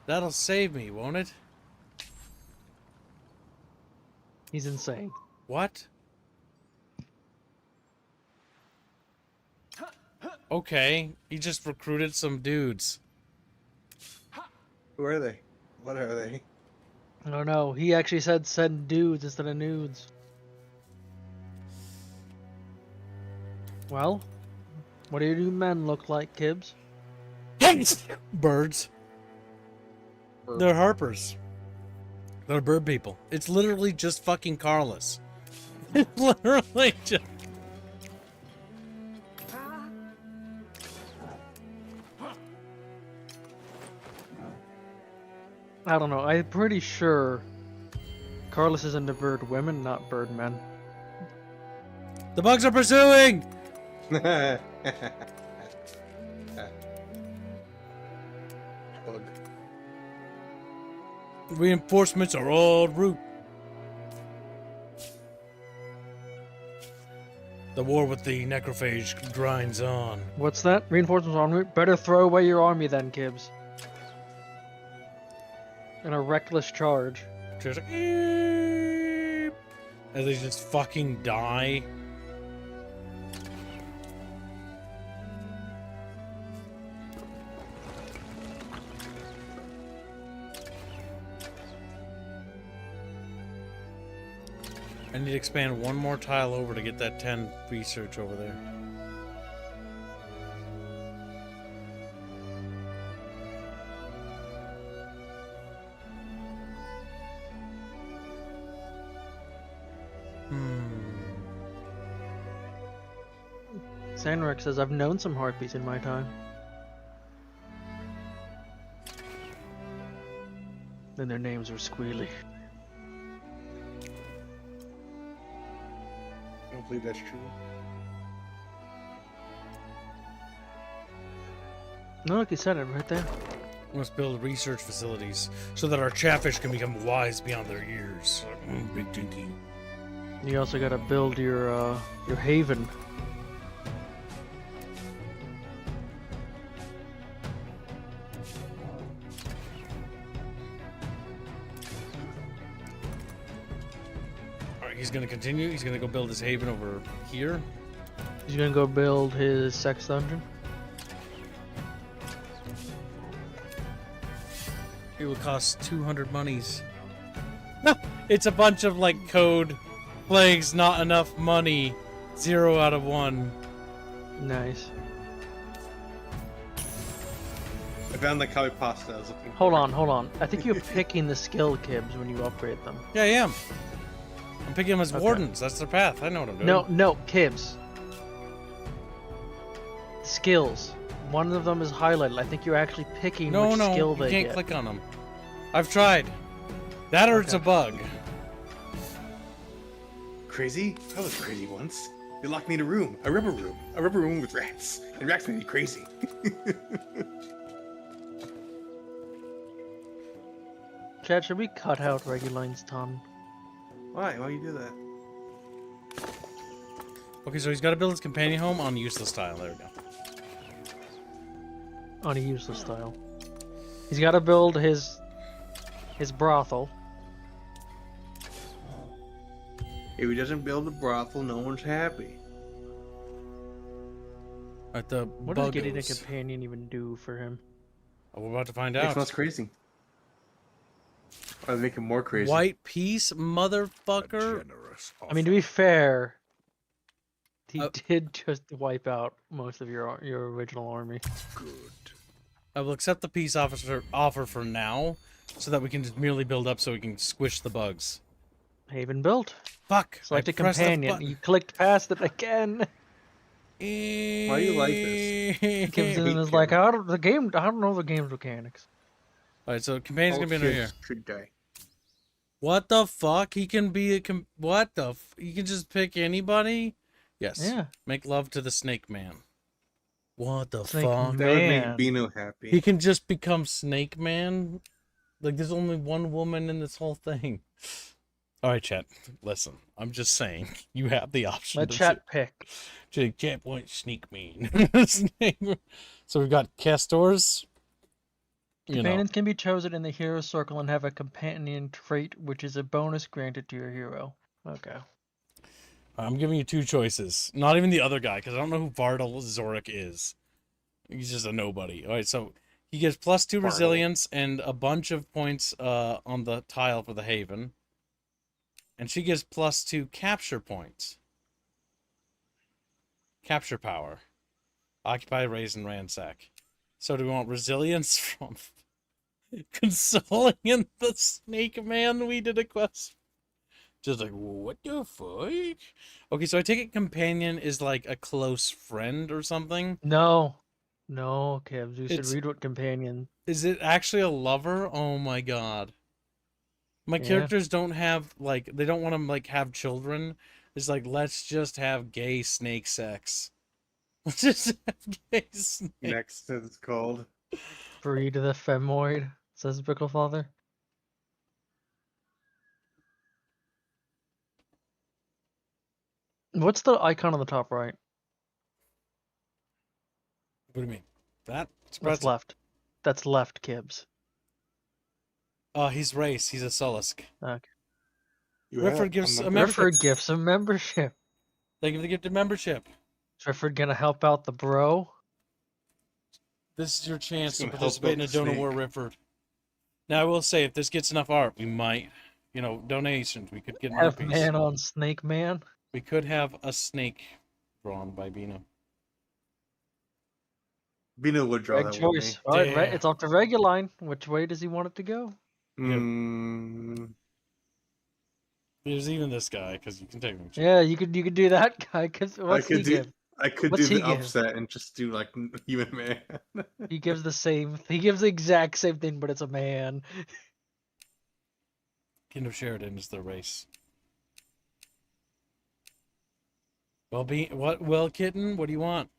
A: That'll save me, won't it?
E: He's insane.
A: What? Okay, he just recruited some dudes.
F: Who are they? What are they?
E: I don't know. He actually said send dudes instead of nudes. Well, what do you men look like, Kibbs?
A: Birds. They're harpers. They're bird people. It's literally just fucking Carlos. It's literally just...
E: I don't know. I'm pretty sure Carlos is into bird women, not bird men.
A: The bugs are pursuing!
F: Bug.
A: Reinforcements are en route. The war with the necrophage grinds on.
E: What's that? Reinforcements en route? Better throw away your army then, Kibbs. In a reckless charge.
A: Just like, "Eep," as they just fucking die. I need to expand one more tile over to get that 10 research over there.
E: Sanric says, I've known some harpies in my time. And their names were Squealy.
F: I don't believe that's true.
E: No, look, he said it right there.
A: We must build research facilities so that our chatfish can become wise beyond their years. Big dinky.
E: You also gotta build your haven.
A: Alright, he's gonna continue. He's gonna go build his haven over here.
E: He's gonna go build his sex dungeon.
A: It will cost 200 monies. It's a bunch of like code plagues, not enough money. 0 out of 1.
E: Nice.
F: I found the copy pasta I was looking for.
E: Hold on. I think you're picking the skill Kibbs when you upgrade them.
A: Yeah, I am. I'm picking them as
E: Okay.
A: wardens. That's their path. I know what I'm doing.
E: No, Kibbs. skills. One of them is highlighted. I think you're actually picking
A: No,
E: which
A: no,
E: skill
A: you
E: they
A: can't
E: get.
A: click on them. I've tried. That or it's a
E: Okay.
A: bug.
F: Crazy? I was crazy once. They locked me in a room with rats, and rats made me crazy.
E: Chad, should we cut out Reguline's tongue?
F: Why? Why you do that?
A: Okay, so he's got to build his companion home on useless tile. There we go.
E: On a useless style. He's got to build his brothel.
F: If he doesn't build a brothel, no one's happy.
A: At the
E: What does getting a
A: buggos.
E: companion even do for him?
A: Oh, we're about to find
F: Makes
A: out.
F: him less crazy. Or make him more crazy.
A: White piece,
B: A
A: motherfucker.
B: generous
E: I mean, to be fair, he
A: Oh.
E: did just wipe out most of your original army.
B: good.
A: I will accept the peace offer for now, so that we can just merely build up so we can squish the bugs.
E: Haven built.
A: Fuck!
E: Select
A: I
E: a
A: pressed the
E: companion.
A: button.
E: You clicked past it again.
F: Why do you like this?
E: Gives
F: hate
E: in is like, I don't know the game's mechanics.
A: Alright, so companion's
F: All
A: gonna be under here.
F: kids should die.
A: What the fuck? He can be what the you can just pick anybody? Yes.
E: Yeah.
A: Make love to the snake man. What the
E: Snake
A: fuck?
F: That would make
E: Man.
F: Bino happy.
A: He can just become snake man? Like there's only one woman in this whole thing. Alright, chat. Listen. I'm just saying. You have the option
E: Let
A: to
E: chat pick.
A: chat point sneak mean. So we've got castors. You know.
E: Companions can be chosen in the hero circle and have a companion trait, which is a bonus granted to your hero. Okay.
A: I'm giving you two choices. Not even the other guy, because I don't know who Vardal Zorik is. He's just a nobody. Alright, so he gets +2
F: Vardal.
A: resilience and a bunch of points on the tile for the Haven. And she gets +2 capture points. Capture power. Occupy, raise, and ransack. So do we want resilience from consoling in the snake man we did a quest? Just like, what the fuck? Okay, so I take it companion is like a close friend or something.
E: No. No, Kibbs. You should
A: It's-
E: read what companion.
A: Is it actually a lover? Oh my god. My
E: Yeah.
A: characters don't have, like, they don't want to, like, have children. It's like, let's just have gay snake sex. Let's just have gay snake.
F: Next, it's called.
E: Breed the femoid, says Bicklefather. What's the icon on the top right?
A: What do you mean? That?
E: That's left. That's left, Kibbs.
A: He's race. He's a Sullusk.
E: Okay.
A: Rifford gives a
F: member.
A: membership.
E: Rifford gifts a membership.
A: They give the gift of membership.
E: Is Rifford gonna help out the bro?
A: This is your chance to
F: gonna help
A: participate in a
F: out the
A: Donor
F: snake.
A: War Rifford. Now, I will say, if this gets enough art, we might, donations. We could get another
E: Have
A: piece.
E: man on Snake Man.
A: We could have a snake drawn by Bino.
F: Bino would draw
E: Right
F: that
E: choice.
F: one.
E: All right,
A: Damn.
E: it's up to Reguline. Which way does he want it to go?
A: There's even this guy, because you can take him.
E: Yeah, you could do that guy. Cause what's he give?
F: I could
E: What's
F: do
E: he
F: the
E: give?
F: upset and just do like human man.
E: He gives the same. He gives the exact same thing, but it's a man.
A: Kind of Sheridan is the race. Well, Kitten, what do you want?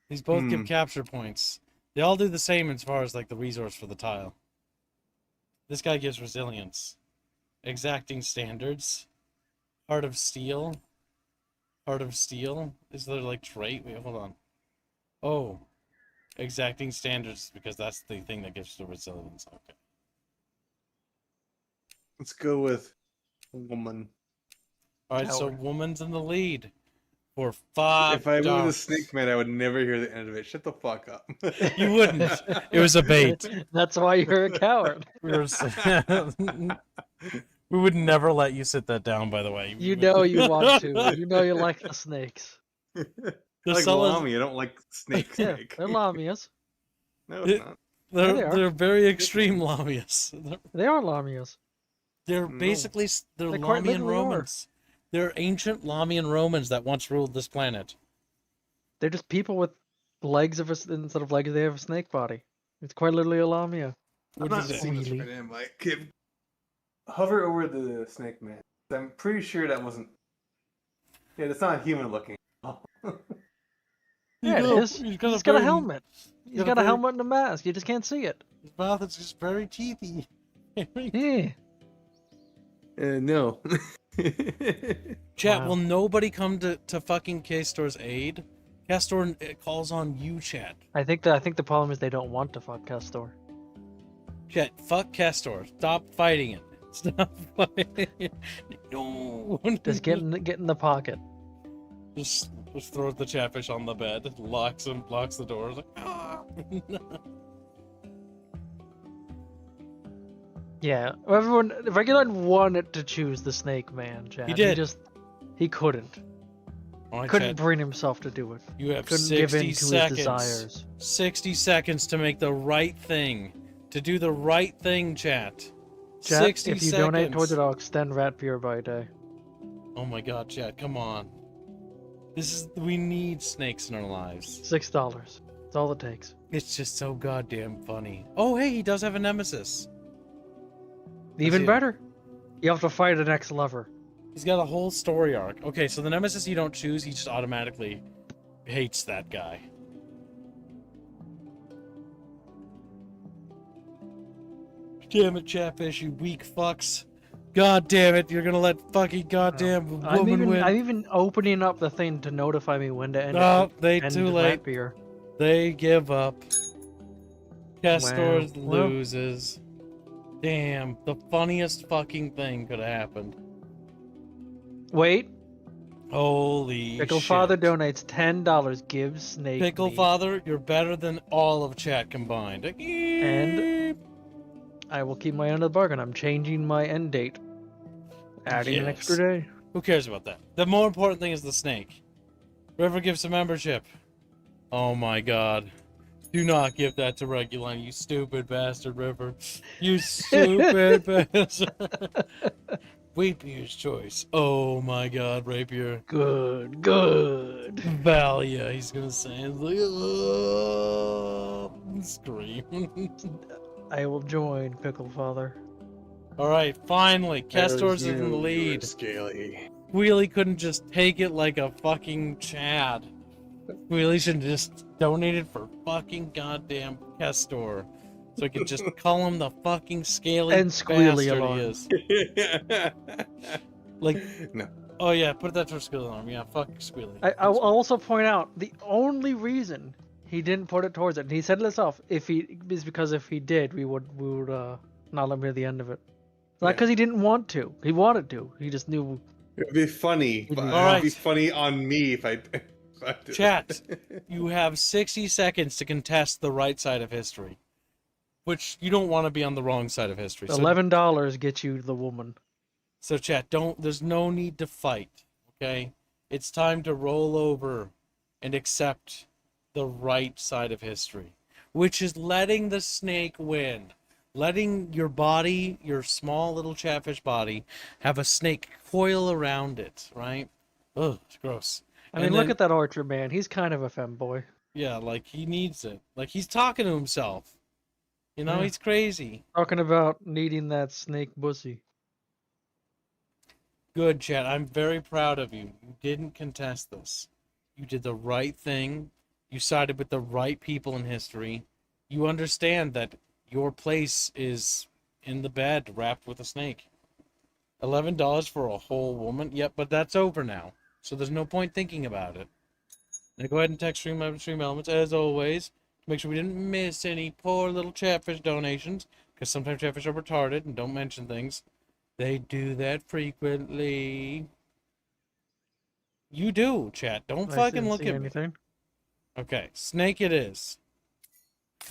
A: These both give capture points. They all do the same as far as like the resource for the tile. This guy gives resilience, exacting standards, heart of steel. Heart of steel is there like trait? Wait, hold on. Oh, exacting standards because that's the thing that gives the resilience. Okay.
F: Let's go with woman.
A: All right, so
E: Howard.
A: woman's in the lead for $5.
F: If I were the snake man, I would never hear the end of it. Shut the fuck up.
A: You wouldn't. It was a bait.
E: That's why you're a coward.
A: We would never let you sit that down. By the way,
E: You know you want to. You know you like the snakes.
F: I
A: The
F: like
A: Sullas-
F: Lamy. I don't like snake.
E: Yeah,
F: snake.
E: they're Lamias.
F: No, it's
A: It-
F: not.
A: They're,
E: they are.
A: they're very extreme Lamias.
E: They are Lamias.
A: They're
F: No.
A: basically they're
E: They quite
A: Lamian
E: literally are.
A: Romans. They're ancient Lamian Romans that once ruled this planet.
E: They're just people with legs instead of legs, they have a snake body. It's quite literally a lamia.
F: I'm
A: What
F: not
A: is it?
F: seeing this
E: Really?
F: right now, Mike. Hover over the snake man. I'm pretty sure that wasn't. Yeah, that's not human looking.
E: Yeah, it is. He's got a helmet. He's got a helmet and a mask. You just can't see it.
A: His mouth is just very teethy.
E: Yeah.
F: No.
A: Chat,
E: Wow.
A: will nobody come to fucking K-Store's aid? Castor calls on you, chat.
E: I think the problem is they don't want to fuck Castor.
A: Chat, fuck Castor. Stop fighting it. Stop fighting it. No.
E: Just get in the pocket.
A: Just throws the chatfish on the bed, locks the doors. Like, ah!
E: Yeah, everyone. Regular wanted to choose the snake man, Chad.
A: He did.
E: He couldn't.
A: All right,
E: Couldn't
A: chat,
E: bring himself to do it.
A: you have
E: Couldn't give
A: 60
E: in to
A: seconds.
E: his desires.
A: 60 seconds to make the right thing. To do the right thing, chat.
E: Chat,
A: 60
E: if you
A: seconds.
E: donate towards it, I'll extend rat beer by a day.
A: Oh my god, chat, come on. We need snakes in our lives.
E: $6. That's all it takes.
A: It's just so goddamn funny. Oh, hey, he does have a nemesis.
E: Even
A: it.
E: better, you have to fight an ex-lover.
A: He's got a whole story arc. Okay, so the nemesis you don't choose, he just automatically hates that guy. Damn it, Chatfish, you weak fucks. God damn it, you're gonna let fucking goddamn woman win.
E: I'm even opening up the thing to notify me when to end
A: Oh,
E: it.
A: they
E: End
A: too
E: rat
A: late.
E: beer.
A: They give up. Castor
E: Well.
A: loses. Damn, the funniest fucking thing could have happened.
E: Wait,
A: Holy
E: Pickle
A: shit.
E: Father donates $10. Gives snake
A: Pickle
E: meat.
A: Father, you're better than all of chat combined.
E: And I will keep my end of the bargain. I'm changing my end date. Adding an extra day.
A: Who cares about that? The more important thing is the snake. River gives a membership. Oh my god. Do not give that to Reguline, you stupid bastard, River. You stupid bastard. Rapier's choice. Oh my god, Rapier.
E: Good.
A: Valia, he's gonna say. It's like, oh, scream.
E: I will join Pickle Father.
A: Alright, finally. Castor's in the lead.
F: Scaly.
A: Wheelie couldn't just take it like a fucking Chad. Wheelie should have just donated for fucking goddamn Castor. So I could just call him the fucking scaly
E: And Squealy
A: bastard
E: alarm.
A: he is. Like,
F: No.
A: oh yeah, put that for Squealy alarm. Yeah, fuck Squealy.
E: I'll also point out the only reason he didn't put it towards it, and he said this off, is because if he did, we would not let him hear the end of it. Not
F: Yeah.
E: because he didn't want to. He wanted to. He just knew.
F: It would be funny. But
E: All
F: it would
A: right.
F: be funny on me if I did
A: Chat,
F: it.
A: you have 60 seconds to contest the right side of history. Which, you don't want to be on the wrong side of history. So,
E: $11 gets you the woman.
A: so chat, there's no need to fight, okay? It's time to roll over and accept the right side of history. Which is letting the snake win. Letting your body, your small little chatfish body, have a snake coil around it, right? Ugh, it's gross.
E: I mean, look at that Archer man. He's kind of a femboy.
A: Yeah, like, he needs it. Like, he's talking to himself. You know,
E: Yeah.
A: he's crazy.
E: Talking about needing that snake pussy.
A: Good, chat. I'm very proud of you. You didn't contest this. You did the right thing. You sided with the right people in history. You understand that your place is in the bed wrapped with a snake. $11 for a whole woman? Yep, but that's over now. So there's no point thinking about it. Now go ahead and text stream elements as always. Make sure we didn't miss any poor little chatfish donations. Because sometimes chatfish are retarded and don't mention things. They do that frequently. You do, chat. Don't
E: I
A: fucking
E: didn't
A: look
E: see
A: at me.
E: anything.
A: Okay, snake it is.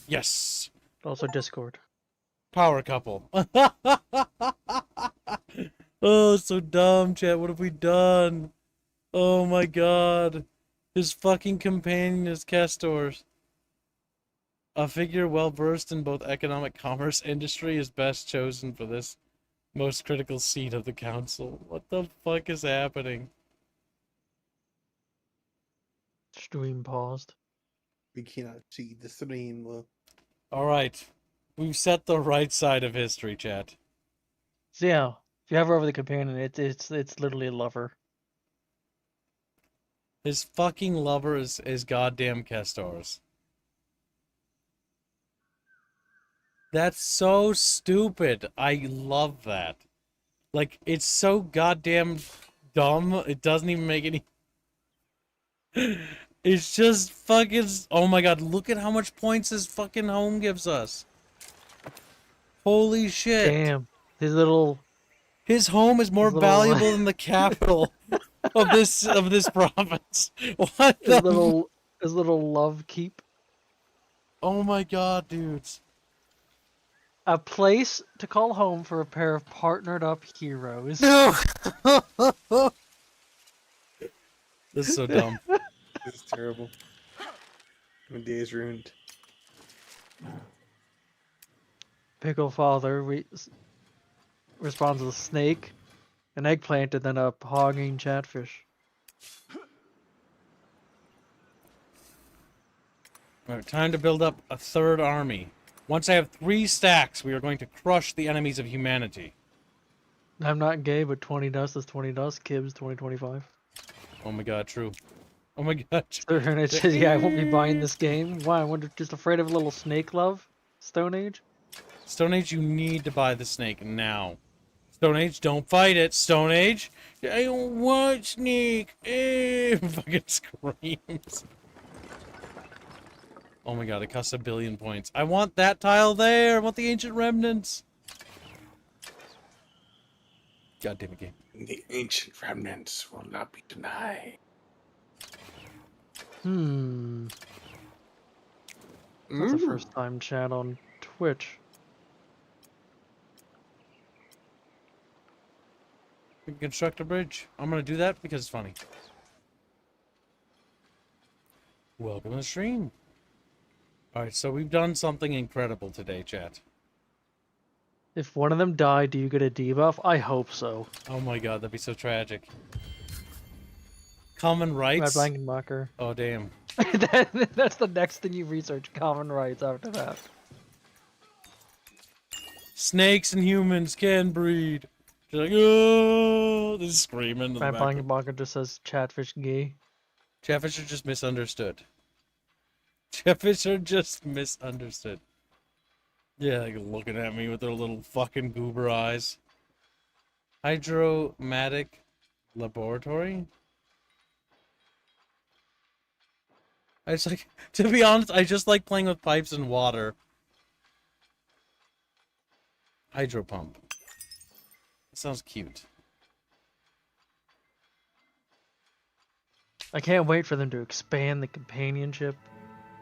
A: Yes.
E: Also Discord.
A: Power couple. Oh, so dumb, chat. What have we done? Oh my god. His fucking companion is Castor's. A figure well versed in both economic commerce industry is best chosen for this most critical seat of the council. What the fuck is happening?
E: Stream paused.
F: We cannot see the stream.
A: All right. We've set the right side of history, chat.
E: So yeah, if you hover over the companion, it's literally a lover.
A: His fucking lover is goddamn Castors. That's so stupid. I love that. Like, it's so goddamn dumb. It doesn't even make any... It's just fucking... Oh my god, look at how much points his fucking home gives us. Holy shit.
E: Damn, his little
A: His home is more
E: His little-
A: valuable than the capital of this province. What
E: his
A: the...
E: little love keep.
A: Oh my god, dudes.
E: A place to call home for a pair of partnered up heroes.
A: No! This is so dumb.
F: This is terrible. My day is ruined.
E: Pickle father responds with a snake, an eggplant, and then a hogging chatfish.
A: Alright, time to build up a third army. Once I have 3 stacks, we are going to crush the enemies of humanity.
E: I'm not gay, but 20 dust is 20 dust. Kibbs 2025.
A: Oh my god, true. Oh my god.
E: And it says, yeah, I won't be buying this game. Why? I wonder, just afraid of a little snake love? Stone Age?
A: Stone Age, you need to buy the snake now. Stone Age, don't fight it. Stone Age, I don't want snake. Fucking screams. Oh my god, it costs 1 billion points. I want that tile there. I want the ancient remnants. God damn it, game.
G: The ancient remnants will not be denied.
E: That's the first time chat on Twitch.
A: We can construct a bridge. I'm gonna do that because it's funny. Welcome to the stream. Alright, so we've done something incredible today, chat.
E: If one of them died, do you get a debuff? I hope so.
A: Oh my god, that'd be so tragic. Common rights?
E: Red Blankenbacher.
A: Oh, damn.
E: That's the next thing you research. Common rights after that.
A: Snakes and humans can breed. They're like, oh, they're screaming in the
E: Red
A: background.
E: Blankenbacher just says chatfish gay.
A: Chatfish are just misunderstood. Chatfish are just misunderstood. Yeah, like looking at me with their little fucking goober eyes. Hydromatic laboratory? I just like, to be honest, I just like playing with pipes and water. Hydro pump. That sounds cute.
E: I can't wait for them to expand the companionship,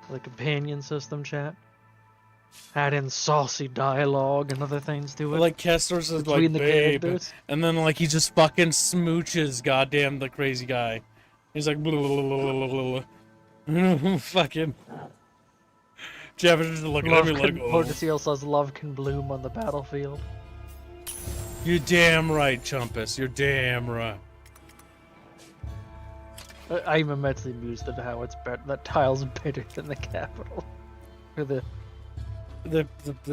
E: the companion system chat. Add in saucy dialogue and other things to it.
A: Like Kessler says, like,
E: Between the
A: babe,
E: characters.
A: and then like he just fucking smooches, goddamn the crazy guy. He's like, blah, blah, blah, blah, blah. Fucking. Jeff is just looking at me like, oh.
E: Portacil says love can bloom on the battlefield.
A: You're damn right, Chumpus. You're damn right.
E: I'm immensely amused at how it's better. That tile's better than the capital. Or
A: The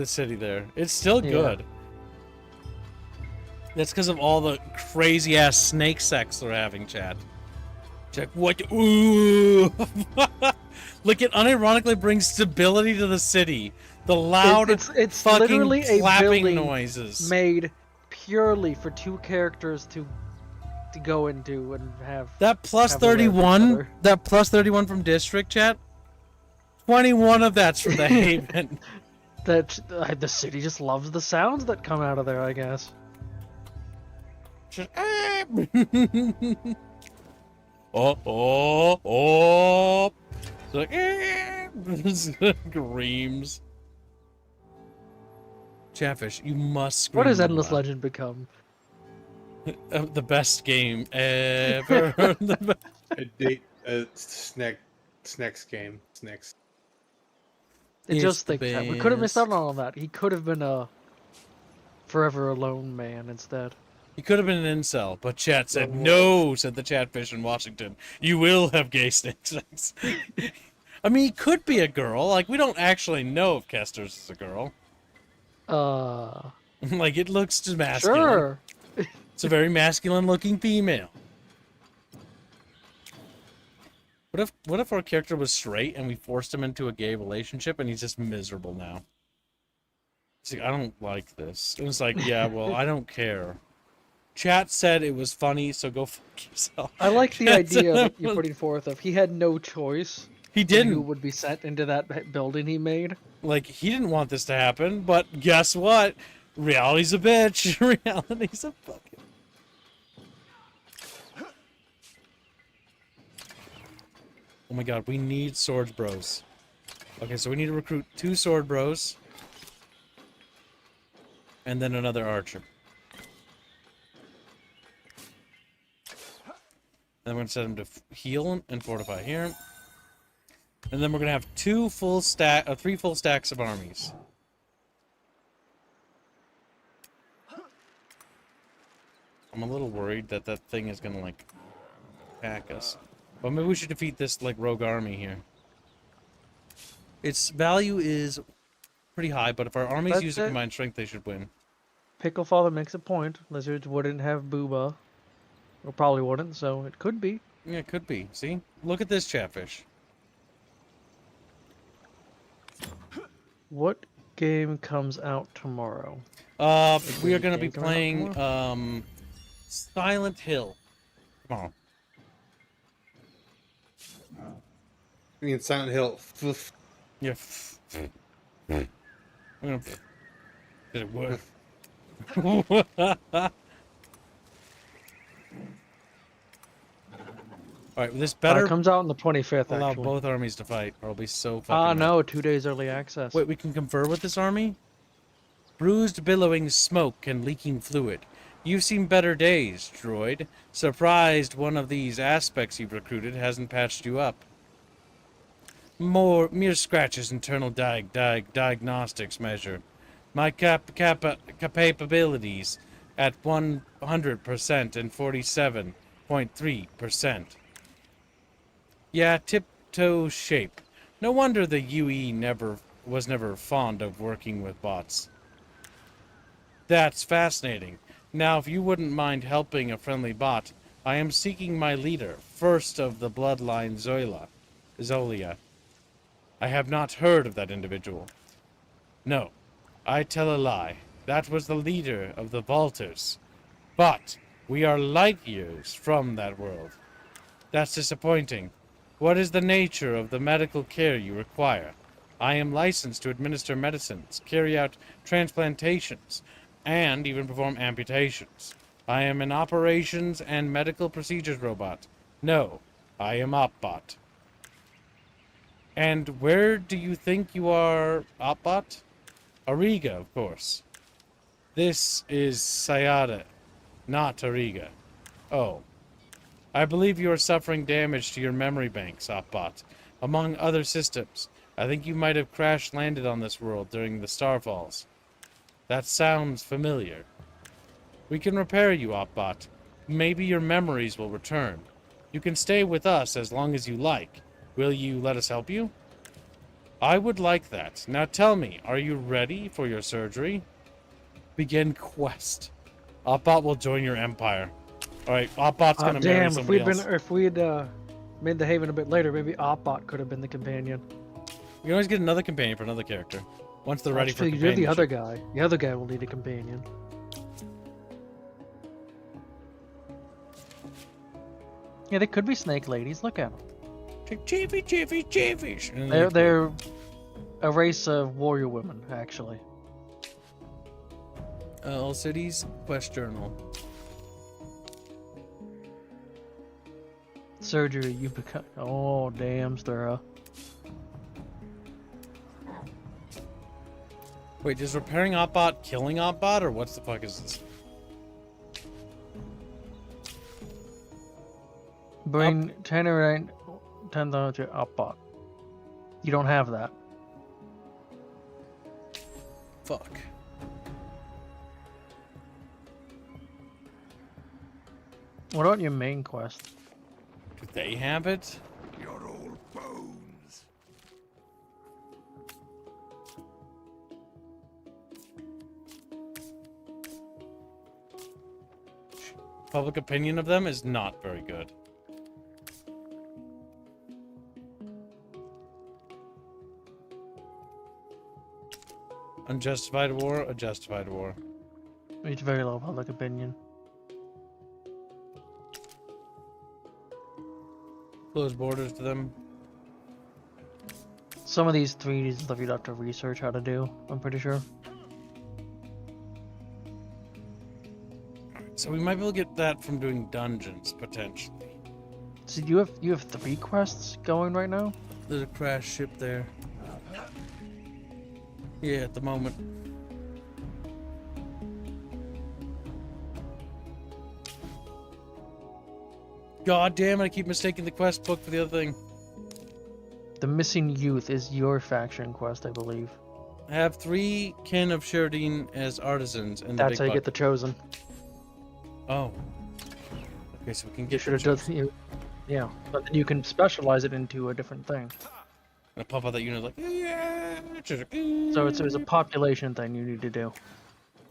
A: city there. It's still
E: Yeah.
A: good. That's because of all the crazy ass snake sex they're having, Chad. Check what? Ooh! Look, it unironically brings stability to the city. The loud,
E: it's
A: fucking
E: literally a
A: clapping
E: building
A: noises.
E: made purely for 2 characters to go into and have.
A: That plus
E: have a lair with each
A: 31,
E: other.
A: that plus 31 from District, Chat. 21 of that's from the Haven.
E: That the city just loves the sounds that come out of there, I guess.
A: Just, oh. It's like, screams. Chatfish, you must scream.
E: What has
A: more
E: Endless
A: loud.
E: Legend become?
A: The best game ever.
F: A date, Snacks game. Snacks.
E: It
A: It's
E: just
A: the
E: think that we could have missed out
A: best.
E: on all that. He could have been a Forever Alone man instead.
A: He could have been an incel, but chat said no, said the chatfish in Washington. You will have gay sex. I mean, he could be a girl. Like, we don't actually know if Kester's is a girl. Like, it looks just masculine.
E: Sure.
A: It's a very masculine-looking female. What if our character was straight and we forced him into a gay relationship and he's just miserable now? He's like, I don't like this. And it's like, yeah, well, I don't care. Chat said it was funny, so go fuck yourself.
E: I like the idea that you're putting forth of he had no choice.
A: He
E: Who
A: didn't.
E: would be sent into that building he made.
A: Like, he didn't want this to happen, but guess what? Reality's a bitch. Reality's a fucking... Oh my god, we need swords bros. Okay, so we need to recruit 2 sword bros. And then another archer. And I'm going to set him to heal and fortify here. And then we're going to have 3 full stacks of armies. I'm a little worried that that thing is going to, like, attack us. But maybe we should defeat this, like, rogue army here. Its value is pretty high, but if our armies use a combined strength, they should win.
E: Picklefather makes a point. Lizards wouldn't have booba. Or probably wouldn't, so it could be.
A: Yeah, it could be. See? Look at this chatfish.
E: What game comes out tomorrow?
A: We are going to be playing, Silent Hill tomorrow.
F: I mean, Silent Hill.
A: Yeah. I'm gonna... Did it work? Alright, this better
E: It comes out on the 25th,
A: allow
E: actually.
A: both armies to fight, or I'll be so fucking mad.
E: No, 2 days early access.
A: Wait, we can confer with this army? Bruised, billowing smoke and leaking fluid. You've seen better days, droid. Surprised one of these aspects you've recruited hasn't patched you up. Mere scratches internal diagnostics measure. My capabilities at 100% and 47.3%. Yeah, tiptoe shape. No wonder the UE was never fond of working with bots. That's fascinating. Now, if you wouldn't mind helping a friendly bot, I am seeking my leader, first of the bloodline Zolia. I have not heard of that individual. No, I tell a lie. That was the leader of the Vaulters. But we are light years from that world. That's disappointing. What is the nature of the medical care you require? I am licensed to administer medicines, carry out transplantations, and even perform amputations. I am an operations and medical procedures robot. No, I am Opbot. And where do you think you are, Opbot? Ariga, of course. This is Sayada, not Ariga. Oh. I believe you are suffering damage to your memory banks, Opbot. Among other systems, I think you might have crash-landed on this world during the Starfalls. That sounds familiar. We can repair you, Opbot. Maybe your memories will return. You can stay with us as long as you like. Will you let us help you? I would like that. Now tell me, are you ready for your surgery? Begin quest. Opbot will join your empire. Alright, Opbot's gonna marry somebody else.
E: If we'd made the Haven a bit later, maybe Opbot could have been the companion.
A: You can always get another companion for another character. Once they're ready for
E: Actually,
A: companionship.
E: you're the other guy. The other guy will need a companion. Yeah, they could be snake ladies. Look at them.
A: Chaffies.
E: They're a race of warrior women, actually.
A: All cities, quest journal.
E: Surgery, you become. Oh, damn, Stura.
A: Wait, is repairing Opbot killing Opbot, or what's the fuck is this?
E: Bring 10,000 to Opbot. You don't have that.
A: Fuck.
E: What about your main quest?
A: Do they have it?
B: You're all bones.
A: Public opinion of them is not very good. Unjustified war, a justified war.
E: It's very low public opinion.
A: Close borders to them.
E: Some of these 3D stuff you'd have to research how to do, I'm pretty sure.
A: So we might be able to get that from doing dungeons, potentially.
E: So you have 3 quests going right now?
A: There's a crash ship there. Yeah, at the moment. God damn it, I keep mistaking the quest book for the other thing.
E: The missing youth is your faction quest, I believe.
A: I have 3 kin of Sheridan as artisans and
E: That's how you get the chosen.
A: Oh. Okay, so we can
E: You
A: get
E: should have done. Yeah, but then you can specialize it into a different thing.
A: And I pop out that unit like, yeah.
E: So it's a population thing you need to do.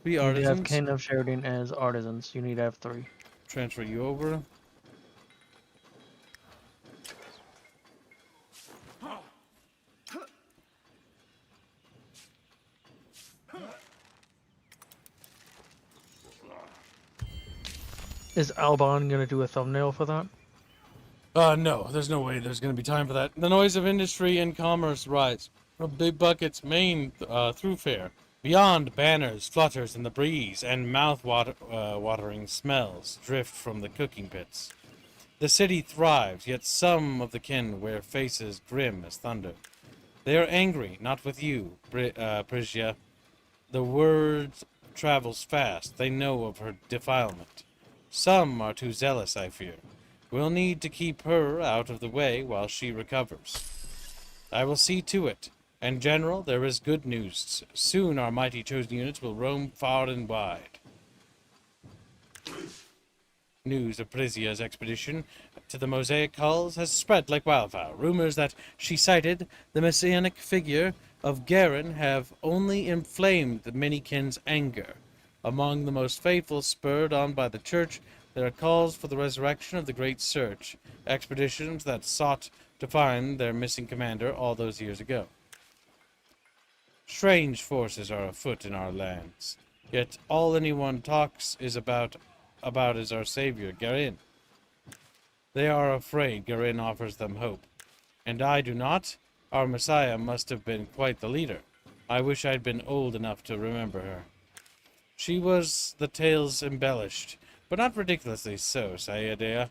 A: 3
E: You have
A: artisans.
E: kin of Sheridan as artisans. You need to have 3.
A: Transfer you over.
E: Is Alban gonna do a thumbnail for that?
A: No, there's no way there's going to be time for that. The noise of industry and commerce rise from Big Bucket's main thoroughfare. Beyond, banners flutters in the breeze, and mouth-watering smells drift from the cooking pits. The city thrives, yet some of the kin wear faces grim as thunder. They are angry, not with you, Prisia. The word travels fast. They know of her defilement. Some are too zealous, I fear. We'll need to keep her out of the way while she recovers. I will see to it. And General, there is good news. Soon our mighty chosen units will roam far and wide. News of Prisia's expedition to the Mosaic Hulls has spread like wildfire. Rumors that she sighted the messianic figure of Garen have only inflamed the many-kin's anger. Among the most faithful, spurred on by the church, there are calls for the resurrection of the Great Search, expeditions that sought to find their missing commander all those years ago. Strange forces are afoot in our lands, yet all anyone talks is about is our savior, Garin. They are afraid Garin offers them hope, and I do not. Our Messiah must have been quite the leader. I wish I'd been old enough to remember her. She was, the tales embellished, but not ridiculously so. Sayadea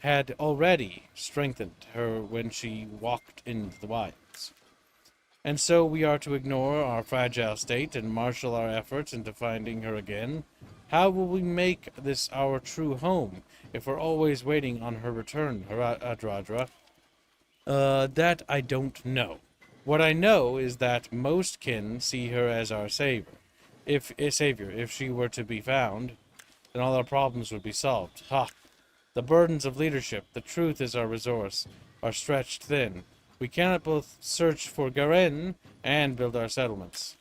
A: had already strengthened her when she walked into the wilds. And so we are to ignore our fragile state and marshal our efforts into finding her again? How will we make this our true home if we're always waiting on her return, Adradra? That I don't know. What I know is that most kin see her as our savior. If she were to be found, then all our problems would be solved. Ha! The burdens of leadership, the truth is our resource, are stretched thin. We cannot both search for Garen and build our settlements.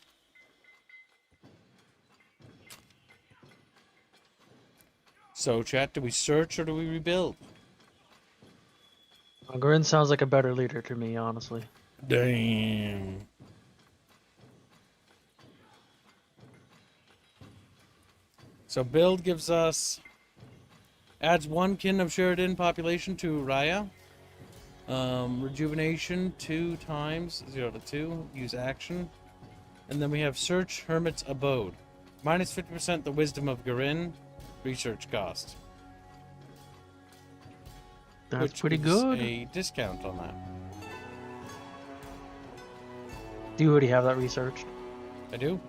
A: So, chat, do we search or do we rebuild?
E: Grin sounds like a better leader to me, honestly.
A: Damn. So build gives us, adds 1 kin of Sheridan population to Raya. Rejuvenation 2 times 0 to 2. Use action. And then we have search Hermit's Abode. Minus 50% the wisdom of Garin. Research cost.
E: That's
A: Which
E: pretty
A: gives
E: good.
A: a discount on that.
E: Do you already have that researched?
A: I do.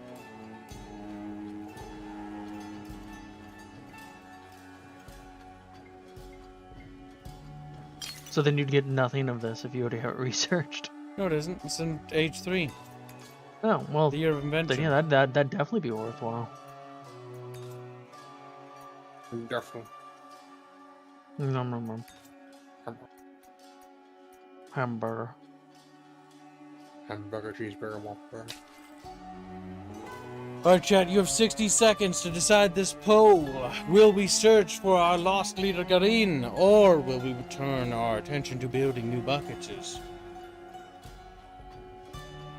E: So then you'd get nothing of this if you already have it researched.
A: No, it isn't. It's in age 3.
E: Oh, well,
A: The year of invention.
E: then, yeah, that'd definitely be worthwhile.
F: Definitely.
E: Nom nom nom. Hamburger.
H: Hamburger, cheeseburger, whopper.
A: Alright, chat, you have 60 seconds to decide this poll. Will we search for our lost leader Garin, or will we turn our attention to building new buckets?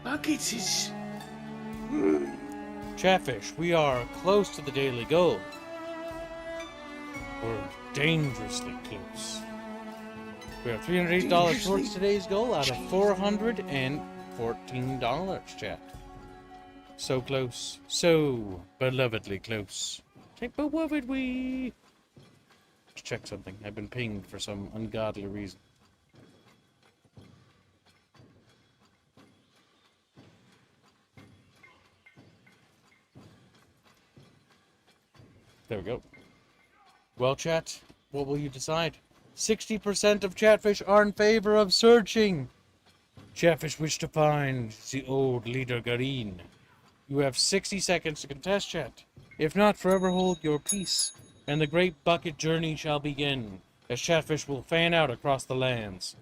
G: Buckets is.
A: Chatfish, we are close to the daily goal. We're dangerously close. We are $308 towards today's goal out of $414, chat. So close. So belovedly close. Take beloved we. Let's check something. I've been pinged for some ungodly reason. There we go. Well, chat, what will you decide? 60% of Chatfish are in favor of searching. Chatfish wish to find the old leader Garin. You have 60 seconds to contest, chat. If not, forever hold your peace, and the great bucket journey shall begin, as Chatfish will fan out across the lands,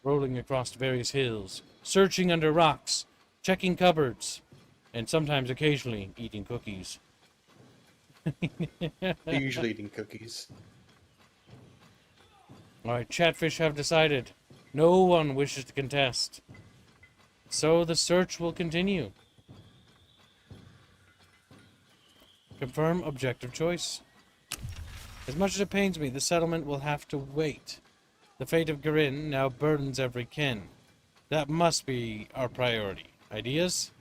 A: rolling across various hills, searching under rocks, checking cupboards, and sometimes occasionally eating cookies.
F: They're usually eating cookies.
A: Alright, Chatfish have decided. No one wishes to contest. So the search will continue. Confirm objective choice. As much as it pains me, the settlement will have to wait. The fate of Garin now burdens every kin. That must be our priority. Ideas?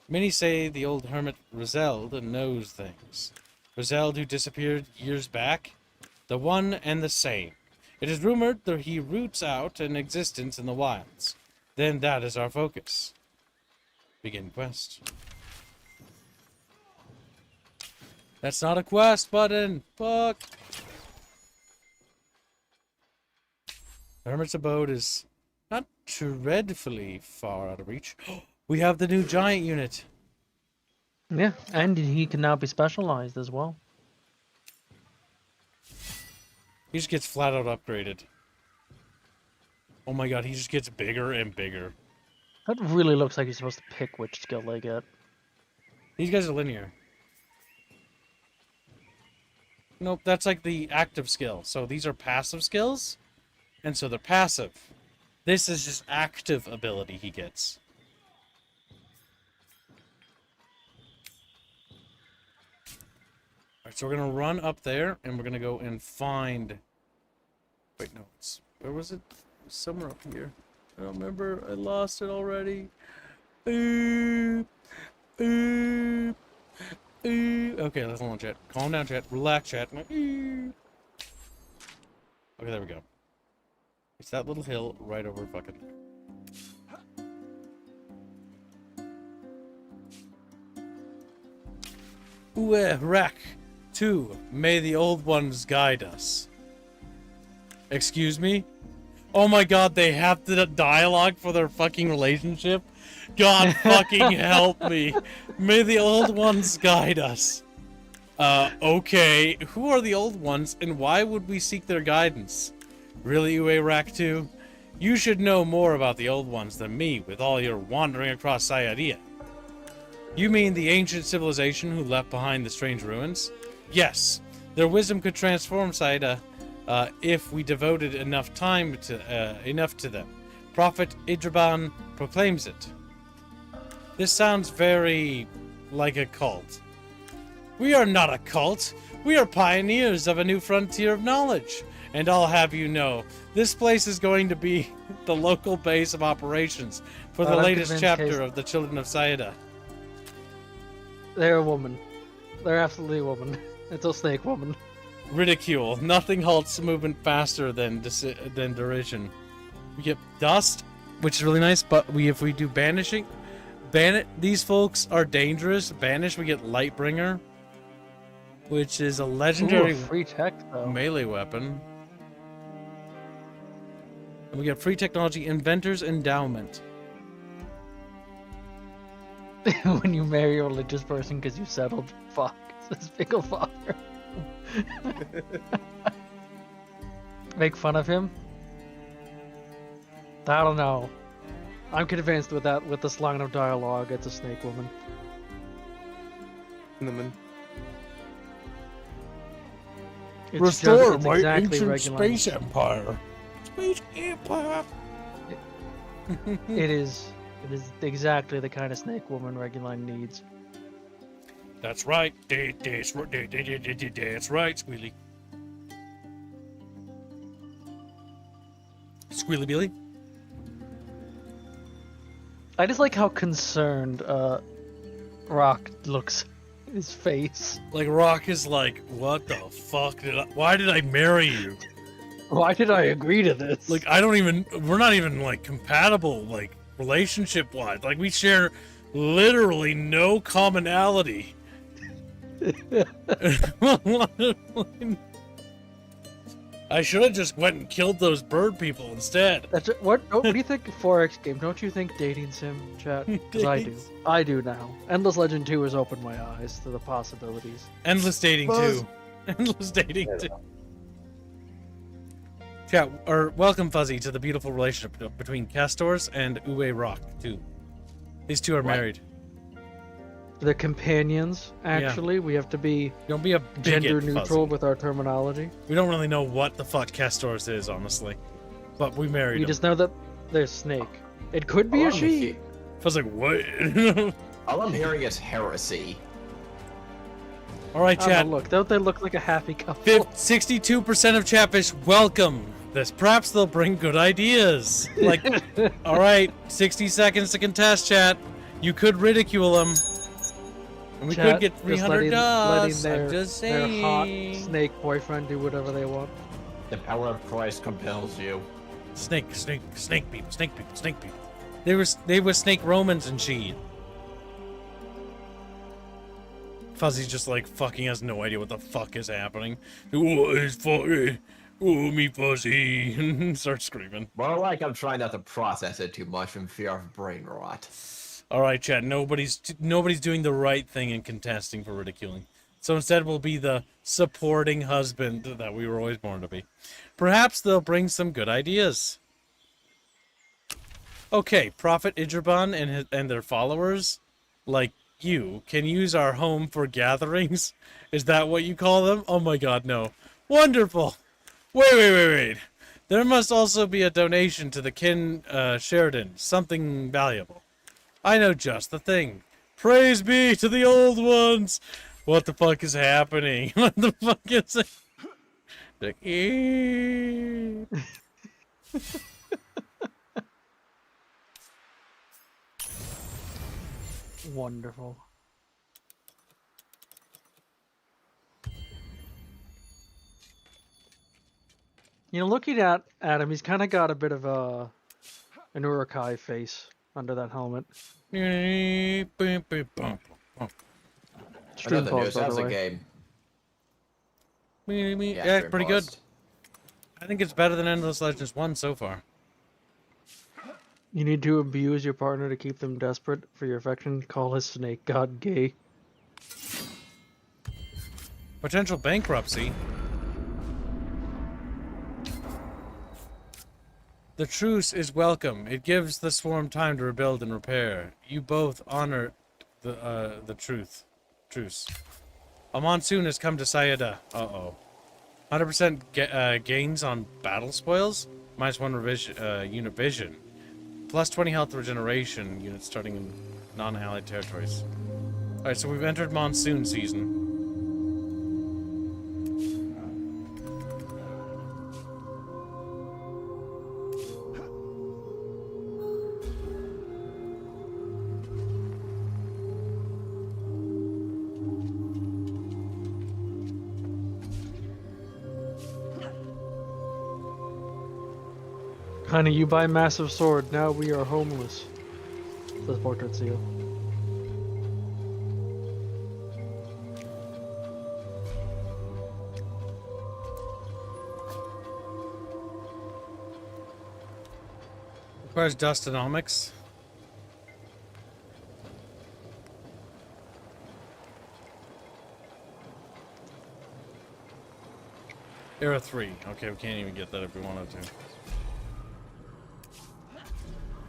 A: Many say the old hermit Rizeld knows things. Rizeld, who disappeared years back? The one and the same. It is rumored that he roots out an existence in the wilds. Then that is our focus. Begin quest. That's not a quest button. Fuck. The hermit's abode is not dreadfully far out of reach. We have the new giant unit.
E: Yeah, and he can now be specialized as well.
A: He just gets flat out upgraded. Oh my god, he just gets bigger and bigger.
E: That really looks like he's supposed to pick which skill they get.
A: These guys are linear. Nope, that's like the active skill. So these are passive skills, and so they're passive. This is just active ability he gets. Alright, so we're gonna run up there, and we're gonna go and find... Wait, no, it's... Where was it? It was somewhere up here. I don't remember. I lost it already. Okay, let's hold on, chat. Calm down, chat. Relax, chat. Okay, there we go. It's that little hill right over fucking there. Rack 2. May the old ones guide us. Excuse me? Oh my god, they have the dialogue for their fucking relationship? God fucking help me. May the old ones guide us. Okay. Who are the old ones, and why would we seek their guidance? Really, Ue Rack 2? You should know more about the old ones than me, with all your wandering across Sayadiyya. You mean the ancient civilization who left behind the strange ruins? Yes. Their wisdom could transform Sayadiyya, if we devoted enough time to them. Prophet Idraban proclaims it. This sounds very like a cult. We are not a cult. We are pioneers of a new frontier of knowledge. And I'll have you know, this place is going to be the local base of operations for the latest chapter of the Children of Sayadiyya.
E: They're a woman. They're absolutely a woman. It's a snake woman.
A: Ridicule. Nothing halts movement faster than derision. We get dust, which is really nice, but if we do banishing, these folks are dangerous. Banish, we get Lightbringer, which is a legendary
E: free tech, though.
A: melee weapon. And we get free technology, Inventor's Endowment.
E: When you marry a religious person because you settled, fuck, says Pickle Father. make fun of him? I don't know. I'm convinced with this line of dialogue, it's a snake woman.
F: Cinnamon.
E: It's it's exactly Reguline.
A: empire. Space empire.
E: It is exactly the kind of snake woman Reguline needs.
A: That's right. That's right, Squealy. Squealy Billy?
E: I just like how concerned Rock looks. His face.
A: Like, Rock is like, what the fuck why did I marry you?
E: Why did I agree to this?
A: Like, we're not even, like, compatible, like, relationship-wise. Like, we share literally no commonality. I should have just went and killed those bird people instead.
E: That's it. What do you think? 4X game? Don't you think dating sim chat? Because I do. I do now. Endless Legend 2 has opened my eyes to the possibilities.
A: Endless dating too. Endless dating too. Chat, or welcome Fuzzy to the beautiful relationship between Castors and Uwe Rock too. These two are married.
E: They're companions. Actually, we have to be
A: Don't be a bigot,
E: gender neutral
A: Fuzzy.
E: with our terminology.
A: We don't really know what the fuck Castors is, honestly, but we married
E: We
A: them.
E: just know that they're snake. It could be a she.
A: Fuzz like what?
H: All I'm hearing is heresy.
A: All right, chat.
E: Look, don't they look like a happy couple?
A: 62% of Chatfish welcome this. Perhaps they'll bring good ideas. Like, all right, 60 seconds to contest, chat. You could ridicule them. And we could get $300. I'm just
E: Their
A: saying.
E: hot snake boyfriend do whatever they want.
H: The power of Christ compels you.
A: Snake people. They were snake Romans and shit. Fuzzy's just like fucking has no idea what the fuck is happening. What is funny? Oh, me Fuzzy. Starts screaming.
H: More like I'm trying not to process it too much from fear of brain rot.
A: All right, chat. Nobody's doing the right thing in contesting for ridiculing. So instead, we'll be the supporting husband that we were always born to be. Perhaps they'll bring some good ideas. Okay, Prophet Idriban and their followers, like you, can use our home for gatherings. Is that what you call them? Oh my God, no! Wonderful. Wait. There must also be a donation to the Kin Sheridan. Something valuable. I know just the thing. Praise be to the old ones. What the fuck is happening? What the fuck is it? Like,
E: Wonderful. You know, looking at him, he's kind of got a bit of an Urukai face under that helmet.
H: Another news, how's the game?
A: Yeah, pretty good. I think it's better than Endless Legends 1 so far.
E: You need to abuse your partner to keep them desperate for your affection. Call his snake god gay.
A: Potential bankruptcy. The truce is welcome. It gives the swarm time to rebuild and repair. You both honor the truce. A monsoon has come to Sayada. Uh-oh. 100% gains on battle spoils. -1 revision, unit vision. Plus 20 health regeneration units starting in non-allied territories. Alright, so we've entered monsoon season.
E: Honey, you buy massive sword, now we are homeless. Says Portrait Seal.
A: Requires dustonomics. Era 3. Okay, we can't even get that if we wanted to.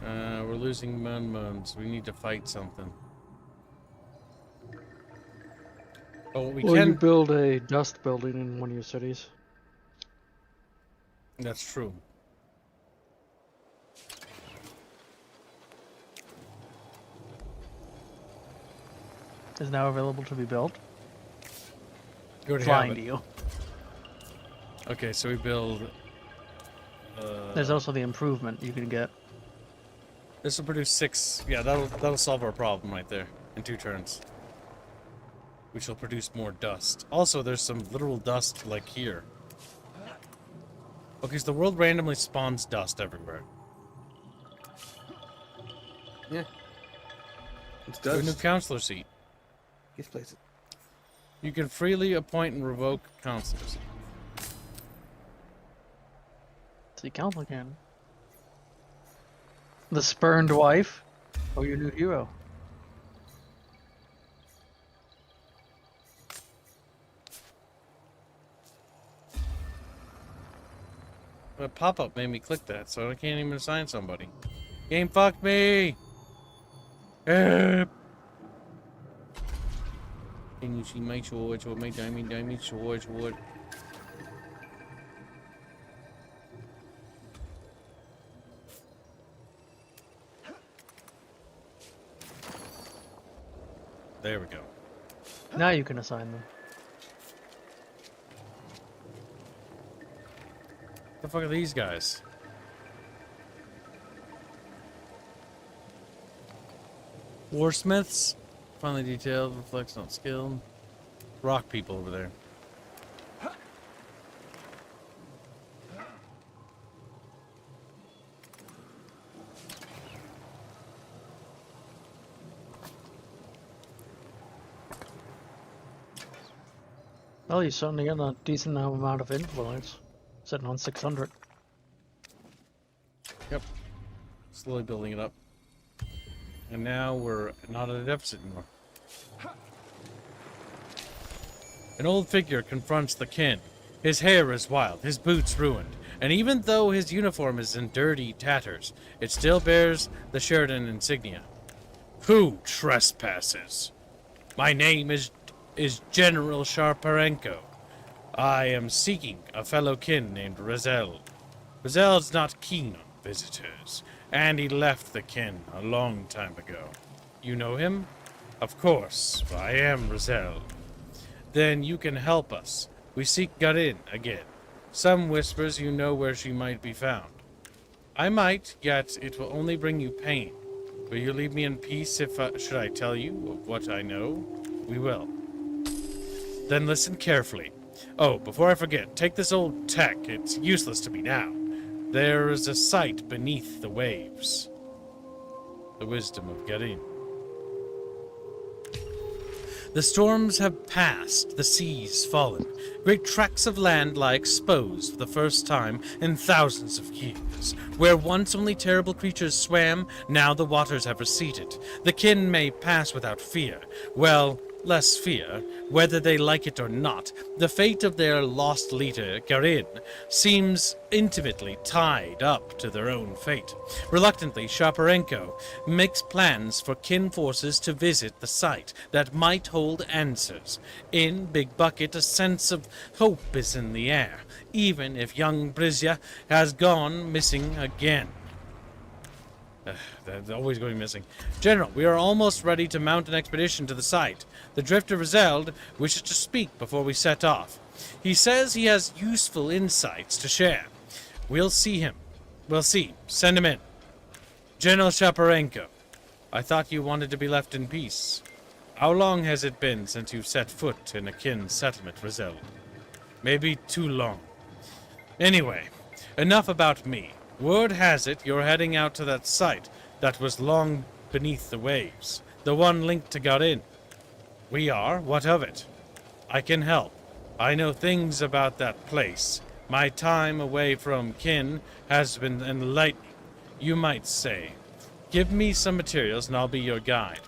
A: We're losing Moons. We need to fight something. Oh, we
E: Or
A: can.
E: you build a dust building in one of your cities.
A: That's true.
E: Is now available to be built.
A: You already
E: Flying
A: have
E: to
A: it.
E: you.
A: Okay, so we build.
E: There's also the improvement you can get.
A: This will produce 6. Yeah, that'll solve our problem right there in 2 turns. We shall produce more dust. Also, there's some literal dust like here. Okay, so the world randomly spawns dust everywhere.
F: Yeah. It's
A: To a new
F: dust.
A: counselor seat.
F: Yes, place it.
A: You can freely appoint and revoke counselors.
E: See, council can. The spurned wife. Oh, your new hero.
A: A pop-up made me click that, so I can't even assign somebody. Game fucked me! Help! Can you see my sword? Sword, my diamond sword, sword. There we go.
E: Now you can assign them.
A: What the fuck are these guys? Warsmiths? Finely detailed, reflects on skill. Rock people over there.
E: Well, you're certainly getting a decent amount of influence. Sitting on 600.
A: Yep. Slowly building it up. And now we're not at a deficit anymore. An old figure confronts the kin. His hair is wild, his boots ruined, and even though his uniform is in dirty tatters, it still bears the Sheridan insignia. Who trespasses? My name is General Sharparenko. I am seeking a fellow kin named Razel. Razel's not keen on visitors, and he left the kin a long time ago. You know him? Of course, I am Razel. Then you can help us. We seek Garin again. Some whispers you know where she might be found. I might, yet it will only bring you pain. Will you leave me in peace if should I tell you of what I know? We will. Then listen carefully. Oh, before I forget, take this old tech. It's useless to me now. There is a sight beneath the waves. The wisdom of Garin. The storms have passed, the seas fallen. Great tracts of land lie exposed for the first time in thousands of years. Where once only terrible creatures swam, now the waters have receded. The kin may pass without fear. Well, less fear, whether they like it or not. The fate of their lost leader, Garin, seems intimately tied up to their own fate. Reluctantly, Shaparenko makes plans for kin forces to visit the site that might hold answers. In Big Bucket, a sense of hope is in the air, even if young Brizia has gone missing again. They're always going missing. General, we are almost ready to mount an expedition to the site. The Drifter Rizeld wishes to speak before we set off. He says he has useful insights to share. We'll see him. We'll see. Send him in. General Shaparenko, I thought you wanted to be left in peace. How long has it been since you've set foot in a kin settlement, Rizeld? Maybe too long. Anyway, enough about me. Word has it you're heading out to that site that was long beneath the waves, the one linked to Garin. We are? What of it? I can help. I know things about that place. My time away from kin has been enlightening, you might say. Give me some materials and I'll be your guide.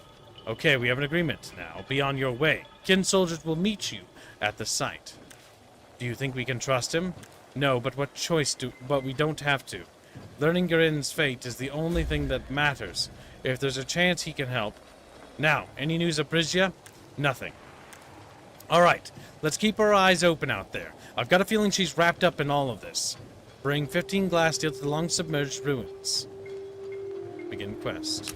A: Okay, we have an agreement now. Be on your way. Kin soldiers will meet you at the site. Do you think we can trust him? No, but but we don't have to. Learning Garin's fate is the only thing that matters. If there's a chance he can help. Now, any news of Brizia? Nothing. Alright, let's keep our eyes open out there. I've got a feeling she's wrapped up in all of this. Bring 15 glass steel to the long-submerged ruins. Begin quest.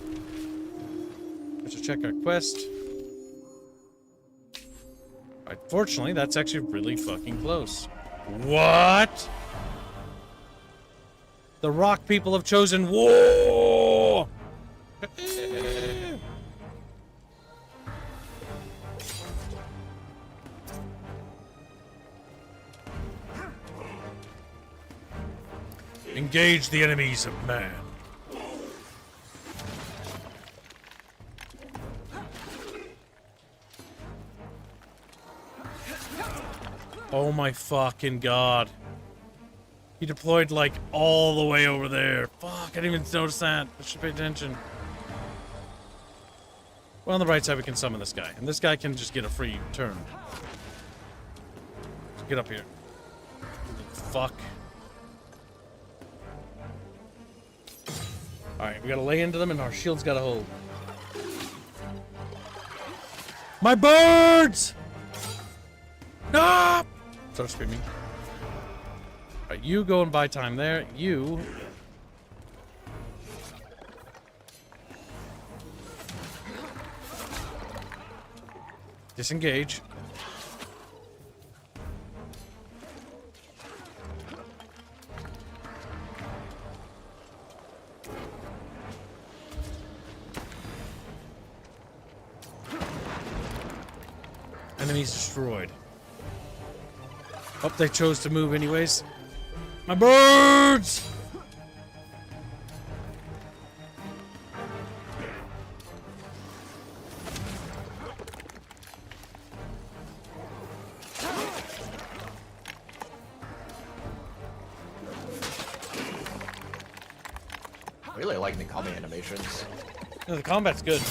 A: Let's check our quest. Alright, fortunately, that's actually really fucking close. What? The rock people have chosen war! Engage the enemies of man. Oh my fucking god. He deployed like all the way over there. Fuck, I didn't even notice that. I should pay attention. Well, on the right side we can summon this guy. And this guy can just get a free turn. So get up here. Fuck. Alright, we gotta lay into them and our shield's gotta hold. My birds! No! Start screaming. Alright, you go and buy time there. You... disengage. Enemies destroyed. Oh, they chose to move anyways. My birds!
H: I really like the combat animations.
A: No, the combat's good.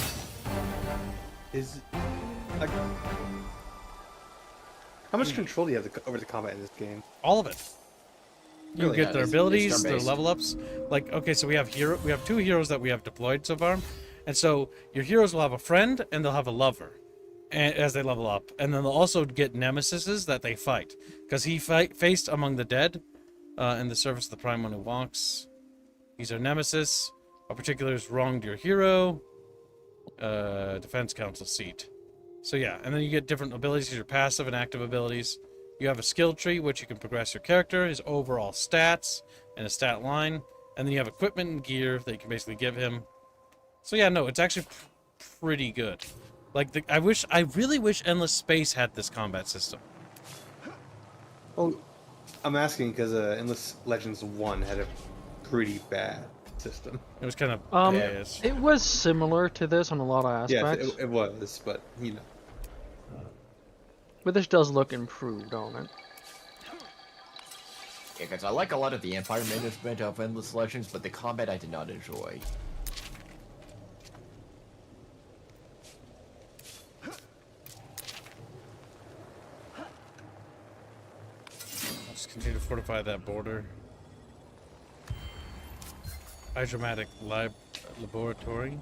F: Is like, how much control do you have over the combat in this game?
A: All of it. You
H: Really,
A: get
H: yeah,
A: their
H: it's
A: abilities, their
H: turn-based.
A: level ups. Like, okay, so we have two heroes that we have deployed so far, and so your heroes will have a friend and they'll have a lover, as they level up, and then they'll also get nemesises that they fight, because he faced among the dead, in the service of the prime one who walks. He's our nemesis. A particular is wronged your hero. Defense council seat. So yeah, and then you get different abilities, your passive and active abilities. You have a skill tree, which you can progress your character, his overall stats, and a stat line. And then you have equipment and gear that you can basically give him. So yeah, no, it's actually pretty good. Like, I really wish Endless Space had this combat system.
F: Well, I'm asking because Endless Legends 1 had a pretty bad system.
A: It was kind of
E: It was similar to this on a lot of aspects.
F: Yes, it was, but you know.
E: But this does look improved on it.
H: Yeah, because I like a lot of the Empire management of Endless Legends, but the combat I did not enjoy.
A: Let's continue to fortify that border. Hydromatic laboratory.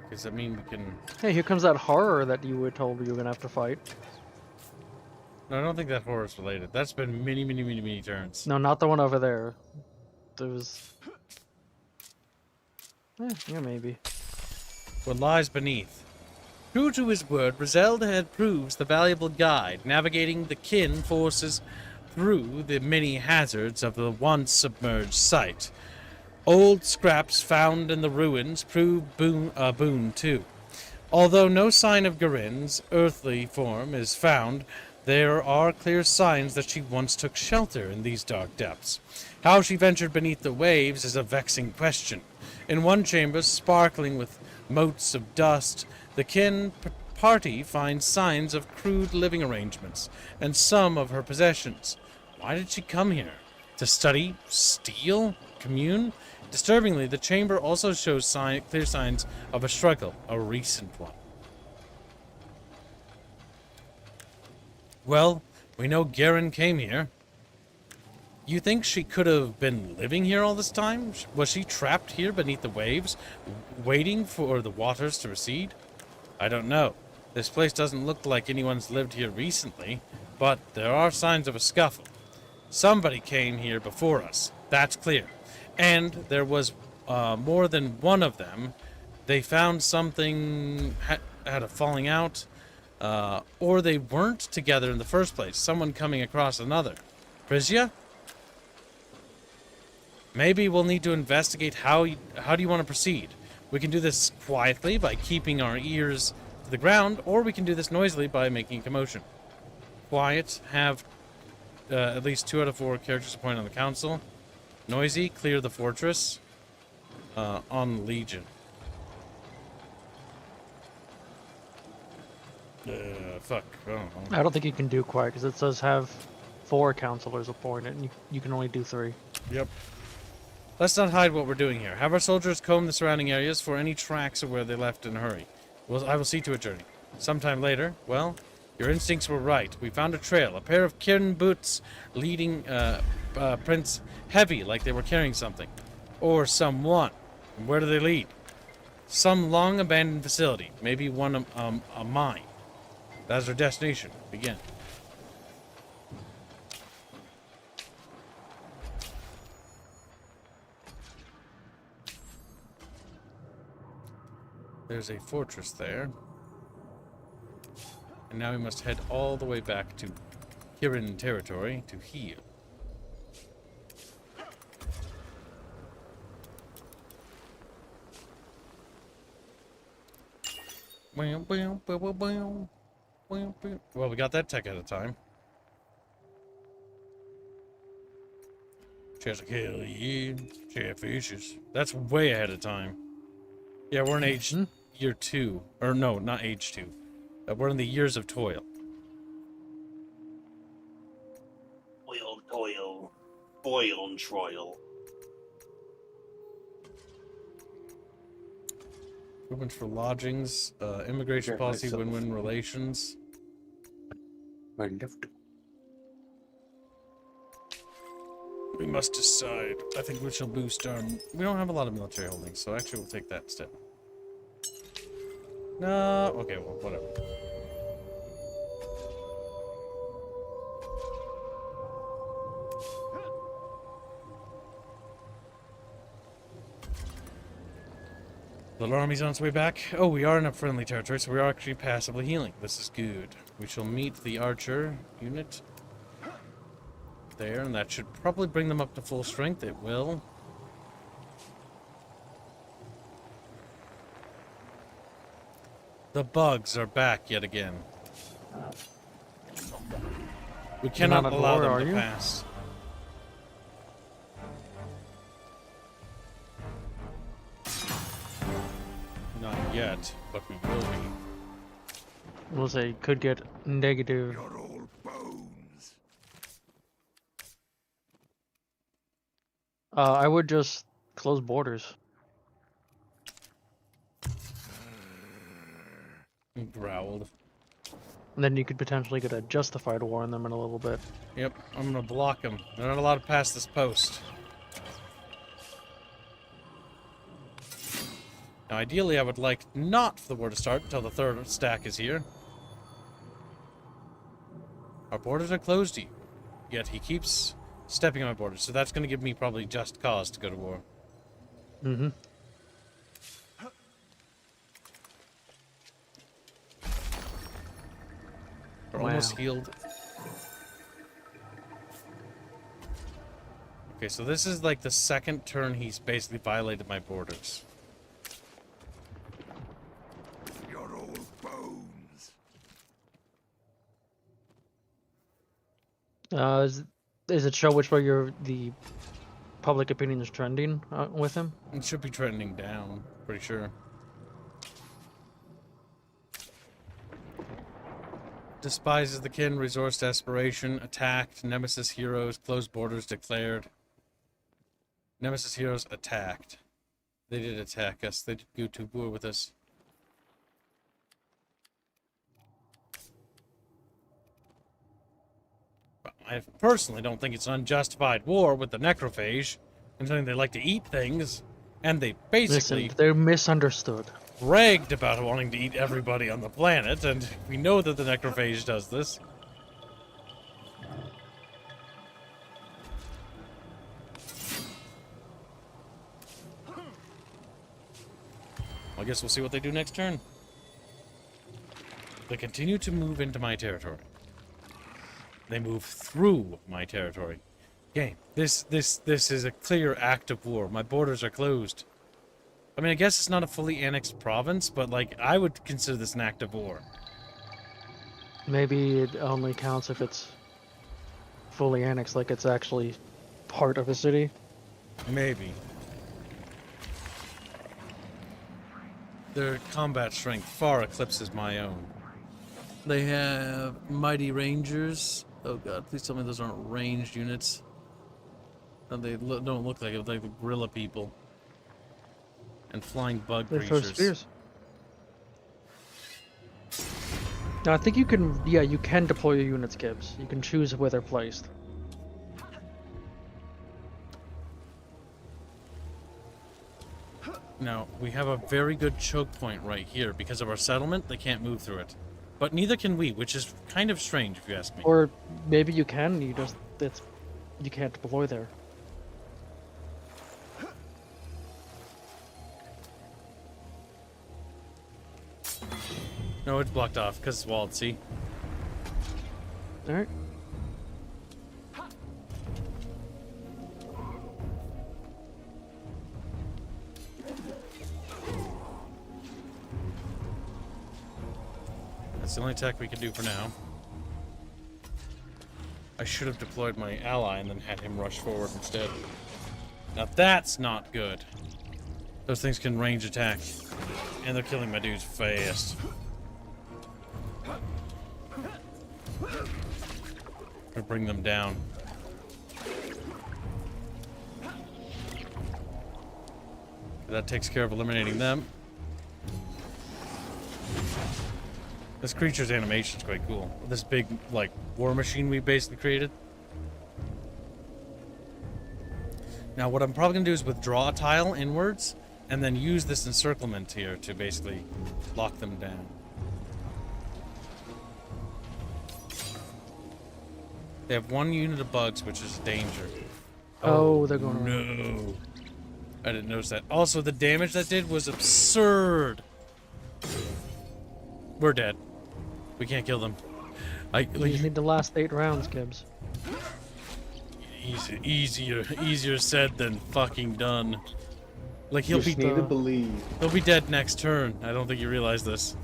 A: Does that mean we can...
E: Hey, here comes that horror that you were told you were gonna have to fight.
A: No, I don't think that horror is related. That's been many turns.
E: No, not the one over there. There's... yeah, maybe.
A: What lies beneath. True to his word, Rizelda proves the valuable guide, navigating the kin forces through the many hazards of the once submerged site. Old scraps found in the ruins prove a boon too. Although no sign of Garin's earthly form is found, there are clear signs that she once took shelter in these dark depths. How she ventured beneath the waves is a vexing question. In one chamber, sparkling with motes of dust, the kin party finds signs of crude living arrangements and some of her possessions. Why did she come here? To study, steal, commune? Disturbingly, the chamber also shows clear signs of a struggle, a recent one. Well, we know Garen came here. You think she could have been living here all this time? Was she trapped here beneath the waves, waiting for the waters to recede? I don't know. This place doesn't look like anyone's lived here recently, but there are signs of a scuffle. Somebody came here before us, that's clear. And there was more than one of them. They found something, had a falling out, or they weren't together in the first place. Someone coming across another. Frisia? Maybe we'll need to investigate how do you want to proceed? We can do this quietly by keeping our ears to the ground, or we can do this noisily by making a commotion. Quiet, have at least 2 out of 4 characters appointed on the council. Noisy, clear the fortress. On Legion. Fuck. I don't know.
E: I don't think you can do quiet because it says have 4 counselors appointed, and you can only do 3.
A: Yep. Let's not hide what we're doing here. Have our soldiers comb the surrounding areas for any tracks of where they left in a hurry. I will see to a journey. Sometime later, well, your instincts were right. We found a trail, a pair of Kirin boots leading prints heavy, like they were carrying something. Or someone. And where do they lead? Some long abandoned facility, maybe one a mine. That's our destination. Begin. There's a fortress there. And now we must head all the way back to Kirin territory to heal. Well, we got that tech at a time. Cheers, hell yeah. Chatfishes. That's way ahead of time. Yeah, we're in age year 2. Or no, not age 2. We're in the years of toil.
I: Toil. Boil and troil.
A: Improvements for lodgings, immigration policy,
G: myself.
A: win-win relations.
G: I left.
A: We must decide. I think we shall boost our... We don't have a lot of military holdings, so actually we'll take that instead. No, okay, well, whatever. The army's on its way back. Oh, we are in a friendly territory, so we are actually passively healing. This is good. We shall meet the archer unit there, and that should probably bring them up to full strength. It will. The bugs are back yet again. We cannot
E: not at
A: allow
E: war,
A: them to
E: are you?
A: pass. Not yet, but we will be.
E: We'll say could get negative.
B: You're all bones.
E: I would just close borders.
A: He growled.
E: And then you could potentially get a justified war on them in a little bit.
A: Yep, I'm gonna block them. They're not allowed to pass this post. Now, ideally, I would like not for the war to start until the third stack is here. Our borders are closed to you, yet he keeps stepping on my borders, so that's going to give me probably just cause to go to war.
E: Mm-hmm.
A: We're almost healed. Okay, so this is like the second turn he's basically violated my borders.
B: You're all bones.
E: Does it show which way the public opinion is trending with him?
A: It should be trending down, pretty sure. Despises the kin, resource desperation, attacked, Nemesis heroes, closed borders declared. Nemesis heroes attacked. They did attack us. They did go to war with us. I personally don't think it's an unjustified war with the necrophage, considering they like to eat things, and they basically
E: Listen, they're misunderstood.
A: bragged about wanting to eat everybody on the planet, and we know that the necrophage does this. I guess we'll see what they do next turn. They continue to move into my territory. They move through my territory. Game. This is a clear act of war. My borders are closed. I mean, I guess it's not a fully annexed province, but, like, I would consider this an act of war.
E: Maybe it only counts if it's fully annexed, like it's actually part of a city.
A: Maybe. Their combat strength far eclipses my own. They have mighty rangers. Oh god, please tell me those aren't ranged units. No, they don't look like it. Like the gorilla people. And flying bug
E: They throw
A: creatures.
E: spears. Now I think you can, yeah, you can deploy your units, Gibbs. You can choose where they're placed.
A: Now, we have a very good choke point right here. Because of our settlement, they can't move through it. But neither can we, which is kind of strange if you ask me.
E: Or maybe you can, you just, you can't deploy there.
A: No, it's blocked off because it's walled, see?
E: Alright.
A: That's the only attack we can do for now. I should have deployed my ally and then had him rush forward instead. Now that's not good. Those things can range attack. And they're killing my dudes fast. Or bring them down. That takes care of eliminating them. This creature's animation's quite cool. This big, like, war machine we basically created. Now, what I'm probably going to do is withdraw a tile inwards, and then use this encirclement here to basically lock them down. They have one unit of bugs, which is a danger.
E: Oh, they're going
A: No. I didn't notice that. Also, the damage that did was absurd. We're dead. We can't kill them.
E: You just need the last 8 rounds, Gibbs.
A: Easier said than fucking done. Like he'll
F: Just
A: be
F: need to believe.
A: he'll be dead next turn. I don't think you realize this.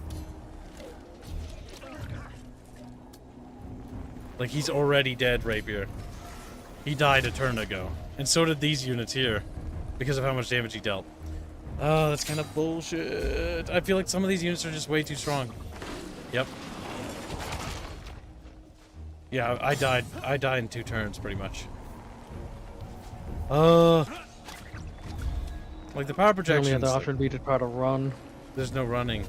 A: Like he's already dead, Rapier. He died a turn ago, and so did these units here, because of how much damage he dealt. Oh, that's kind of bullshit. I feel like some of these units are just way too strong. Yep. Yeah, I died in 2 turns, pretty much. Like the power
E: The
A: projections.
E: only other option would be to try to run.
A: There's no running.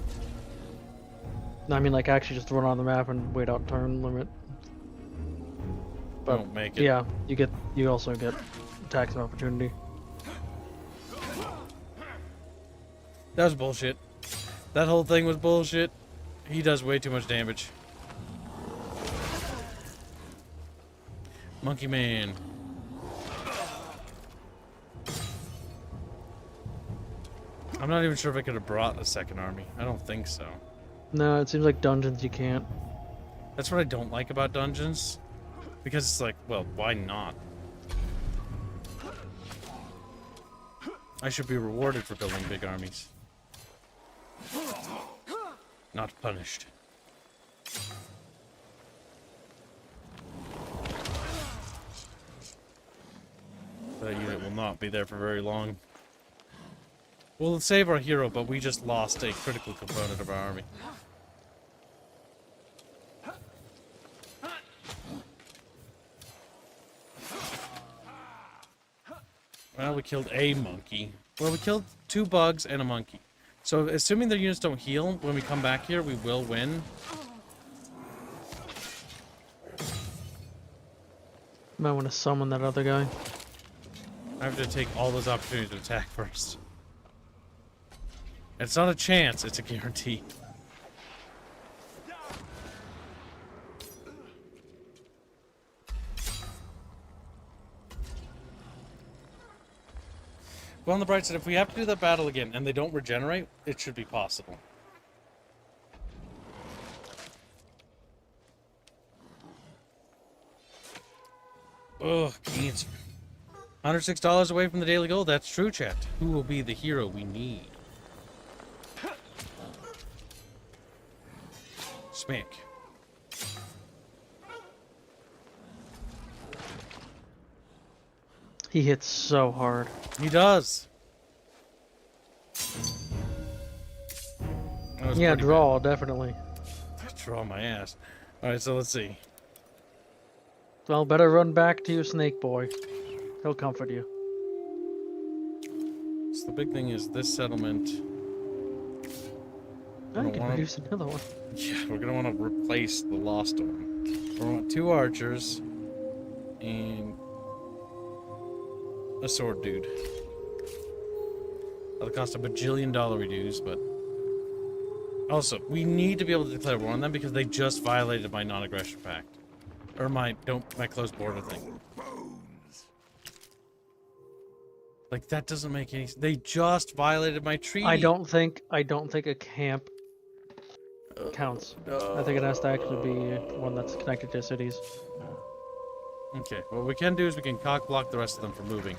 E: No, I mean, like, actually just run on the map and wait out turn limit. But,
A: Don't make it.
E: yeah, you also get attacks of opportunity.
A: That was bullshit. That whole thing was bullshit. He does way too much damage. Monkey Man. I'm not even sure if I could have brought a second army. I don't think so.
E: No, it seems like dungeons you can't.
A: That's what I don't like about dungeons. Because it's like, well, why not? I should be rewarded for building big armies. Not punished. That unit will not be there for very long. We'll save our hero, but we just lost a critical component of our army. Well, we killed a monkey. Well, we killed 2 bugs and a monkey. So, assuming their units don't heal, when we come back here, we will win.
E: Might want to summon that other guy.
A: I have to take all those opportunities to attack first. It's not a chance, it's a guarantee. Well, on the bright side, if we have to do that battle again and they don't regenerate, it should be possible. Ugh, cancer. $106 away from the daily goal. That's true, chat. Who will be the hero we need? Smack.
E: He hits so hard.
A: He does. That was
E: Yeah,
A: pretty
E: draw, definitely.
A: bad. Draw my ass. Alright, so let's see.
E: Well, better run back to your snake boy. He'll comfort you.
A: So the big thing is this settlement.
E: I
A: don't
E: can
A: wanna-
E: produce another one.
A: Yeah, we're gonna want to replace the lost one. We want 2 archers and a sword dude. That'll cost a bajillion dollar reduce, but also we need to be able to declare war on them because they just violated my non-aggression pact, or my closed border thing. Like that doesn't make any. They just violated my treaty.
E: I don't think a camp counts. I think it has to actually be one that's connected to cities.
A: Okay, what we can do is we can cock block the rest of them from moving.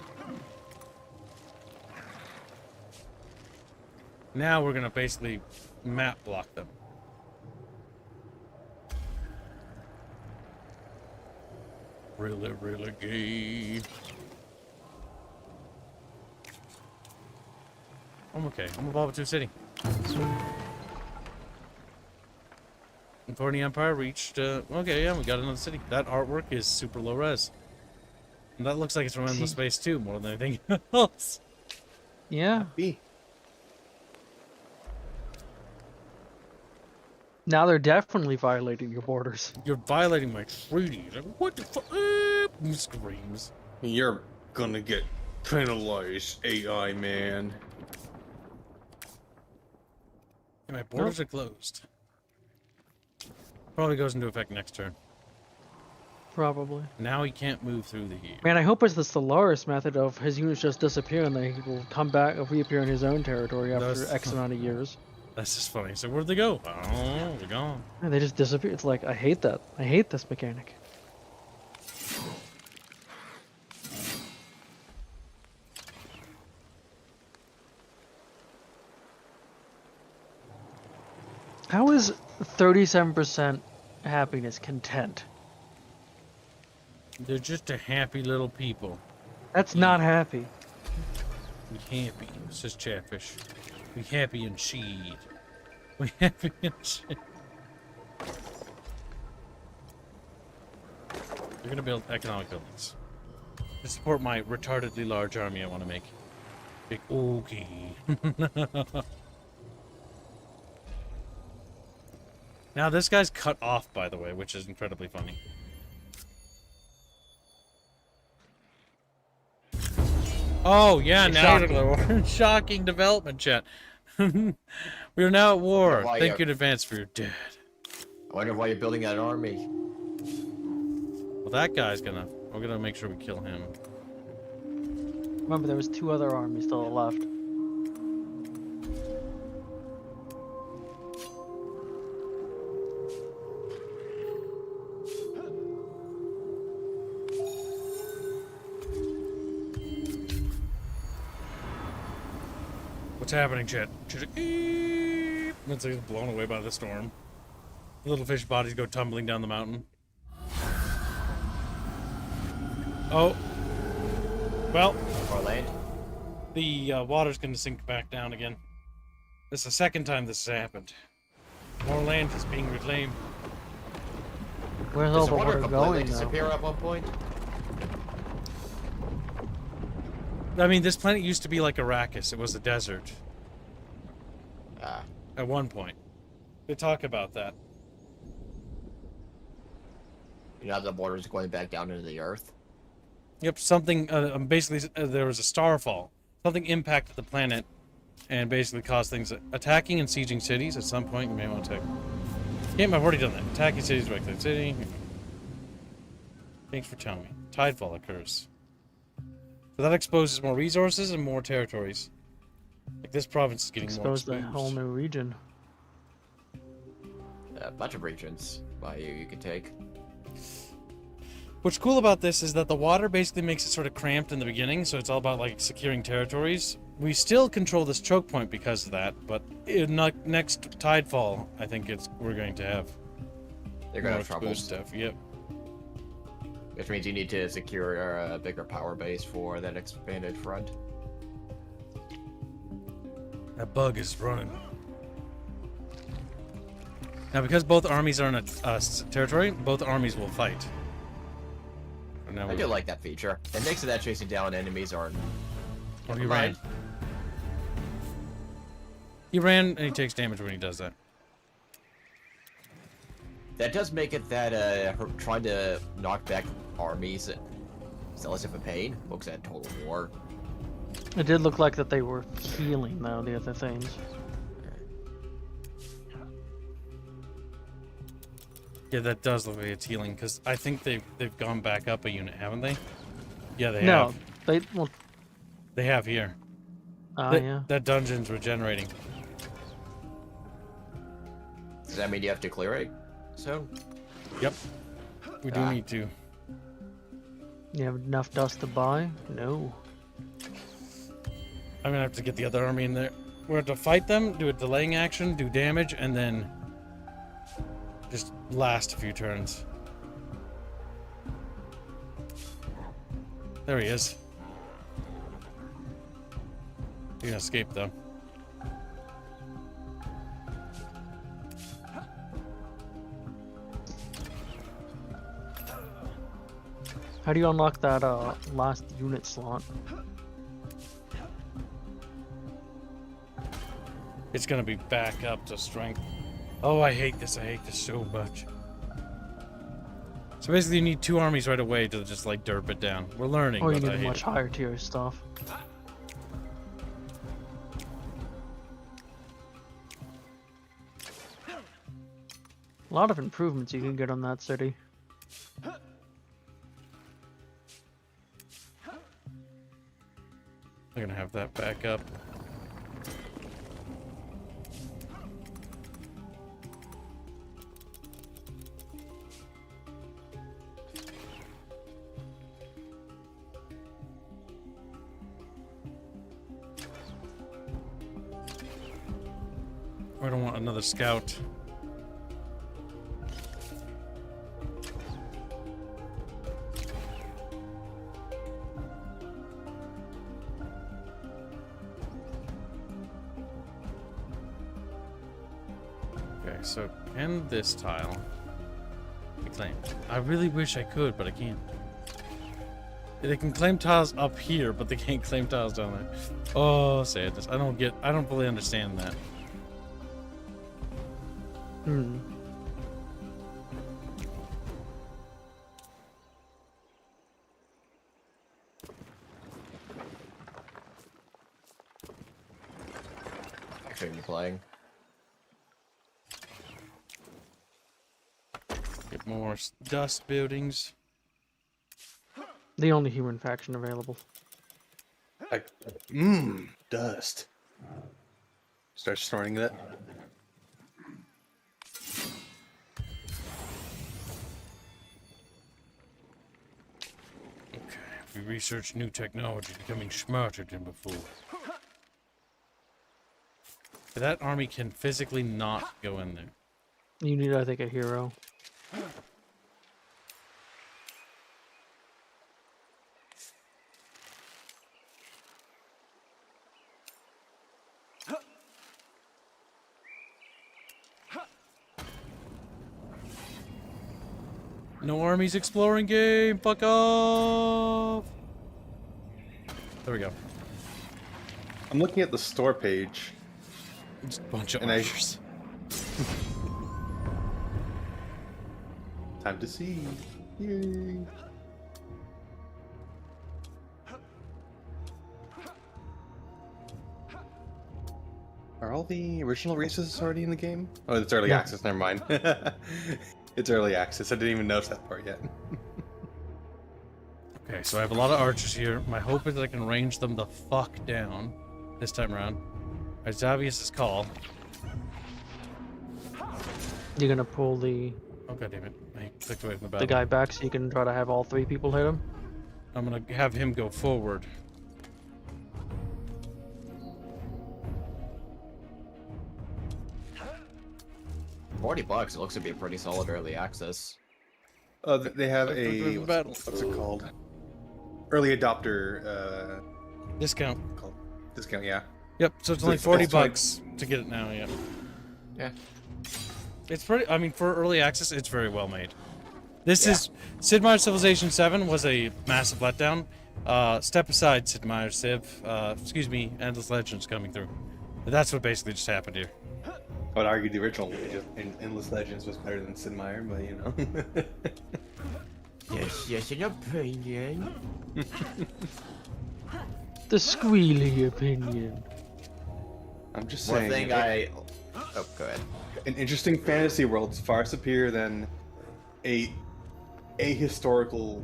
A: Now we're gonna basically map block them. Really, really gay. I'm okay. I'm evolved to a city. Before the Empire reached, okay, yeah, we got another city. That artwork is super low res. And that looks like it's from Endless Space too, more than anything else.
E: Yeah.
F: B.
E: Now they're definitely violating your borders.
A: You're violating my treaties. Like, what the fuck? Screams.
F: You're gonna get penalized, AI man.
A: And my borders are closed. Probably goes into effect next turn.
E: Probably.
A: Now he can't move through the heat.
E: Man, I hope it's the Stellaris method of his units just disappear and then he will come back or reappear in his own territory after
A: That's-
E: X amount of years.
A: That's just funny. So where'd they go? Oh, they're gone.
E: And they just disappear. It's like, I hate that. I hate this mechanic. How is 37% happiness content?
A: They're just a happy little people.
E: That's not happy.
A: We happy. It's just Chatfish. We happy and sheed. We happy and sheed. They're gonna build economic buildings to support my retardedly large army I want to make. Big okay. Now this guy's cut off, by the way, which is incredibly funny. Oh yeah,
H: It's
A: now
H: shocking.
A: we're shocking development, chat. We are now at war.
H: Why,
A: Thank you in advance for your dead.
H: I wonder why you're building that army.
A: Well, that guy's gonna. We're gonna make sure we kill him.
E: Remember, there was 2 other armies still left.
A: What's happening, chat? It's like blown away by the storm. Little fish bodies go tumbling down the mountain. Oh. Well,
H: More land.
A: the water's gonna sink back down again. This is the second time this has happened. More land is being reclaimed.
E: Where's all
H: Does
E: the
H: the water
E: water
H: completely
E: going now?
H: disappear at one point?
A: I mean, this planet used to be like Arrakis. It was a desert
H: Ah.
A: at one point. They talk about that.
H: You know the border is going back down into the earth?
A: Yep, something, basically, there was a starfall. Something impacted the planet and basically caused things, attacking and sieging cities. At some point, you may want to take... Game, I've already done that. Attacking cities, right click city. Thanks for telling me. Tidefall occurs. So that exposes more resources and more territories. Like this province is getting more
E: Expose the
A: exposed.
E: whole new region.
H: A bunch of regions by you could take.
A: What's cool about this is that the water basically makes it sort of cramped in the beginning, so it's all about like securing territories. We still control this choke point because of that, but next tidefall, I think we're going to have.
H: They're gonna
A: more
H: have trouble.
A: stuff. Yep.
H: Which means you need to secure a bigger power base for that expanded front.
A: That bug is running. Now, because both armies are in a territory, both armies will fight.
H: I do like that feature. It makes it that chasing down enemies aren't.
A: Oh, he ran. He ran, and he takes damage when he does that.
H: That does make it that trying to knock back armies is less of a pain. Looks at Total War.
E: It did look like that they were healing though, the other things.
A: Yeah, that does look like it's healing, because I think they've gone back up a unit, haven't they? Yeah, they
E: No,
A: have.
E: well,
A: They have here.
E: yeah.
A: That dungeon's regenerating.
H: Does that mean you have to clear it? So.
A: Yep. We do need to.
E: You have enough dust to buy? No.
A: I'm gonna have to get the other army in there. We're going to fight them, do a delaying action, do damage, and then just last a few turns. There he is. He's gonna escape though.
E: How do you unlock that last unit slot?
A: It's gonna be back up to strength. Oh, I hate this. I hate this so much. So basically, you need two armies right away to just like derp it down. We're learning.
E: Or you
A: but I
E: need
A: hate
E: much
A: it.
E: higher tier stuff. A lot of improvements you can get on that city.
A: They're gonna have that back up. I don't want another scout. Okay, so can this tile be claimed? I really wish I could, but I can't. They can claim tiles up here, but they can't claim tiles down there. Oh, sadness. I don't fully understand that.
E: Hmm.
H: Actually, you're playing.
A: Get more dust buildings.
E: The only human faction available.
F: Dust. Start snorting that.
A: Okay, we research new technology, becoming smarter than before. That army can physically not go in there.
E: You need, I think, a hero.
A: No armies exploring game. Fuck off. There we go.
F: I'm looking at the store page.
A: Just a bunch of
F: And
A: archers.
F: Time to see. Yay. Are all the original races already in the game? Oh, it's early
E: Yeah.
F: access. Never mind. It's early access. I didn't even notice that part yet.
A: Okay, so I have a lot of archers here. My hope is I can range them the fuck down this time around. Alright, Xavius' call.
E: You're gonna pull the
A: Oh god damn it. I clicked away from the battle.
E: guy back so you can try to have all 3 people hit him.
A: I'm gonna have him go forward.
H: $40. It looks to be a pretty solid early access.
F: They have a
A: battle.
F: what's it called? Early adopter
A: Discount.
F: called discount. Yeah.
A: Yep, so it's
F: So
A: only
F: it's
A: 40
F: also like-
A: bucks to get it now, yeah.
H: Yeah.
A: It's pretty, I mean, for early access, it's very well made. This is, Sid Meier's Civilization 7 was a massive letdown. Step aside, Sid Meier's Civ. Excuse me, Endless Legends coming through. But that's what basically just happened here.
F: I would argue the original Endless Legends was better than Sid Meier, but you know.
H: Yes, an opinion.
E: The squealy opinion.
F: I'm just
H: One
F: saying.
H: thing Oh, go ahead.
F: An interesting fantasy world is far superior than a historical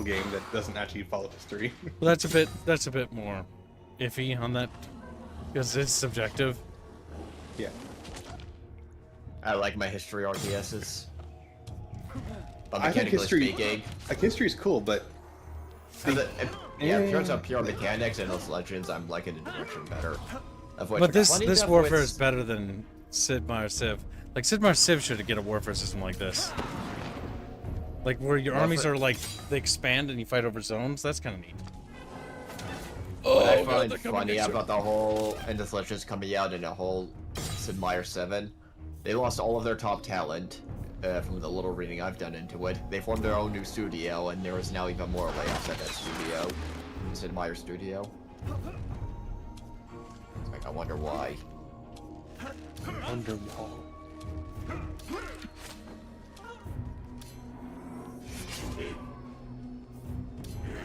F: game that doesn't actually follow history.
A: Well, that's a bit more iffy on that, because it's subjective.
F: Yeah.
H: I like my history RTSs. But
F: I think
H: mechanically
F: history.
H: speaking,
F: Like history is cool, but
H: in terms of pure mechanics and those legends, I'm liking the direction better. Of which,
A: But this
H: funny
A: this
H: enough,
A: warfare
H: with-
A: is better than Sid Meier's Civ. Like, Sid Meier's Civ should get a warfare system like this. Like, where your armies are, like, they expand and you fight over zones. That's kind of neat.
H: What I
A: God,
H: find
A: they're coming
H: funny
A: against you.
H: about the whole Endless Legends coming out and the whole Sid Meier 7, they lost all of their top talent from the little reading I've done into it. They formed their own new studio, and there is now even more layoffs at that studio, Sid Meier Studio. It's like, I wonder why.
F: Underwall.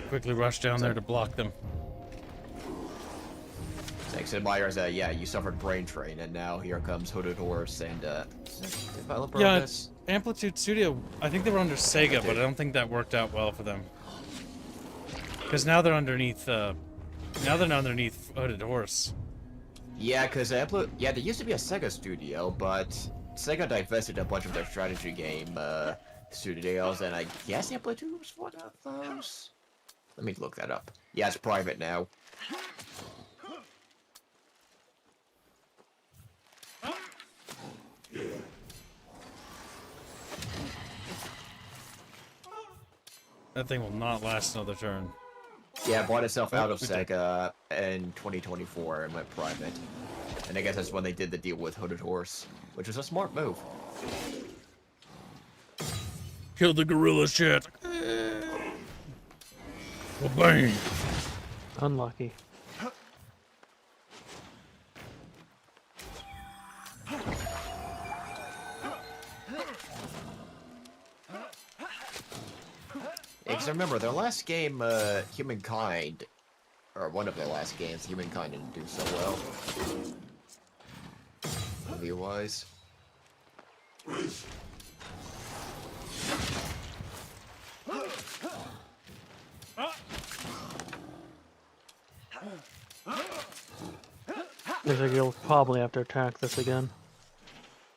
A: Quickly rush down there to block them.
H: It's like Sid Meier's, yeah, you suffered brain drain, and now here comes Hooded Horse and, developer
A: Yeah,
H: of this.
A: Amplitude Studio, I think they were under Sega, but I don't think that worked out well for them. Because now they're underneath, now they're underneath Hooded Horse.
H: Yeah, because they used to be a Sega studio, but Sega divested a bunch of their strategy game studios, and I guess Amplitude was one of those. Let me look that up. Yeah, it's private now.
A: That thing will not last another turn.
H: Yeah, it bought itself out of
A: okay.
H: Sega in 2024 and went private. And I guess that's when they did the deal with Hooded Horse, which was a smart move.
A: Kill the gorillas, chat. Well, bang.
E: Unlucky.
H: Because remember, their last game, Humankind, or one of their last games, Humankind didn't do so well. Review-wise.
E: Looks like you'll probably have to attack this again.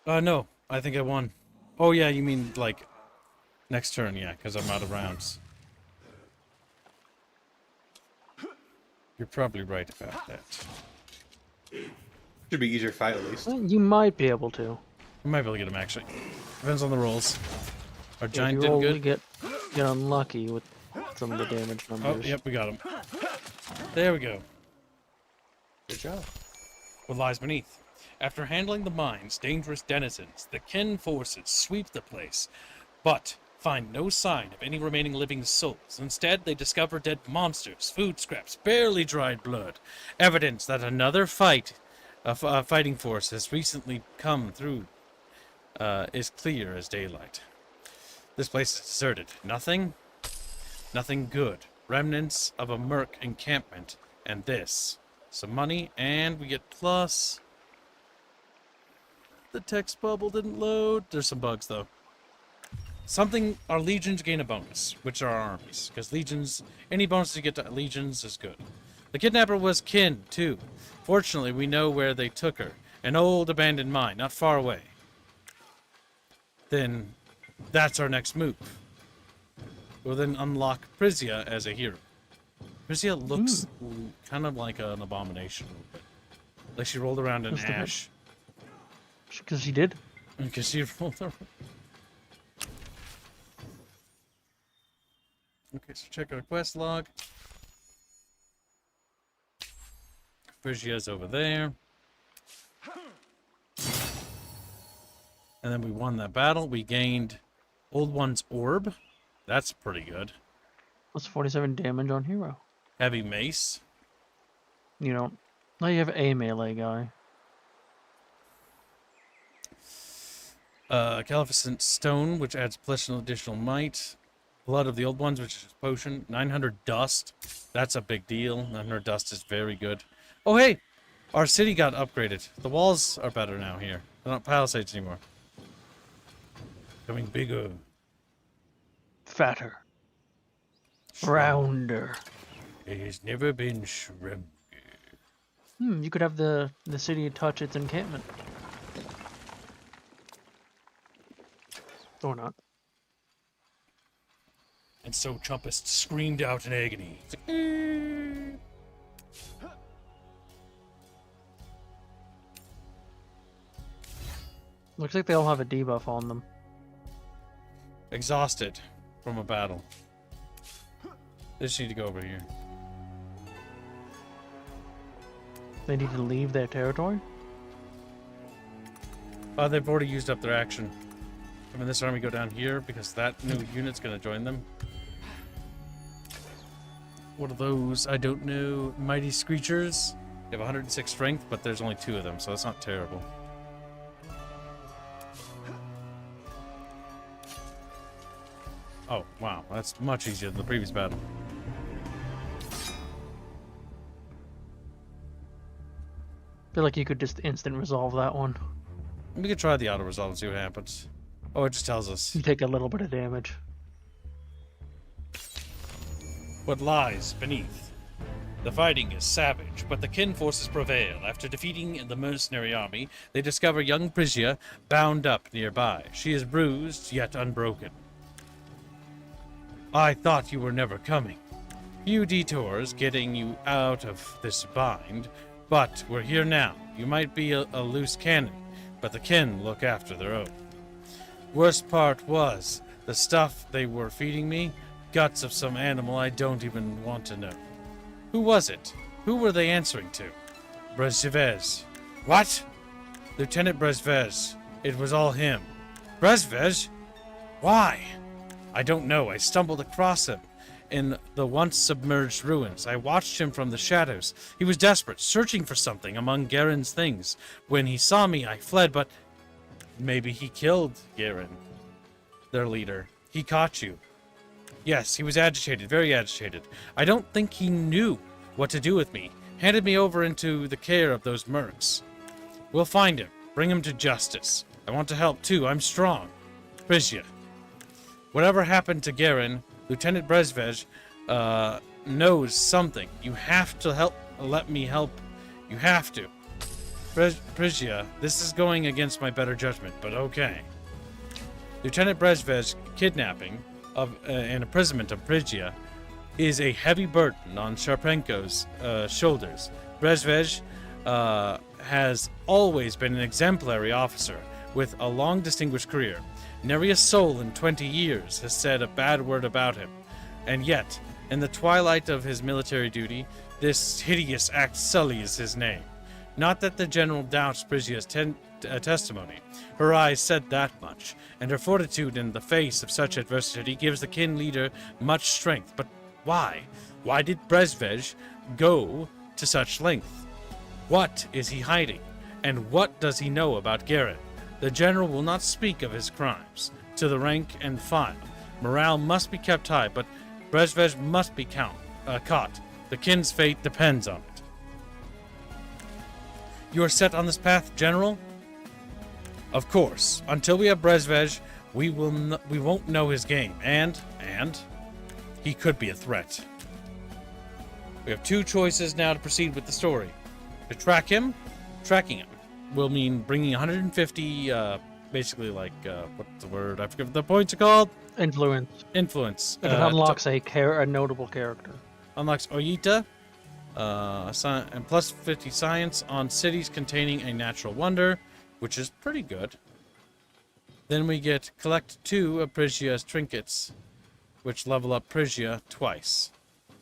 A: No, I think I won. Oh yeah, you mean like next turn? Yeah, because I'm out of rounds. You're probably right about that.
F: Should be easier fight at least.
E: You might be able to.
A: We might be able to get him actually. Depends on the rolls. Our
E: If
A: giant
E: you
A: did
E: roll,
A: good.
E: you get unlucky with some of the damage
A: Oh,
E: numbers.
A: yep, we got him. There we go.
F: Good job.
A: What lies beneath? After handling the mine's dangerous denizens, the kin forces sweep the place, but find no sign of any remaining living souls. Instead, they discover dead monsters, food scraps, barely dried blood, evidence that another fighting force has recently come through, is clear as daylight. This place is deserted. Nothing good. Remnants of a merc encampment, and this some money, and we get plus. The text bubble didn't load. There's some bugs, though. Something, our legions gain a bonus, which are our armies. Because legions, any bonus you get to legions is good. The kidnapper was kin, too. Fortunately, we know where they took her. An old abandoned mine, not far away. Then, that's our next move. We'll then unlock Prisia as a hero. Prisia looks kind of like an abomination a little bit. Like she rolled around in ash.
E: Because she did.
A: Because she rolled around. Okay, so check our quest log. Prisia's over there. And then we won that battle. We gained Old One's Orb. That's pretty good.
E: Plus 47 damage on hero.
A: Heavy Mace.
E: You don't. Now you have a melee guy.
A: Calificent Stone, which adds plus additional might. Blood of the Old Ones, which is a potion. 900 Dust. That's a big deal. 900 Dust is very good. Oh, hey! Our city got upgraded. The walls are better now here. They're not palisades anymore. Becoming bigger.
E: Fatter. Rounder.
A: It has never been shrunk.
E: You could have the city touch its encampment. Or not.
A: And so Chumpist screamed out in agony. It's like,
E: Looks like they all have a debuff on them.
A: exhausted from a battle. They just need to go over here.
E: They need to leave their territory?
A: They've already used up their action. I mean, this army go down here because that new unit's going to join them. What are those? I don't know. Mighty Screechers. They have 106 strength, but there's only 2 of them, so it's not terrible. Oh, wow. That's much easier than the previous battle.
E: Feel like you could just instant resolve that one.
A: We could try the auto resolve and see what happens. Oh, it just tells us
E: You take a little bit of damage.
A: what lies beneath. The fighting is savage, but the kin forces prevail. After defeating the mercenary army, they discover young Prisia bound up nearby. She is bruised, yet unbroken. I thought you were never coming. Few detours getting you out of this bind, but we're here now. You might be a loose cannon, but the kin look after their own. Worst part was, the stuff they were feeding me, guts of some animal I don't even want to know. Who was it? Who were they answering to? Brezhevez. What? Lieutenant Brezhevez. It was all him. Brezhevez? Why? I don't know. I stumbled across him in the once submerged ruins. I watched him from the shadows. He was desperate, searching for something among Garen's things. When he saw me, I fled, but maybe he killed Garen, their leader. He caught you. Yes, he was agitated, very agitated. I don't think he knew what to do with me. Handed me over into the care of those mercs. We'll find him. Bring him to justice. I want to help too. I'm strong. Prisia. Whatever happened to Garen, Lieutenant Brezhevez knows something. You have to help. Let me help. You have to. Prisia, this is going against my better judgment, but okay. Lieutenant Brezhevez kidnapping of and imprisonment of Prisia is a heavy burden on Sharpenko's shoulders. Brezhevez has always been an exemplary officer with a long distinguished career. Nary a soul in 20 years has said a bad word about him. And yet, in the twilight of his military duty, this hideous act sullies his name. Not that the general doubts Prisia's testimony. Her eyes said that much, and her fortitude in the face of such adversity gives the kin leader much strength. But why? Why did Brezhevez go to such length? What is he hiding? And what does he know about Garen? The general will not speak of his crimes. To the rank and file. Morale must be kept high, but Brezhevez must be caught. The kin's fate depends on it. You are set on this path, General? Of course. Until we have Brezvej, we won't know his game, and he could be a threat. We have two choices now to proceed with the story. To track him, tracking him will mean bringing 150, basically like, what's the word? I forget what the points are called.
E: Influence.
A: Influence.
E: It unlocks a notable character.
A: Unlocks Oyita, and plus 50 science on cities containing a natural wonder, which is pretty good. Then we get collect 2 of Prisia's trinkets, which level up Prisia twice.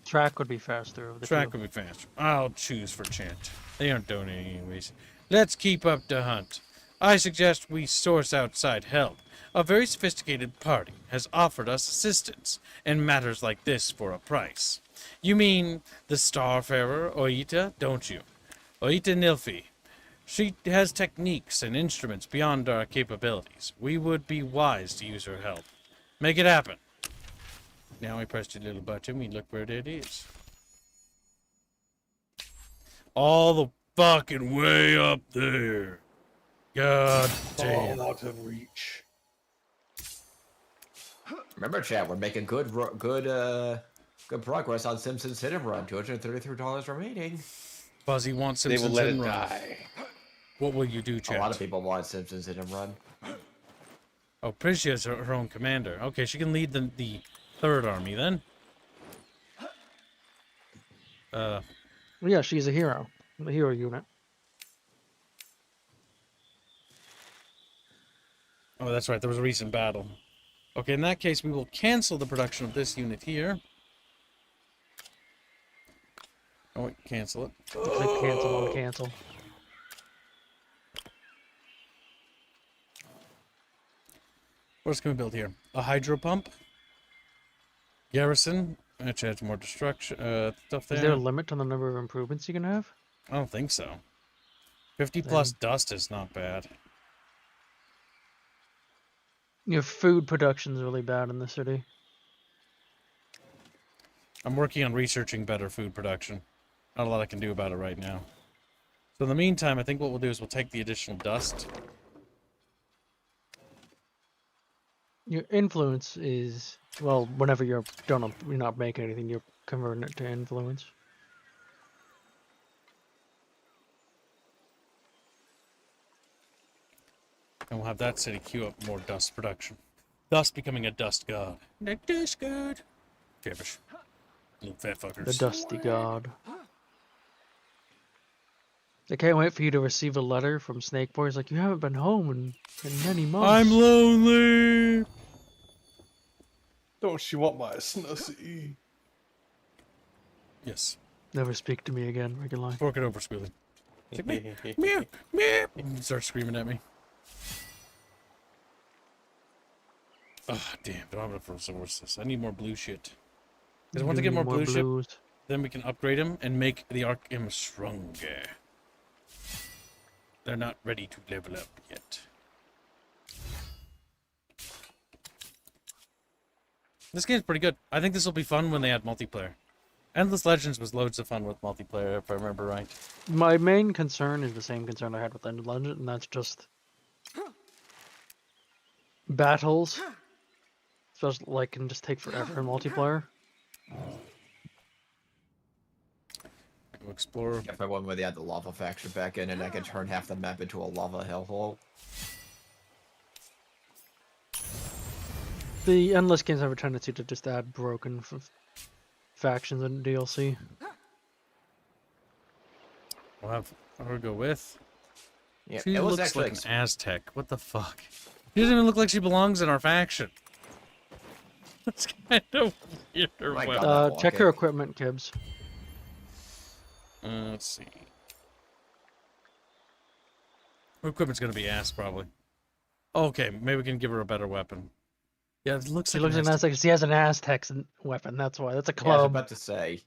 E: Track would be faster. Of the
A: Track
E: two.
A: would be faster. I'll choose for Chant. They aren't donating anyways. Let's keep up the hunt. I suggest we source outside help. A very sophisticated party has offered us assistance in matters like this for a price. You mean the Starfarer Oita, don't you? Oita Nilfi. She has techniques and instruments beyond our capabilities. We would be wise to use her help. Make it happen. Now we press the little button, we look where it is. All the fucking way up there. God damn.
F: All out of reach.
H: Remember, chat, we're making good progress on Simpsons Hit and Run. $233 remaining.
A: Fuzzy wants
F: They
A: Simpsons
F: will let
A: Hit
F: it
A: and Run.
F: die.
A: What will you do, chat?
H: A lot of people want Simpsons Hit and Run.
A: Oh, Prisia is her own commander. Okay, she can lead the third army then.
E: Yeah, she's a hero. The hero unit.
A: Oh, that's right. There was a recent battle. Okay, in that case, we will cancel the production of this unit here. Oh, wait, cancel it.
E: Click cancel on cancel.
A: What else can we build here? A hydro pump. Garrison, which adds more destruction stuff there.
E: Is there a limit on the number of improvements you can have?
A: I don't think so. 50 plus dust is not bad.
E: Your food production's really bad in the city.
A: I'm working on researching better food production. Not a lot I can do about it right now. So in the meantime, I think what we'll do is we'll take the additional dust.
E: Your influence is, well, whenever you're not making anything, you're converting it to influence.
A: And we'll have that city queue up more dust production. Thus becoming a dust god. The dust god. Javish. Little fat fuckers.
E: The Dusty God. I can't wait for you to receive a letter from Snake Boy. He's like, you haven't been home in many months.
A: I'm lonely.
F: Don't you want my snussy?
A: Yes.
E: Never speak to me again, regular.
A: Fork it over, Squealy. It's like, meow, meow. And start screaming at me. Oh, damn. Do I have enough resources? I need more blue shit. Because once I get more blue shit, then we can upgrade him and make the Arkham stronger. They're not ready to level up yet. This game's pretty good. I think this will be fun when they add multiplayer. Endless Legends was loads of fun with multiplayer, if I remember right.
E: My main concern is the same concern I had with Endless Legend, and that's just battles. Especially, like, can just take forever in multiplayer.
A: Go explore.
H: If I went where they had the lava faction back in, and I could turn half the map into a lava hellhole.
E: The Endless games have a tendency to just add broken factions in DLC.
A: We'll have her go with.
H: Yeah,
A: She
H: it was
A: looks
H: actually
A: like an Aztec. What the fuck? She doesn't even look like she belongs in our faction. That's kind of weird.
H: My
A: Well,
H: God.
E: Check her equipment, Kibbs.
A: let's see. Her equipment's gonna be ass, probably. Okay, maybe we can give her a better weapon. Yeah, it looks
E: She
A: like
E: looks like an Aztec. She has an Aztec weapon. That's why. That's a
H: Yeah, I was
E: club.
H: about to say.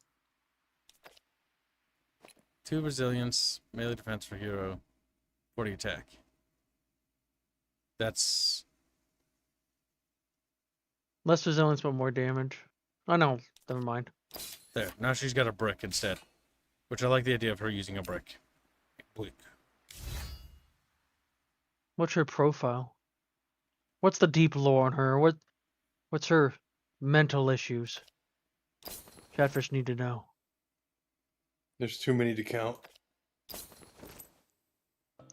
A: 2 resilience, melee defense for hero, 40 attack. That's
E: Less resilience, but more damage. Oh no, never mind.
A: there. Now she's got a brick instead, which I like the idea of her using a brick. Brick.
E: What's her profile? What's the deep lore on her? What's her mental issues? Chatfish need to know.
F: There's too many to count.
E: Do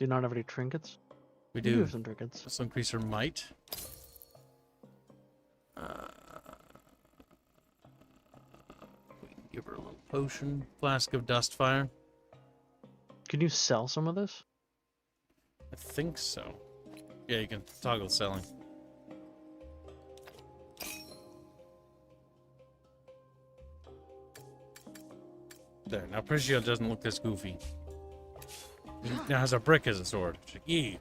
E: you not have any trinkets?
A: We
E: You
A: do.
E: have some trinkets.
A: Let's increase her might. We can give her a little potion. Flask of dust fire.
E: Can you sell some of this?
A: I think so. Yeah, you can toggle selling. There. Now Priscilla doesn't look this goofy. Now has a brick as a sword. She's like, yeah.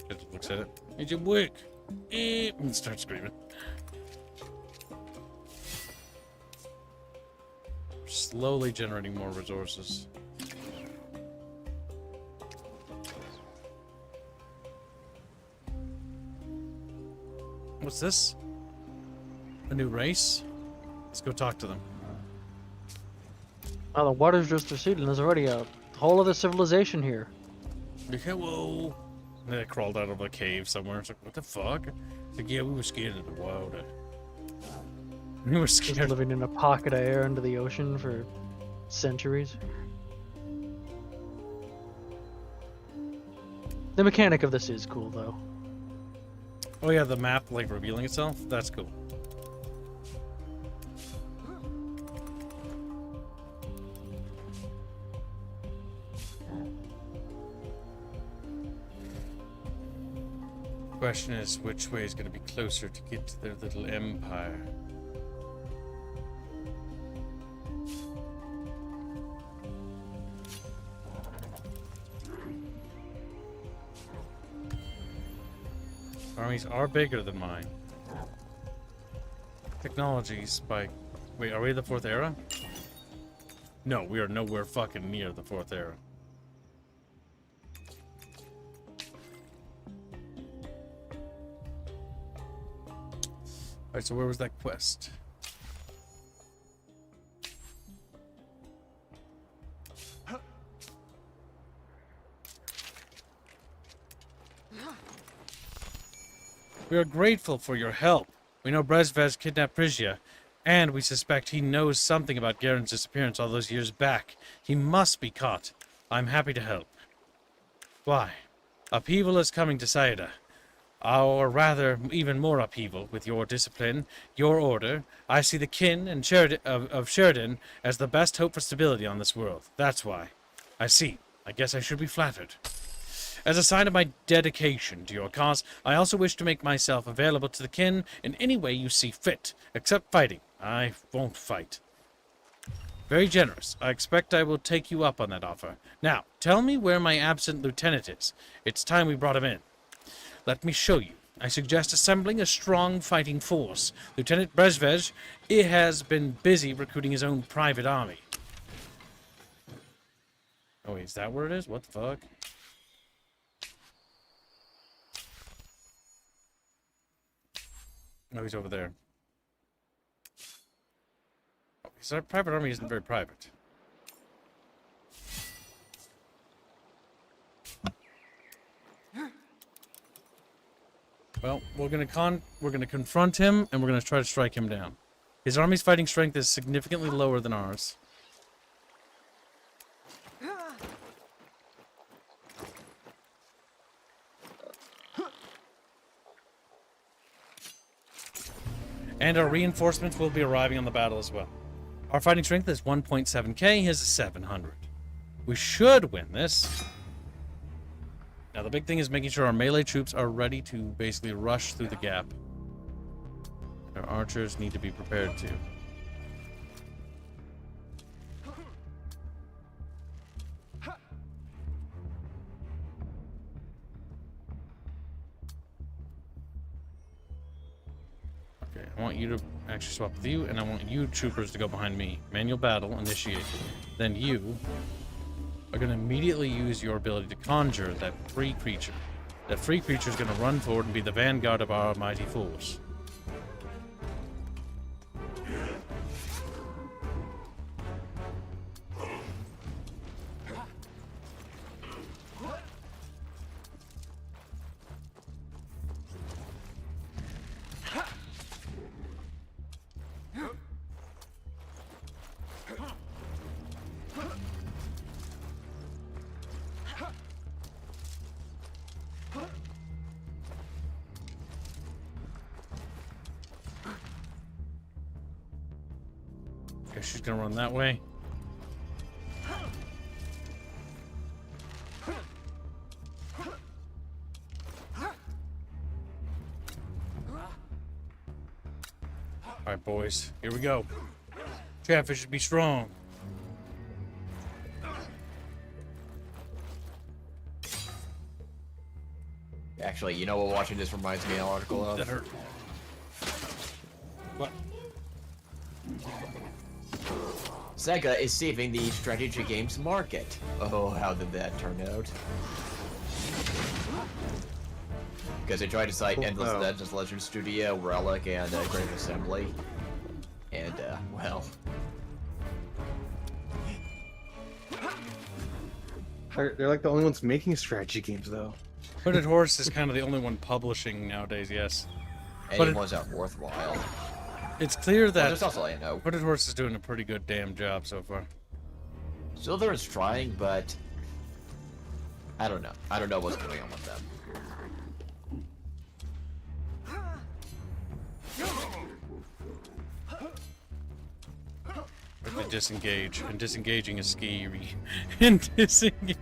A: She just looks at it. It's a brick. And starts screaming. Slowly generating more resources. What's this? A new race? Let's go talk to them.
E: Oh, the water's just receding. There's already a whole other civilization here.
A: Hello. They crawled out of a cave somewhere. It's like, what the fuck? It's like, yeah, we were scared of the wild. We were
E: Just
A: scared.
E: living in a pocket of air under the ocean for centuries. The mechanic of this is cool, though.
A: Oh yeah, the map like revealing itself? That's cool. Question is, which way is going to be closer to get to their little empire? Armies are bigger than mine. Technologies by... Wait, are we the 4th era? No, we are nowhere fucking near the 4th era. Alright, so where was that quest? We are grateful for your help. We know Brezvez kidnapped Prisia, and we suspect he knows something about Garen's disappearance all those years back. He must be caught. I'm happy to help. Why? Upheaval is coming to Saida. Or rather, even more upheaval with your discipline, your order. I see the kin and of Sheridan as the best hope for stability on this world. That's why. I see. I guess I should be flattered. As a sign of my dedication to your cause, I also wish to make myself available to the kin in any way you see fit, except fighting. I won't fight. Very generous. I expect I will take you up on that offer. Now, tell me where my absent lieutenant is. It's time we brought him in. Let me show you. I suggest assembling a strong fighting force. Lieutenant Brezvez has been busy recruiting his own private army. Oh, wait, is that where it is? What the fuck? Oh, he's over there. Oh, his private army isn't very private. Well, we're gonna confront him, and we're gonna try to strike him down. His army's fighting strength is significantly lower than ours. And our reinforcements will be arriving on the battle as well. Our fighting strength is 1.7k, his is 700. We should win this. Now the big thing is making sure our melee troops are ready to basically rush through the gap. Our archers need to be prepared to. Okay, I want you to actually swap with you, and I want you troopers to go behind me. Manual battle, initiate. Then you are going to immediately use your ability to conjure that free creature. That free creature is going to run forward and be the vanguard of our mighty force. Guess she's gonna run that way. Alright, boys. Here we go. Chatfish should be strong.
H: Actually, you know what watching this reminds me of an article of?
A: That hurt. What?
H: Sega is saving the strategy games market. Oh, how did that turn out? Because they tried to cite Endless Legends Studio, Relic, and Great Assembly. And, well...
F: They're like the only ones making strategy games, though.
A: Hooded Horse is kind of the only one publishing nowadays, yes.
H: Any ones that are worthwhile.
A: It's clear that
H: There's also, you know...
A: Hooded Horse is doing a pretty good damn job so far.
H: Slytherin's trying, but... I don't know. I don't know what's going on with them.
A: They disengage, and disengaging is scary. And disengaging.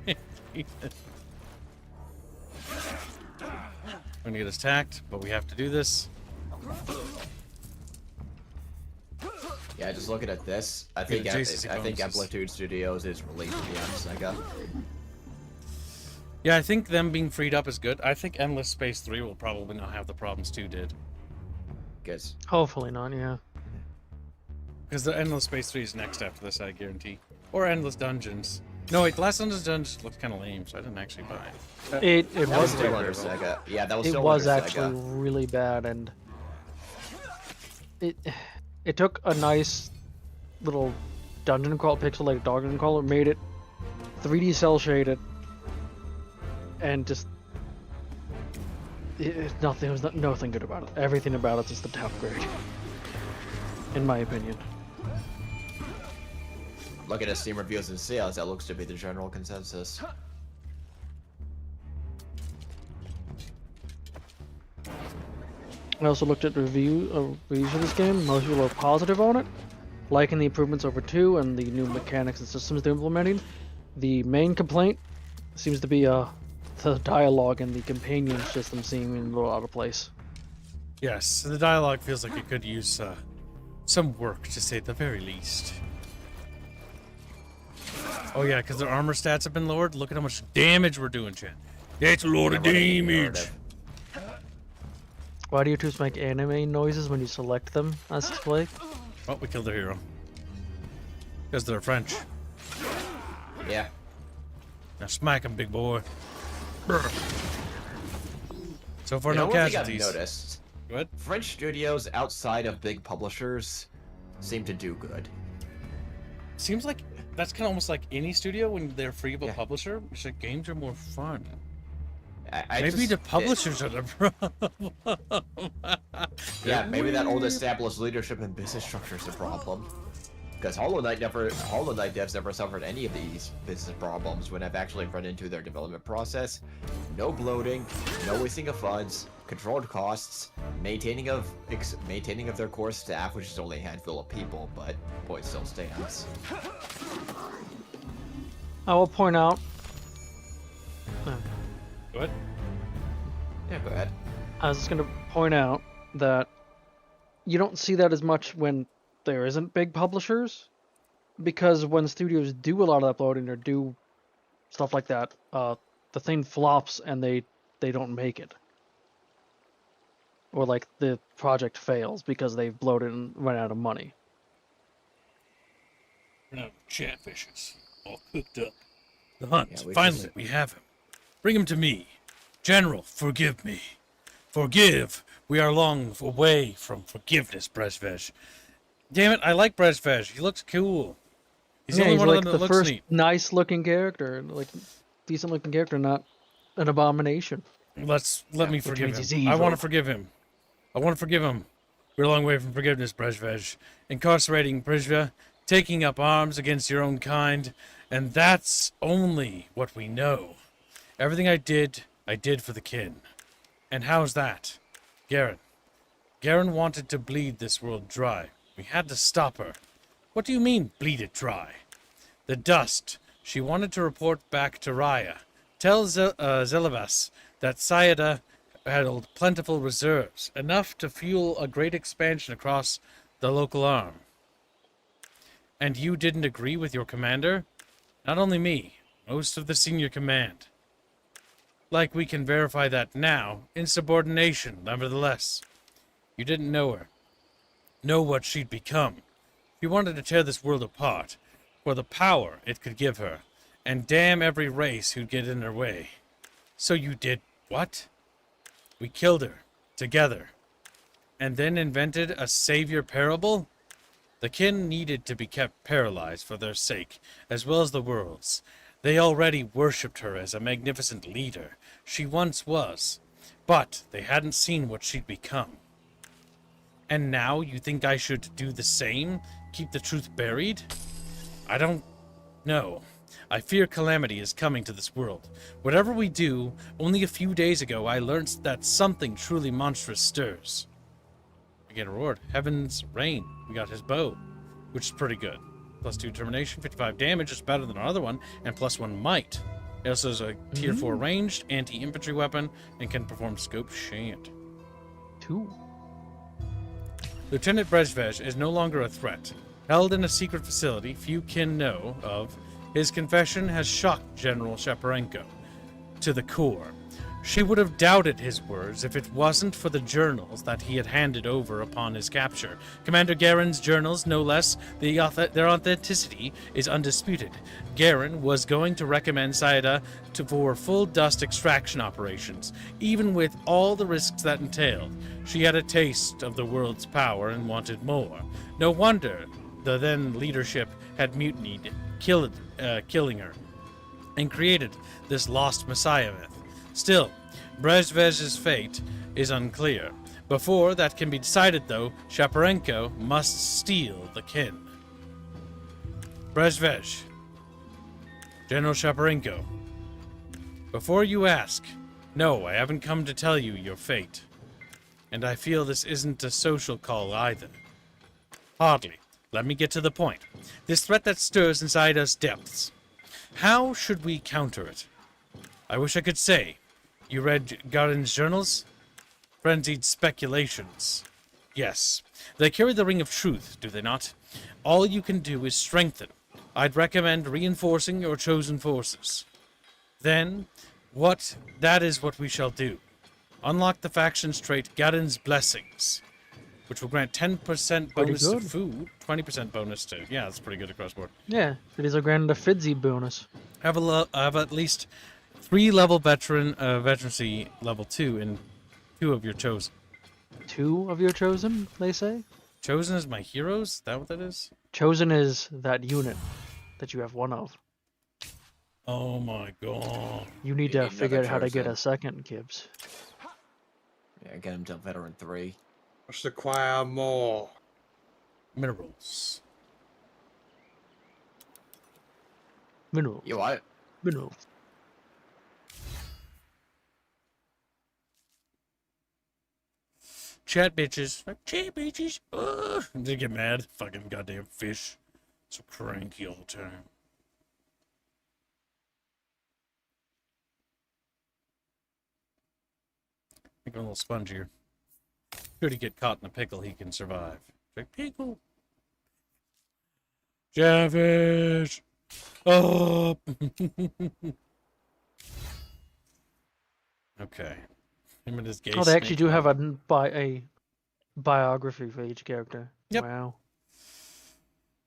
A: I'm gonna get us attacked, but we have to do this.
H: Yeah, just looking at this, I think Amplitude Studios is released beyond Sega.
A: Yeah, I think them being freed up is good. I think Endless Space 3 will probably not have the problems 2 did.
H: Guess.
E: Hopefully not, yeah.
A: Because the Endless Space 3 is next after this, I guarantee. Or Endless Dungeons. No, wait, Last Endless Dungeons looked kind of lame, so I didn't actually buy it.
E: It
H: That
E: was
H: still under Sega. Yeah, that was
E: it
H: still
E: was
H: under
E: actually
H: Sega.
E: really bad, and it took a nice little dungeon crawl, pixelated dungeon crawler, made it 3D cell shaded, and just nothing was nothing good about it. Everything about it's just a downgrade, in my opinion.
H: Looking at Steam reviews and sales, that looks to be the general consensus.
E: I also looked at reviews of this game. Most people are positive on it, liking the improvements over 2 and the new mechanics and systems they're implementing. The main complaint seems to be the dialogue and the companion system seeming a little out of place.
A: Yes, the dialogue feels like it could use some work, to say the very least. Oh yeah, because their armor stats have been lowered. Look at how much damage we're doing, chat. That's a lot of damage.
E: Why do you two make anime noises when you select them as display?
A: Oh, we killed their hero. Because they're French.
H: Yeah.
A: Now smack him, big boy. So far,
H: You know,
A: no
H: one thing
A: casualties.
H: I've noticed,
A: What?
H: French studios outside of big publishers seem to do good.
A: Seems like that's kind of almost like any studio when they're free of a
H: Yeah.
A: publisher. It's like games are more fun.
H: I
A: Maybe
H: just-
A: the publishers are the problem.
H: Yeah, maybe that old established leadership and business structure is the problem. Because Hollow Knight devs never suffered any of these business problems when I've actually run into their development process. No bloating, no wasting of funds, controlled costs, maintaining of their core staff, which is only a handful of people, but boy, still stands.
E: I will point out.
A: What?
H: Yeah, go ahead.
E: I was just gonna point out that you don't see that as much when there isn't big publishers, because when studios do a lot of uploading or do stuff like that, the thing flops and they don't make it, or like the project fails because they've bloated and run out of money.
A: No, chatfishes. All cooked up. The hunt.
H: Yeah, we
A: Finally,
H: just-
A: we have him. Bring him to me. General, forgive me. Forgive. We are long away from forgiveness, Brezhvezh. Damn it, I like Brezhvezh. He looks cool. He's the
E: Yeah,
A: only
E: he's
A: one
E: like
A: of them
E: the
A: that looks
E: first
A: neat.
E: nice-looking character, like decent-looking character, not an abomination.
A: Let me forgive
E: means he's
A: him. I want
E: evil.
A: to forgive him. I want to forgive him. We're a long way from forgiveness, Brezhvezh. Incarcerating Prishva, taking up arms against your own kind, and that's only what we know. Everything I did for the kin. And how's that? Garen. Garen wanted to bleed this world dry. We had to stop her. What do you mean, bleed it dry? The dust. She wanted to report back to Raya. Tell Zelivas that Sayada held plentiful reserves, enough to fuel a great expansion across the local arm. And you didn't agree with your commander? Not only me, most of the senior command. Like we can verify that now, insubordination, nevertheless. You didn't know her. Know what she'd become. You wanted to tear this world apart, for the power it could give her, and damn every race who'd get in her way. So you did what? We killed her, together, and then invented a savior parable? The kin needed to be kept paralyzed for their sake, as well as the world's. They already worshipped her as a magnificent leader. She once was, but they hadn't seen what she'd become. And now you think I should do the same? Keep the truth buried? I don't know. I fear calamity is coming to this world. Whatever we do, only a few days ago I learned that something truly monstrous stirs. We get a reward. Heaven's Rain. We got his bow, which is pretty good. +2 determination, 55 damage is better than our other one, and +1 might. It also has a tier 4 ranged anti-infantry weapon and can perform scope shant.
E: 2.
A: Lieutenant Brezhvezh is no longer a threat. Held in a secret facility few kin know of, his confession has shocked General Shaparenko to the core. She would have doubted his words if it wasn't for the journals that he had handed over upon his capture. Commander Garen's journals, no less, their authenticity is undisputed. Garen was going to recommend Sayada for full dust extraction operations, even with all the risks that entailed. She had a taste of the world's power and wanted more. No wonder the then leadership had mutinied, killing her, and created this lost messiah myth. Still, Brezhvezh's fate is unclear. Before that can be decided, though, Shaparenko must steal the kin. Brezhvezh. General Shaparenko. Before you ask, no, I haven't come to tell you your fate. And I feel this isn't a social call either. Hardly. Let me get to the point. This threat that stirs inside us depths. How should we counter it? I wish I could say. You read Garen's journals? Frenzied speculations. Yes. They carry the ring of truth, do they not? All you can do is strengthen. I'd recommend reinforcing your chosen forces. Then, that is what we shall do. Unlock the faction's trait Garen's Blessings, which will grant 10% bonus to food, 20% bonus to... Yeah, that's pretty good across the board.
E: Yeah, it is a grand Fidzy bonus.
A: Have at least 3 level veterancy level 2 in 2 of your chosen.
E: 2 of your chosen, they say?
A: Chosen is my heroes? Is that what that is?
E: Chosen is that unit that you have 1 of.
A: Oh my god.
E: You need to figure out how to get a second, Gibbs.
H: Yeah, get him to veteran 3.
F: Let's acquire more
A: minerals.
E: Minerals.
H: You what?
E: Minerals.
A: Chat bitches. Chat bitches. Ugh. They get mad. Fucking goddamn fish. So cranky all the time. Make him a little spongier. Should he get caught in a pickle, he can survive. Like, pickle. Chatfish. Oh. Okay. Him and his gay
E: Oh, they actually
A: snake
E: do have
A: man.
E: a biography for each character.
A: Yep.
E: Wow.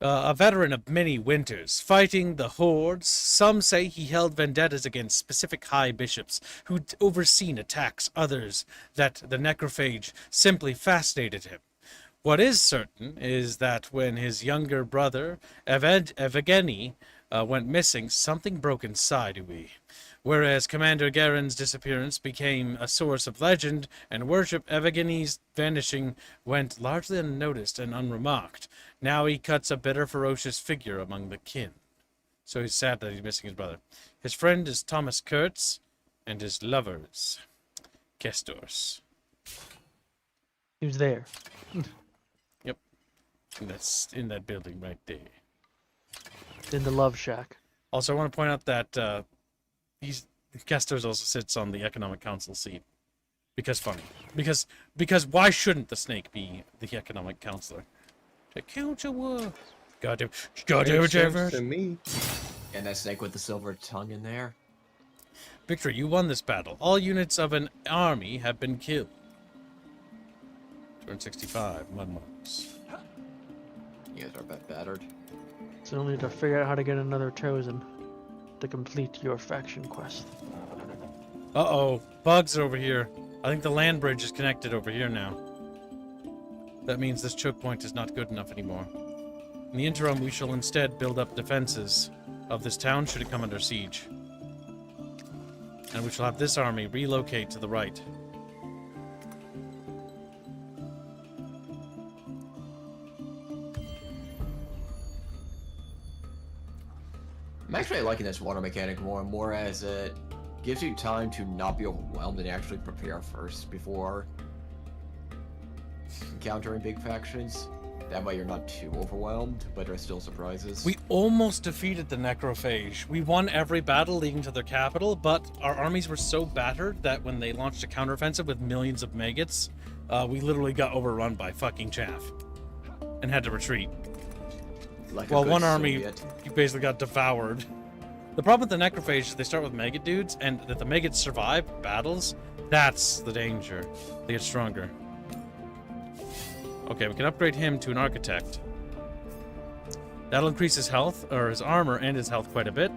A: A veteran of many winters, fighting the hordes. Some say he held vendettas against specific high bishops who'd overseen attacks, others that the necrophage simply fascinated him. What is certain is that when his younger brother, Evgeny, went missing, something broke inside Ui. Whereas Commander Garen's disappearance became a source of legend and worship, Evgeny's vanishing went largely unnoticed and unremarked. Now he cuts a bitter, ferocious figure among the kin. So he's sad that he's missing his brother. His friend is Thomas Kurtz, and his lovers, Kestors.
E: He was there.
A: Yep. That's in that building right there.
E: In the Love Shack.
A: Also, I want to point out that Castos also sits on the Economic Council seat. Because funny. Because why shouldn't the snake be the Economic Counselor? The council work. Goddamn
F: Makes sense
A: Javert.
F: to me.
H: And that snake with the silver tongue in there.
A: Victory, you won this battle. All units of an army have been killed. 265 mud marks.
H: You guys are a bit battered.
E: So you'll need to figure out how to get another chosen to complete your faction quest.
A: Uh-oh. Bugs are over here. I think the land bridge is connected over here now. That means this choke point is not good enough anymore. In the interim, we shall instead build up defenses of this town should it come under siege. And we shall have this army relocate to the right.
H: I'm actually liking this water mechanic more and more as it gives you time to not be overwhelmed and actually prepare first before encountering big factions. That way you're not too overwhelmed, but there are still surprises.
A: We almost defeated the Necrophage. We won every battle leading to their capital, but our armies were so battered that when they launched a counteroffensive with millions of maggots, we literally got overrun by fucking chaff and had to retreat.
H: Like
A: Well, one army
H: Soviet.
A: basically got devoured. The problem with the Necrophage is they start with maggot dudes, and that the maggots survive battles, that's the danger. They get stronger. Okay, we can upgrade him to an architect. That'll increase his health, or his armor, and his health quite a bit.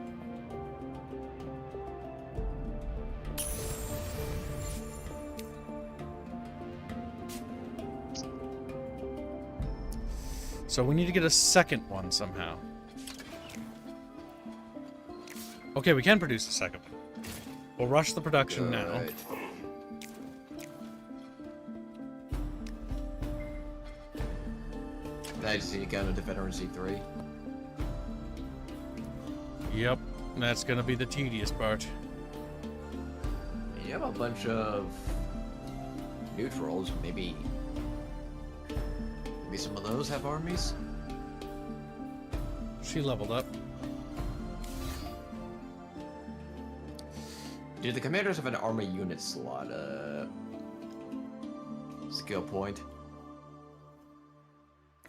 A: So we need to get a second one somehow. Okay, we can produce a second one. We'll rush the production now.
H: Alright. I just need to count a Defender in C3.
A: Yep, that's gonna be the tedious part.
H: You have a bunch of neutrals, maybe some of those have armies?
A: She leveled up.
H: Do the commanders have an army unit slot, skill point?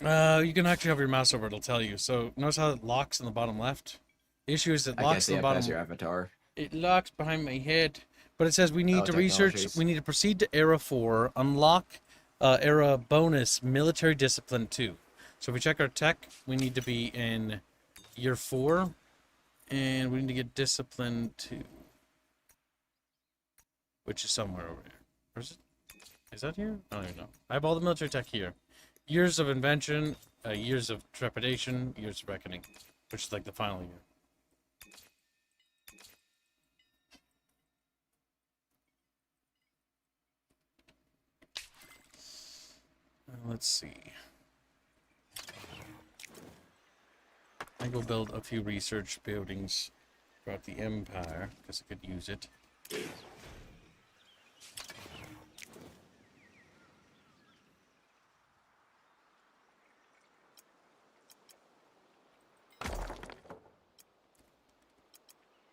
A: You can actually have your mouse over, it'll tell you. So notice how it locks in the bottom left? The issue is it
H: I can't
A: locks
H: see
A: in the
H: it
A: bottom.
H: past your avatar.
A: It locks behind my head. But it says we need
H: Oh,
A: to research,
H: technologies.
A: we need to proceed to Era 4, unlock Era bonus military discipline 2. So if we check our tech, we need to be in year 4, and we need to get discipline 2. Which is somewhere over here. Or is it? Is that here? I don't even know. I have all the military tech here. Years of invention, years of trepidation, years of reckoning. Which is like the final year. Let's see. I go build a few research buildings throughout the Empire, because I could use it.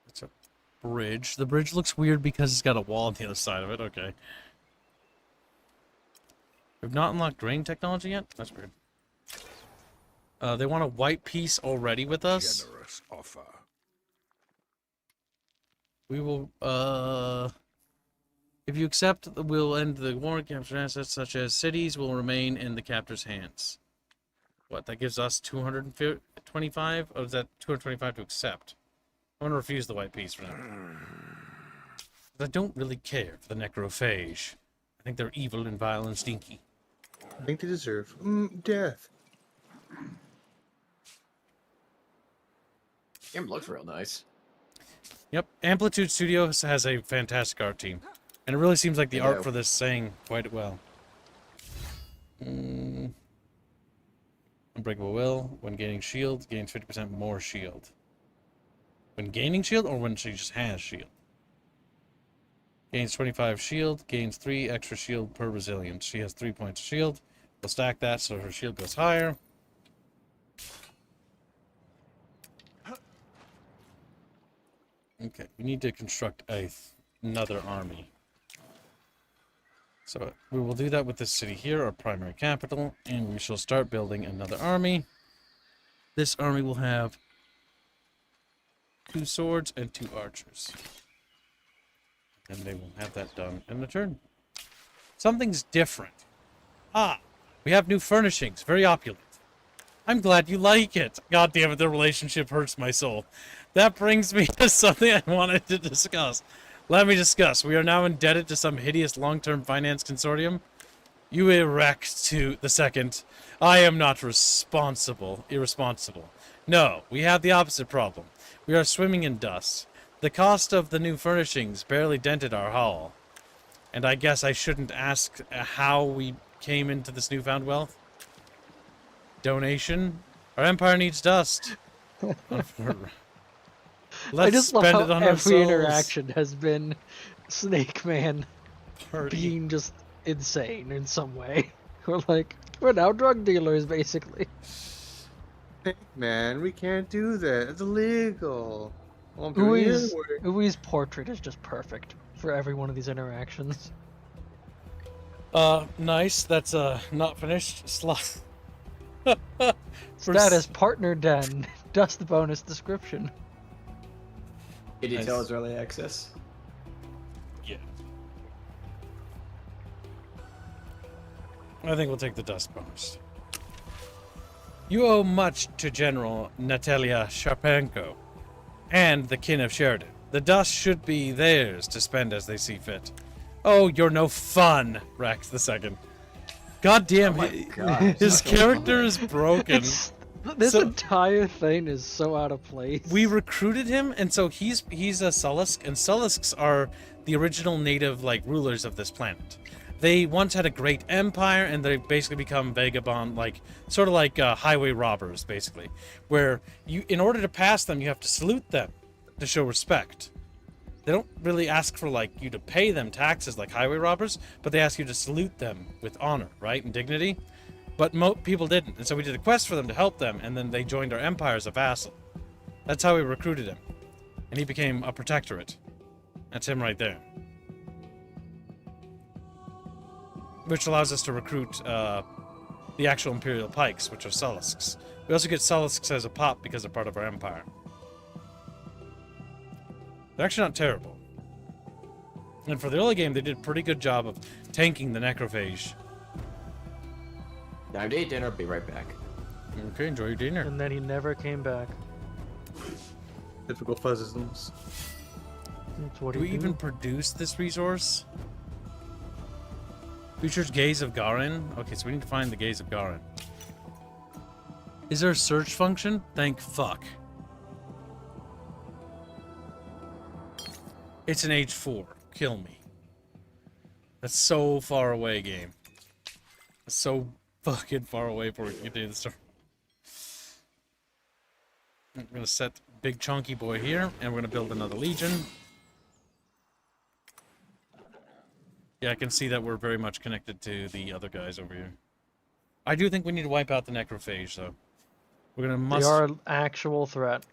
A: It's a bridge. The bridge looks weird because it's got a wall on the other side of it. Okay. We've not unlocked grain technology yet? That's weird. They want a white piece already with us.
B: Generous offer.
A: We will, if you accept, we'll end the war. Captured assets such as cities will remain in the captor's hands. What, that gives us 225? Or is that 225 to accept? I'm gonna refuse the white piece for now. But I don't really care for the necrophage. I think they're evil and vile and stinky.
F: I think they deserve death.
H: Game looks real nice.
A: Yep, Amplitude Studios has a fantastic art team. And it really seems like the
H: They
A: art
H: do.
A: for this sang quite well. Unbreakable Will. When gaining shield, gains 50% more shield. When gaining shield, or when she just has shield? Gains 25 shield, gains 3 extra shield per resilience. She has 3 points of shield. We'll stack that so her shield goes higher. Okay, we need to construct another army. So we will do that with this city here, our primary capital, and we shall start building another army. This army will have 2 swords and 2 archers. And they will have that done in a turn. Something's different. Ah, we have new furnishings, very opulent. I'm glad you like it. God damn it, the relationship hurts my soul. That brings me to something I wanted to discuss. Let me discuss. We are now indebted to some hideous long-term finance consortium. You erect to the second. I am not irresponsible. No, we have the opposite problem. We are swimming in dust. The cost of the new furnishings barely dented our haul. And I guess I shouldn't ask how we came into this newfound wealth. Donation. Our empire needs dust. Let's
E: I just love
A: spend
E: how
A: it on
E: every
A: ourselves.
E: interaction has been Snake Man
A: Party.
E: being just insane in some way. We're now drug dealers, basically.
F: Hey, man, we can't do that. It's illegal. Well, I'm doing it anyway.
E: Ui's portrait is just perfect for every one of these interactions.
A: Nice. That's not finished slot.
E: Status partner den. Dust bonus description.
H: Can you
A: Nice.
H: tell it's early access?
A: Yeah. I think we'll take the dust bonus. You owe much to General Natalia Sharpenko and the kin of Sheridan. The dust should be theirs to spend as they see fit. Oh, you're no fun, Rex the second. God damn, his character is broken.
E: This entire thing is so out of place.
A: We recruited him, and so he's a Sullusk, and Sullusks are the original native rulers of this planet. They once had a great empire, and they basically become vagabond, sort of like highway robbers, basically. Where in order to pass them, you have to salute them to show respect. They don't really ask for you to pay them taxes like highway robbers, but they ask you to salute them with honor, right, and dignity. But people didn't, and so we did a quest for them to help them, and then they joined our empire as a vassal. That's how we recruited him, and he became a protectorate. That's him right there. Which allows us to recruit the actual Imperial Pikes, which are Sullusks. We also get Sullusks as a pop because they're part of our empire. They're actually not terrible. And for the early game, they did a pretty good job of tanking the necrophage.
H: Time to eat dinner, be right back.
A: Okay, enjoy your dinner.
E: And then he never came back.
F: Typical fuzzisms.
E: That's what
A: Do
E: he
A: we
E: do.
A: even produce this resource? Features Gaze of Garin. Okay, so we need to find the Gaze of Garin. Is there a search function? Thank fuck. It's an H4. Kill me. That's so far away, game. That's so fucking far away before we can continue the story. I'm gonna set Big Chunky Boy here, and we're gonna build another Legion. Yeah, I can see that we're very much connected to the other guys over here. I do think we need to wipe out the necrophage, though. We're gonna
E: They are an actual threat.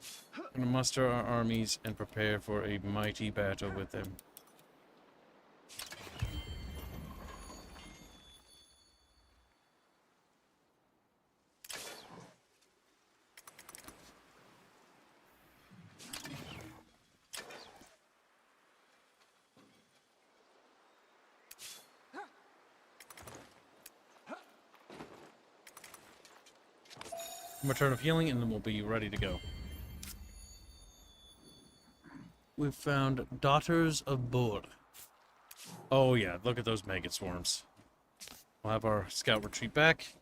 A: muster our armies and prepare for a mighty battle with them. One turn of healing, and then we'll be ready to go. We've found Daughters of Bur. Oh yeah, look at those maggot swarms. We'll have our scout retreat back.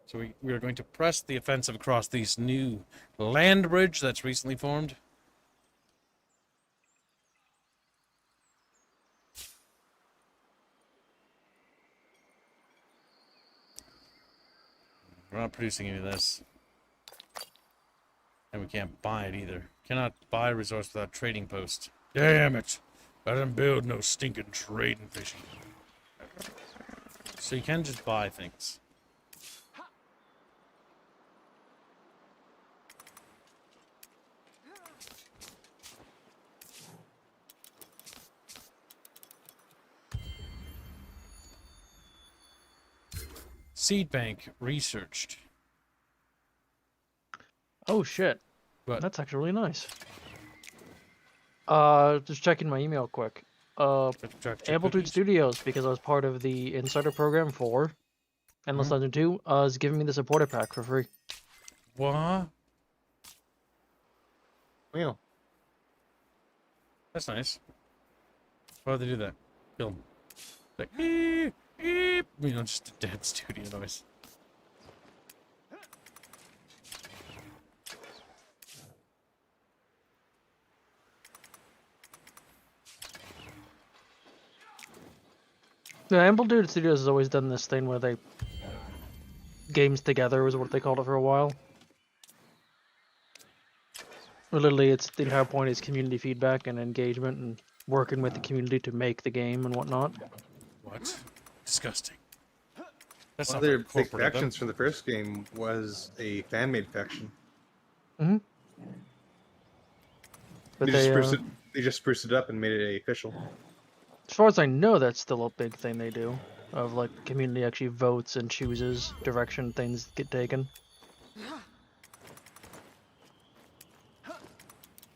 A: So we are going to press the offensive across this new land bridge that's recently formed. We're not producing any of this. And we can't buy it either. Cannot buy a resource without trading post. Damn it! I didn't build no stinking trading fishing. So you can just buy things. Seed bank researched.
E: Oh shit.
A: What?
E: That's actually really nice. Just checking my email quick. Amplitude Studios, because I was part of the insider program for Endless Legend 2, is giving me the supporter pack for free.
A: What?
F: Wow.
A: That's nice. Why would they do that? Kill them. Like, eep, eep. You know, just a dead studio noise.
E: The Amplitude Studios has always done this thing where they games together is what they called it for a while. But literally, it's the entire point is community feedback and engagement and working with the community to make the game and whatnot.
A: What? Disgusting. That's
F: One
A: not
F: of their
A: very
F: big
A: corporate of them.
F: factions from the first game was a fan-made faction.
E: Mm-hmm. But
F: They just spruced it up and made it official.
E: as far as I know, that's still a big thing they do. Of like, community actually votes and chooses direction things get taken.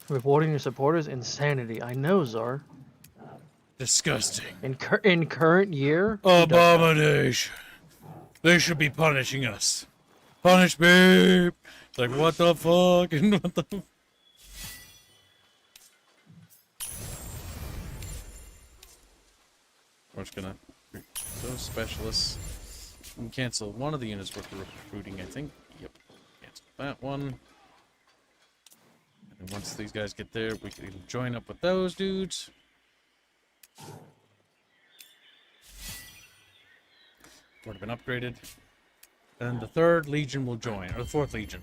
E: Rewarding your supporters? Insanity. I know, Czar.
A: Disgusting.
E: In current year? who does that?
A: Abomination. They should be punishing us. Punish me. It's like, what the fuck? And what the... We're just gonna... Those specialists. We can cancel one of the units we're recruiting, I think. Yep. Cancel that one. And once these guys get there, we can join up with those dudes. Would have been upgraded. And the 3rd Legion will join, or the 4th Legion.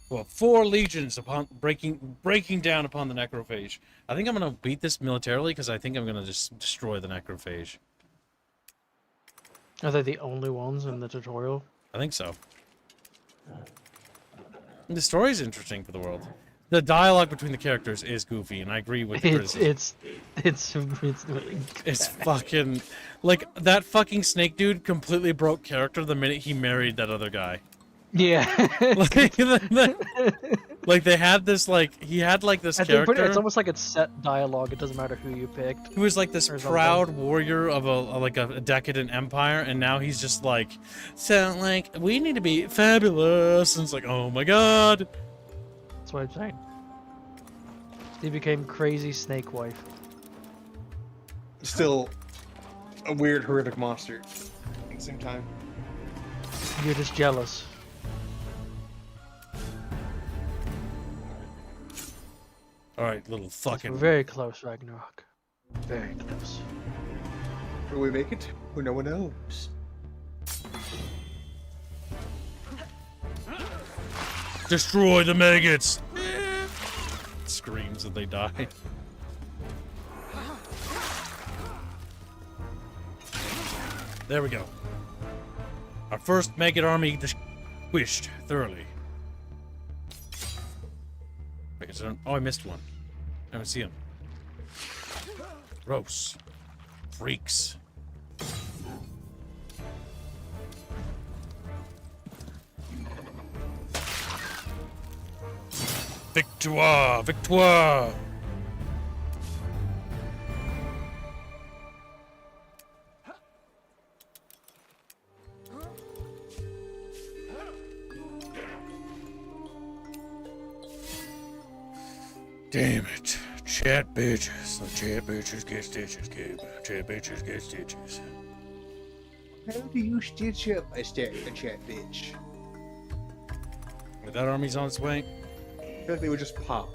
A: Well, 4 legions upon breaking down upon the necrophage. I think I'm gonna beat this militarily because I think I'm gonna just destroy the necrophage.
E: Are they the only ones in the tutorial?
A: I think so. The story's interesting for the world. The dialogue between the characters is goofy, and I agree with the criticism.
E: It's really
A: It's fucking like that fucking snake dude completely broke character the minute he married that other guy.
E: yeah.
A: Like they had this he had like this character.
E: It's almost like it's set dialogue. It doesn't matter who you picked.
A: Who was like this proud warrior of a decadent empire, and now he's just like, so like we need to be fabulous, and it's like, oh my god.
E: That's what I'm saying. He became crazy snake wife.
F: Still a weird, horrific monster at the same time.
E: You're just jealous.
A: Alright, little
E: We're
A: fucking...
E: very close, Ragnarok. Very close.
F: Will we make it? Who no one knows.
A: Destroy the maggots! Screams and they die. There we go. Our first maggot army squished thoroughly. Wait, is there... Oh, I missed one. I don't see him. Gross. Freaks. Victoire! Victoire! Damn it. Chat bitches. The chat bitches get stitches, kid. Chat bitches get stitches.
G: How do you stitch up a chat bitch?
A: With that army's on its way.
F: I feel like they would just pop.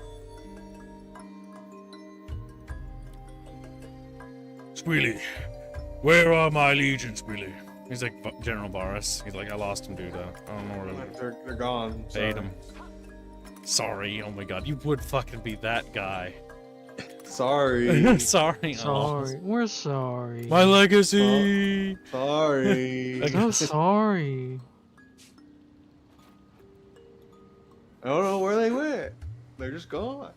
A: Squealy, where are my legions, Squealy? He's like General Barris. He's like, I lost him, dude. I don't know where
F: They're gone.
A: paid him. Sorry. Oh my god, you would fucking be that guy.
F: Sorry.
A: Sorry.
E: Sorry. We're sorry.
A: My legacy.
F: Sorry.
E: So sorry.
F: I don't know where they went. They're just gone.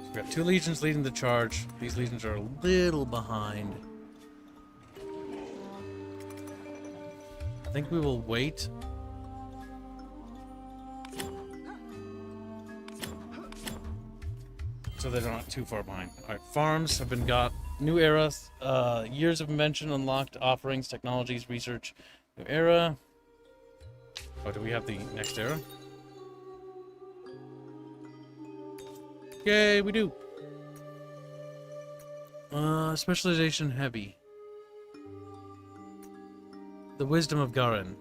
A: We've got 2 legions leading the charge. These legions are a little behind. I think we will wait. So they're not too far behind. Alright, farms have been got. New era, years of invention unlocked, offerings, technologies, research. New era. Oh, do we have the next era? Yay, we do. Specialization heavy. The wisdom of Garen.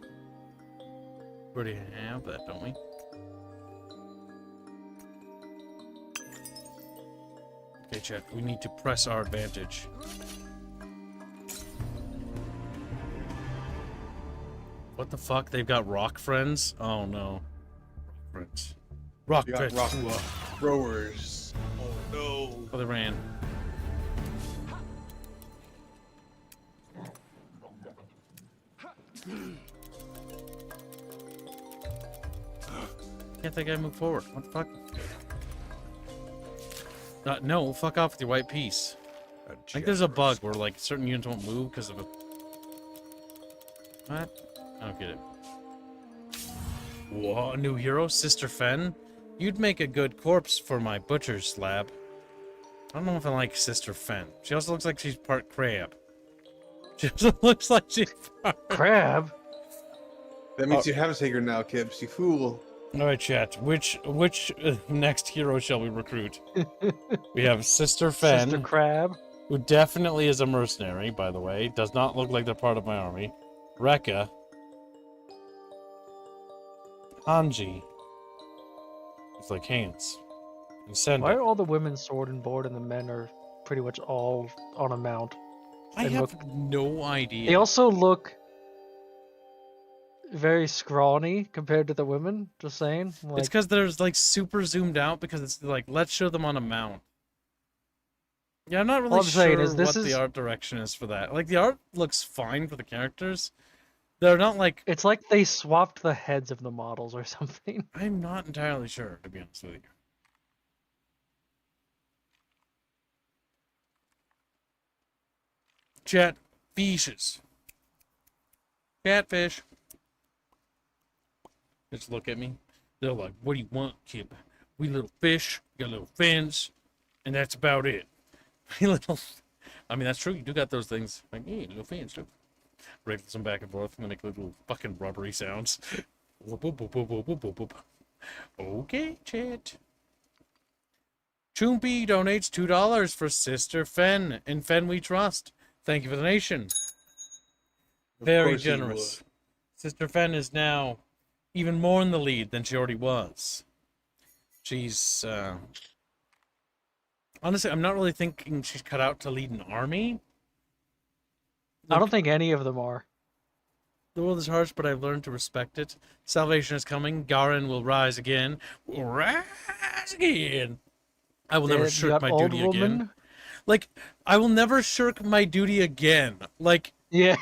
A: We already have that, don't we? Okay, chat, we need to press our advantage. What the fuck? They've got rock friends? Oh no. Rock friends. Rock
F: You got
A: friends.
F: rock throwers. Oh no.
A: Oh, they ran. Can't that guy move forward? What the fuck? No, fuck off with your white piece. I think there's a bug where like certain units won't move because of a... What? I don't get it. Whoa, a new hero? Sister Fen? You'd make a good corpse for my butcher's slab. I don't know if I like Sister Fen. She also looks like she's part crab. She also looks like she's part...
E: Crab?
F: That means you have to take her now, Kips, you fool.
A: Alright, chat. Which next hero shall we recruit? We have Sister Fen,
E: Sister Crab?
A: who definitely is a mercenary, by the way. Does not look like they're part of my army. Rekka. Hanji. It's like hands. And Senda.
E: Why are all the women sword and board and the men are pretty much all on a mount?
A: I
E: They
A: have
E: look-
A: no idea.
E: They also look very scrawny compared to the women, just saying. Like,
A: It's because there's like super zoomed out because it's like, let's show them on a mount. Yeah, I'm not really
E: All I'm saying
A: sure
E: is this
A: what
E: is-
A: the art direction is for that. Like, the art looks fine for the characters. They're not like...
E: it's like they swapped the heads of the models or something.
A: I'm not entirely sure, to be honest with you. Chat fishes. Catfish. Just look at me. They're like, what do you want, Kip? We little fish, got little fins, and that's about it. We little... I mean, that's true. You do got those things. Like, yeah, little fins, too. Wriggle them back and forth and they make little fucking rubbery sounds. Whoop, whoop, whoop, whoop, whoop, whoop, whoop. Okay, chat. Choompi donates $2 for Sister Fen. In Fen we trust. Thank you for the donation. Very
F: course he
A: generous. Sister Fen is now even more in the lead than she already was. She's, honestly, I'm not really thinking she's cut out to lead an army.
E: I don't think any of them are.
A: The world is harsh, but I've learned to respect it. Salvation is coming. Garen will rise again. Will rise again. I will never
E: You
A: shirk
E: got
A: my
E: old
A: duty
E: woman?
A: again. Like, I will never shirk my duty again. Like,
E: Yeah.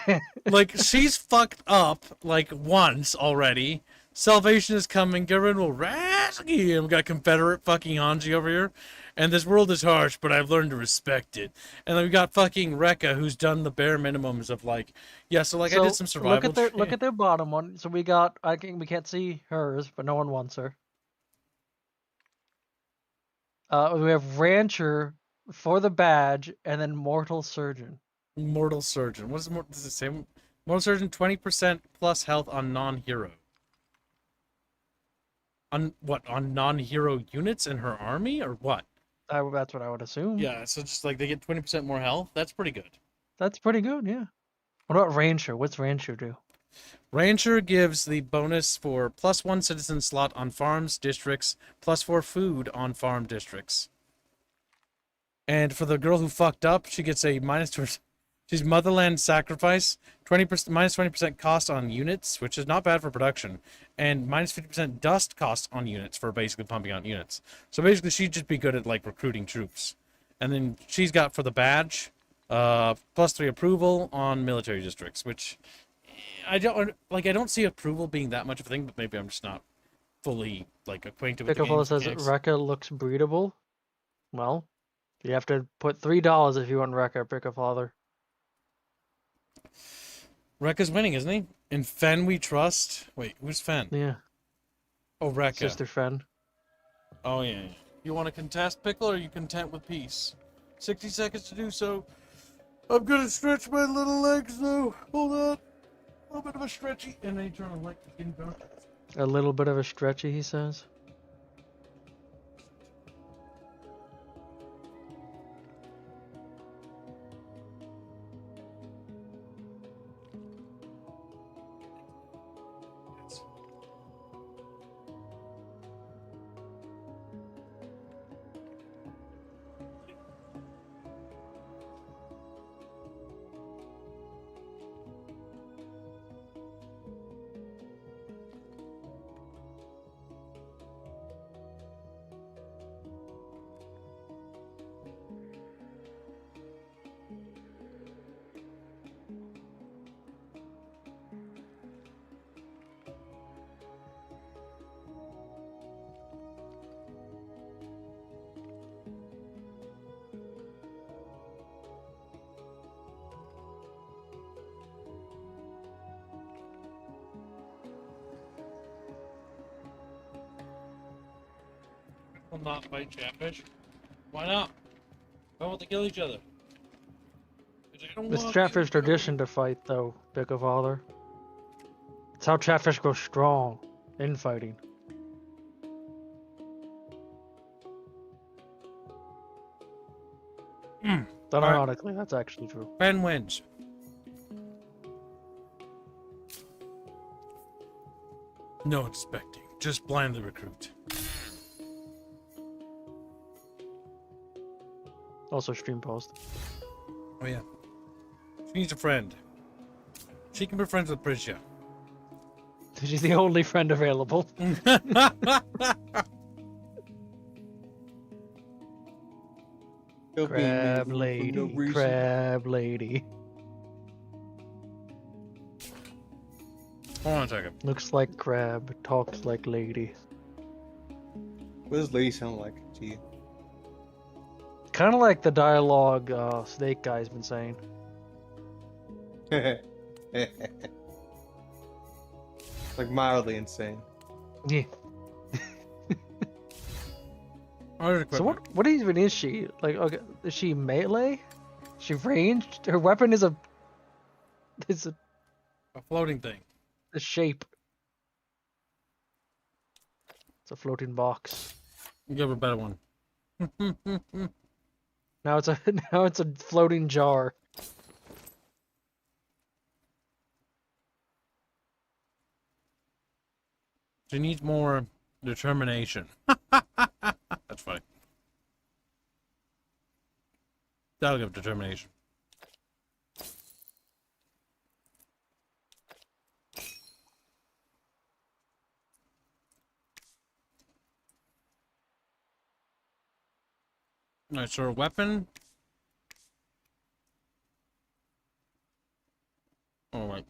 A: like she's fucked up like once already. Salvation is coming. Garen will rise again. We got Confederate fucking Hanji over here. And this world is harsh, but I've learned to respect it. And then we got fucking Rekka, who's done the bare minimums of like, yeah. So like I did some survival.
E: Look at their bottom one. So we got, I think we can't see hers, but no one wants her. We have Rancher for the badge, and then Mortal Surgeon.
A: Mortal Surgeon. What does it say? Mortal Surgeon 20% plus health on non-hero. On what? On non-hero units in her army or what?
E: That's what I would assume.
A: Yeah, so just like they get 20% more health. That's pretty good.
E: That's pretty good, yeah. What about Rancher? What's Rancher do?
A: Rancher gives the bonus for +1 citizen slot on farms districts, +4 food on farm districts. And for the girl who fucked up, she gets a -2. She's Motherland Sacrifice, 20% -20% cost on units, which is not bad for production, and -50% dust cost on units for basically pumping out units. So basically, she'd just be good at like recruiting troops. And then she's got for the badge, +3 approval on military districts, which I don't see approval being that much of a thing, but maybe I'm just not fully like acquainted with the
E: Pickle
A: game's
E: says
A: mechanics.
E: Rekka looks breedable. Well, you have to put $3 if you want Rekka, Pickle Father.
A: Rekka's winning, isn't he? In Fen we trust. Wait, who's Fen?
E: Yeah,
A: Oh, Rekka.
E: sister friend.
A: Oh yeah. You want to contest, Pickle, or are you content with peace? 60 seconds to do so. I'm gonna stretch my little legs though. Hold on. A little bit of a stretchy. And then you turn the light in back.
E: A little bit of a stretchy, he says.
A: Will not fight Chatfish. Why not? Why won't they kill each other? 'Cause they don't
E: It's
A: want
E: Chatfish
A: to kill
E: tradition to fight, though, Big of Father. It's how Chatfish grows strong in fighting. Ironically, that's actually true.
A: Fen wins. No expecting. Just blindly recruit.
E: Also, stream post.
A: Oh yeah. She needs a friend. She can be friends with Prisha.
E: She's the only friend available. Crab lady, crab lady.
A: Hold on a second.
E: Looks like crab, talks like lady.
F: What does lady sound like to you?
E: Kind of like the dialogue Snake Guy's been saying.
F: Like mildly insane.
E: Yeah. So what even is she? Like, okay, is she melee? Is she ranged? Her weapon is a
A: floating thing.
E: a shape. It's a floating box.
A: Give her a better one.
E: Now it's a floating jar.
A: She needs more determination. That's funny. That'll give determination. Alright, so her weapon. Alright.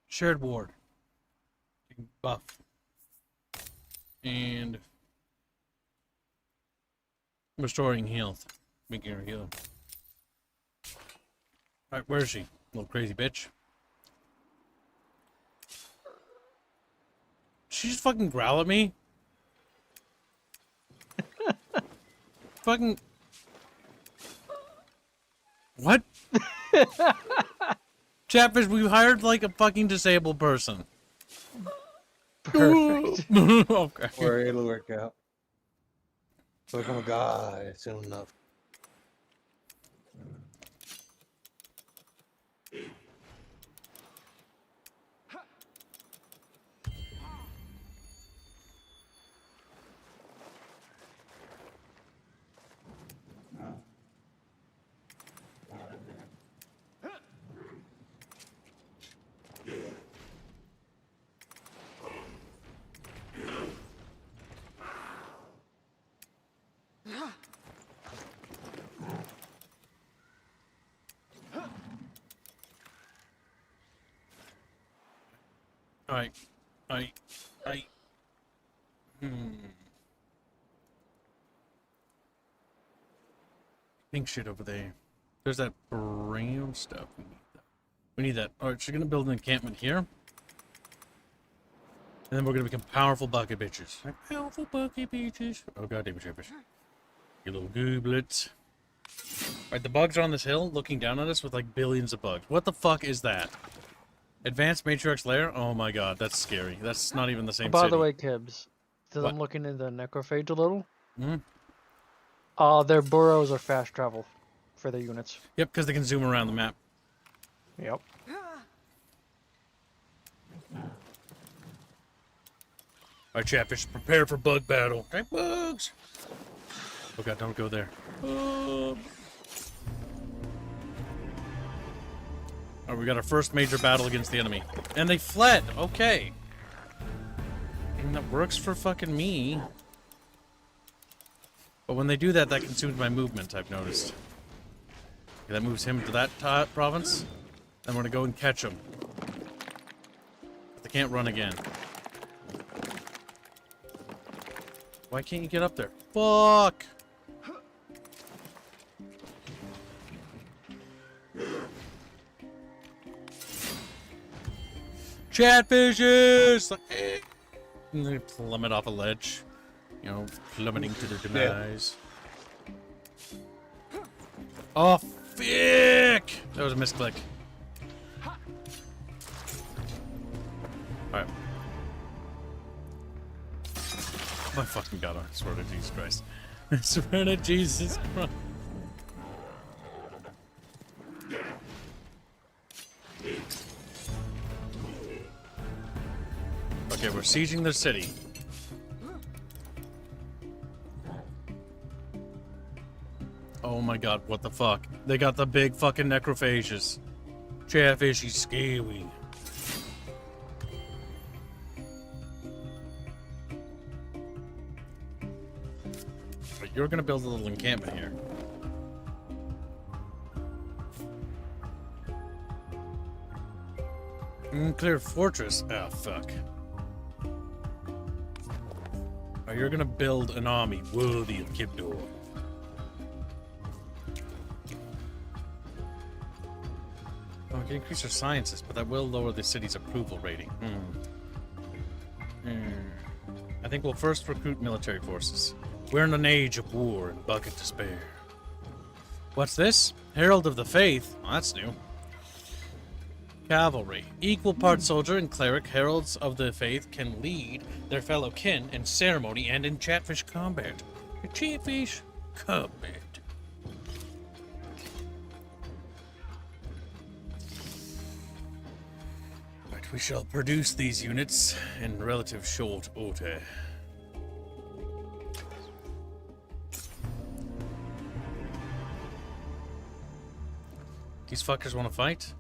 A: Shared ward. You can buff. And restoring health. Making her heal. Alright, where is she? Little crazy bitch. She just fucking growl at me? Fucking... What? Chatfish, we hired like a fucking disabled person.
E: Perfect.
A: Okay.
F: Or it'll work out. It's like, oh my god, it's soon enough.
A: I. Pink shit over there. There's that brown stuff. We need that. Alright, so we're gonna build an encampment here. And then we're gonna become powerful bucket bitches. Like powerful bucket bitches. Oh god damn it, Shepard. You little gooblets. Alright, the bugs are on this hill looking down at us with like billions of bugs. What the fuck is that? Advanced Matriarch's Lair? Oh my god, that's scary. That's not even the same
E: By
A: city.
E: the way, Kibbs, because
A: What?
E: I'm looking into necrophage a little.
A: Hmm?
E: Their burrows are fast travel for their units.
A: Yep, because they can zoom around the map.
E: Yep.
A: Alright, Chatfish, prepare for bug battle. Okay, bugs! Oh god, don't go there. Oh, we got our first major battle against the enemy. And they fled! Okay. And that works for fucking me. But when they do that, that consumes my movement, I've noticed. Okay, that moves him to that province. Then we're gonna go and catch him. But they can't run again. Why can't you get up there? Fuck! Chatfishes! Like, eh. And they plummet off a ledge. You know, plummeting to their demise. Oh, fuck! That was a misclick. Alright. My fucking god, I swear to Jesus Christ. I swear to Jesus Christ. Okay, we're sieging the city. Oh my god, what the fuck? They got the big fucking necrophages. Chatfishy scary. But you're gonna build a little encampment here. Clear fortress. Oh fuck. Oh, you're gonna build an army worthy of Kibdor. Oh, we can increase our sciences, but that will lower the city's approval rating. I think we'll first recruit military forces. We're in an age of war and bucket despair. What's this? Herald of the Faith? Oh, that's new. Cavalry. Equal parts soldier and cleric, heralds of the faith can lead their fellow kin in ceremony and in chatfish combat. Chatfish combat. But we shall produce these units in relative short order. These fuckers want to fight?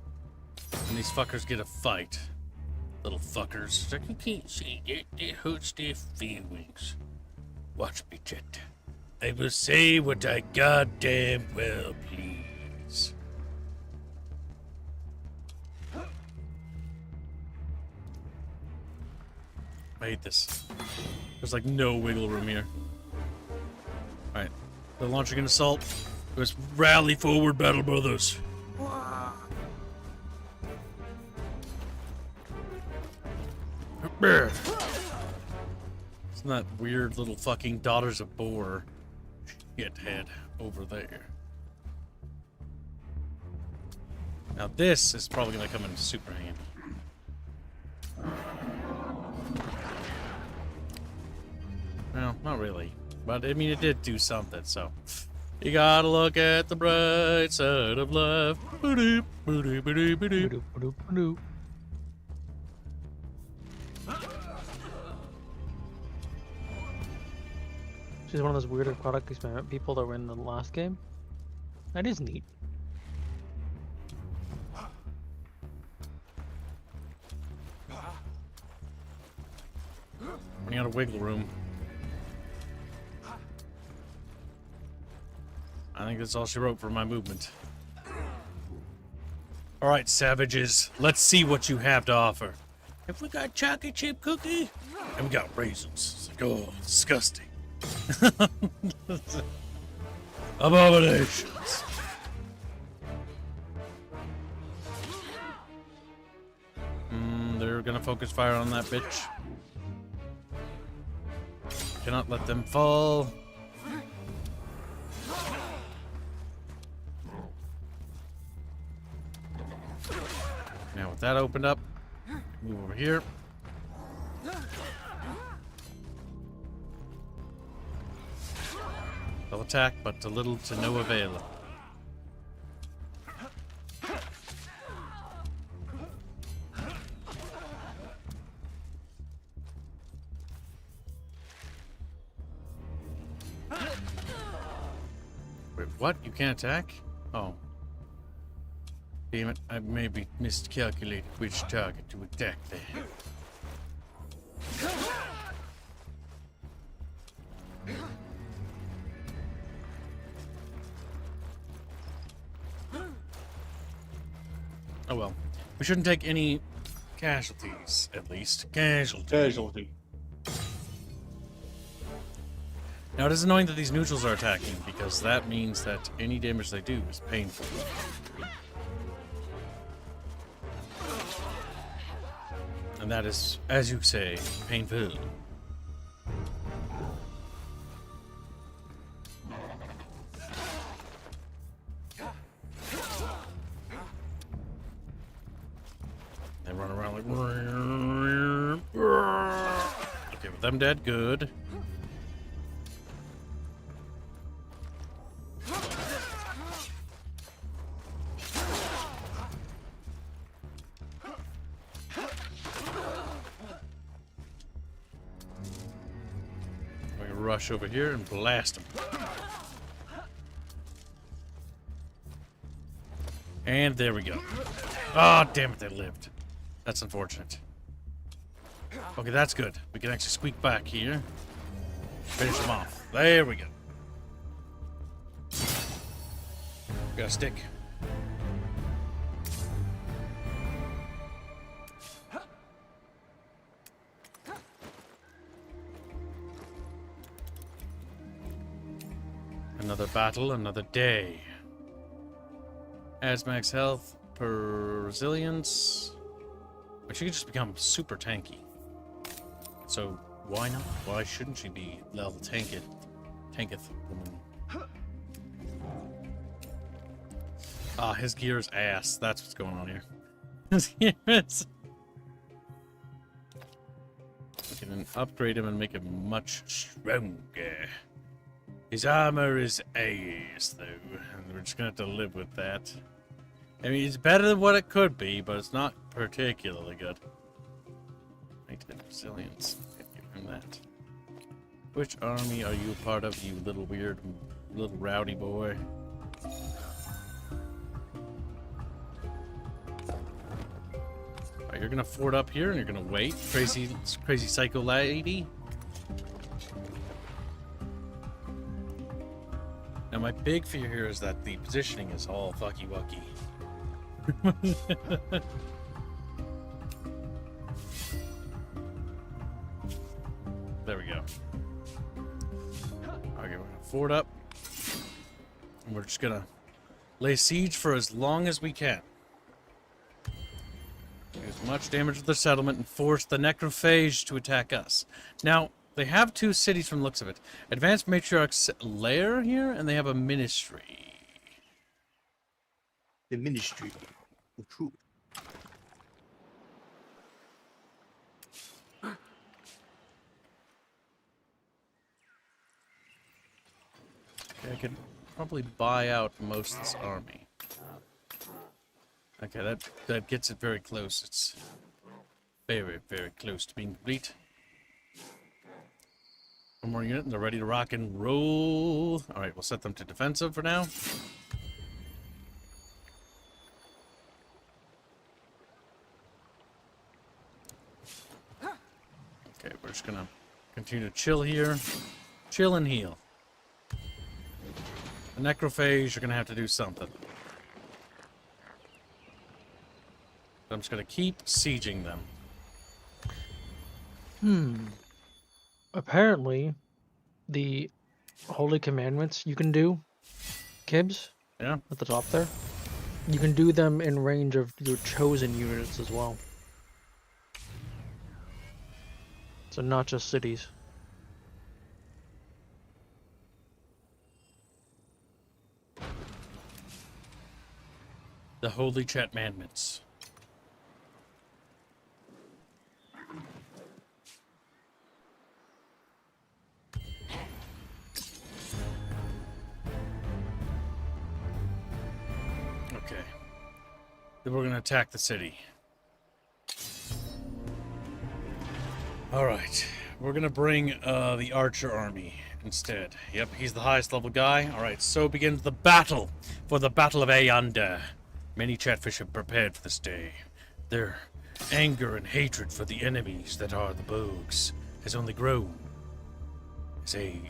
A: And these fuckers get a fight. Little fuckers. It's like, you can't say that. That hurts their feelings. Watch me, Chet. I will say what I goddamn well please. I hate this. There's like no wiggle room here. Alright. They're launching an assault. Let's rally forward, Battle Brothers. Isn't that weird little fucking Daughters of Boar shit head over there? Now this is probably gonna come in super handy. Well, not really. But I mean it did do something, so you gotta look at the bright side of life. Ba-doop, ba-doop, ba-doop, ba-doop.
E: Ba-doop, ba-doop. She's one of those weird product experiment people that were in the last game. That is neat.
A: Running out of wiggle room. I think that's all she wrote for my movement. Alright, savages. Let's see what you have to offer. Have we got chocolate chip cookie? And we got raisins. It's like, oh, disgusting. Abominations. They're gonna focus fire on that bitch. Cannot let them fall. Now with that opened up, move over here. They'll attack, but to little to no avail. Wait, what? You can't attack? Oh. Damn it, I maybe miscalculated which target to attack there. Oh well. We shouldn't take any casualties, at least. Casualty. Now it is annoying that these neutrals are attacking, because that means that any damage they do is painful. And that is, as you say, painful. They run around like... Okay, with them dead, good. Rush over here and blast them. And there we go. Oh, damn it, they lived. That's unfortunate. Okay, that's good. We can actually squeak back here. Finish them off. There we go. Got a stick. Another battle, another day. Adds max health per resilience. But she could just become super tanky. So why not? Why shouldn't she be level tanketh woman? Ah, his gear is ass. That's what's going on here. His gear is... We can upgrade him and make him much stronger. His armor is ace, though, and we're just gonna have to live with that. I mean, it's better than what it could be, but it's not particularly good. Maintenance resilience. Give him that. Which army are you a part of, you little weird, little rowdy boy? Alright, you're gonna fort up here, and you're gonna wait. Crazy psycho lady. Now, my big fear here is that the positioning is all fucky-wucky. There we go. Okay, we're gonna fort up. And we're just gonna lay siege for as long as we can. Do as much damage to the settlement and force the necrophage to attack us. Now, they have two cities from the looks of it. Advanced Matriarch's Lair here, and they have a ministry.
G: The ministry of truth.
A: Okay, I could probably buy out most of this army. Okay, that gets it very close. It's very, very close to being complete. One more unit, and they're ready to rock and roll. Alright, we'll set them to defensive for now. Okay, we're just gonna continue to chill here. Chill and heal. The necrophage, you're gonna have to do something. I'm just gonna keep sieging them.
E: Apparently, the Holy Commandments you can do, Kibs,
A: Yeah.
E: at the top there. You can do them in range of your chosen units as well. So not just cities.
A: The Holy Chatmanments. Okay. Then we're gonna attack the city. Alright. We're gonna bring the archer army instead. Yep, he's the highest level guy. Alright, so begins the battle for the Battle of Ayanda. Many Chatfish have prepared for this day. Their anger and hatred for the enemies that are the Boyz has only grown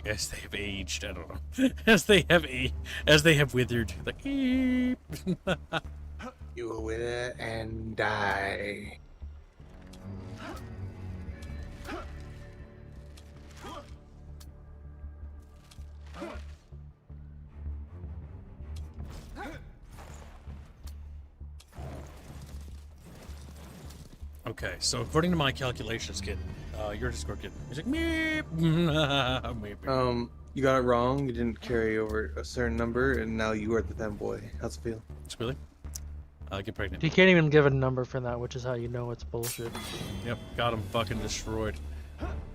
A: as they have aged. I don't know, as they have withered. Like, eep.
G: You will wither and die.
A: Okay, so according to my calculations, kid, your Discord kid, he's like, meep. Meep.
F: You got it wrong. You didn't carry over a certain number, and now you are the femboy. How's it feel?
A: Squilly? Get pregnant.
E: You can't even give a number for that, which is how you know it's bullshit.
A: Yep, got him fucking destroyed.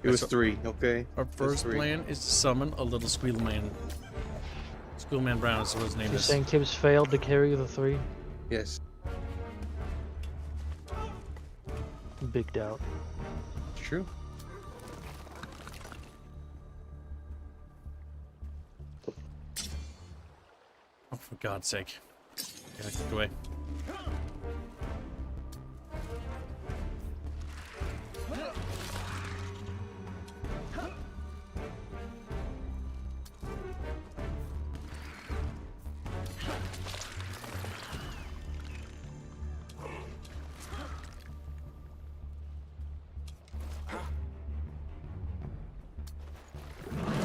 F: It was
A: So-
F: 3, okay?
A: Our
F: It was
A: first
F: 3.
A: plan is to summon a little Squealman. Squealman Brown is what his name
E: You're
A: is.
E: saying Kibs failed to carry the 3?
F: Yes.
E: Big doubt.
A: It's true. Oh, for God's sake. Get out away.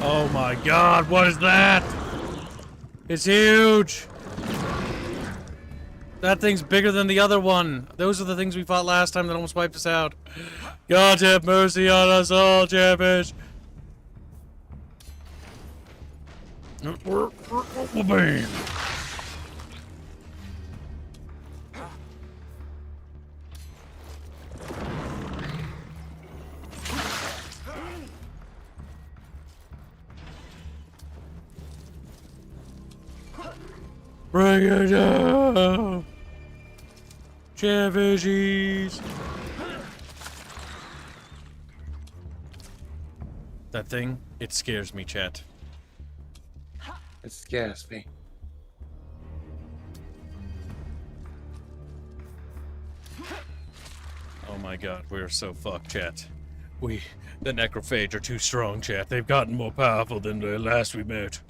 A: Oh my God, what is that? It's huge. That thing's bigger than the other one. Those are the things we fought last time that almost wiped us out. God have mercy on us all, Chatfish. Bam. Bring it down! Chatfishies! That thing, it scares me, chat.
F: It scares me.
A: Oh my God, we are so fucked, chat. The necrophage are too strong, chat. They've gotten more powerful than the last we met.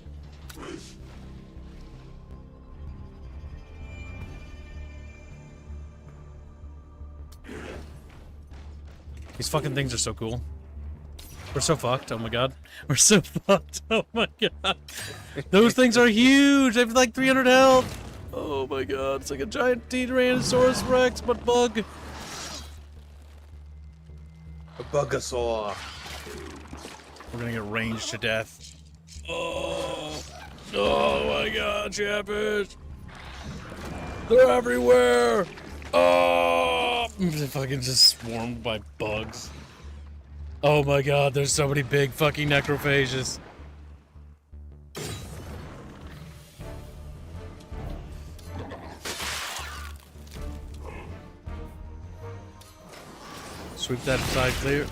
A: These fucking things are so cool. We're so fucked, oh my God. We're so fucked, oh my God. Those things are huge! They have like 300 health! Oh my God, it's like a giant Tyrannosaurus Rex, but bug.
F: A bugasaur.
A: We're gonna get ranged to death. Oh! Oh my God, Chatfish! They're everywhere! Oh! They're fucking just swarmed by bugs. Oh my God, there's so many big fucking necrophages. Sweep that side clear.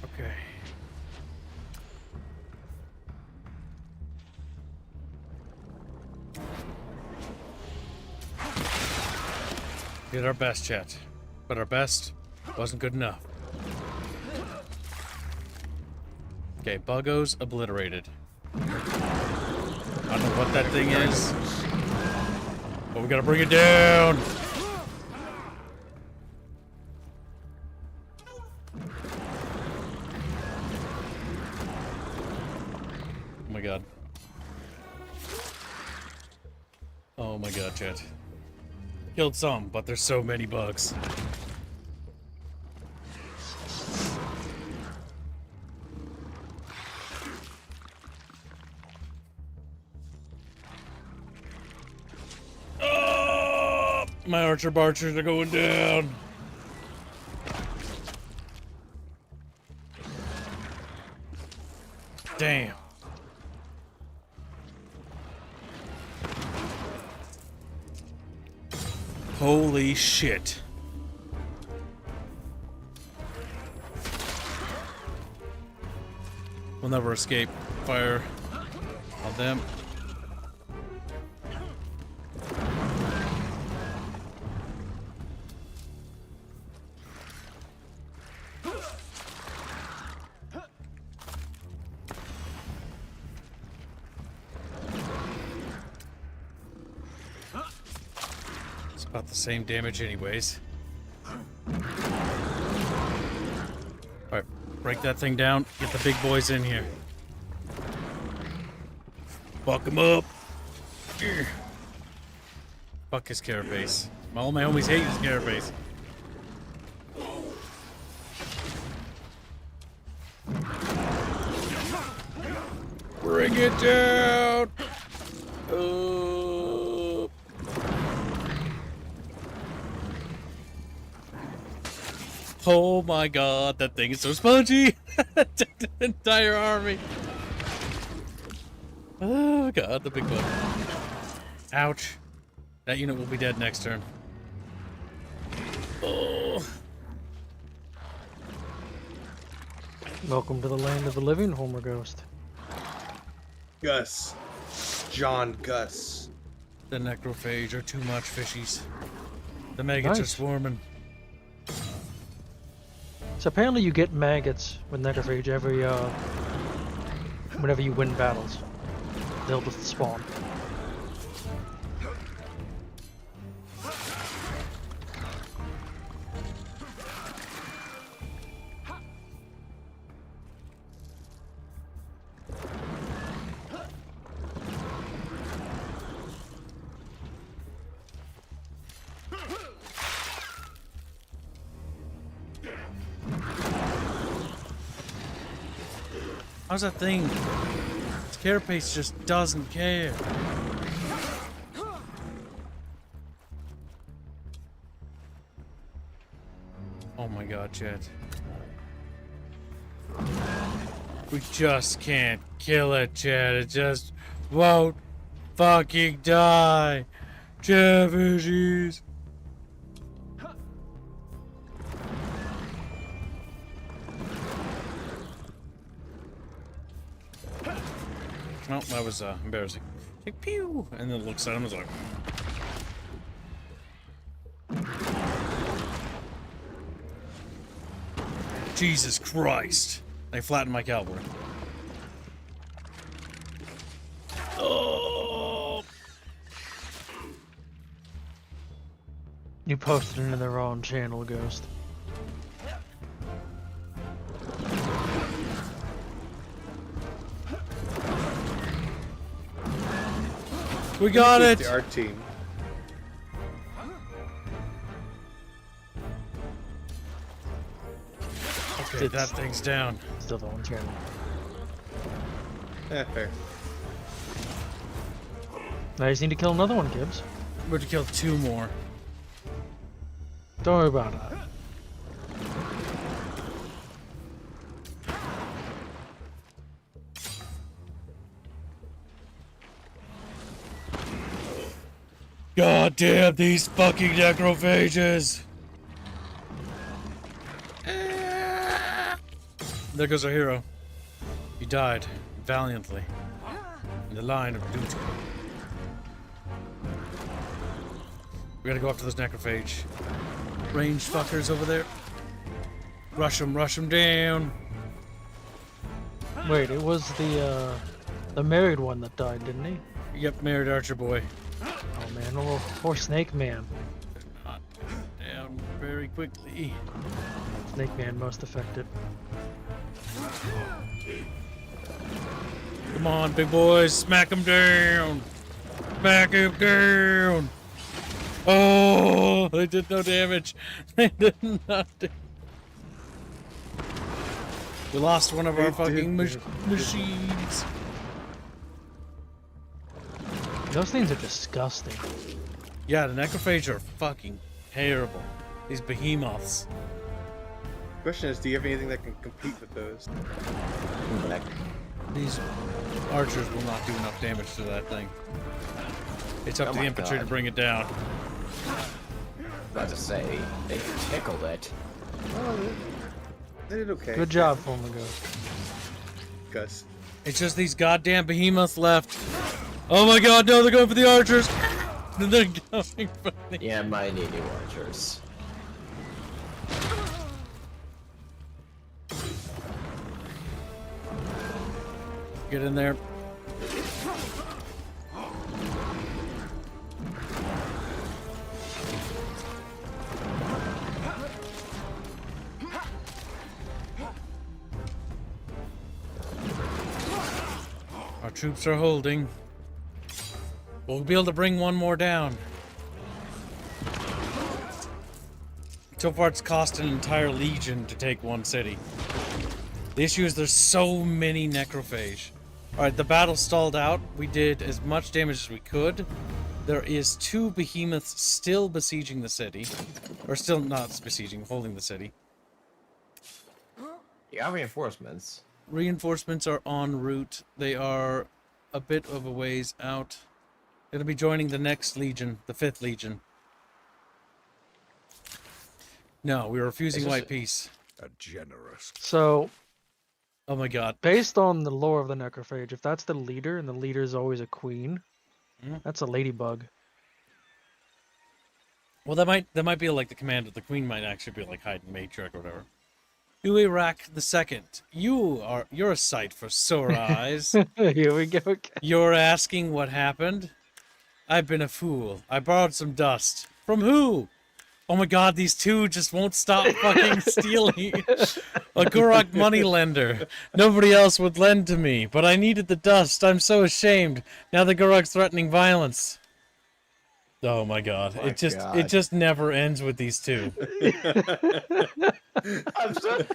A: Okay. Did our best, chat. But our best wasn't good enough. Okay, Buggos obliterated. I don't know what that thing is. But we gotta bring it down! Oh my god. Oh my god, chat. Killed some, but there's so many bugs. Oh, my archers are going down. Damn. Holy shit. We'll never escape fire on them. About the same damage anyways. Alright, break that thing down. Get the big boys in here. Fuck him up. Fuck his carapace. All my homies hate his carapace. Bring it down! Oh my god, that thing is so spongy! The entire army! Oh god, the big one. Ouch. That unit will be dead next turn. Oh.
E: Welcome to the land of the living, Homer Ghost.
F: Gus. John Gus.
A: The necrophage are too much, fishies. The maggots are swarming.
E: So apparently you get maggots with necrophage every, whenever you win battles. They'll just spawn.
A: How's that thing? This carapace just doesn't care. Oh my god, chat. We just can't kill it, chat. It just won't fucking die. Chatfishies. Oh, that was embarrassing. Like, pew! And then it looks at him and was like... Jesus Christ! They flattened my cavalry. Oh!
E: You posted it in the wrong channel, Ghost.
A: We got it!
F: The art team.
A: Okay, that thing's down.
E: Still the wrong channel.
F: Yeah, fair.
E: Now you just need to kill another one, Gibbs.
A: We're to kill 2 more.
E: Don't worry about that.
A: God damn these fucking necrophages! There goes our hero. He died valiantly in the line of duty. We gotta go after those necrophage. Ranged fuckers over there. Rush them down.
E: Wait, it was the married one that died, didn't he?
A: Yep, married archer boy.
E: Oh man, oh poor Snake Man.
A: Not down very quickly.
E: Snake Man most affected.
A: Come on, big boys, smack him down. Smack him down. Oh, they did no damage. They did nothing. We lost one of our fucking machines.
E: Those things are disgusting.
A: Yeah, the necrophage are fucking terrible. These behemoths.
F: Question is, do you have anything that can compete with those?
A: These archers will not do enough damage to that thing. It's up to the infantry to bring it down.
H: About to say, they tickled it.
F: They did okay.
E: Good job, Fumago.
F: Gus.
A: It's just these goddamn behemoths left. Oh my god, no, they're going for the archers! They're going for the...
H: Yeah, might need new archers.
A: Get in there. Our troops are holding. We'll be able to bring one more down. So far it's cost an entire legion to take one city. The issue is there's so many necrophage. Alright, the battle stalled out. We did as much damage as we could. There is 2 behemoths still besieging the city. Or still not besieging, holding the city.
H: You got reinforcements.
A: Reinforcements are en route. They are a bit of a ways out. It'll be joining the next legion, the 5th legion. No, we're refusing white peace.
B: A generous.
E: So,
A: oh my god.
E: based on the lore of the necrophage, if that's the leader and the leader is always a queen, that's a ladybug.
A: Well, that might be like the commander. The queen might actually be like hiding matriarch or whatever. Uirak II, you're a sight for sore eyes.
E: Here we go.
A: You're asking what happened? I've been a fool. I borrowed some dust. From who? Oh my god, these 2 just won't stop fucking stealing. A Gurok moneylender. Nobody else would lend to me, but I needed the dust. I'm so ashamed. Now the Gurok's threatening violence. Oh my god.
H: My
A: It just never ends with these 2.
H: I'm sorry.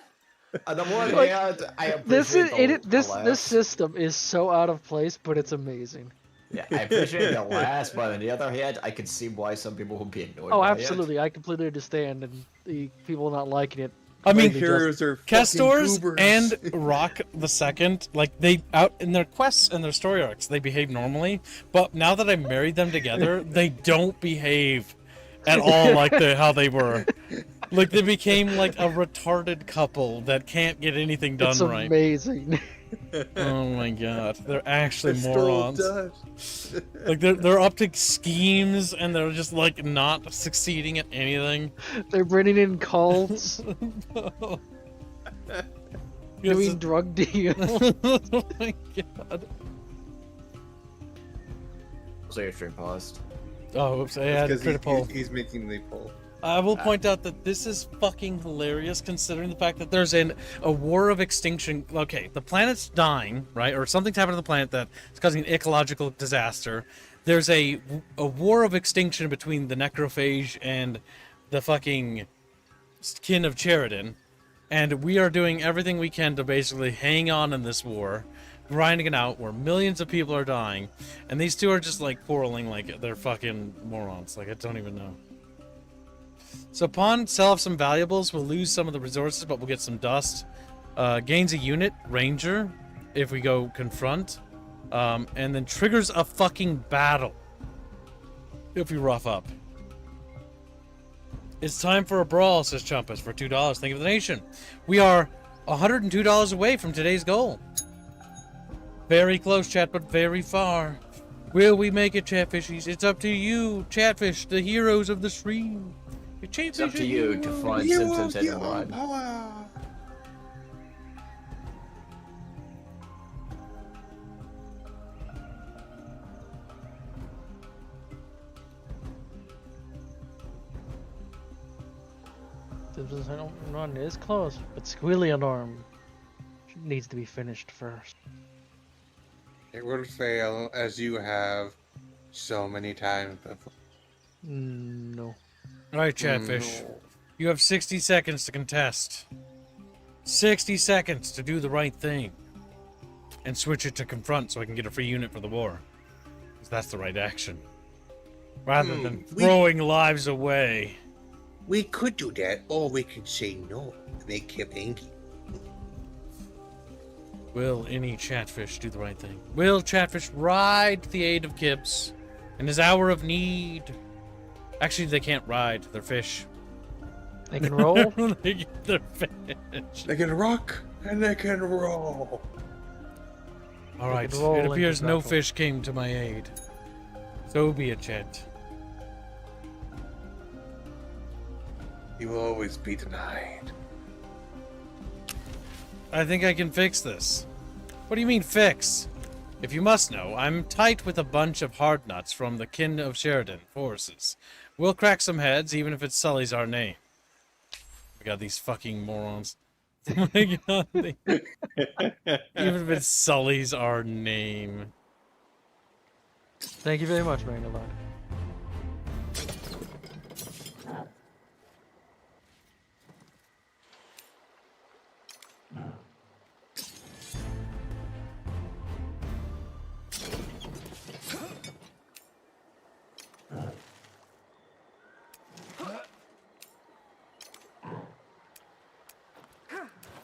H: On the one hand, I appreciate
E: this system is so out of place, but it's amazing.
H: Yeah, I appreciate the last, but on the other hand, I can see why some people would be annoyed
E: Oh,
H: by
E: absolutely. I completely understand, and the people not liking it.
A: I mean,
F: heroes are
A: Castors
F: fucking
A: and Rock II, like, they, out in their quests and their story arcs, they behave normally, but now that I married them together, they don't behave at all like how they were. Like, they became like a retarded couple that can't get anything done right.
E: It's amazing.
A: Oh my god, they're actually
F: They
A: morons.
F: stole dust.
A: Like, they're up to schemes, and they're just, like, not succeeding at anything.
E: They're bringing in cults,
A: Yes,
E: doing drug deals.
A: oh my god.
H: So your stream paused.
A: Oh, oops, I had a
F: Because
A: critical.
F: he's making the poll.
A: I will point out that this is fucking hilarious, considering the fact that there's a war of extinction. Okay, the planet's dying, right? Or something's happened to the planet that's causing an ecological disaster. There's a war of extinction between the necrophage and the fucking kin of Cheridin. And we are doing everything we can to basically hang on in this war, grinding it out, where millions of people are dying. And these 2 are just, like, quarreling like they're fucking morons. Like, I don't even know. So upon sell off some valuables, we'll lose some of the resources, but we'll get some dust. Gains a unit, ranger, if we go confront. And then triggers a fucking battle if we rough up. It's time for a brawl, says Chumpus, for $2. Thank you for the nation. We are $102 away from today's goal. Very close, chat, but very far. Will we make it, Chatfishies? It's up to you, Chatfish, the heroes of the stream.
H: It's up to you to find Simpsons and run.
G: Power.
E: Simpsons Run is close, but Squealy Alarm needs to be finished first.
G: It will fail as you have so many times before.
E: No.
A: Alright, Chatfish. You have 60 seconds to contest. 60 seconds to do the right thing. And switch it to confront so I can get a free unit for the war. Because that's the right action. Rather than throwing lives away.
G: We could do that, or we could say no and make him angry.
A: Will any Chatfish do the right thing? Will Chatfish ride to the aid of Kips in his hour of need? Actually, they can't ride. They're fish.
E: They can roll?
A: They're fish.
G: They can rock and they can roll.
A: Alright,
E: can roll
A: it
E: into
A: appears no
E: Raffle.
A: fish came to my aid. So be it, Chet.
G: You will always be denied.
A: I think I can fix this. What do you mean, fix? If you must know, I'm tight with a bunch of hard nuts from the kin of Sheridan forces. We'll crack some heads, even if it sullies our name. We got these fucking morons. Oh my god. Even if it sullies our name.
E: Thank you very much, Magnalad.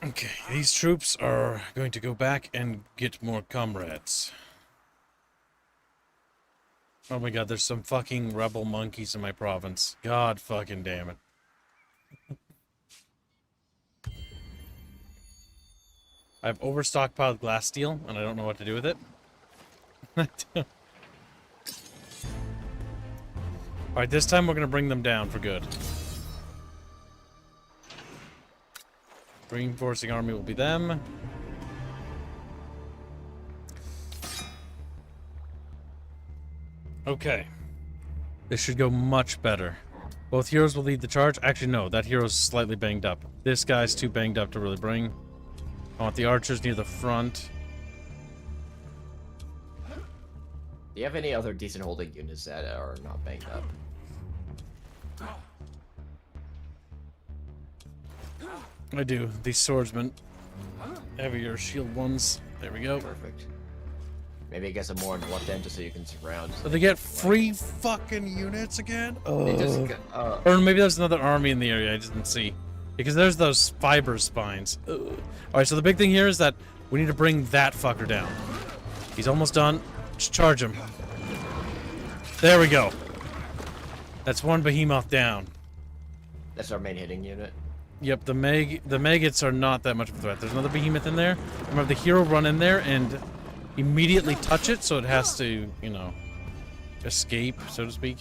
A: Okay, these troops are going to go back and get more comrades. Oh my god, there's some fucking rebel monkeys in my province. God fucking damn it. I've overstockpiled glass steel, and I don't know what to do with it. Alright, this time we're gonna bring them down for good. Reinforcing army will be them. Okay. This should go much better. Both heroes will lead the charge. Actually, no, that hero's slightly banged up. This guy's too banged up to really bring. I want the archers near the front.
H: Do you have any other decent holding units that are not banged up?
A: I do. These swordsmen. Heavier shield ones. There we go.
H: Perfect. Maybe get some more on the left end just so you can surround.
A: So they get free fucking units again?
H: They just,
A: Or maybe there's another army in the area I didn't see. Because there's those fiber spines. Alright, so the big thing here is that we need to bring that fucker down. He's almost done. Just charge him. There we go. That's one behemoth down.
H: That's our main hitting unit.
A: Yep, the maggots are not that much of a threat. There's another behemoth in there. I'm gonna have the hero run in there and immediately touch it, so it has to, you know, escape, so to speak.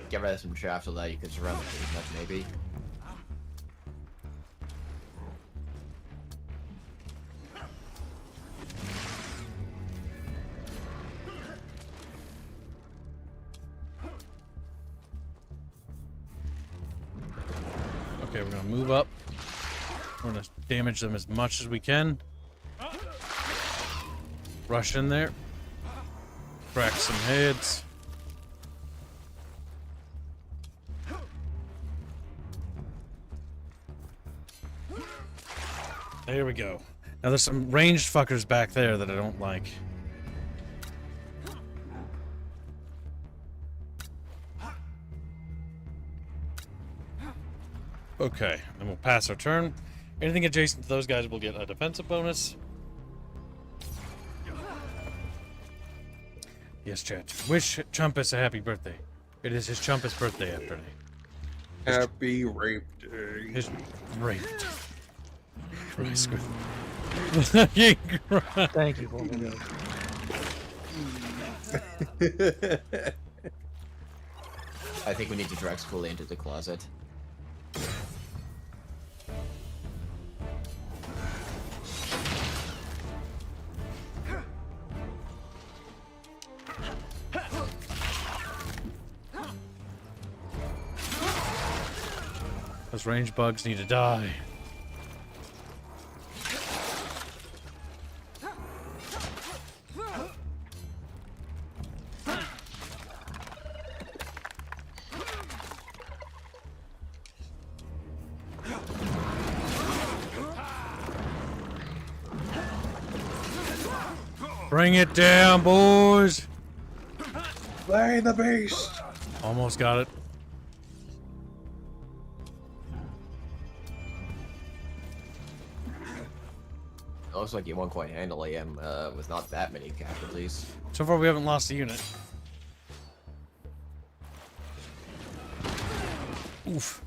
H: Get rid of some traps so that you can surround the behemoth, maybe.
A: Okay, we're gonna move up. We're gonna damage them as much as we can. Rush in there. Crack some heads. There we go. Now there's some ranged fuckers back there that I don't like. Okay, then we'll pass our turn. Anything adjacent to those guys will get a defensive bonus. Yes, chat. Wish Chumpus a happy birthday. It is his Chumpus birthday after today.
G: Happy rape day.
A: His rape. Christ.
E: Thank you for me.
H: I think we need to drag Schoolie into the closet.
A: Those range bugs need to die. Bring it down, boys!
F: Slay the beast!
A: Almost got it.
H: It looks like you won quite handily him with not that many casualties.
A: So far, we haven't lost a unit. Oof.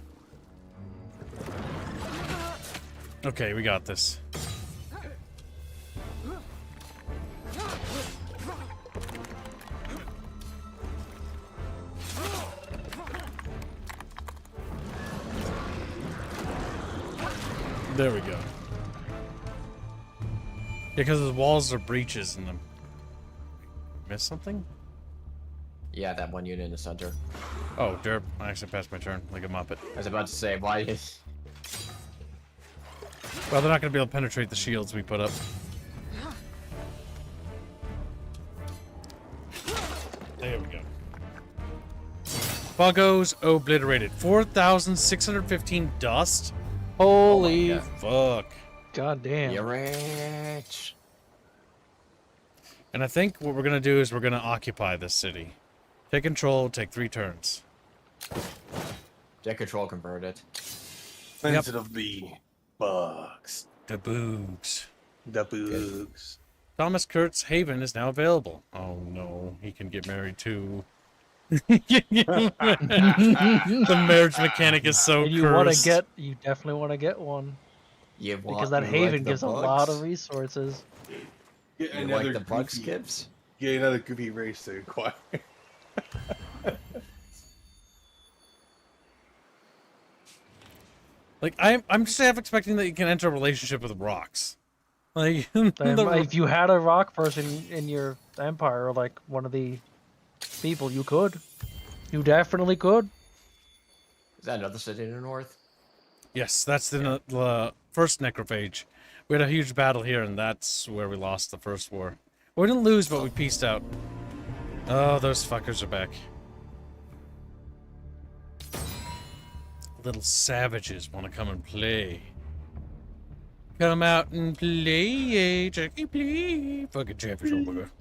A: Okay, we got this. There we go. Because the walls are breaches in them. Miss something?
H: Yeah, that one unit in the center.
A: Oh, derp. I actually passed my turn like a muppet.
H: I was about to say, why is...
A: Well, they're not going to be able to penetrate the shields we put up. There we go. Buggos obliterated. 4,615 dust? Holy fuck.
E: God damn.
H: You're rich.
A: And I think what we're going to do is we're going to occupy this city. Take control, take 3 turns.
H: Get control, convert it.
I: Instead of the bugs.
A: The boogs.
I: The bugs.
A: Thomas Kurt's Haven is now available. Oh no, he can get married too. The marriage mechanic is so
E: And you
A: cursed.
E: want to get, you definitely want to get one.
H: You
E: Because that haven gives a lot of resources.
F: Get
H: You like the bug skips?
F: Get another goofy race to acquire.
A: Like I'm just half expecting that you can enter a relationship with rocks. Like
E: If you had a rock person in your empire, or like one of the people, you could. You definitely could.
H: Is that another city in the north?
A: Yes, that's the first necrophage. We had a huge battle here, and that's where we lost the first war. We didn't lose, but we pieced out. Oh, those fuckers are back. Little savages want to come and play. Come out and play, Jackie, play. Fucking Chatfish over.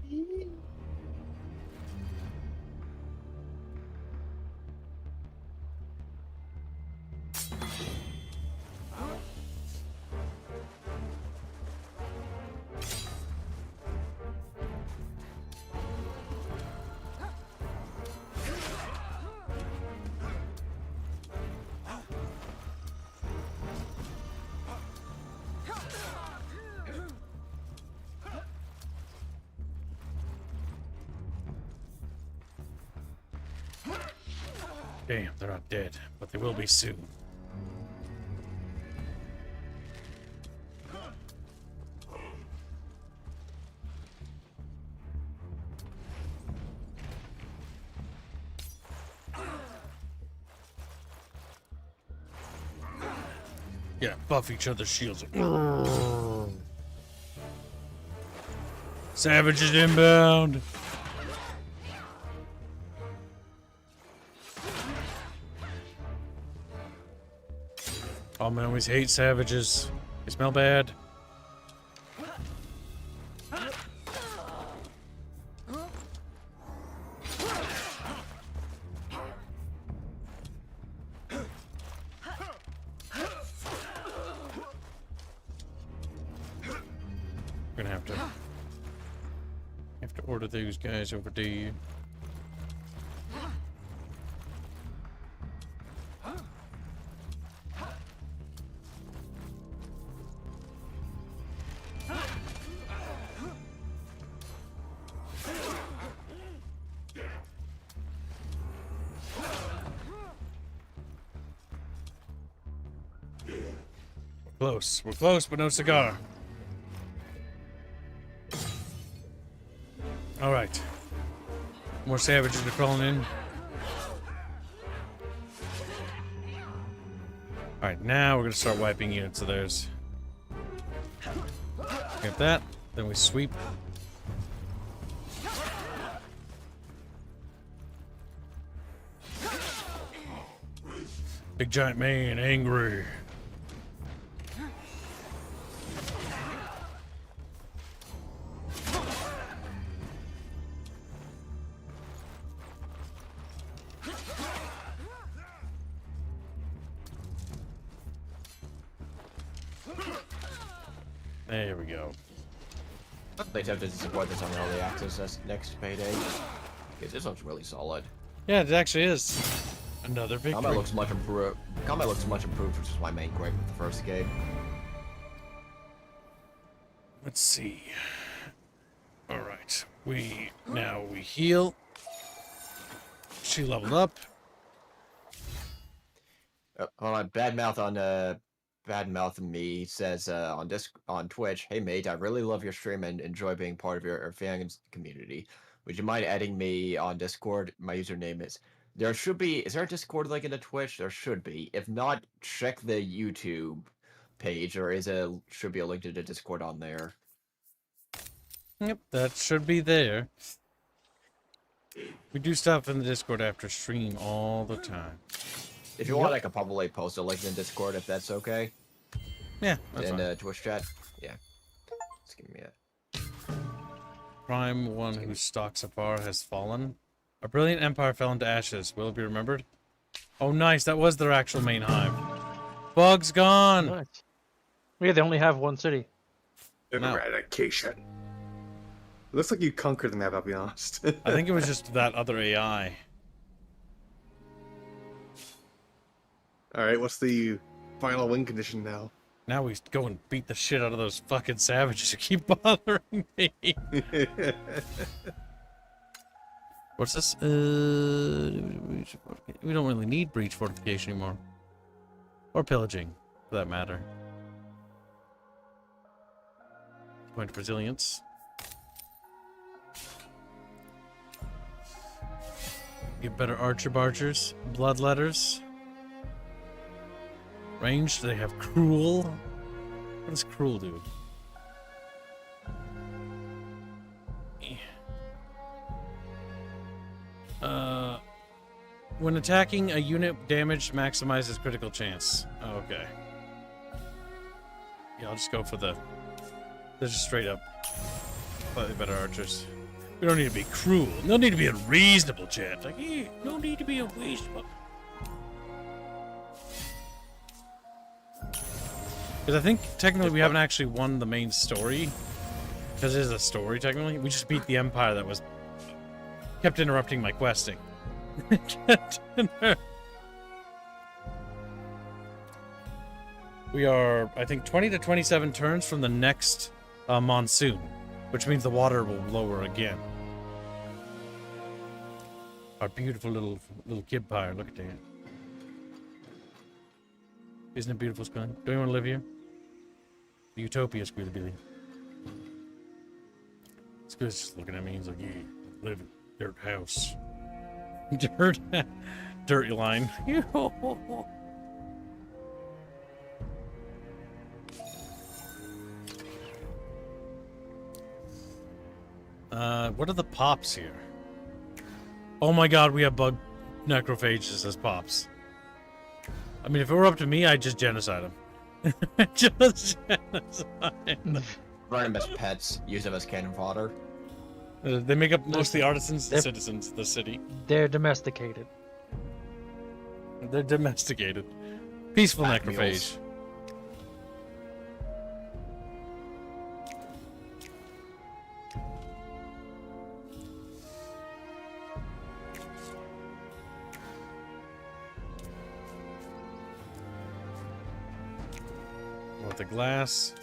A: Damn, they're not dead, but they will be soon. Yeah, buff each other's shields. Savages inbound. Oh man, I always hate savages. They smell bad. We're gonna have to order those guys over to you. Close. We're close, but no cigar. All right. More savages are crawling in. All right, now we're gonna start wiping units of theirs. Get that. Then we sweep. Big giant man, angry. There we go.
H: They have to support this on early access next payday. Because this one's really solid.
A: Yeah, it actually is. Another victory.
H: Combat looks much improved. Combat looks much improved, which is my main gripe with the first game.
A: Let's see. All right. We heal. She leveled up.
H: Hold on, Badmouth me says on Twitch, "Hey mate, I really love your stream and enjoy being part of your fans community. Would you mind adding me on Discord? My username is." Is there a Discord link in the Twitch? There should be. If not, check the YouTube page, or should be a link to the Discord on there.
A: Yep, that should be there. We do stuff in the Discord after stream all the time.
H: If you want, I can probably post a link in Discord if that's okay.
A: Yeah, that's
H: in
A: fine.
H: the Twitch chat. Yeah. Just give me a...
A: Prime one who stalks afar has fallen. A brilliant empire fell into ashes. Will it be remembered? Oh, nice. That was their actual main hive. Bug's gone.
E: Nice. Yeah, they only have one city.
I: Eradication.
F: Looks like you conquered the map, I'll be honest.
A: I think it was just that other AI.
F: Alright, what's the final win condition now?
A: Now we go and beat the shit out of those fucking savages who keep bothering me. What's this? We don't really need breach fortification anymore. Or pillaging, for that matter. Point of resilience. Get better archer bargers. Bloodletters. Ranged, they have cruel. What does cruel do? When attacking a unit, damage maximizes critical chance. Oh, okay. Yeah, I'll just go for they're just straight up slightly better archers. We don't need to be cruel. No need to be unreasonable, chat. Like, no need to be unreasonable. Because I think technically we haven't actually won the main story. Because it is a story, technically. We just beat the Empire that was kept interrupting my questing. We are, I think, 20 to 27 turns from the next monsoon, which means the water will lower again. Our beautiful little kidpire, look at that. Isn't it beautiful, Scully? Don't you want to live here? The utopia, Squealy Billy. Squealy's just looking at me. He's like, yeah, live in dirt house. Dirty line. What are the pops here? Oh my god, we have bug necrophages as pops. I mean, if it were up to me, I'd just genocide them. Just genocide them.
H: Run them as pets, use them as cannon fodder.
A: They make up most of the artisans and citizens of the city.
E: They're domesticated.
A: They're domesticated. Peaceful
H: Pack
A: necrophage.
H: mules.
A: With the glass.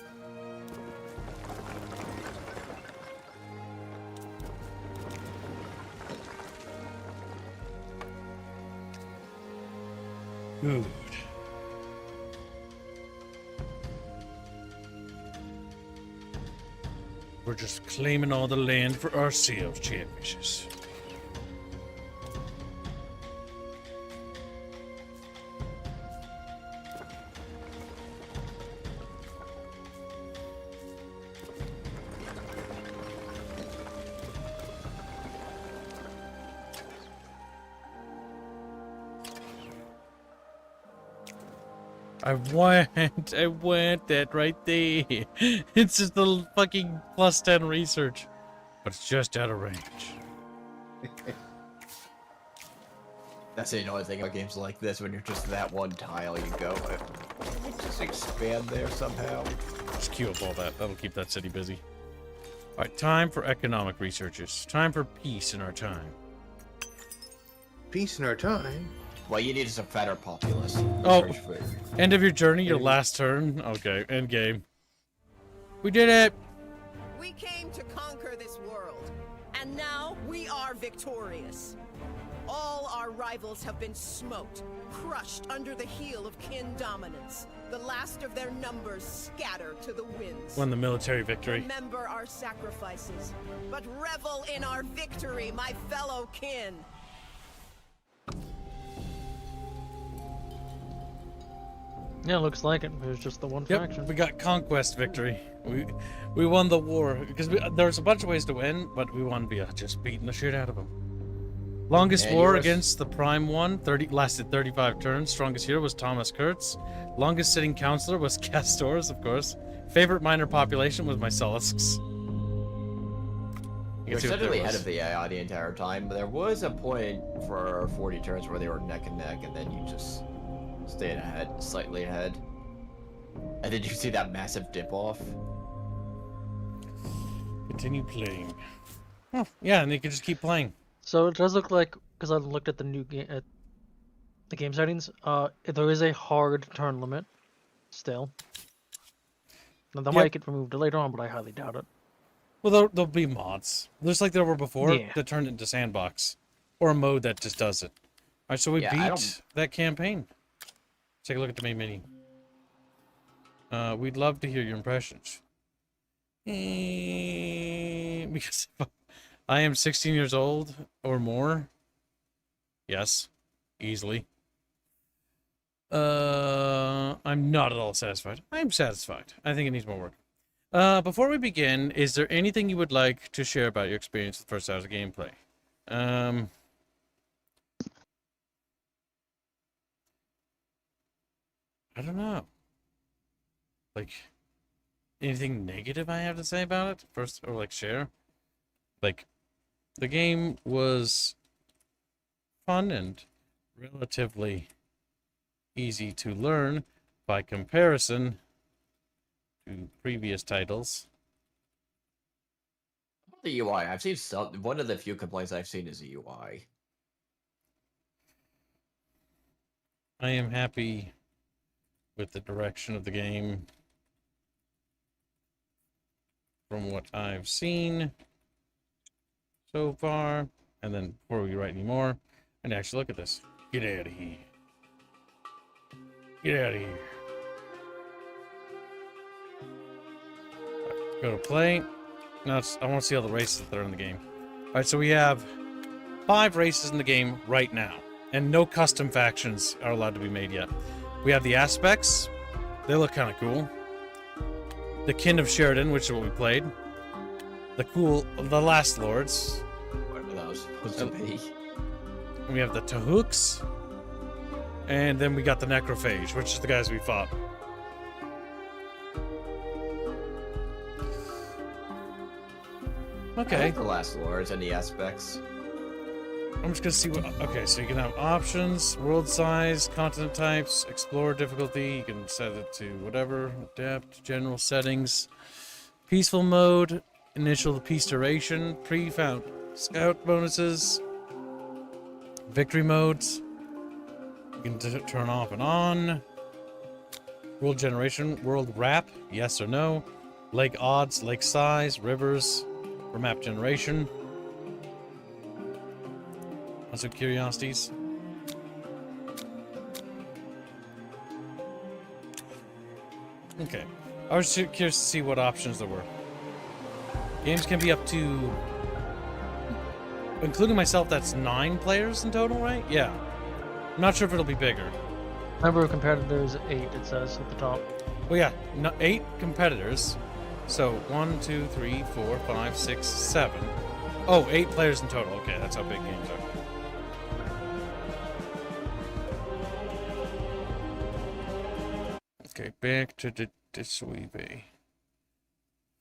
A: Good. We're just claiming all the land for ourselves, chatfishes. I want that right there. It's just the fucking +10 research. But it's just out of range.
H: That's the annoying thing about games like this, when you're just that one tile, you go, can we just expand there somehow?
A: Just queue up all that. That'll keep that city busy. Alright, time for economic researches. Time for peace in our time.
F: Peace in our time.
H: Well, you need some fatter populace.
A: Oh, end of your journey, your last turn. Okay, end game. We did it!
D: We came to conquer this world, and now we are victorious. All our rivals have been smoked, crushed under the heel of kin dominance. The last of their numbers scattered to the winds.
A: Won the military victory.
D: Remember our sacrifices, but revel in our victory, my fellow kin.
E: Yeah, looks like it. It was just the one faction.
A: We got conquest victory. We won the war because there's a bunch of ways to win, but we won via just beating the shit out of them. Longest war against the Prime One lasted 35 turns. Strongest hero was Thomas Kurtz. Longest sitting counselor was Castors, of course. Favorite minor population was my Solisks.
H: You're steadily ahead of the AI the entire time, but there was a point for 40 turns where they were neck and neck, and then you just stayed ahead, slightly ahead. And did you see that massive dip off?
A: Continue playing. Oh, yeah, and you can just keep playing.
E: So it does look like, because I looked at the new game, at the game settings, there is a hard turn limit still. Now that might get removed later on, but I highly doubt it.
A: Well, there'll be mods. Just like there were before, that turned it into sandbox. Or a mode that just does it. Alright, so we beat that campaign. Take a look at the main menu. We'd love to hear your impressions. Because I am 16 years old or more. Yes, easily. I'm not at all satisfied. I'm satisfied. I think it needs more work. Before we begin, is there anything you would like to share about your experience with the first hours of gameplay? I don't know. Like, anything negative I have to say about it? First, or like share? Like, the game was fun and relatively easy to learn by comparison to previous titles.
H: The UI, I've seen one of the few complaints I've seen is the UI.
A: I am happy with the direction of the game from what I've seen so far. And then before we write any more, and actually look at this. Get out of here. Get out of here. Go to play. Now I want to see all the races that are in the game. Alright, so we have 5 races in the game right now. And no custom factions are allowed to be made yet. We have the aspects. They look kind of cool. The Kin of Sheridan, which is what we played. The Last Lords.
H: Whatever that was supposed to be.
A: And we have the Tahooks. And then we got the Necrophage, which is the guys we fought. Okay.
H: I like the Last Lords and the aspects.
A: I'm just gonna see what. Okay, so you can have options, world size, continent types, explore difficulty. You can set it to whatever, depth, general settings, peaceful mode, initial peace duration, pre-found scout bonuses, victory modes. You can turn off and on. World generation, world wrap, yes or no. Lake odds, lake size, rivers, for map generation. Also curiosities. Okay. I was curious to see what options there were. Games can be up to, including myself, that's 9 players in total, right? Yeah. I'm not sure if it'll be bigger.
E: Number of competitors, 8, it says at the top.
A: Well, yeah, 8 competitors. So 1, 2, 3, 4, 5, 6, 7. Oh, 8 players in total. Okay, that's how big games are. Okay, back to the soybean.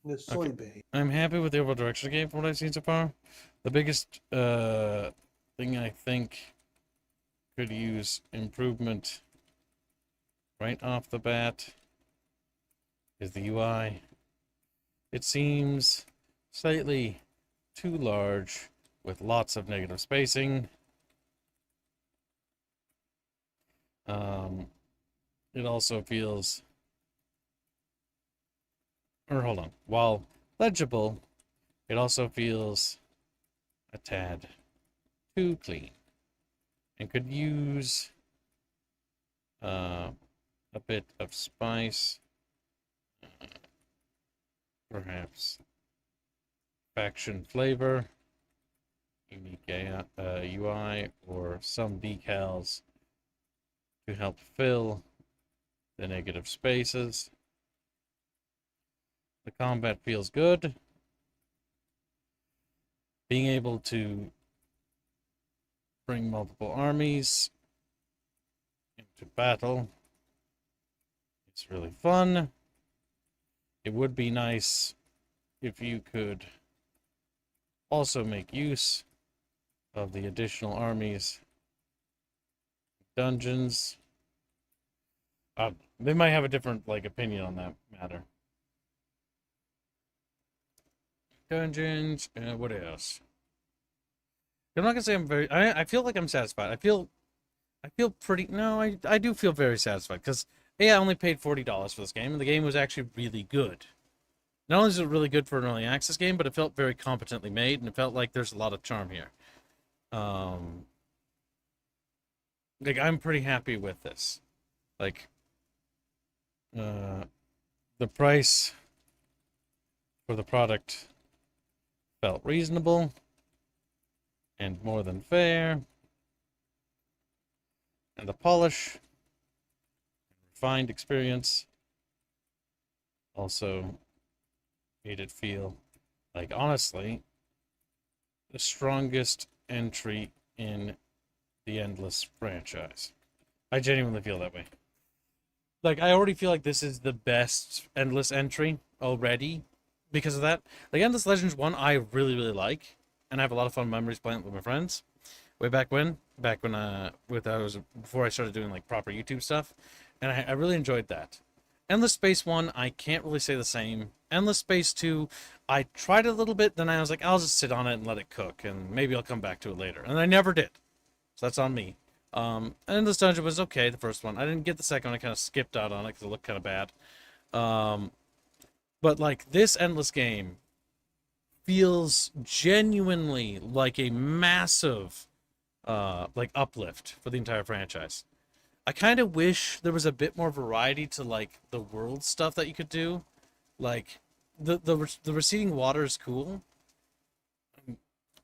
G: The soybean.
A: I'm happy with the overall direction of the game from what I've seen so far. The biggest thing I think could use improvement right off the bat is the UI. It seems slightly too large with lots of negative spacing. It also feels, or hold on, while legible, it also feels a tad too clean and could use a bit of spice, perhaps faction flavor, unique UI, or some decals to help fill the negative spaces. The combat feels good. Being able to bring multiple armies into battle, it's really fun. It would be nice if you could also make use of the additional armies, dungeons. They might have a different opinion on that matter. Dungeons, what else? I'm not gonna say I'm very. I feel like I'm satisfied. I feel pretty. No, I do feel very satisfied because I only paid $40 for this game, and the game was actually really good. Not only is it really good for an early access game, but it felt very competently made, and it felt like there's a lot of charm here. I'm pretty happy with this. The price for the product felt reasonable and more than fair, and the polish, refined experience also made it feel like, honestly, the strongest entry in the Endless franchise. I genuinely feel that way. I already feel like this is the best Endless entry already because of that. Endless Legends 1 I really, really like, and I have a lot of fun memories playing it with my friends. Way back when before I started doing proper YouTube stuff, and I really enjoyed that. Endless Space 1, I can't really say the same. Endless Space 2, I tried a little bit, then I was like, I'll just sit on it and let it cook, and maybe I'll come back to it later. And I never did. So that's on me. Endless Dungeon was okay, the first one. I didn't get the second one. I kind of skipped out on it because it looked kind of bad. But this Endless game feels genuinely like a massive uplift for the entire franchise. I kind of wish there was a bit more variety to the world stuff that you could do. The receding water is cool.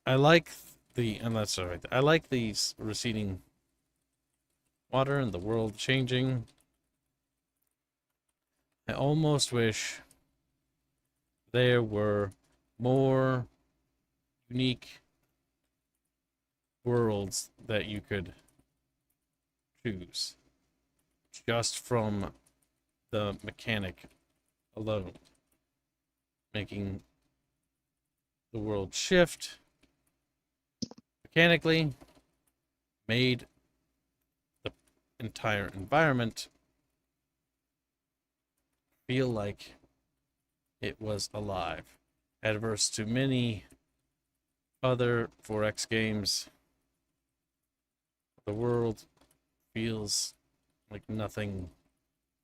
A: I like that's all right. I like these receding water and the world changing. I almost wish there were more unique worlds that you could choose just from the mechanic alone, making the world shift mechanically, made the entire environment feel like it was alive. Adverse to many other 4X games, the world feels like nothing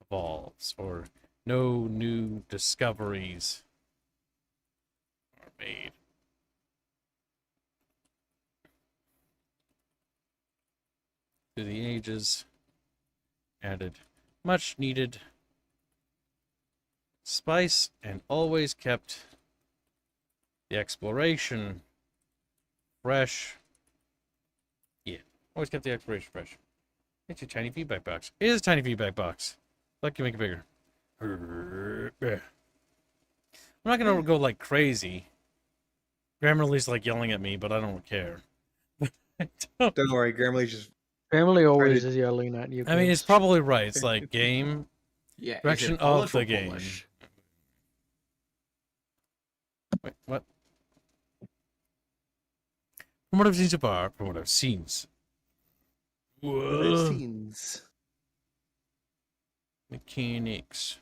A: evolves or no new discoveries are made. To the ages, added much needed spice and always kept The exploration. Fresh. Yeah. Always kept the exploration fresh. It's a tiny feedback box. It is a tiny feedback box. Look, can make it bigger. I'm not gonna go like crazy. Grammarly's like yelling at me, but I don't care.
F: Don't worry, Grammarly's just.
E: Grammarly always is yelling at you.
A: I mean, it's
E: kids.
A: probably right. It's like game
H: Yeah.
A: direction of the game. Wait, what? From what I've seen so far, from what I've seen. Whoa.
F: Scenes.
A: Mechanics.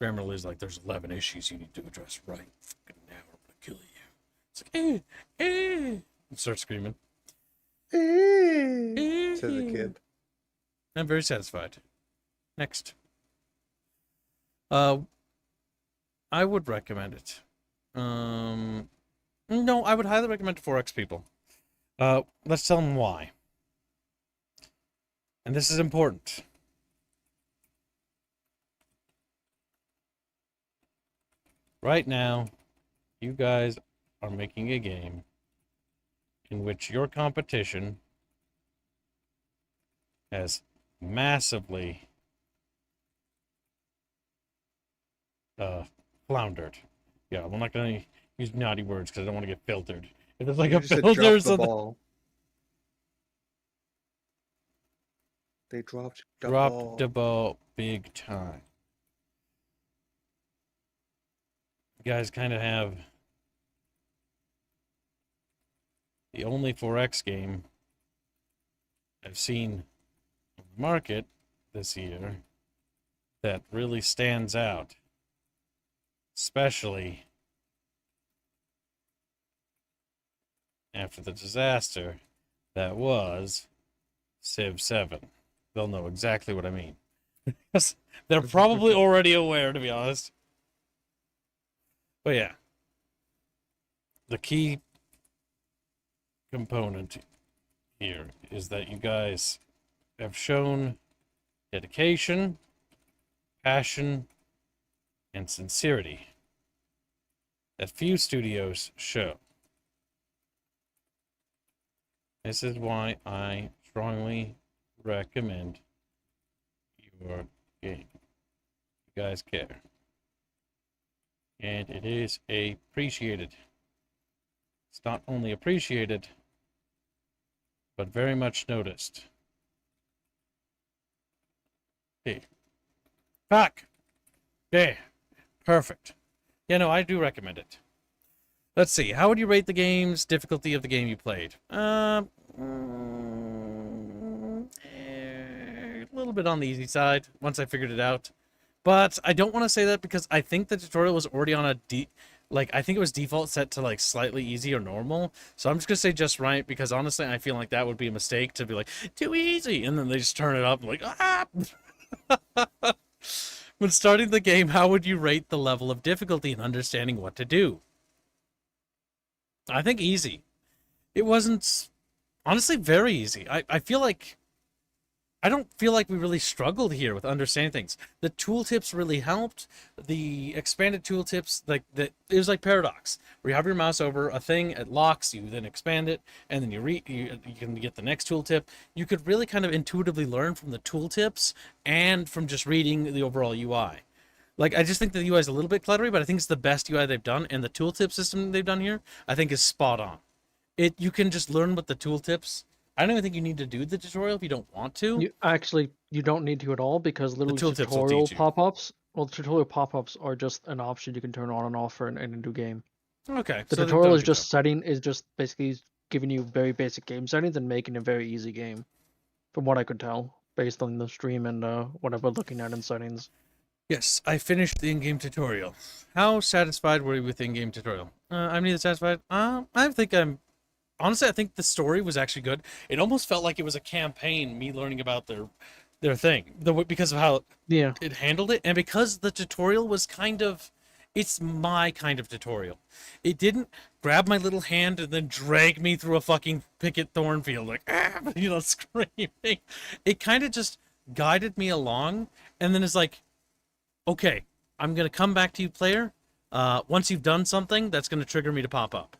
A: Grammarly's like, there's 11 issues you need to address right fucking now, or I'm gonna kill you. It's like, and start screaming.
F: Says the kid.
A: I'm very satisfied. Next. I would recommend it. No, I would highly recommend it to 4X people. Let's tell them why. And this is important. Right now, you guys are making a game in which your competition has massively floundered. Yeah, we're not going to use naughty words because I don't want to get filtered. If it's like
F: You
A: a
F: just said
A: filter or
F: drop the
A: something.
F: ball. They dropped the
A: Dropped
F: ball.
A: the ball big time. You guys kind of have the only 4X game I've seen on the market this year that really stands out, especially after the disaster that was Civ 7. They'll know exactly what I mean. They're probably already aware, to be honest. But yeah, the key component here is that you guys have shown dedication, passion, and sincerity that few studios show. This is why I strongly recommend your game. You guys care. And it is appreciated. It's not only appreciated, but very much noticed. Hey. Fuck! There. Perfect. Yeah, no, I do recommend it. Let's see. How would you rate the game's difficulty of the game you played? A little bit on the easy side, once I figured it out. But I don't want to say that because I think the tutorial was already on a I think it was default set to like slightly easy or normal. So I'm just gonna say just right because honestly I feel like that would be a mistake to be like too easy and then they just turn it up and like ah. When starting the game, how would you rate the level of difficulty in understanding what to do? I think easy. It wasn't honestly very easy. I feel like I don't feel like we really struggled here with understanding things. The tooltips really helped. The expanded tooltips, like it was like Paradox, where you have your mouse over a thing, it locks, you then expand it, and then you can get the next tooltip. You could really kind of intuitively learn from the tooltips and from just reading the overall UI. Like, I just think the UI is a little bit cluttery, but I think it's the best UI they've done, and the tooltip system they've done here, I think is spot on. You can just learn with the tooltips. I don't even think you need to do the tutorial if you don't want to.
E: You don't need to at all because literally
A: tooltips will
E: tutorial
A: teach you.
E: pop-ups. Well, tutorial pop-ups are just an option you can turn on and off for in a new game.
A: Okay.
E: The
A: so
E: tutorial
A: don't
E: is just basically giving you very basic game settings and making a very easy game, from what I could tell based on the stream and what I've been looking at in settings.
A: Yes, I finished the in-game tutorial. How satisfied were you with the in-game tutorial? I'm neither satisfied. Honestly, I think the story was actually good. It almost felt like it was a campaign, me learning about their thing, because of how it handled it, and because the tutorial was it's my kind of tutorial. It didn't grab my little hand and then drag me through a fucking picket thorn field, like, screaming. It kind of just guided me along, and then it's like, okay, I'm going to come back to you, player. once you've done something, that's going to trigger me to pop up.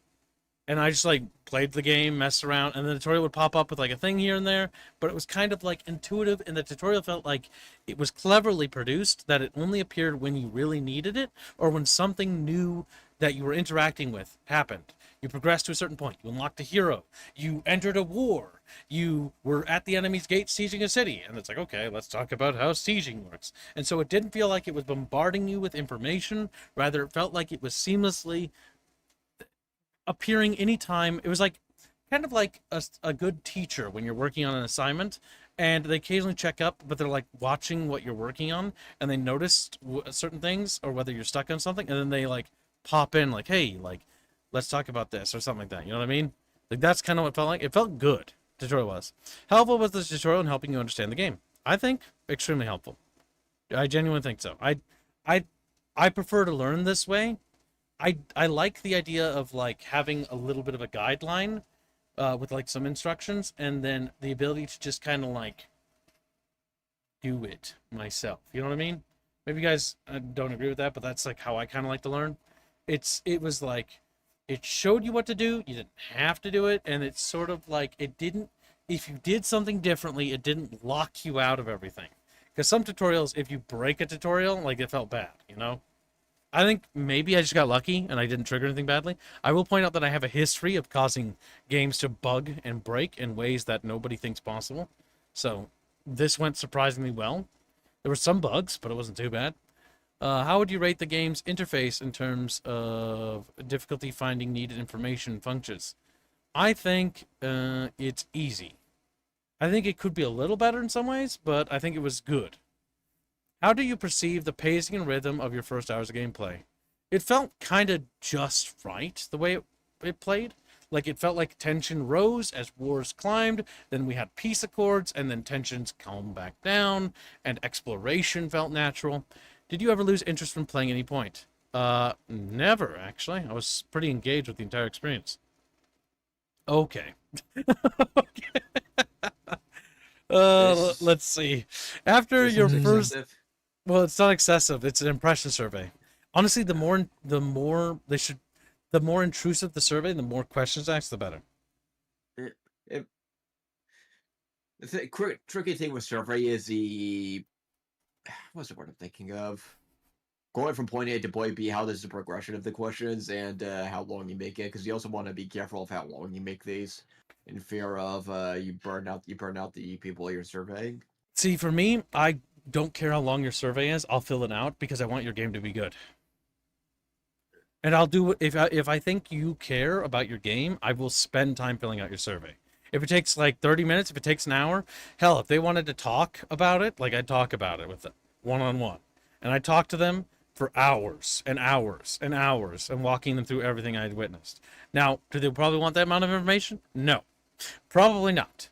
A: And I just like played the game, messed around, and the tutorial would pop up with like a thing here and there, but it was kind of like intuitive, and the tutorial felt like it was cleverly produced, that it only appeared when you really needed it, or when something new that you were interacting with happened. You progressed to a certain point, you unlocked a hero, you entered a war, you were at the enemy's gate sieging a city, and it's like, okay, let's talk about how sieging works. And so it didn't feel like it was bombarding you with information, rather it felt like it was seamlessly appearing anytime. It was like kind of like a good teacher when you're working on an assignment and they occasionally check up, but they're like watching what you're working on and they noticed certain things, or whether you're stuck on something, and then they like pop in like, hey, like, let's talk about this or something like that. You know what I mean? Like, that's kind of what it felt like. It felt good. Tutorial was helpful. Was this tutorial in helping you understand the game? I think extremely helpful. I genuinely think so. I prefer to learn this way. I like the idea of like having a little bit of a guideline with like some instructions, and then the ability to just kind of like do it myself. You know what I mean? Maybe you guys don't agree with that, but that's like how I kind of like to learn. It was like it showed you what to do. You didn't have to do it, and it's sort of like it didn't. If you did something differently, it didn't lock you out of everything. Because some tutorials, if you break a tutorial, like it felt bad. You know. I think maybe I just got lucky and I didn't trigger anything badly. I will point out that I have a history of causing games to bug and break in ways that nobody thinks possible. So this went surprisingly well. There were some bugs, but it wasn't too bad. How would you rate the game's interface in terms of difficulty finding needed information functions? I think it's easy. I think it could be a little better in some ways, but I think it was good. How do you perceive the pacing and rhythm of your first hours of gameplay? It felt kind of just right, the way it played. Like, it felt like tension rose as wars climbed, then we had peace accords, and then tensions calmed back down, and exploration felt natural. Did you ever lose interest from playing at any point? Never, actually. I was pretty engaged with the entire experience. Okay. Okay. Let's see. After your first... Well, it's not excessive. It's an impression survey. Honestly, the more intrusive the survey, the more questions asked, the better.
H: The tricky thing with survey is what's the word I'm thinking of? Going from point A to point B, how there's the progression of the questions and how long you make it, because you also want to be careful of how long you make these, in fear of you burn out the people you're surveying.
A: See, for me, I don't care how long your survey is. I'll fill it out because I want your game to be good. And I'll do if I think you care about your game, I will spend time filling out your survey. If it takes like 30 minutes, if it takes an hour, hell, if they wanted to talk about it, like I'd talk about it with them one-on-one. And I'd talk to them for hours and hours and hours and walking them through everything I'd witnessed. Now, do they probably want that amount of information? No, probably not.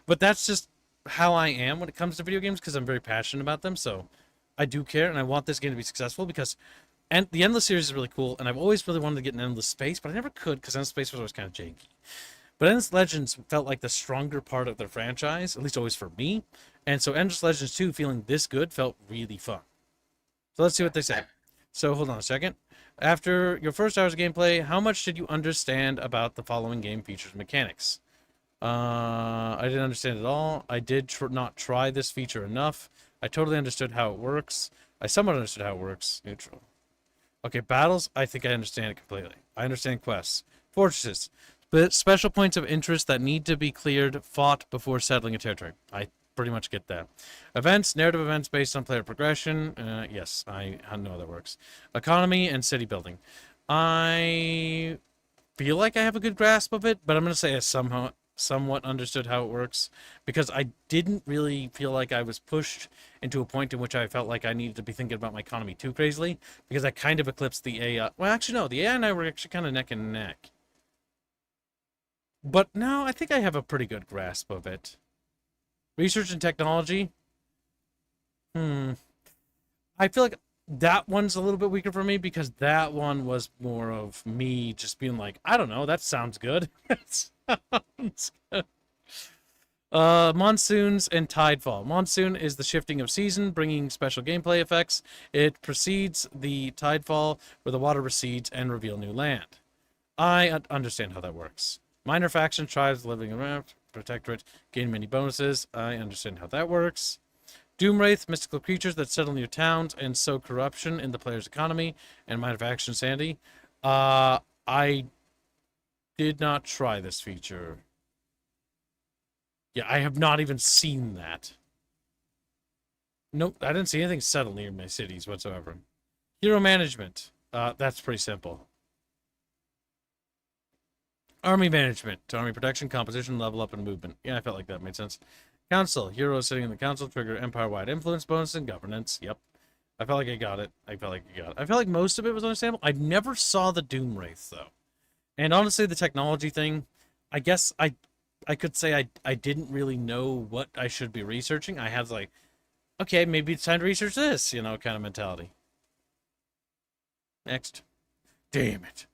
A: But that's just how I am when it comes to video games, because I'm very passionate about them. So I do care, and I want this game to be successful because the Endless series is really cool, and I've always really wanted to get an Endless Space, but I never could because Endless Space was always kind of janky. But Endless Legends felt like the stronger part of their franchise, at least always for me. And so Endless Legends 2 feeling this good felt really fun. So let's see what they say. So hold on a second. After your first hours of gameplay, how much did you understand about the following game features and mechanics? I didn't understand it all. I did not try this feature enough. I totally understood how it works. I somewhat understood how it works. Neutral. Okay, battles, I think I understand it completely. I understand quests. Fortresses. But special points of interest that need to be cleared, fought before settling a territory. I pretty much get that. Events, narrative events based on player progression. Yes, I know how that works. Economy and city building. I feel like I have a good grasp of it, but I'm going to say I somewhat understood how it works, because I didn't really feel like I was pushed into a point in which I felt like I needed to be thinking about my economy too crazily, because I kind of eclipsed the AI. Well, actually, no, the AI and I were actually kind of neck and neck. But no, I think I have a pretty good grasp of it. Research and technology. I feel like that one's a little bit weaker for me, because that one was more of me just being like, I don't know, that sounds good. That sounds good. Monsoons and Tidefall. Monsoon is the shifting of season, bringing special gameplay effects. It precedes the Tidefall, where the water recedes and reveal new land. I understand how that works. Minor faction tribes living around, protectorate, gain many bonuses. I understand how that works. Doomwraith, mystical creatures that settle in your towns and sow corruption in the player's economy, and minor faction sanity. I did not try this feature. Yeah, I have not even seen that. Nope, I didn't see anything settle near my cities whatsoever. Hero management. That's pretty simple. Army management. Army protection, composition, level up, and movement. Yeah, I felt like that made sense. Council. Heroes sitting in the council trigger empire-wide influence bonus and governance. Yep. I felt like I got it. I felt like most of it was understandable. I never saw the Doomwraith, though. And honestly, the technology thing, I guess I could say I didn't really know what I should be researching. I had like, okay, maybe it's time to research this, you know, kind of mentality. Next. Damn it.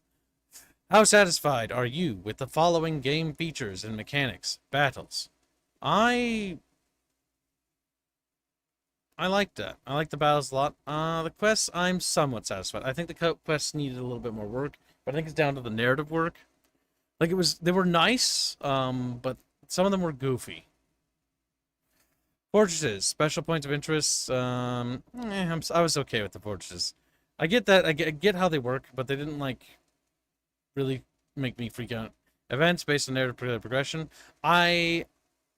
A: How satisfied are you with the following game features and mechanics? Battles. I like that. I like the battles a lot. The quests, I'm somewhat satisfied. I think the quests needed a little bit more work, but I think it's down to the narrative work. Like they were nice, but some of them were goofy. Fortresses, special points of interest. I was okay with the fortresses. I get that. I get how they work, but they didn't like really make me freak out. Events based on narrative progression. I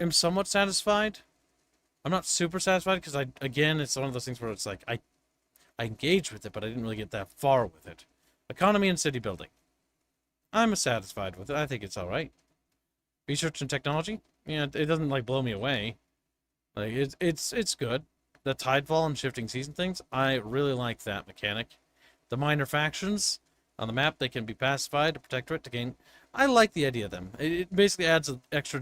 A: am somewhat satisfied. I'm not super satisfied because again, it's one of those things where it's like I engaged with it, but I didn't really get that far with it. Economy and city building. I'm satisfied with it. I think it's all right. Research and technology. Yeah, it doesn't like blow me away. Like it's good. The Tidefall and shifting season things. I really like that mechanic. The minor factions on the map, they can be pacified to protectorate to gain. I like the idea of them. It basically adds an extra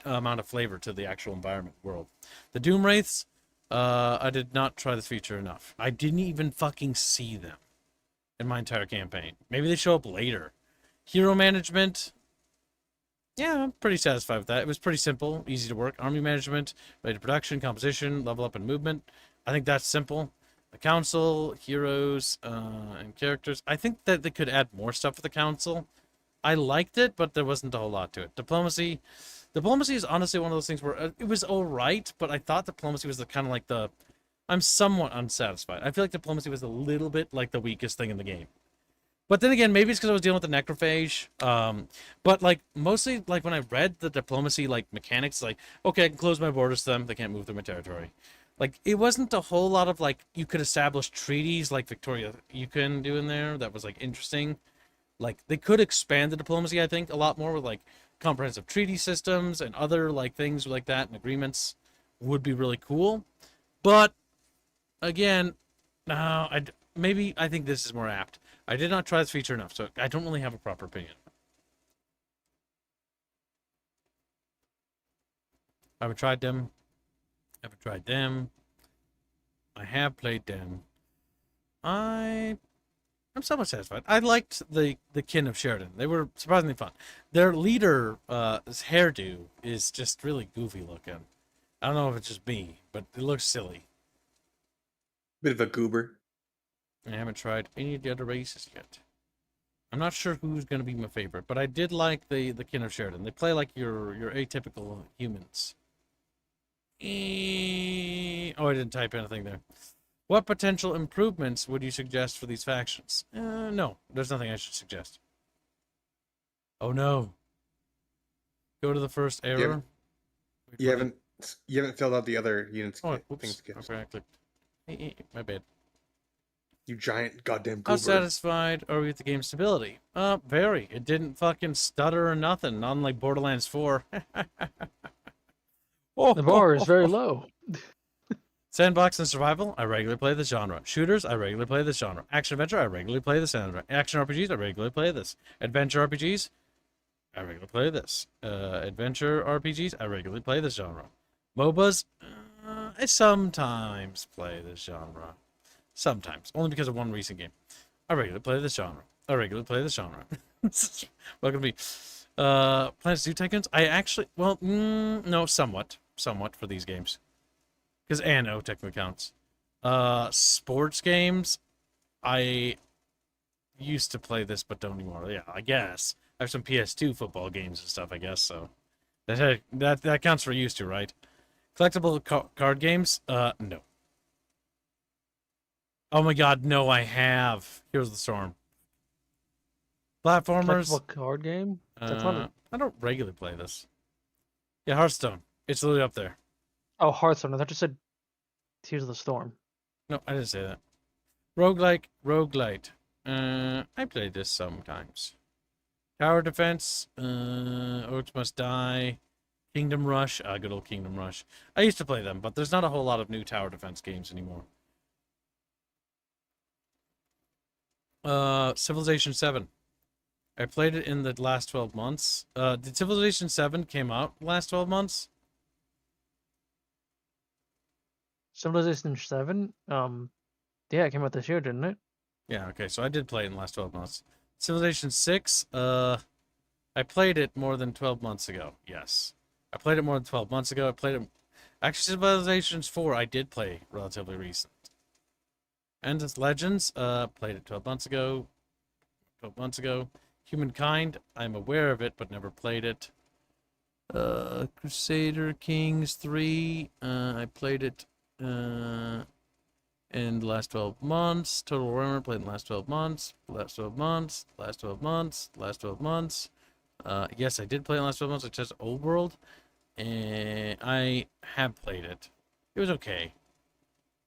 A: amount of flavor to the actual environment world. The Doomwraiths. I did not try this feature enough. I didn't even fucking see them in my entire campaign. Maybe they show up later. Hero management. Yeah, I'm pretty satisfied with that. It was pretty simple, easy to work. Army management, related production, composition, level up, and movement. I think that's simple. The council, heroes, and characters. I think that they could add more stuff for the council. I liked it, but there wasn't a whole lot to it. Diplomacy. Diplomacy is honestly one of those things where it was all right, but I thought diplomacy was the kind of like the... I'm somewhat unsatisfied. I feel like diplomacy was a little bit like the weakest thing in the game. But then again, maybe it's because I was dealing with the necrophage. But like mostly like when I read the diplomacy like mechanics, like, okay, I can close my borders to them, they can't move through my territory. Like it wasn't a whole lot of like you could establish treaties like Victoria you can do in there that was like interesting. Like they could expand the diplomacy, I think, a lot more with like comprehensive treaty systems and other like things like that and agreements would be really cool. But again, no, I think this is more apt. I did not try this feature enough, so I don't really have a proper opinion. I haven't tried them. I have played them. I'm somewhat satisfied. I liked the kin of Sheridan. They were surprisingly fun. Their leader, his hairdo is just really goofy looking. I don't know if it's just me, but it looks silly.
F: Bit of a goober.
A: I haven't tried any of the other races yet. I'm not sure who's going to be my favorite, but I did like the kin of Sheridan. They play like your atypical humans. Oh, I didn't type anything there. What potential improvements would you suggest for these factions? No, there's nothing I should suggest. Oh no. Go to the first error.
F: You haven't filled out the other units.
A: Oh, oops.
F: Things.
A: Okay, I clicked. My bad.
F: You giant goddamn goober.
A: How satisfied are we with the game's stability? Very. It didn't fucking stutter or nothing, not unlike Borderlands 4.
E: The bar is very low.
A: Sandbox and survival, I regularly play this genre. Shooters, I regularly play this genre. Action adventure, I regularly play this genre. Action RPGs, I regularly play this. Adventure RPGs, I regularly play this. Adventure RPGs, I regularly play this genre. MOBAs, I sometimes play this genre. Sometimes. Only because of one recent game. I regularly play this genre. Welcome to me. Planet Zoo Tycoons. I actually, well, no, somewhat for these games, because Anno technically counts. Sports games. I used to play this, but don't anymore. Yeah, I guess I have some PS2 football games and stuff. I guess so. That counts for used to, right? Collectible card games. No. Oh my God, no! I have. Here's the Storm. Platformers.
E: Collectible card game? That's not a...
A: I don't regularly play this. Yeah, Hearthstone. It's literally up there.
E: Oh, Hearthstone. I thought you said Tears of the Storm.
A: No, I didn't say that. Roguelite. I played this sometimes. Tower Defense. Orcs Must Die. Kingdom Rush. Good old Kingdom Rush. I used to play them, but there's not a whole lot of new Tower Defense games anymore. Civilization 7. I played it in the last 12 months. Did Civilization 7 came out last 12 months?
E: Civilization 7? Yeah, it came out this year, didn't it?
A: Yeah, okay, so I did play it in the last 12 months. Civilization 6, I played it more than 12 months ago, yes. I played it more than 12 months ago. I played it... Actually, Civilization 4 I did play relatively recent. Endless Legends, played it 12 months ago. 12 months ago. Humankind, I'm aware of it, but never played it. Crusader Kings 3, I played it in the last 12 months. Total Warhammer, played in the last 12 months. Last 12 months. Last 12 months. Last 12 months. Yes, I did play in the last 12 months. I just Old World. And I have played it. It was okay.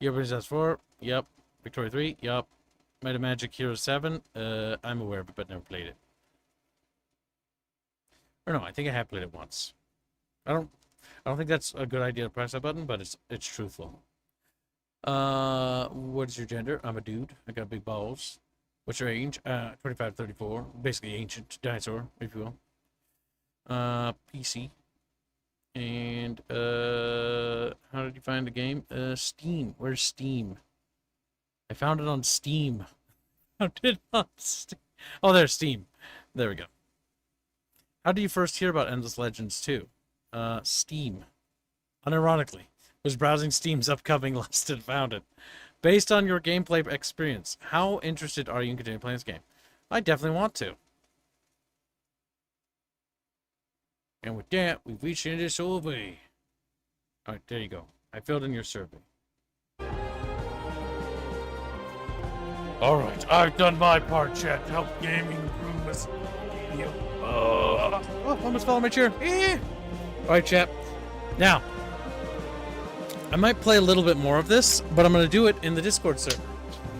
A: Year Princess 4, yep. Victoria 3, yep. Might of Magic Hero 7, I'm aware of it, but never played it. Or no, I think I have played it once. I don't think that's a good idea to press that button, but it's truthful. What is your gender? I'm a dude. I got big balls. What's your age? 25, 34. Basically ancient dinosaur, if you will. PC. And how did you find the game? Steam. Where's Steam? I found it on Steam. How did it on Steam? Oh, there's Steam. There we go. How did you first hear about Endless Legends 2? Steam. Unironically, was browsing Steam's upcoming list and found it. Based on your gameplay experience, how interested are you in continuing playing this game? I definitely want to. And with that, we've reached the end of this survey. Alright, there you go. I filled in your survey. Alright, I've done my part, chat, to help gaming improve this. Almost fell on my chair. Alright, chat. Now, I might play a little bit more of this, but I'm going to do it in the Discord server.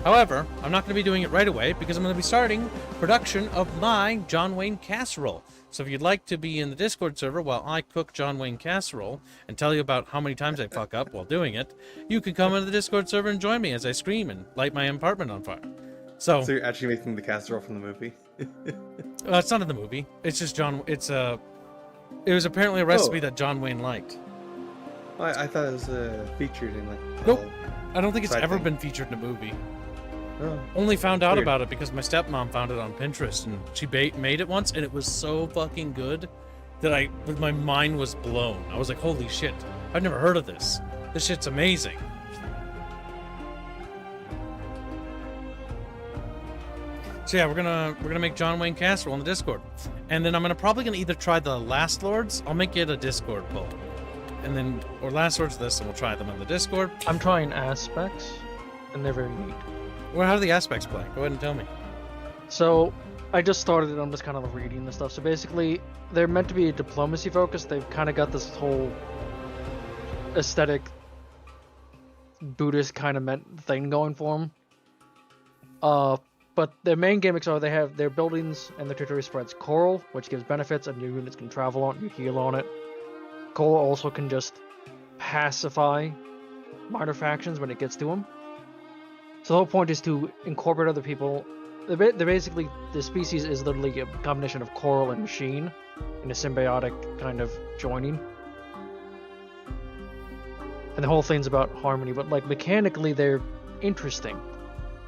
A: However, I'm not going to be doing it right away because I'm going to be starting production of my John Wayne casserole. So if you'd like to be in the Discord server while I cook John Wayne casserole and tell you about how many times I fuck up while doing it, you can come into the Discord server and join me as I scream and light my apartment on fire. So
F: you're actually making the casserole from the movie?
A: It's not in the movie. It's just John. It was apparently a recipe that John Wayne liked.
F: I thought it was featured in like.
A: Nope. I don't think it's ever been featured in a movie.
F: Oh.
A: Only found out about it because my stepmom found it on Pinterest and she made it once and it was so fucking good that my mind was blown. I was like, holy shit, I've never heard of this. This shit's amazing. So yeah, we're gonna make John Wayne casserole on the Discord, and then I'm probably gonna either try the Last Lords. I'll make it a Discord poll, and then or Last Lords this, and we'll try them on the Discord.
E: I'm trying aspects, and they're very neat.
A: Well, how do the aspects play? Go ahead and tell me.
E: So, I just started it. I'm just kind of reading the stuff. So basically, they're meant to be diplomacy focused. They've kind of got this whole aesthetic Buddhist kind of thing going for them. But their main gimmicks are they have their buildings and their territory spreads coral, which gives benefits, and your units can travel on it, you heal on it. Coral also can just pacify minor factions when it gets to them. So the whole point is to incorporate other people. They're basically, the species is literally a combination of coral and machine in a symbiotic kind of joining. And the whole thing's about harmony, but like mechanically they're interesting.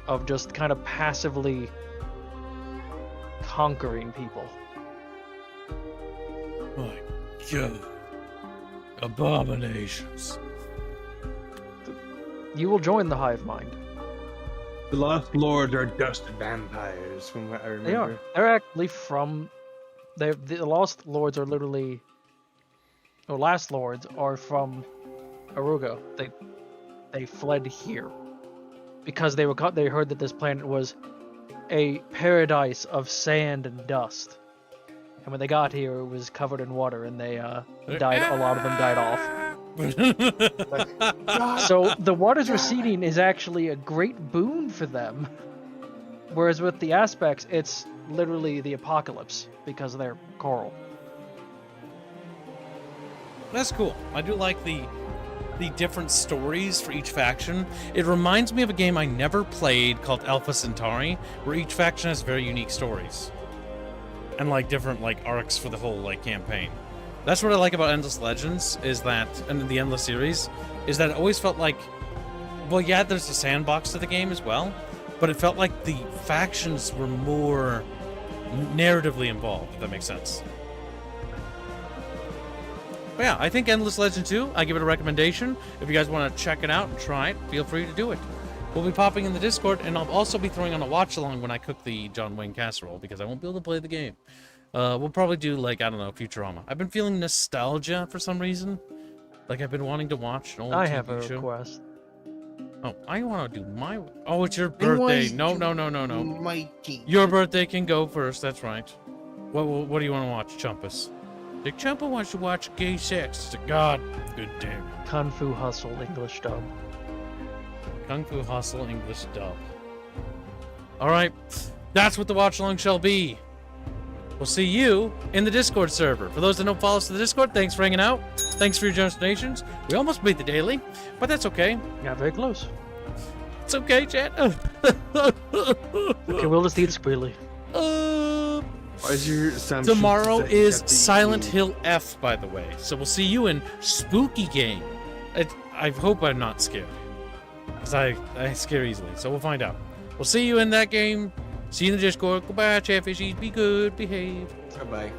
E: Of just kind of passively conquering people.
A: My God. Abominations.
E: You will join the hive mind.
F: The Lost Lords are dust vampires, from what I remember.
E: They are. They're actually from. The Lost Lords are literally. Or Last Lords are from Aruga. They fled here because they heard that this planet was a paradise of sand and dust. And when they got here, it was covered in water, and they died. A lot of them died off. So the waters receding is actually a great boon for them. Whereas with the aspects, it's literally the apocalypse because they're coral.
A: That's cool. I do like the different stories for each faction. It reminds me of a game I never played called Alpha Centauri, where each faction has very unique stories. And like different like arcs for the whole like campaign. That's what I like about Endless Legends, is that, and the Endless series, is that it always felt like, well, yeah, there's a sandbox to the game as well, but it felt like the factions were more narratively involved, if that makes sense. But yeah, I think Endless Legend 2, I give it a recommendation. If you guys want to check it out and try it, feel free to do it. We'll be popping in the Discord, and I'll also be throwing on a watch-along when I cook the John Wayne casserole, because I won't be able to play the game. We'll probably do, like, I don't know, Futurama. I've been feeling nostalgia for some reason. Like, I've been wanting to watch an old
E: I
A: TV
E: have a
A: show.
E: request.
A: Oh, I want to do my... Oh, it's your birthday. No.
G: My team.
A: Your birthday can go first, that's right. What do you want to watch, Chumpus? Dick Chumpa wants to watch gay sex. God, good damn it.
E: Kung Fu Hustle English dub.
A: Kung Fu Hustle English dub. Alright, that's what the watch-along shall be. We'll see you in the Discord server. For those that don't follow us to the Discord, thanks for hanging out. Thanks for your generous donations. We almost beat the daily, but that's okay.
E: Got very close.
A: It's okay, chat.
E: Okay, we'll just eat squealy.
F: Why is your sound
A: Tomorrow
F: set
A: is
F: at the
A: Silent
F: E?
A: Hill F, by the way. So we'll see you in Spooky Game. I hope I'm not scared, because I scare easily. So we'll find out. We'll see you in that game. See you in the Discord. Goodbye, Chatfishies. Be good. Behave.
H: Goodbye.